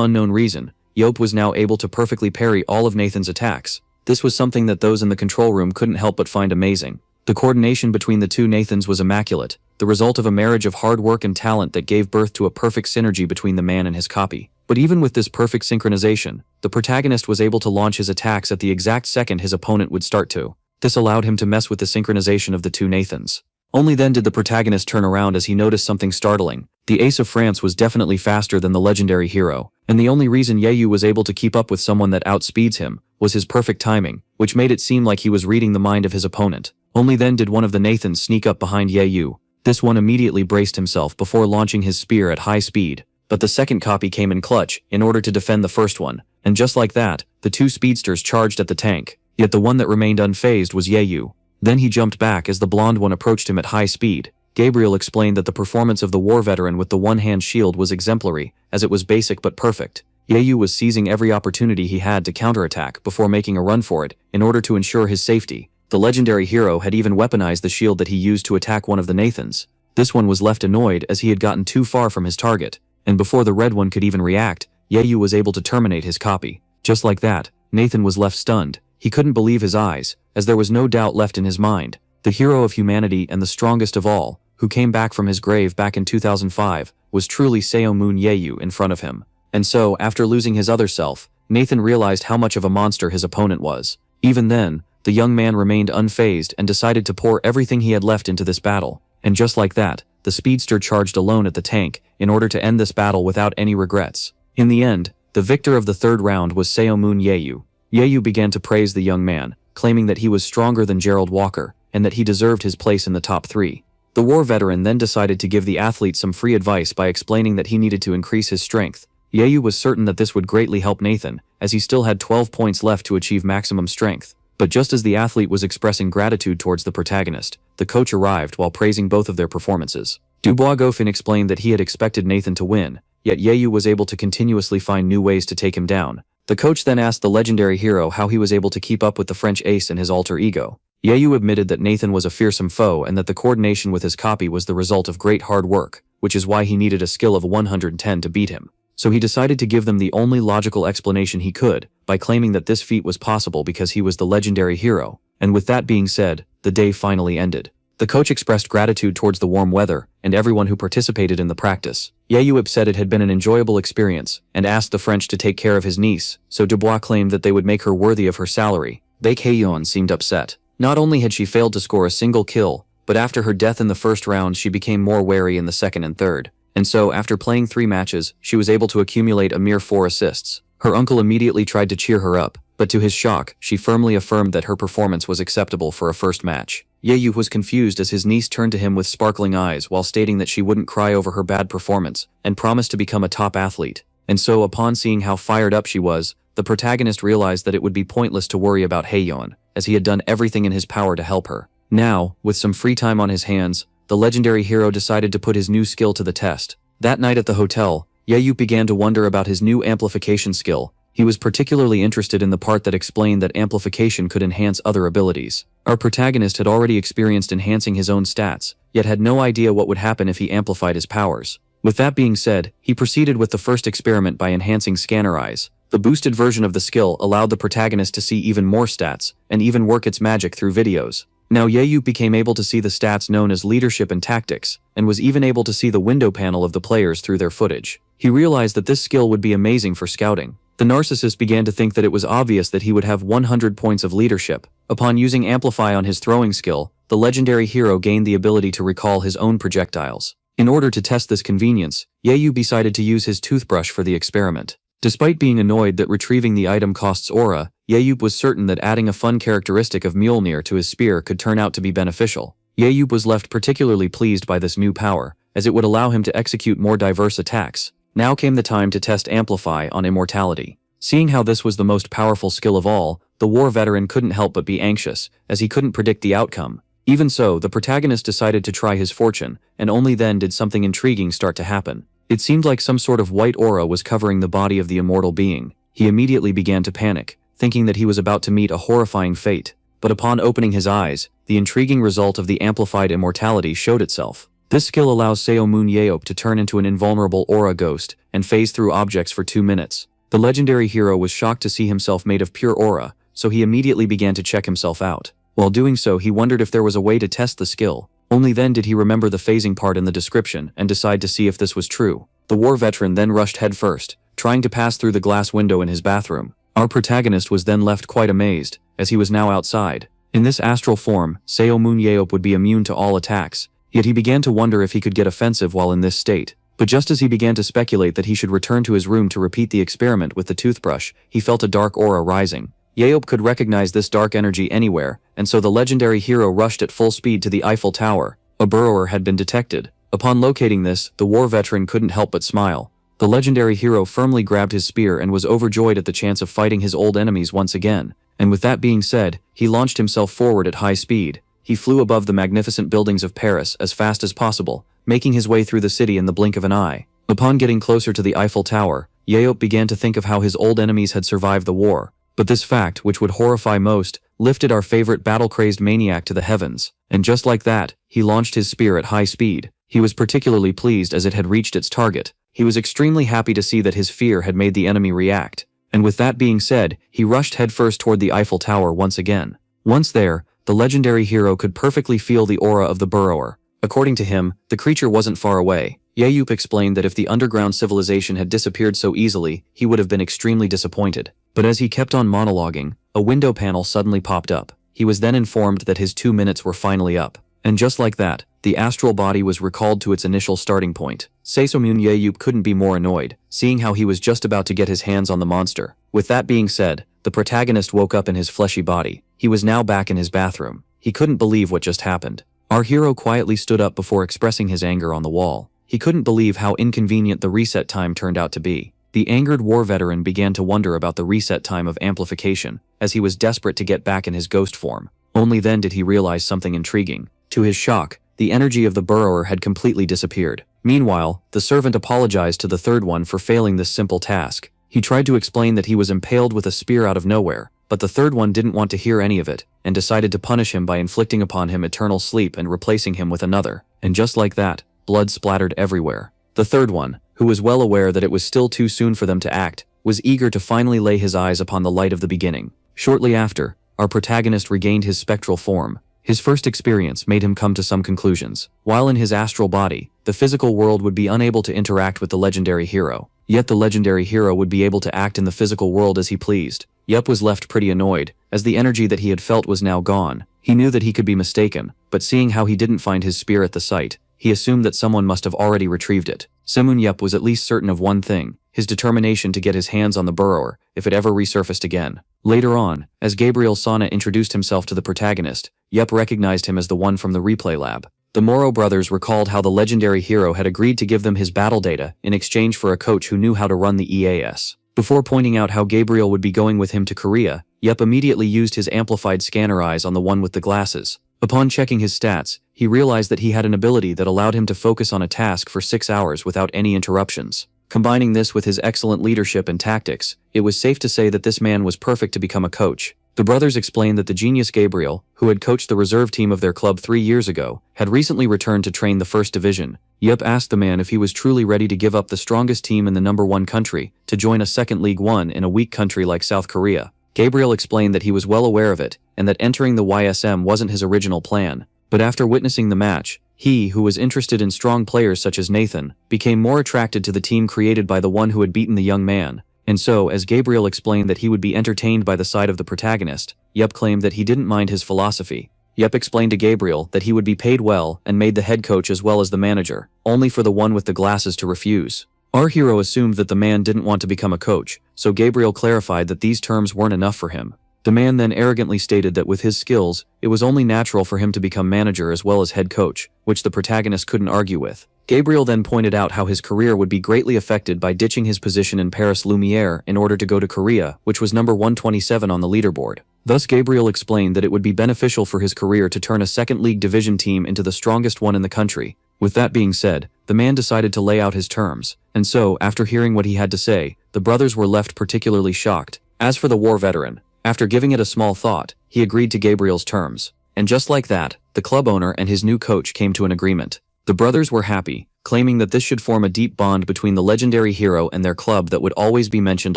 unknown reason, Yahello was now able to perfectly parry all of Nathan's attacks. This was something that those in the control room couldn't help but find amazing. The coordination between the two Nathans was immaculate, the result of a marriage of hard work and talent that gave birth to a perfect synergy between the man and his copy. But even with this perfect synchronization, the protagonist was able to launch his attacks at the exact second his opponent would start to. This allowed him to mess with the synchronization of the two Nathans. Only then did the protagonist turn around as he noticed something startling. The Ace of France was definitely faster than the legendary hero, and the only reason Yahello was able to keep up with someone that outspeeds him was his perfect timing, which made it seem like he was reading the mind of his opponent. Only then did one of the Nathans sneak up behind Yahello. This one immediately braced himself before launching his spear at high speed, but the second copy came in clutch in order to defend the first one, and just like that, the two speedsters charged at the tank, yet the one that remained unfazed was Yahello. Then he jumped back as the blonde one approached him at high speed. Gabriel explained that the performance of the war veteran with the one-hand shield was exemplary, as it was basic but perfect. Yahello was seizing every opportunity he had to counterattack before making a run for it, in order to ensure his safety. The legendary hero had even weaponized the shield that he used to attack one of the Nathans. This one was left annoyed as he had gotten too far from his target, and before the red one could even react, Yahello was able to terminate his copy. Just like that, Nathan was left stunned. He couldn't believe his eyes, as there was no doubt left in his mind. The hero of humanity and the strongest of all, who came back from his grave back in 2005, was truly Seomun Yahello in front of him. And so, after losing his other self, Nathan realized how much of a monster his opponent was. Even then, the young man remained unfazed and decided to pour everything he had left into this battle. And just like that, the speedster charged alone at the tank in order to end this battle without any regrets. In the end, the victor of the third round was Seomun Yahello. Yahello began to praise the young man, claiming that he was stronger than Gerald Walker, and that he deserved his place in the top 3. The war veteran then decided to give the athlete some free advice by explaining that he needed to increase his strength. Yahello was certain that this would greatly help Nathan, as he still had 12 points left to achieve maximum strength. But just as the athlete was expressing gratitude towards the protagonist, the coach arrived while praising both of their performances. Dubois Goffin explained that he had expected Nathan to win, yet Yahello was able to continuously find new ways to take him down. The coach then asked the legendary hero how he was able to keep up with the French ace and his alter ego. Yahello admitted that Nathan was a fearsome foe and that the coordination with his copy was the result of great hard work, which is why he needed a skill of 110 to beat him. So he decided to give them the only logical explanation he could, by claiming that this feat was possible because he was the legendary hero. And with that being said, the day finally ended. The coach expressed gratitude towards the warm weather and everyone who participated in the practice. Yahello said it had been an enjoyable experience and asked the French to take care of his niece, so Dubois claimed that they would make her worthy of her salary. Baek Haeyeon seemed upset. Not only had she failed to score a single kill, but after her death in the first round she became more wary in the second and third. And so, after playing 3 matches, she was able to accumulate a mere 4 assists. Her uncle immediately tried to cheer her up, but to his shock, she firmly affirmed that her performance was acceptable for a first match. Yahello was confused as his niece turned to him with sparkling eyes while stating that she wouldn't cry over her bad performance, and promised to become a top athlete. And so, upon seeing how fired up she was, the protagonist realized that it would be pointless to worry about Haeyeon, as he had done everything in his power to help her. Now, with some free time on his hands, the legendary hero decided to put his new skill to the test. That night at the hotel, Yahello began to wonder about his new amplification skill. He was particularly interested in the part that explained that amplification could enhance other abilities. Our protagonist had already experienced enhancing his own stats, yet had no idea what would happen if he amplified his powers. With that being said, he proceeded with the first experiment by enhancing Scanner Eyes. The boosted version of the skill allowed the protagonist to see even more stats, and even work its magic through videos. Now Yahello became able to see the stats known as leadership and tactics, and was even able to see the window panel of the players through their footage. He realized that this skill would be amazing for scouting. The narcissist began to think that it was obvious that he would have 100 points of leadership. Upon using Amplify on his throwing skill, the legendary hero gained the ability to recall his own projectiles. In order to test this convenience, Yahello decided to use his toothbrush for the experiment. Despite being annoyed that retrieving the item costs aura, Yahello was certain that adding a fun characteristic of Mjolnir to his spear could turn out to be beneficial. Yahello was left particularly pleased by this new power, as it would allow him to execute more diverse attacks. Now came the time to test Amplify on immortality. Seeing how this was the most powerful skill of all, the war veteran couldn't help but be anxious, as he couldn't predict the outcome. Even so, the protagonist decided to try his fortune, and only then did something intriguing start to happen. It seemed like some sort of white aura was covering the body of the immortal being. He immediately began to panic, thinking that he was about to meet a horrifying fate. But upon opening his eyes, the intriguing result of the amplified immortality showed itself. This skill allows Seomun Yahello to turn into an invulnerable aura ghost and phase through objects for 2 minutes. The legendary hero was shocked to see himself made of pure aura, so he immediately began to check himself out. While doing so, he wondered if there was a way to test the skill. Only then did he remember the phasing part in the description and decide to see if this was true. The war veteran then rushed headfirst, trying to pass through the glass window in his bathroom. Our protagonist was then left quite amazed, as he was now outside. In this astral form, Seo Moon Yeop would be immune to all attacks, yet he began to wonder if he could get offensive while in this state. But just as he began to speculate that he should return to his room to repeat the experiment with the toothbrush, he felt a dark aura rising. Yeop could recognize this dark energy anywhere, and so the legendary hero rushed at full speed to the Eiffel Tower. A burrower had been detected. Upon locating this, the war veteran couldn't help but smile. The legendary hero firmly grabbed his spear and was overjoyed at the chance of fighting his old enemies once again. And with that being said, he launched himself forward at high speed. He flew above the magnificent buildings of Paris as fast as possible, making his way through the city in the blink of an eye. Upon getting closer to the Eiffel Tower, Yeop began to think of how his old enemies had survived the war. But this fact, which would horrify most, lifted our favorite battle-crazed maniac to the heavens. And just like that, he launched his spear at high speed. He was particularly pleased as it had reached its target. He was extremely happy to see that his fear had made the enemy react. And with that being said, he rushed headfirst toward the Eiffel Tower once again. Once there, the legendary hero could perfectly feel the aura of the burrower. According to him, the creature wasn't far away. Yeop explained that if the underground civilization had disappeared so easily, he would have been extremely disappointed. But as he kept on monologuing, a window panel suddenly popped up. He was then informed that his 2 minutes were finally up. And just like that, the astral body was recalled to its initial starting point. Seisomun Yeop couldn't be more annoyed, seeing how he was just about to get his hands on the monster. With that being said, the protagonist woke up in his fleshy body. He was now back in his bathroom. He couldn't believe what just happened. Our hero quietly stood up before expressing his anger on the wall. He couldn't believe how inconvenient the reset time turned out to be. The angered war veteran began to wonder about the reset time of amplification, as he was desperate to get back in his ghost form. Only then did he realize something intriguing. To his shock, the energy of the burrower had completely disappeared. Meanwhile, the servant apologized to the third one for failing this simple task. He tried to explain that he was impaled with a spear out of nowhere, but the third one didn't want to hear any of it, and decided to punish him by inflicting upon him eternal sleep and replacing him with another. And just like that, blood splattered everywhere. The third one, who was well aware that it was still too soon for them to act, was eager to finally lay his eyes upon the light of the beginning. Shortly after, our protagonist regained his spectral form. His first experience made him come to some conclusions. While in his astral body, the physical world would be unable to interact with the legendary hero. Yet the legendary hero would be able to act in the physical world as he pleased. Yup was left pretty annoyed, as the energy that he had felt was now gone. He knew that he could be mistaken, but seeing how he didn't find his spear at the site, he assumed that someone must have already retrieved it. Semun Yup was at least certain of one thing, his determination to get his hands on the burrower, if it ever resurfaced again. Later on, as Gabriel Sana introduced himself to the protagonist, Yup recognized him as the one from the replay lab. The Moro brothers recalled how the legendary hero had agreed to give them his battle data in exchange for a coach who knew how to run the EAS. Before pointing out how Gabriel would be going with him to Korea, Yup immediately used his amplified scanner eyes on the one with the glasses. Upon checking his stats, he realized that he had an ability that allowed him to focus on a task for 6 hours without any interruptions. Combining this with his excellent leadership and tactics, it was safe to say that this man was perfect to become a coach. The brothers explained that the genius Gabriel, who had coached the reserve team of their club 3 years ago, had recently returned to train the first division. Yup asked the man if he was truly ready to give up the strongest team in the #1 country to join a second League One in a weak country like South Korea. Gabriel explained that he was well aware of it, and that entering the YSM wasn't his original plan. But after witnessing the match, he, who was interested in strong players such as Nathan, became more attracted to the team created by the one who had beaten the young man. And so, as Gabriel explained that he would be entertained by the side of the protagonist, Yup claimed that he didn't mind his philosophy. Yup explained to Gabriel that he would be paid well and made the head coach as well as the manager, only for the one with the glasses to refuse. Our hero assumed that the man didn't want to become a coach, so Gabriel clarified that these terms weren't enough for him. The man then arrogantly stated that with his skills, it was only natural for him to become manager as well as head coach, which the protagonist couldn't argue with. Gabriel then pointed out how his career would be greatly affected by ditching his position in Paris Lumiere in order to go to Korea, which was number 127 on the leaderboard. Thus Gabriel explained that it would be beneficial for his career to turn a second league division team into the strongest one in the country. With that being said, the man decided to lay out his terms, and so, after hearing what he had to say, the brothers were left particularly shocked. As for the war veteran, after giving it a small thought, he agreed to Gabriel's terms. And just like that, the club owner and his new coach came to an agreement. The brothers were happy, claiming that this should form a deep bond between the legendary hero and their club that would always be mentioned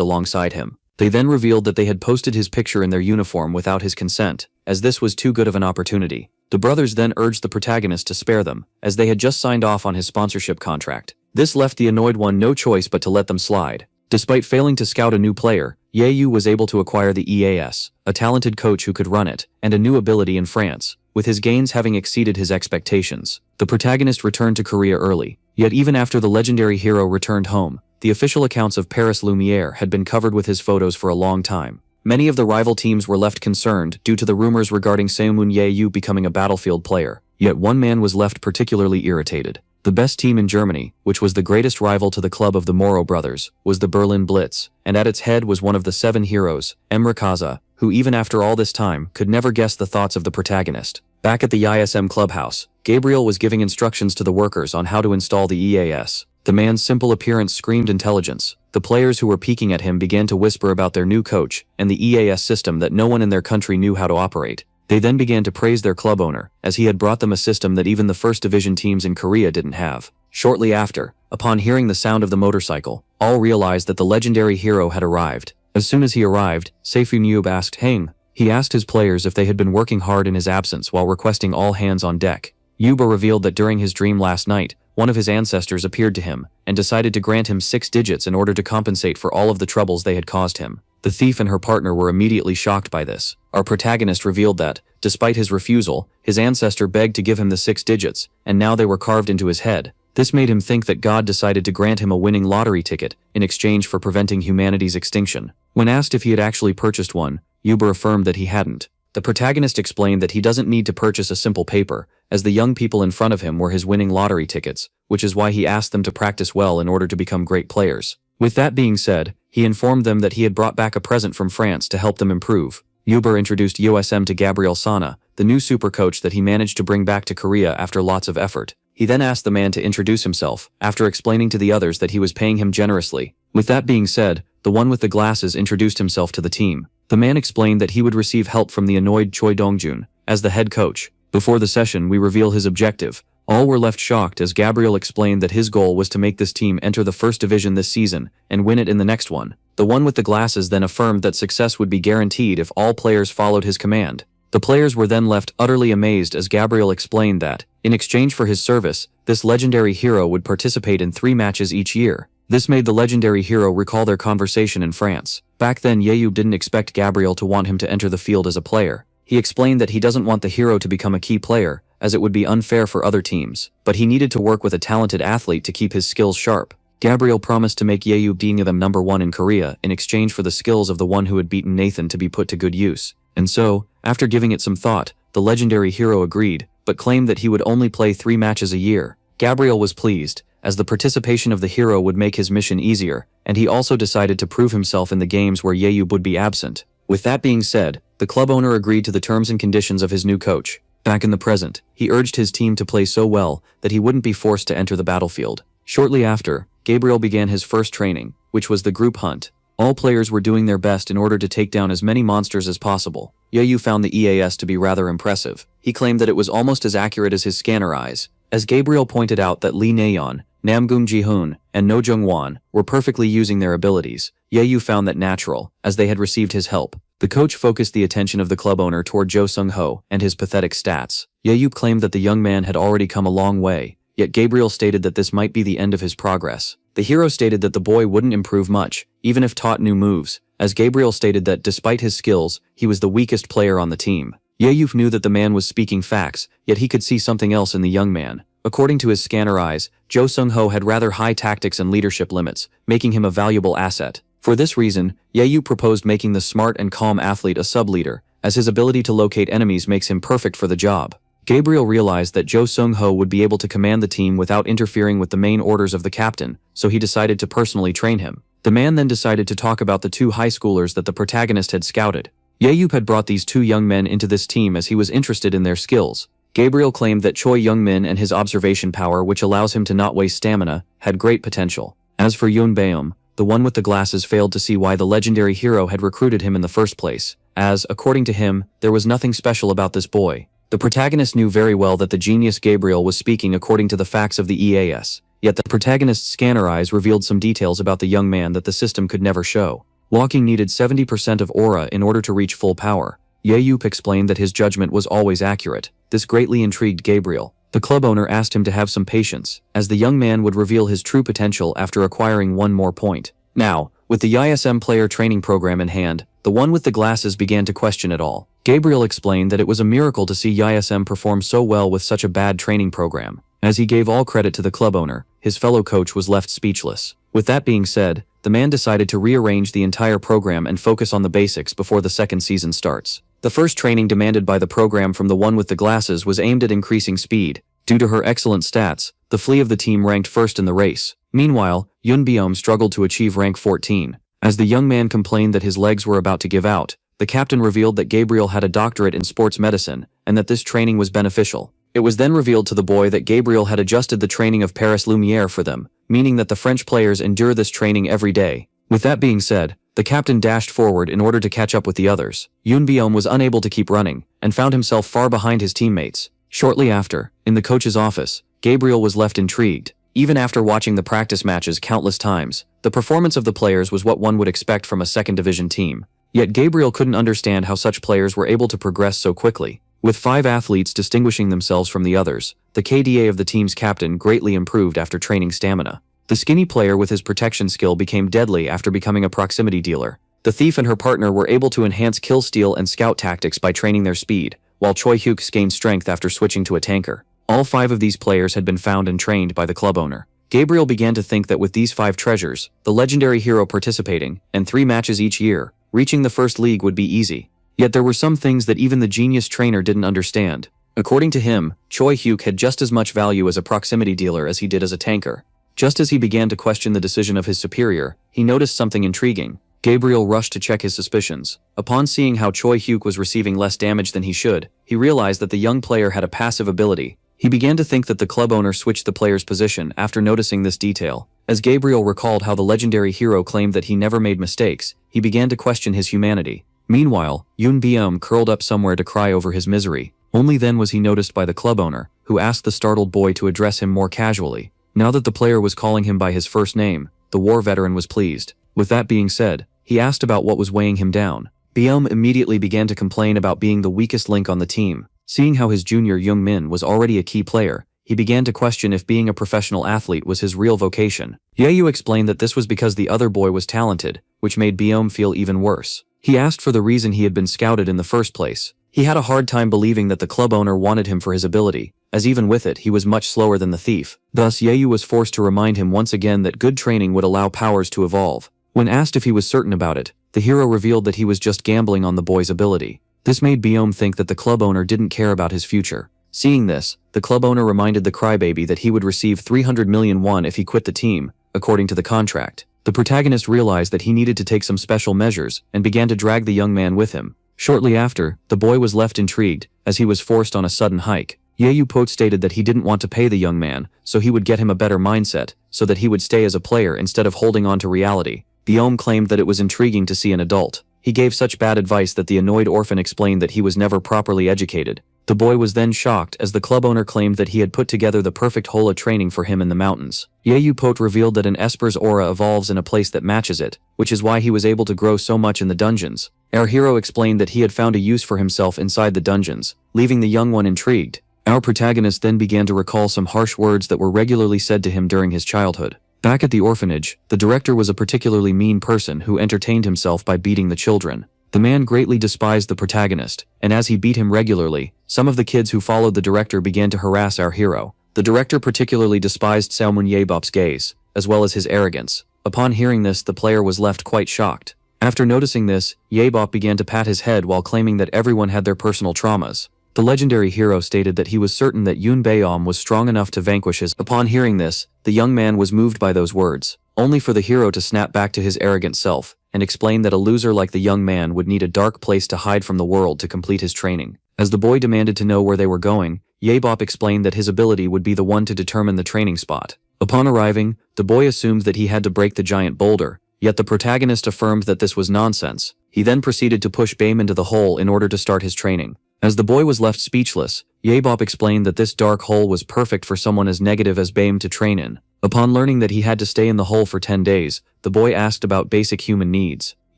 alongside him. They then revealed that they had posted his picture in their uniform without his consent, as this was too good of an opportunity. The brothers then urged the protagonist to spare them, as they had just signed off on his sponsorship contract. This left the annoyed one no choice but to let them slide. Despite failing to scout a new player, Yayu was able to acquire the EAS, a talented coach who could run it, and a new ability in France, with his gains having exceeded his expectations. The protagonist returned to Korea early, yet even after the legendary hero returned home, the official accounts of Paris Lumiere had been covered with his photos for a long time. Many of the rival teams were left concerned due to the rumors regarding Seomun Yayu becoming a battlefield player, yet one man was left particularly irritated. The best team in Germany, which was the greatest rival to the club of the Moro brothers, was the Berlin Blitz, and at its head was one of the 7 heroes, Emre, who even after all this time could never guess the thoughts of the protagonist. Back at the ISM clubhouse, Gabriel was giving instructions to the workers on how to install the EAS. The man's simple appearance screamed intelligence. The players who were peeking at him began to whisper about their new coach and the EAS system that no one in their country knew how to operate. They then began to praise their club owner, as he had brought them a system that even the first division teams in Korea didn't have. Shortly after, upon hearing the sound of the motorcycle, all realized that the legendary hero had arrived. As soon as he arrived, Seifu Nyub asked Heng. He asked his players if they had been working hard in his absence while requesting all hands on deck. Yuba revealed that during his dream last night, one of his ancestors appeared to him and decided to grant him 6 digits in order to compensate for all of the troubles they had caused him. The thief and her partner were immediately shocked by this. Our protagonist revealed that, despite his refusal, his ancestor begged to give him the 6 digits, and now they were carved into his head. This made him think that God decided to grant him a winning lottery ticket in exchange for preventing humanity's extinction. When asked if he had actually purchased one, Yuba affirmed that he hadn't. The protagonist explained that he doesn't need to purchase a simple paper, as the young people in front of him were his winning lottery tickets, which is why he asked them to practice well in order to become great players. With that being said, he informed them that he had brought back a present from France to help them improve. Yuba introduced USM to Gabriel Sana, the new super coach that he managed to bring back to Korea after lots of effort. He then asked the man to introduce himself, after explaining to the others that he was paying him generously. With that being said, the one with the glasses introduced himself to the team. The man explained that he would receive help from the annoyed Choi Dongjun as the head coach. Before the session, we reveal his objective. All were left shocked as Gabriel explained that his goal was to make this team enter the first division this season and win it in the next one. The one with the glasses then affirmed that success would be guaranteed if all players followed his command. The players were then left utterly amazed as Gabriel explained that, in exchange for his service, this legendary hero would participate in 3 matches each year. This made the legendary hero recall their conversation in France. Back then Yeyu didn't expect Gabriel to want him to enter the field as a player. He explained that he doesn't want the hero to become a key player, as it would be unfair for other teams, but he needed to work with a talented athlete to keep his skills sharp. Gabriel promised to make Yeyu being them #1 in Korea in exchange for the skills of the one who had beaten Nathan to be put to good use. And so, after giving it some thought, the legendary hero agreed, but claimed that he would only play 3 matches a year. Gabriel was pleased, as the participation of the hero would make his mission easier, and he also decided to prove himself in the games where Yeyu would be absent. With that being said, the club owner agreed to the terms and conditions of his new coach. Back in the present, he urged his team to play so well that he wouldn't be forced to enter the battlefield. Shortly after, Gabriel began his first training, which was the group hunt. All players were doing their best in order to take down as many monsters as possible. Yeyu found the EAS to be rather impressive. He claimed that it was almost as accurate as his scanner eyes. As Gabriel pointed out that Lee Nayeon, Namgung Ji-hoon, and No Jung-won were perfectly using their abilities, Yeyu found that natural, as they had received his help. The coach focused the attention of the club owner toward Jo Sung-ho and his pathetic stats. Yeyu claimed that the young man had already come a long way, yet Gabriel stated that this might be the end of his progress. The hero stated that the boy wouldn't improve much, even if taught new moves, as Gabriel stated that despite his skills, he was the weakest player on the team. Yeyu knew that the man was speaking facts, yet he could see something else in the young man. According to his scanner eyes, Jo Sung-ho had rather high tactics and leadership limits, making him a valuable asset. For this reason, Yeyu proposed making the smart and calm athlete a sub-leader, as his ability to locate enemies makes him perfect for the job. Gabriel realized that Jo Sung-ho would be able to command the team without interfering with the main orders of the captain, so he decided to personally train him. The man then decided to talk about the 2 high schoolers that the protagonist had scouted. Yeyu had brought these 2 young men into this team as he was interested in their skills. Gabriel claimed that Choi Young-min and his observation power, which allows him to not waste stamina, had great potential. As for Yoon Baeum, the one with the glasses failed to see why the legendary hero had recruited him in the first place, as, according to him, there was nothing special about this boy. The protagonist knew very well that the genius Gabriel was speaking according to the facts of the EAS, yet the protagonist's scanner eyes revealed some details about the young man that the system could never show. Walking needed 70% of aura in order to reach full power. Yeyu explained that his judgment was always accurate. This greatly intrigued Gabriel. The club owner asked him to have some patience, as the young man would reveal his true potential after acquiring 1 more point. Now, With the ISM player training program in hand, the one with the glasses began to question it all. Gabriel explained that it was a miracle to see ISM perform so well with such a bad training program. As he gave all credit to the club owner, his fellow coach was left speechless. With that being said, the man decided to rearrange the entire program and focus on the basics before the second season starts. The first training demanded by the program from the one with the glasses was aimed at increasing speed. Due to her excellent stats, the flea of the team ranked first in the race. Meanwhile, Yun Biom struggled to achieve rank 14. As the young man complained that his legs were about to give out, the captain revealed that Gabriel had a doctorate in sports medicine and that this training was beneficial. It was then revealed to the boy that Gabriel had adjusted the training of Paris Lumiere for them, meaning that the French players endure this training every day. With that being said, the captain dashed forward in order to catch up with the others. Yun Biom was unable to keep running and found himself far behind his teammates. Shortly after, in the coach's office, Gabriel was left intrigued. Even after watching the practice matches countless times, the performance of the players was what one would expect from a second division team. Yet Gabriel couldn't understand how such players were able to progress so quickly. With 5 athletes distinguishing themselves from the others, the KDA of the team's captain greatly improved after training stamina. The skinny player with his protection skill became deadly after becoming a proximity dealer. The thief and her partner were able to enhance kill steal and scout tactics by training their speed, while Choi Hyuk gained strength after switching to a tanker. All 5 of these players had been found and trained by the club owner. Gabriel began to think that with these 5 treasures, the legendary hero participating, and 3 matches each year, reaching the first league would be easy. Yet there were some things that even the genius trainer didn't understand. According to him, Choi Hyuk had just as much value as a proximity dealer as he did as a tanker. Just as he began to question the decision of his superior, he noticed something intriguing. Gabriel rushed to check his suspicions. Upon seeing how Choi Hyuk was receiving less damage than he should, he realized that the young player had a passive ability. He began to think that the club owner switched the player's position after noticing this detail. As Gabriel recalled how the legendary hero claimed that he never made mistakes, he began to question his humanity. Meanwhile, Yun Biom curled up somewhere to cry over his misery. Only then was he noticed by the club owner, who asked the startled boy to address him more casually. Now that the player was calling him by his first name, the war veteran was pleased. With that being said, he asked about what was weighing him down. Biom immediately began to complain about being the weakest link on the team. Seeing how his junior Young Min was already a key player, he began to question if being a professional athlete was his real vocation. Yahello explained that this was because the other boy was talented, which made Biom feel even worse. He asked for the reason he had been scouted in the first place. He had a hard time believing that the club owner wanted him for his ability, as even with it he was much slower than the thief. Thus Yahello was forced to remind him once again that good training would allow powers to evolve. When asked if he was certain about it, the hero revealed that he was just gambling on the boy's ability. This made Biom think that the club owner didn't care about his future. Seeing this, the club owner reminded the crybaby that he would receive 300 million won if he quit the team, according to the contract. The protagonist realized that he needed to take some special measures and began to drag the young man with him. Shortly after, the boy was left intrigued, as he was forced on a sudden hike. Yahello stated that he didn't want to pay the young man, so he would get him a better mindset, so that he would stay as a player instead of holding on to reality. Biom claimed that it was intriguing to see an adult. He gave such bad advice that the annoyed orphan explained that he was never properly educated. The boy was then shocked as the club owner claimed that he had put together the perfect Hola training for him in the mountains. Yahello revealed that an Esper's aura evolves in a place that matches it, which is why he was able to grow so much in the dungeons. Our hero explained that he had found a use for himself inside the dungeons, leaving the young one intrigued. Our protagonist then began to recall some harsh words that were regularly said to him during his childhood. Back at the orphanage, the director was a particularly mean person who entertained himself by beating the children. The man greatly despised the protagonist, and as he beat him regularly, some of the kids who followed the director began to harass our hero. The director particularly despised Salmon Yebop's gaze, as well as his arrogance. Upon hearing this, the player was left quite shocked. After noticing this, Yebop began to pat his head while claiming that everyone had their personal traumas. The legendary hero stated that he was certain that Yun Beom was strong enough to vanquish his. Upon hearing this, the young man was moved by those words, only for the hero to snap back to his arrogant self, and explain that a loser like the young man would need a dark place to hide from the world to complete his training. As the boy demanded to know where they were going, Yebop explained that his ability would be the one to determine the training spot. Upon arriving, the boy assumed that he had to break the giant boulder, yet the protagonist affirmed that this was nonsense. He then proceeded to push Beom into the hole in order to start his training. As the boy was left speechless, Yebop explained that this dark hole was perfect for someone as negative as Beom to train in. Upon learning that he had to stay in the hole for 10 days, the boy asked about basic human needs.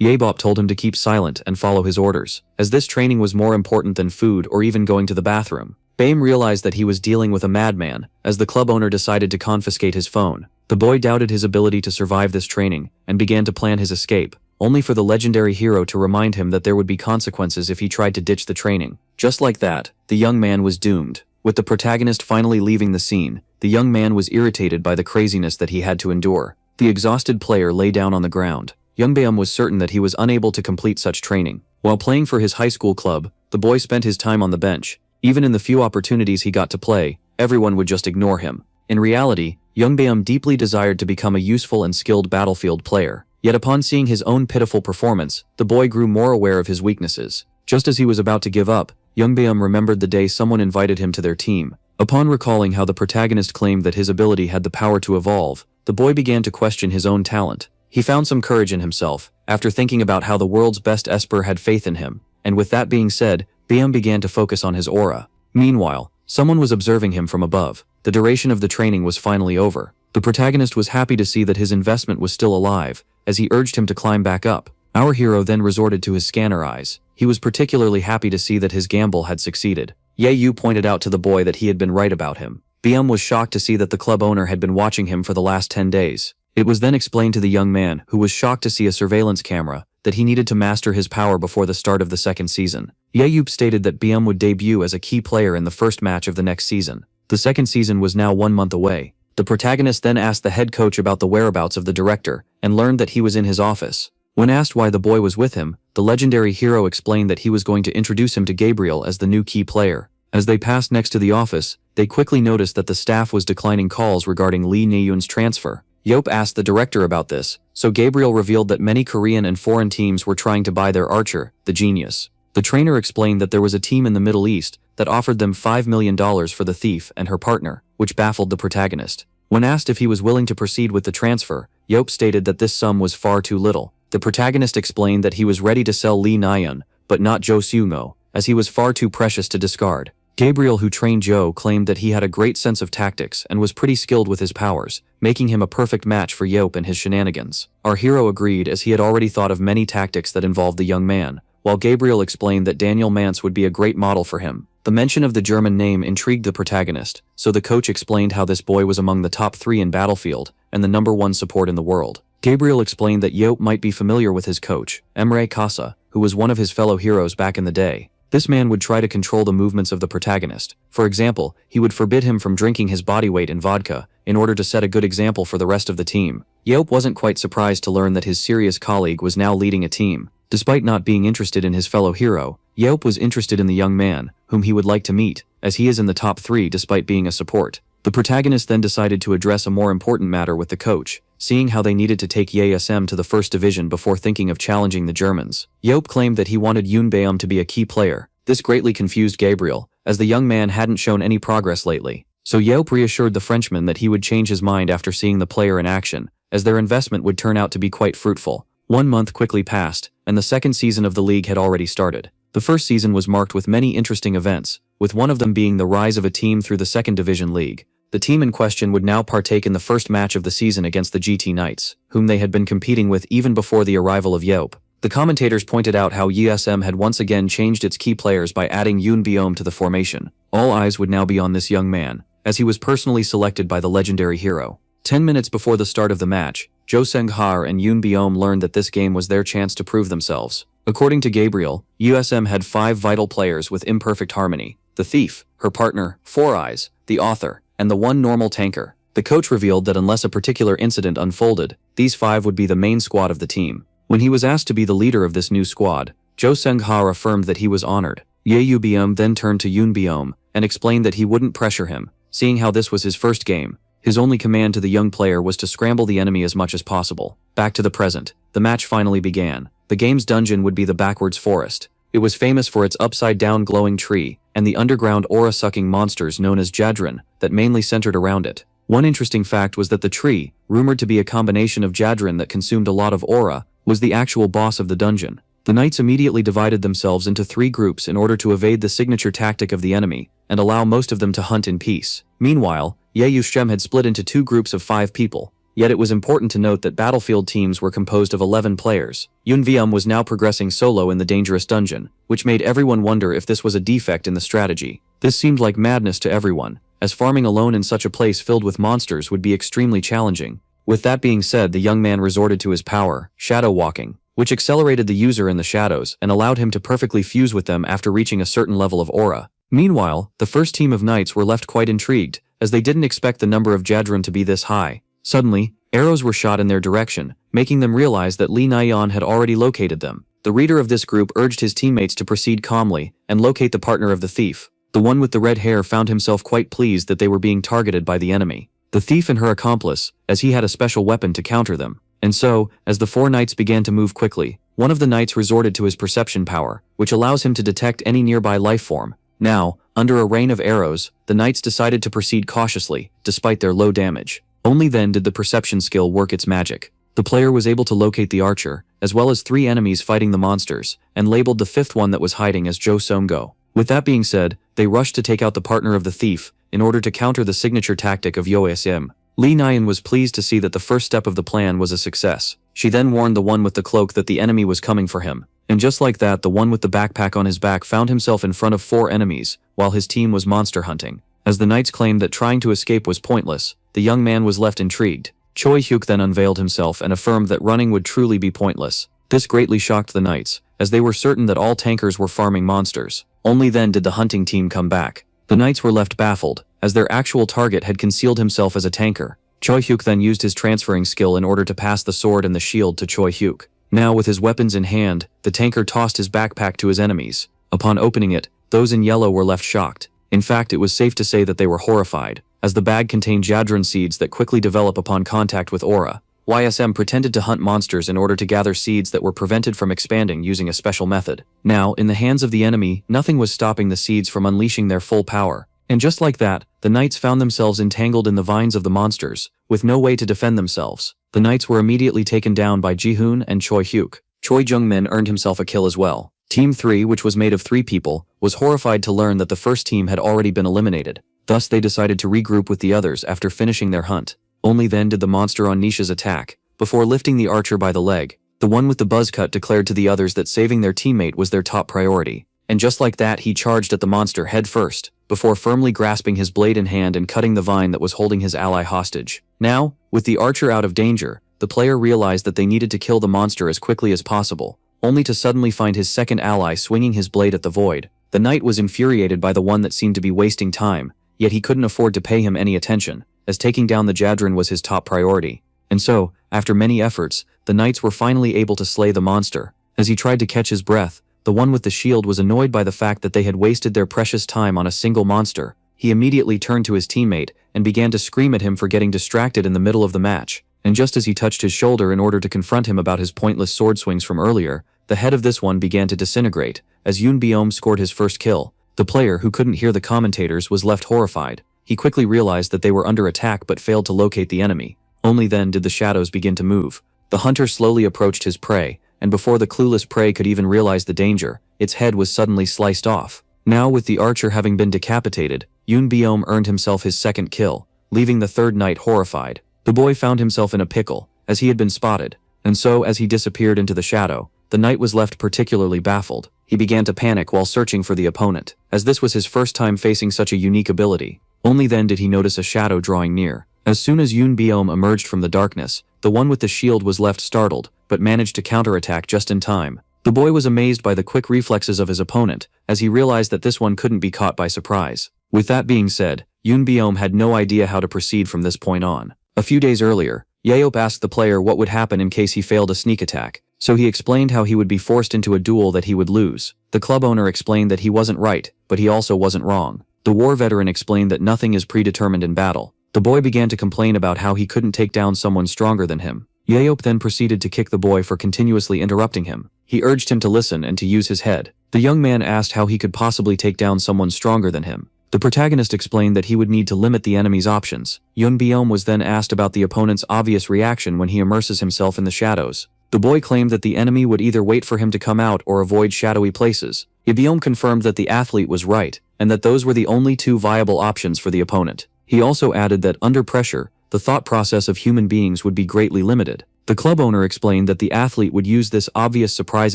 Yebop told him to keep silent and follow his orders, as this training was more important than food or even going to the bathroom. Baim realized that he was dealing with a madman, as the club owner decided to confiscate his phone. The boy doubted his ability to survive this training, and began to plan his escape, only for the legendary hero to remind him that there would be consequences if he tried to ditch the training. Just like that, the young man was doomed. With the protagonist finally leaving the scene, the young man was irritated by the craziness that he had to endure. The exhausted player lay down on the ground. Young Baim was certain that he was unable to complete such training. While playing for his high school club, the boy spent his time on the bench. Even in the few opportunities he got to play, everyone would just ignore him. In reality, young Baim deeply desired to become a useful and skilled battlefield player. Yet upon seeing his own pitiful performance, the boy grew more aware of his weaknesses. Just as he was about to give up, young Baim remembered the day someone invited him to their team. Upon recalling how the protagonist claimed that his ability had the power to evolve, the boy began to question his own talent. He found some courage in himself, after thinking about how the world's best Esper had faith in him, and with that being said, Baim began to focus on his aura. Meanwhile, someone was observing him from above. The duration of the training was finally over. The protagonist was happy to see that his investment was still alive, as he urged him to climb back up. Our hero then resorted to his scanner eyes. He was particularly happy to see that his gamble had succeeded. Yahello pointed out to the boy that he had been right about him. Baim was shocked to see that the club owner had been watching him for the last 10 days. It was then explained to the young man, who was shocked to see a surveillance camera, that he needed to master his power before the start of the second season. Yahello stated that Baim would debut as a key player in the first match of the next season. The second season was now 1 month away. The protagonist then asked the head coach about the whereabouts of the director, and learned that he was in his office. When asked why the boy was with him, the legendary hero explained that he was going to introduce him to Gabriel as the new key player. As they passed next to the office, they quickly noticed that the staff was declining calls regarding Lee Naeun's transfer. Yope asked the director about this, so Gabriel revealed that many Korean and foreign teams were trying to buy their archer, the genius. The trainer explained that there was a team in the Middle East that offered them $5 million for the thief and her partner, which baffled the protagonist. When asked if he was willing to proceed with the transfer, Yope stated that this sum was far too little. The protagonist explained that he was ready to sell Lee Naeun, but not Jo Seung-ho, as he was far too precious to discard. Gabriel, who trained Jo, claimed that he had a great sense of tactics and was pretty skilled with his powers, making him a perfect match for Yope and his shenanigans. Our hero agreed, as he had already thought of many tactics that involved the young man, while Gabriel explained that Daniel Mance would be a great model for him. The mention of the German name intrigued the protagonist, so the coach explained how this boy was among the top 3 in Battlefield and the #1 support in the world. Gabriel explained that Yope might be familiar with his coach, Emre Kasa, who was one of his fellow heroes back in the day. This man would try to control the movements of the protagonist. For example, he would forbid him from drinking his body weight in vodka, in order to set a good example for the rest of the team. Yope wasn't quite surprised to learn that his serious colleague was now leading a team. Despite not being interested in his fellow hero, Yope was interested in the young man, whom he would like to meet, as he is in the top 3 despite being a support. The protagonist then decided to address a more important matter with the coach, seeing how they needed to take YSM to the first division before thinking of challenging the Germans. Yope claimed that he wanted Yoon Baeum to be a key player. This greatly confused Gabriel, as the young man hadn't shown any progress lately. So Yope reassured the Frenchman that he would change his mind after seeing the player in action, as their investment would turn out to be quite fruitful. 1 month quickly passed, and the second season of the league had already started. The first season was marked with many interesting events, with one of them being the rise of a team through the second division league. The team in question would now partake in the first match of the season against the GT Knights, whom they had been competing with even before the arrival of Yope. The commentators pointed out how USM had once again changed its key players by adding Yoon Baeum to the formation. All eyes would now be on this young man, as he was personally selected by the legendary hero. 10 minutes before the start of the match, Jo Seung-har and Yoon Baeum learned that this game was their chance to prove themselves. According to Gabriel, USM had 5 vital players with imperfect harmony: the thief, her partner, Four Eyes, the author, and the one normal tanker. The coach revealed that unless a particular incident unfolded, these 5 would be the main squad of the team. When he was asked to be the leader of this new squad, Jo Seung-har affirmed that he was honored. Yahello Baeum then turned to Yoon Baeum and explained that he wouldn't pressure him, seeing how this was his first game. His only command to the young player was to scramble the enemy as much as possible. Back to the present, the match finally began. The game's dungeon would be the backwards forest. It was famous for its upside-down glowing tree and the underground aura-sucking monsters known as Jadrin that mainly centered around it. One interesting fact was that the tree, rumored to be a combination of Jadrin that consumed a lot of aura, was the actual boss of the dungeon. The knights immediately divided themselves into 3 groups in order to evade the signature tactic of the enemy and allow most of them to hunt in peace. Meanwhile, Yahello had split into 2 groups of 5 people. Yet it was important to note that battlefield teams were composed of 11 players. Yoon Baeum was now progressing solo in the dangerous dungeon, which made everyone wonder if this was a defect in the strategy. This seemed like madness to everyone, as farming alone in such a place filled with monsters would be extremely challenging. With that being said, the young man resorted to his power, shadow walking, which accelerated the user in the shadows and allowed him to perfectly fuse with them after reaching a certain level of aura. Meanwhile, the first team of knights were left quite intrigued, as they didn't expect the number of Jadron to be this high. Suddenly, arrows were shot in their direction, making them realize that Li Naiyan had already located them. The leader of this group urged his teammates to proceed calmly and locate the partner of the thief. The one with the red hair found himself quite pleased that they were being targeted by the enemy. The thief and her accomplice, as he had a special weapon to counter them. And so, as the four knights began to move quickly, one of the knights resorted to his perception power, which allows him to detect any nearby life form. Now, under a rain of arrows, the knights decided to proceed cautiously, despite their low damage. Only then did the perception skill work its magic. The player was able to locate the archer, as well as 3 enemies fighting the monsters, and labeled the 5th one that was hiding as Jo Songgo. With that being said, they rushed to take out the partner of the thief, in order to counter the signature tactic of YoSM. Li Naiyan was pleased to see that the first step of the plan was a success. She then warned the one with the cloak that the enemy was coming for him. And just like that, the one with the backpack on his back found himself in front of 4 enemies, while his team was monster hunting. As the knights claimed that trying to escape was pointless, the young man was left intrigued. Choi Hyuk then unveiled himself and affirmed that running would truly be pointless. This greatly shocked the knights, as they were certain that all tankers were farming monsters. Only then did the hunting team come back. The knights were left baffled, as their actual target had concealed himself as a tanker. Choi Hyuk then used his transferring skill in order to pass the sword and the shield to Choi Hyuk. Now with his weapons in hand, the tanker tossed his backpack to his enemies. Upon opening it, those in yellow were left shocked. In fact, it was safe to say that they were horrified, as the bag contained Jadron seeds that quickly develop upon contact with aura. YSM pretended to hunt monsters in order to gather seeds that were prevented from expanding using a special method. Now, in the hands of the enemy, nothing was stopping the seeds from unleashing their full power. And just like that, the knights found themselves entangled in the vines of the monsters, with no way to defend themselves. The knights were immediately taken down by Ji-hoon and Choi Hyuk. Choi Jung-min earned himself a kill as well. Team 3, which was made of 3 people, was horrified to learn that the first team had already been eliminated. Thus they decided to regroup with the others after finishing their hunt. Only then did the monster on Nisha's attack. Before lifting the archer by the leg, the one with the buzz cut declared to the others that saving their teammate was their top priority. And just like that, he charged at the monster head first, before firmly grasping his blade in hand and cutting the vine that was holding his ally hostage. Now, with the archer out of danger, the player realized that they needed to kill the monster as quickly as possible, only to suddenly find his second ally swinging his blade at the void. The knight was infuriated by the one that seemed to be wasting time, yet he couldn't afford to pay him any attention, as taking down the Jadron was his top priority. And so, after many efforts, the knights were finally able to slay the monster. As he tried to catch his breath, the one with the shield was annoyed by the fact that they had wasted their precious time on a single monster. He immediately turned to his teammate and began to scream at him for getting distracted in the middle of the match. And just as he touched his shoulder in order to confront him about his pointless sword swings from earlier, the head of this one began to disintegrate, as Yoon Byom scored his first kill. The player, who couldn't hear the commentators, was left horrified. He quickly realized that they were under attack but failed to locate the enemy. Only then did the shadows begin to move. The hunter slowly approached his prey, and before the clueless prey could even realize the danger, its head was suddenly sliced off. Now with the archer having been decapitated, Yoon Byom earned himself his second kill, leaving the third knight horrified. The boy found himself in a pickle, as he had been spotted, and so as he disappeared into the shadow, the knight was left particularly baffled. He began to panic while searching for the opponent, as this was his first time facing such a unique ability. Only then did he notice a shadow drawing near. As soon as Yoon Byom emerged from the darkness, the one with the shield was left startled, but managed to counterattack just in time. The boy was amazed by the quick reflexes of his opponent, as he realized that this one couldn't be caught by surprise. With that being said, Yoon Byom had no idea how to proceed from this point on. A few days earlier, Yeop asked the player what would happen in case he failed a sneak attack, so he explained how he would be forced into a duel that he would lose. The club owner explained that he wasn't right, but he also wasn't wrong. The war veteran explained that nothing is predetermined in battle. The boy began to complain about how he couldn't take down someone stronger than him. Yeop then proceeded to kick the boy for continuously interrupting him. He urged him to listen and to use his head. The young man asked how he could possibly take down someone stronger than him. The protagonist explained that he would need to limit the enemy's options. Yoon Byom was then asked about the opponent's obvious reaction when he immerses himself in the shadows. The boy claimed that the enemy would either wait for him to come out or avoid shadowy places. Byom confirmed that the athlete was right, and that those were the only 2 viable options for the opponent. He also added that under pressure, the thought process of human beings would be greatly limited. The club owner explained that the athlete would use this obvious surprise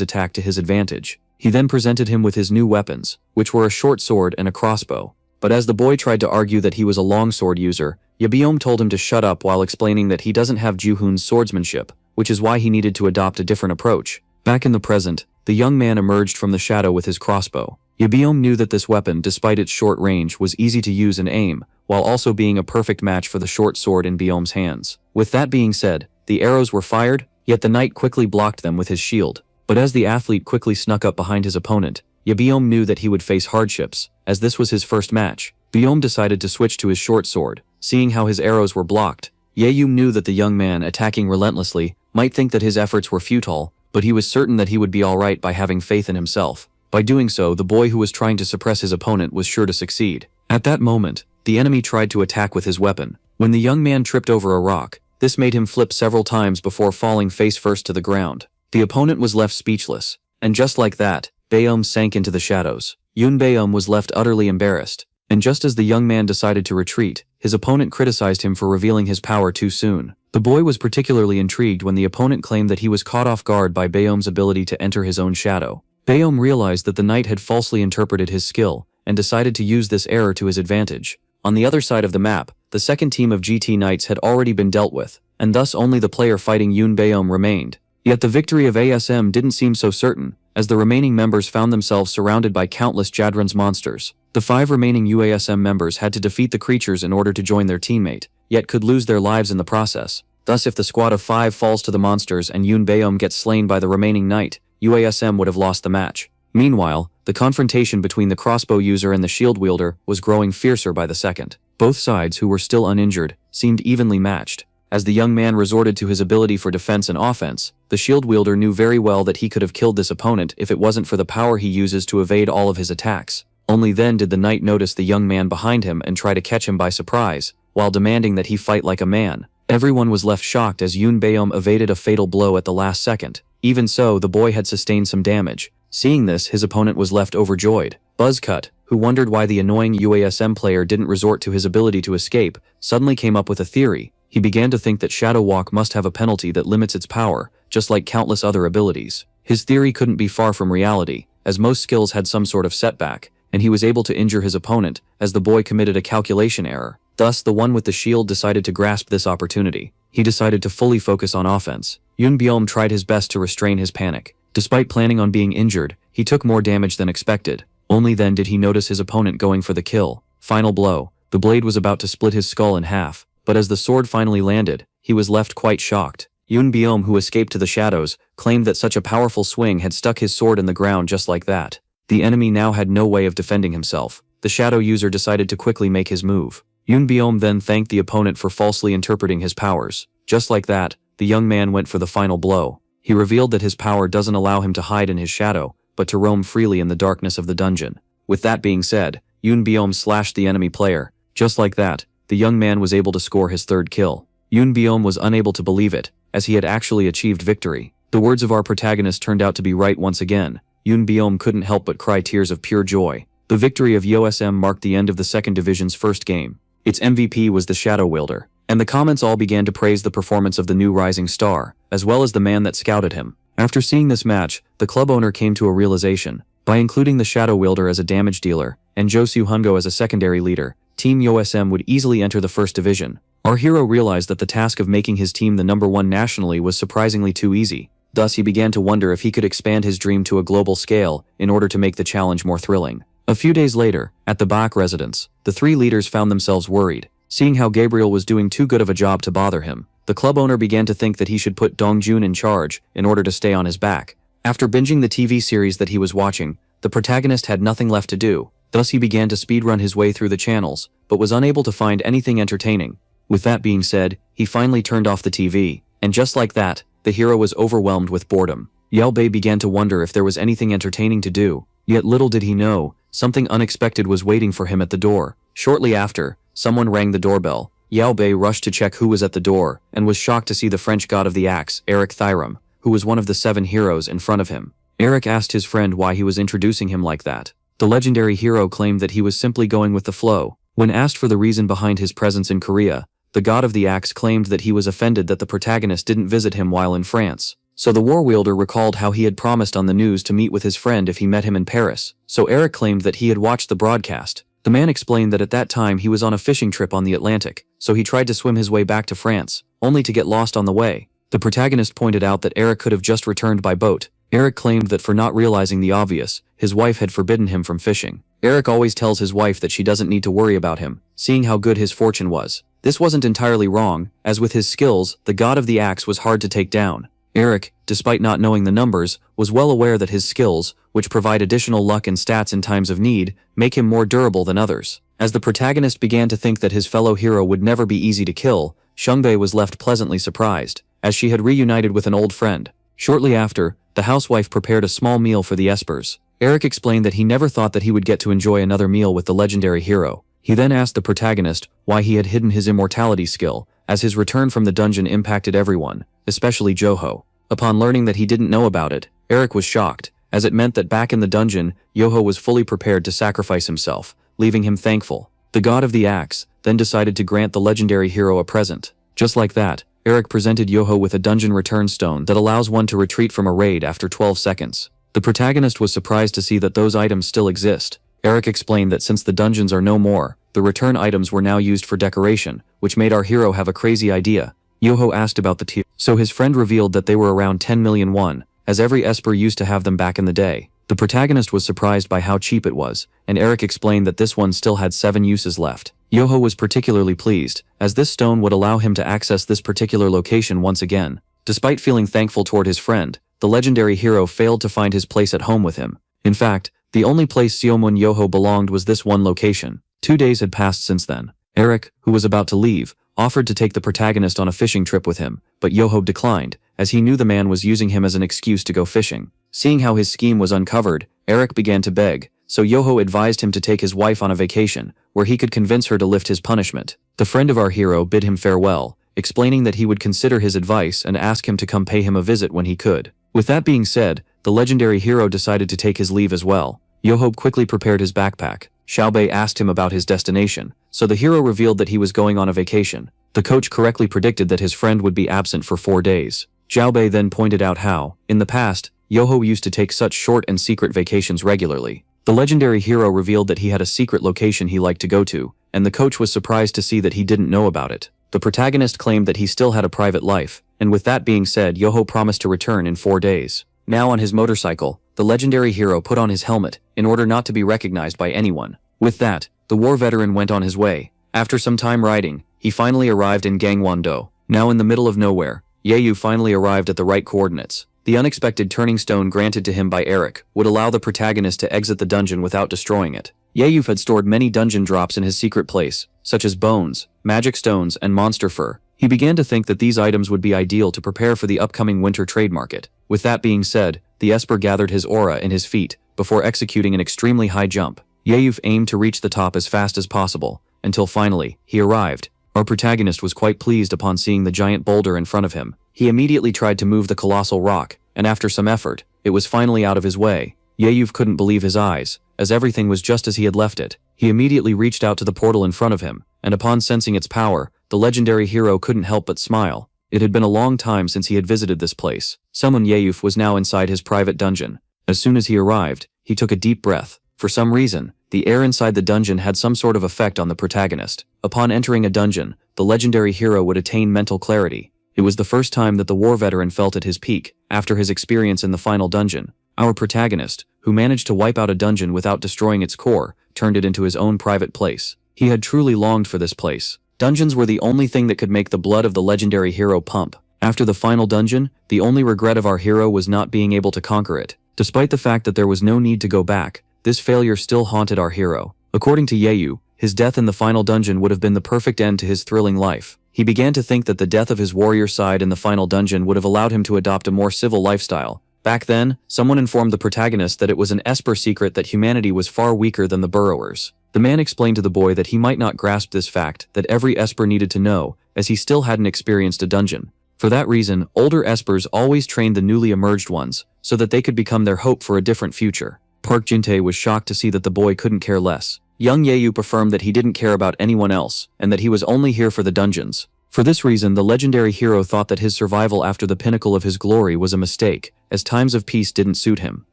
attack to his advantage. He then presented him with his new weapons, which were a short sword and a crossbow. But as the boy tried to argue that he was a longsword user, Yabiom told him to shut up while explaining that he doesn't have Juhoon's swordsmanship, which is why he needed to adopt a different approach. Back in the present, the young man emerged from the shadow with his crossbow. Yabiom knew that this weapon, despite its short range, was easy to use and aim, while also being a perfect match for the short sword in Biom's hands. With that being said, the arrows were fired, yet the knight quickly blocked them with his shield. But as the athlete quickly snuck up behind his opponent, Yabiom knew that he would face hardships, as this was his first match. Biom decided to switch to his short sword. Seeing how his arrows were blocked, Yaeum knew that the young man, attacking relentlessly, might think that his efforts were futile, but he was certain that he would be alright by having faith in himself. By doing so, the boy who was trying to suppress his opponent was sure to succeed. At that moment, the enemy tried to attack with his weapon. When the young man tripped over a rock, this made him flip several times before falling face first to the ground. The opponent was left speechless, and just like that, Baeum sank into the shadows. Yoon Baeum was left utterly embarrassed, and just as the young man decided to retreat, his opponent criticized him for revealing his power too soon. The boy was particularly intrigued when the opponent claimed that he was caught off guard by Baeum's ability to enter his own shadow. Baeum realized that the knight had falsely interpreted his skill, and decided to use this error to his advantage. On the other side of the map, the second team of GT Knights had already been dealt with, and thus only the player fighting Yoon Baeum remained. Yet the victory of ASM didn't seem so certain, as the remaining members found themselves surrounded by countless Jadran's monsters. The 5 remaining UASM members had to defeat the creatures in order to join their teammate, yet could lose their lives in the process. Thus, if the squad of 5 falls to the monsters and Yoon Baeum gets slain by the remaining knight, UASM would have lost the match. Meanwhile, the confrontation between the crossbow user and the shield wielder was growing fiercer by the second. Both sides, who were still uninjured, seemed evenly matched. As the young man resorted to his ability for defense and offense, the shield wielder knew very well that he could have killed this opponent if it wasn't for the power he uses to evade all of his attacks. Only then did the knight notice the young man behind him and try to catch him by surprise, while demanding that he fight like a man. Everyone was left shocked as Yoon Baeum evaded a fatal blow at the last second. Even so, the boy had sustained some damage. Seeing this, his opponent was left overjoyed. Buzzcut, who wondered why the annoying UASM player didn't resort to his ability to escape, suddenly came up with a theory. He began to think that Shadow Walk must have a penalty that limits its power, just like countless other abilities. His theory couldn't be far from reality, as most skills had some sort of setback, and he was able to injure his opponent, as the boy committed a calculation error. Thus, the one with the shield decided to grasp this opportunity. He decided to fully focus on offense. Yoon Baeum tried his best to restrain his panic. Despite planning on being injured, he took more damage than expected. Only then did he notice his opponent going for the kill. Final blow. The blade was about to split his skull in half, but as the sword finally landed, he was left quite shocked. Yoon Baeum, who escaped to the shadows, claimed that such a powerful swing had stuck his sword in the ground just like that. The enemy now had no way of defending himself. The shadow user decided to quickly make his move. Yoon Baeum then thanked the opponent for falsely interpreting his powers. Just like that, the young man went for the final blow. He revealed that his power doesn't allow him to hide in his shadow, but to roam freely in the darkness of the dungeon. With that being said, Yoon Baeum slashed the enemy player. Just like that, the young man was able to score his 3rd kill. Yoon Baeum was unable to believe it, as he had actually achieved victory. The words of our protagonist turned out to be right once again. Yoon Baeum couldn't help but cry tears of pure joy. The victory of USM marked the end of the 2nd Division's first game. Its MVP was the Shadow Wielder, and the comments all began to praise the performance of the new rising star, as well as the man that scouted him. After seeing this match, the club owner came to a realization. By including the Shadow Wielder as a damage dealer, and Jo Soo-hungo as a secondary leader, Team USM would easily enter the 1st Division. Our hero realized that the task of making his team the #1 nationally was surprisingly too easy. Thus, he began to wonder if he could expand his dream to a global scale in order to make the challenge more thrilling. A few days later, at the Bach residence, the 3 leaders found themselves worried. Seeing how Gabriel was doing too good of a job to bother him, the club owner began to think that he should put Dongjun in charge in order to stay on his back. After binging the TV series that he was watching, the protagonist had nothing left to do. Thus, he began to speedrun his way through the channels, but was unable to find anything entertaining. With that being said, he finally turned off the TV, and just like that, the hero was overwhelmed with boredom. Yelbei began to wonder if there was anything entertaining to do, yet little did he know, something unexpected was waiting for him at the door. Shortly after, someone rang the doorbell. Yelbei rushed to check who was at the door, and was shocked to see the French god of the axe, Eric Thyrum, who was one of the 7 heroes in front of him. Eric asked his friend why he was introducing him like that. The legendary hero claimed that he was simply going with the flow. When asked for the reason behind his presence in Korea, the god of the axe claimed that he was offended that the protagonist didn't visit him while in France. So the war wielder recalled how he had promised on the news to meet with his friend if he met him in Paris. So Eric claimed that he had watched the broadcast, The man explained that at that time he was on a fishing trip on the Atlantic, so he tried to swim his way back to France, only to get lost on the way. The protagonist pointed out that Eric could have just returned by boat. Eric claimed that for not realizing the obvious, his wife had forbidden him from fishing. Eric always tells his wife that she doesn't need to worry about him, seeing how good his fortune was. This wasn't entirely wrong, as with his skills, the god of the axe was hard to take down. Eric, despite not knowing the numbers, was well aware that his skills, which provide additional luck and stats in times of need, make him more durable than others. As the protagonist began to think that his fellow hero would never be easy to kill, Shungbei was left pleasantly surprised, as she had reunited with an old friend. Shortly after, the housewife prepared a small meal for the espers. Eric explained that he never thought that he would get to enjoy another meal with the legendary hero. He then asked the protagonist why he had hidden his immortality skill, as his return from the dungeon impacted everyone, especially Joho. Upon learning that he didn't know about it, Eric was shocked, as it meant that back in the dungeon, Yoho was fully prepared to sacrifice himself, leaving him thankful. The god of the axe then decided to grant the legendary hero a present. Just like that, Eric presented Yoho with a dungeon return stone that allows one to retreat from a raid after 12 seconds. The protagonist was surprised to see that those items still exist. Eric explained that since the dungeons are no more, the return items were now used for decoration, which made our hero have a crazy idea. Yoho asked about the tier, so his friend revealed that they were around 10 million won, as every esper used to have them back in the day. The protagonist was surprised by how cheap it was, and Eric explained that this one still had 7 uses left. Yoho was particularly pleased, as this stone would allow him to access this particular location once again. Despite feeling thankful toward his friend, the legendary hero failed to find his place at home with him. In fact, the only place Siomun Yoho belonged was this one location. 2 days had passed since then. Eric, who was about to leave, offered to take the protagonist on a fishing trip with him, but Yoho declined, as he knew the man was using him as an excuse to go fishing. Seeing how his scheme was uncovered, Eric began to beg, so Yoho advised him to take his wife on a vacation, where he could convince her to lift his punishment. The friend of our hero bid him farewell, explaining that he would consider his advice and ask him to come pay him a visit when he could. With that being said, the legendary hero decided to take his leave as well. Yoho quickly prepared his backpack. Xiaobei asked him about his destination, so the hero revealed that he was going on a vacation. The coach correctly predicted that his friend would be absent for 4 days. Xiaobei then pointed out how, in the past, Yoho used to take such short and secret vacations regularly. The legendary hero revealed that he had a secret location he liked to go to, and the coach was surprised to see that he didn't know about it. The protagonist claimed that he still had a private life, and with that being said, Yoho promised to return in 4 days. Now on his motorcycle, the legendary hero put on his helmet, in order not to be recognized by anyone. With that, the war veteran went on his way. After some time riding, he finally arrived in Gangwon-do. Now in the middle of nowhere, Yeyu finally arrived at the right coordinates. The unexpected turning stone granted to him by Eric would allow the protagonist to exit the dungeon without destroying it. Yeyu had stored many dungeon drops in his secret place, such as bones, magic stones, and monster fur. He began to think that these items would be ideal to prepare for the upcoming winter trade market. With that being said, the Esper gathered his aura in his feet, before executing an extremely high jump. Yeyu aimed to reach the top as fast as possible, until finally, he arrived. Our protagonist was quite pleased upon seeing the giant boulder in front of him. He immediately tried to move the colossal rock, and after some effort, it was finally out of his way. Yeyu couldn't believe his eyes, as everything was just as he had left it. He immediately reached out to the portal in front of him, and upon sensing its power, the legendary hero couldn't help but smile. It had been a long time since he had visited this place. Someone Yeyu was now inside his private dungeon. As soon as he arrived, he took a deep breath. For some reason, the air inside the dungeon had some sort of effect on the protagonist. Upon entering a dungeon, the legendary hero would attain mental clarity. It was the first time that the war veteran felt at his peak, after his experience in the final dungeon. Our protagonist, who managed to wipe out a dungeon without destroying its core, turned it into his own private place. He had truly longed for this place. Dungeons were the only thing that could make the blood of the legendary hero pump. After the final dungeon, the only regret of our hero was not being able to conquer it. Despite the fact that there was no need to go back, this failure still haunted our hero. According to Yeyu, his death in the final dungeon would have been the perfect end to his thrilling life. He began to think that the death of his warrior side in the final dungeon would have allowed him to adopt a more civil lifestyle. Back then, someone informed the protagonist that it was an Esper secret that humanity was far weaker than the burrowers. The man explained to the boy that he might not grasp this fact that every Esper needed to know, as he still hadn't experienced a dungeon. For that reason, older Espers always trained the newly emerged ones, so that they could become their hope for a different future. Park Jin-tae was shocked to see that the boy couldn't care less. Young Yeyu affirmed that he didn't care about anyone else, and that he was only here for the dungeons. For this reason, the legendary hero thought that his survival after the pinnacle of his glory was a mistake, as times of peace didn't suit him.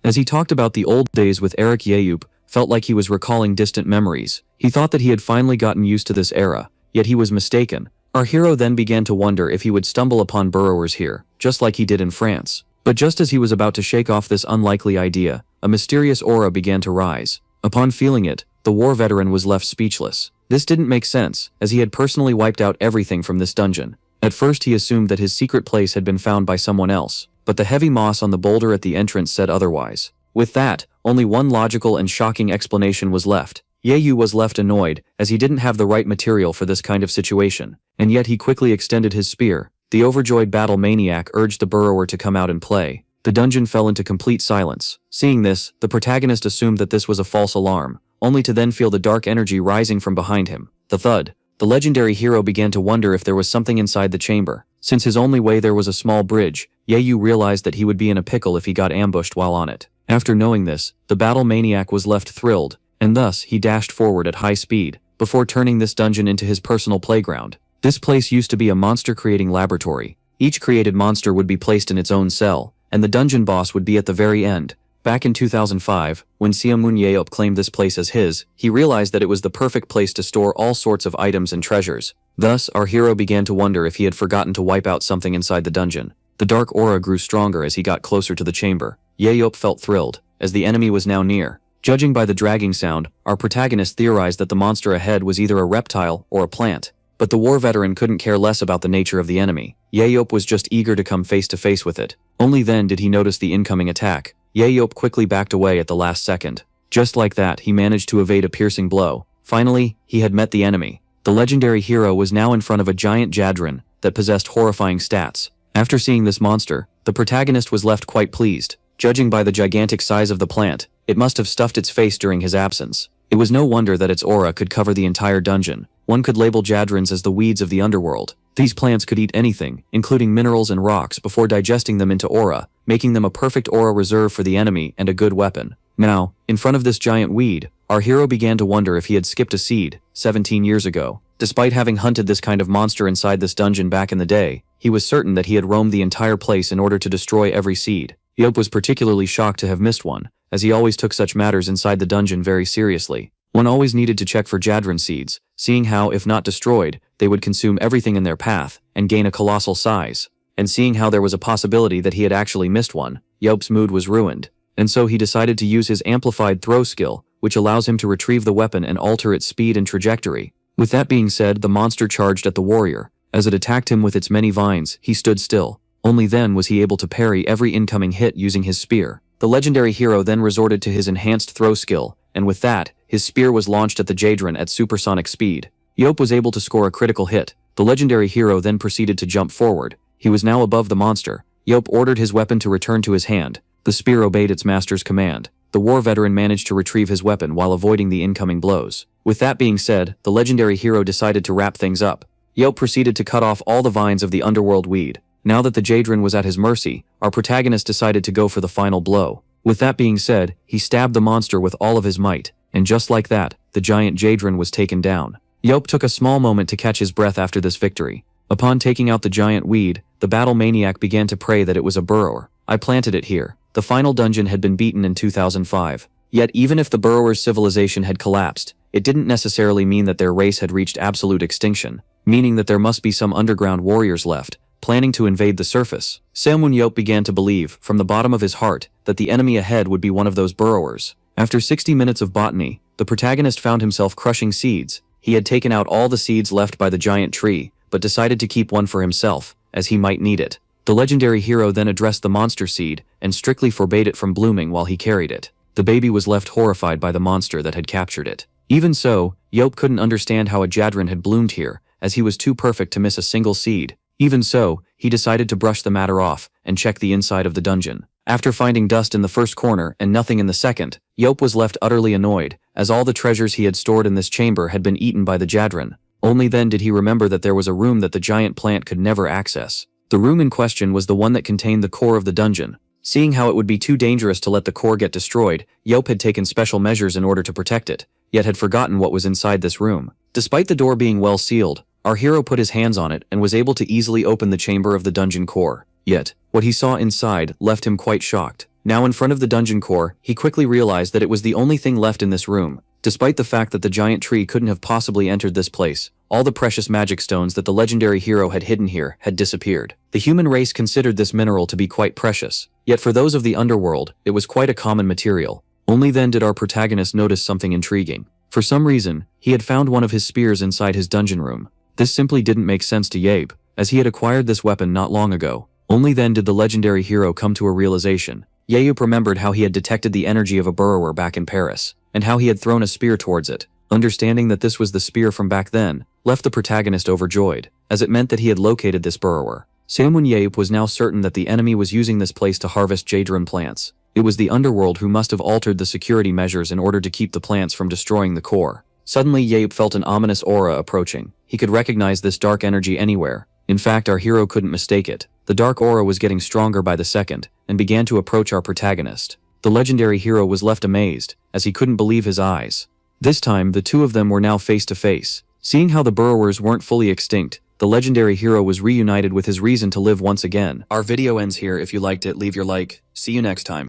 As he talked about the old days with Eric, Yeyu felt like he was recalling distant memories. He thought that he had finally gotten used to this era, yet he was mistaken. Our hero then began to wonder if he would stumble upon burrowers here, just like he did in France. But just as he was about to shake off this unlikely idea, a mysterious aura began to rise. Upon feeling it, the war veteran was left speechless. This didn't make sense, as he had personally wiped out everything from this dungeon. At first he assumed that his secret place had been found by someone else, but the heavy moss on the boulder at the entrance said otherwise. With that, only one logical and shocking explanation was left. Yahello was left annoyed, as he didn't have the right material for this kind of situation, and yet he quickly extended his spear. The overjoyed battle maniac urged the burrower to come out and play. The dungeon fell into complete silence. Seeing this, the protagonist assumed that this was a false alarm, only to then feel the dark energy rising from behind him. The thud. The legendary hero began to wonder if there was something inside the chamber. Since his only way there was a small bridge, Yahello realized that he would be in a pickle if he got ambushed while on it. After knowing this, the battle maniac was left thrilled, and thus he dashed forward at high speed, before turning this dungeon into his personal playground. This place used to be a monster-creating laboratory. Each created monster would be placed in its own cell, and the dungeon boss would be at the very end. Back in 2005, when Yahello claimed this place as his, he realized that it was the perfect place to store all sorts of items and treasures. Thus, our hero began to wonder if he had forgotten to wipe out something inside the dungeon. The dark aura grew stronger as he got closer to the chamber. Yahello felt thrilled, as the enemy was now near. Judging by the dragging sound, our protagonist theorized that the monster ahead was either a reptile or a plant. But the war veteran couldn't care less about the nature of the enemy. Yahello was just eager to come face to face with it. Only then did he notice the incoming attack. Yahello quickly backed away at the last second. Just like that, he managed to evade a piercing blow. Finally, he had met the enemy. The legendary hero was now in front of a giant Jadron that possessed horrifying stats. After seeing this monster, the protagonist was left quite pleased. Judging by the gigantic size of the plant, it must have stuffed its face during his absence. It was no wonder that its aura could cover the entire dungeon. One could label Jadrons as the weeds of the underworld. These plants could eat anything, including minerals and rocks, before digesting them into aura, making them a perfect aura reserve for the enemy and a good weapon. Now, in front of this giant weed, our hero began to wonder if he had skipped a seed 17 years ago. Despite having hunted this kind of monster inside this dungeon back in the day, he was certain that he had roamed the entire place in order to destroy every seed. Yahello was particularly shocked to have missed one, as he always took such matters inside the dungeon very seriously. One always needed to check for Jadron seeds, seeing how, if not destroyed, they would consume everything in their path and gain a colossal size. And seeing how there was a possibility that he had actually missed one, Yahello's mood was ruined. And so he decided to use his amplified throw skill, which allows him to retrieve the weapon and alter its speed and trajectory. With that being said, the monster charged at the warrior. As it attacked him with its many vines, he stood still. Only then was he able to parry every incoming hit using his spear. The legendary hero then resorted to his enhanced throw skill, and with that, his spear was launched at the Jadron at supersonic speed. Yahello was able to score a critical hit. The legendary hero then proceeded to jump forward. He was now above the monster. Yahello ordered his weapon to return to his hand. The spear obeyed its master's command. The war veteran managed to retrieve his weapon while avoiding the incoming blows. With that being said, the legendary hero decided to wrap things up. Yahello proceeded to cut off all the vines of the underworld weed. Now that the Jadron was at his mercy, our protagonist decided to go for the final blow. With that being said, he stabbed the monster with all of his might, and just like that, the giant Jadron was taken down. Yahello took a small moment to catch his breath after this victory. Upon taking out the giant weed, the battle maniac began to pray that it was a burrower. I planted it here. The final dungeon had been beaten in 2005. Yet even if the burrower's civilization had collapsed, it didn't necessarily mean that their race had reached absolute extinction, meaning that there must be some underground warriors left, planning to invade the surface. Yahello began to believe, from the bottom of his heart, that the enemy ahead would be one of those burrowers. After 60 minutes of botany, the protagonist found himself crushing seeds. He had taken out all the seeds left by the giant tree, but decided to keep one for himself, as he might need it. The legendary hero then addressed the monster seed, and strictly forbade it from blooming while he carried it. The baby was left horrified by the monster that had captured it. Even so, Yahello couldn't understand how a Jadron had bloomed here, as he was too perfect to miss a single seed. Even so, he decided to brush the matter off, and check the inside of the dungeon. After finding dust in the first corner and nothing in the second, Yahello was left utterly annoyed, as all the treasures he had stored in this chamber had been eaten by the Jadron. Only then did he remember that there was a room that the giant plant could never access. The room in question was the one that contained the core of the dungeon. Seeing how it would be too dangerous to let the core get destroyed, Yahello had taken special measures in order to protect it, yet had forgotten what was inside this room. Despite the door being well sealed, our hero put his hands on it and was able to easily open the chamber of the dungeon core. Yet, what he saw inside left him quite shocked. Now in front of the dungeon core, he quickly realized that it was the only thing left in this room. Despite the fact that the giant tree couldn't have possibly entered this place, all the precious magic stones that the legendary hero had hidden here had disappeared. The human race considered this mineral to be quite precious, yet for those of the underworld, it was quite a common material. Only then did our protagonist notice something intriguing. For some reason, he had found one of his spears inside his dungeon room. This simply didn't make sense to Yabe, as he had acquired this weapon not long ago. Only then did the legendary hero come to a realization. Yabe remembered how he had detected the energy of a burrower back in Paris, and how he had thrown a spear towards it. Understanding that this was the spear from back then, left the protagonist overjoyed, as it meant that he had located this burrower. Samwon Yabe was now certain that the enemy was using this place to harvest Jadron plants. It was the underworld who must have altered the security measures in order to keep the plants from destroying the core. Suddenly Yabe felt an ominous aura approaching. He could recognize this dark energy anywhere. In fact, our hero couldn't mistake it. The dark aura was getting stronger by the second, and began to approach our protagonist. The legendary hero was left amazed, as he couldn't believe his eyes. This time, the two of them were now face to face. Seeing how the burrowers weren't fully extinct, the legendary hero was reunited with his reason to live once again. Our video ends here. If you liked it, leave your like. See you next time.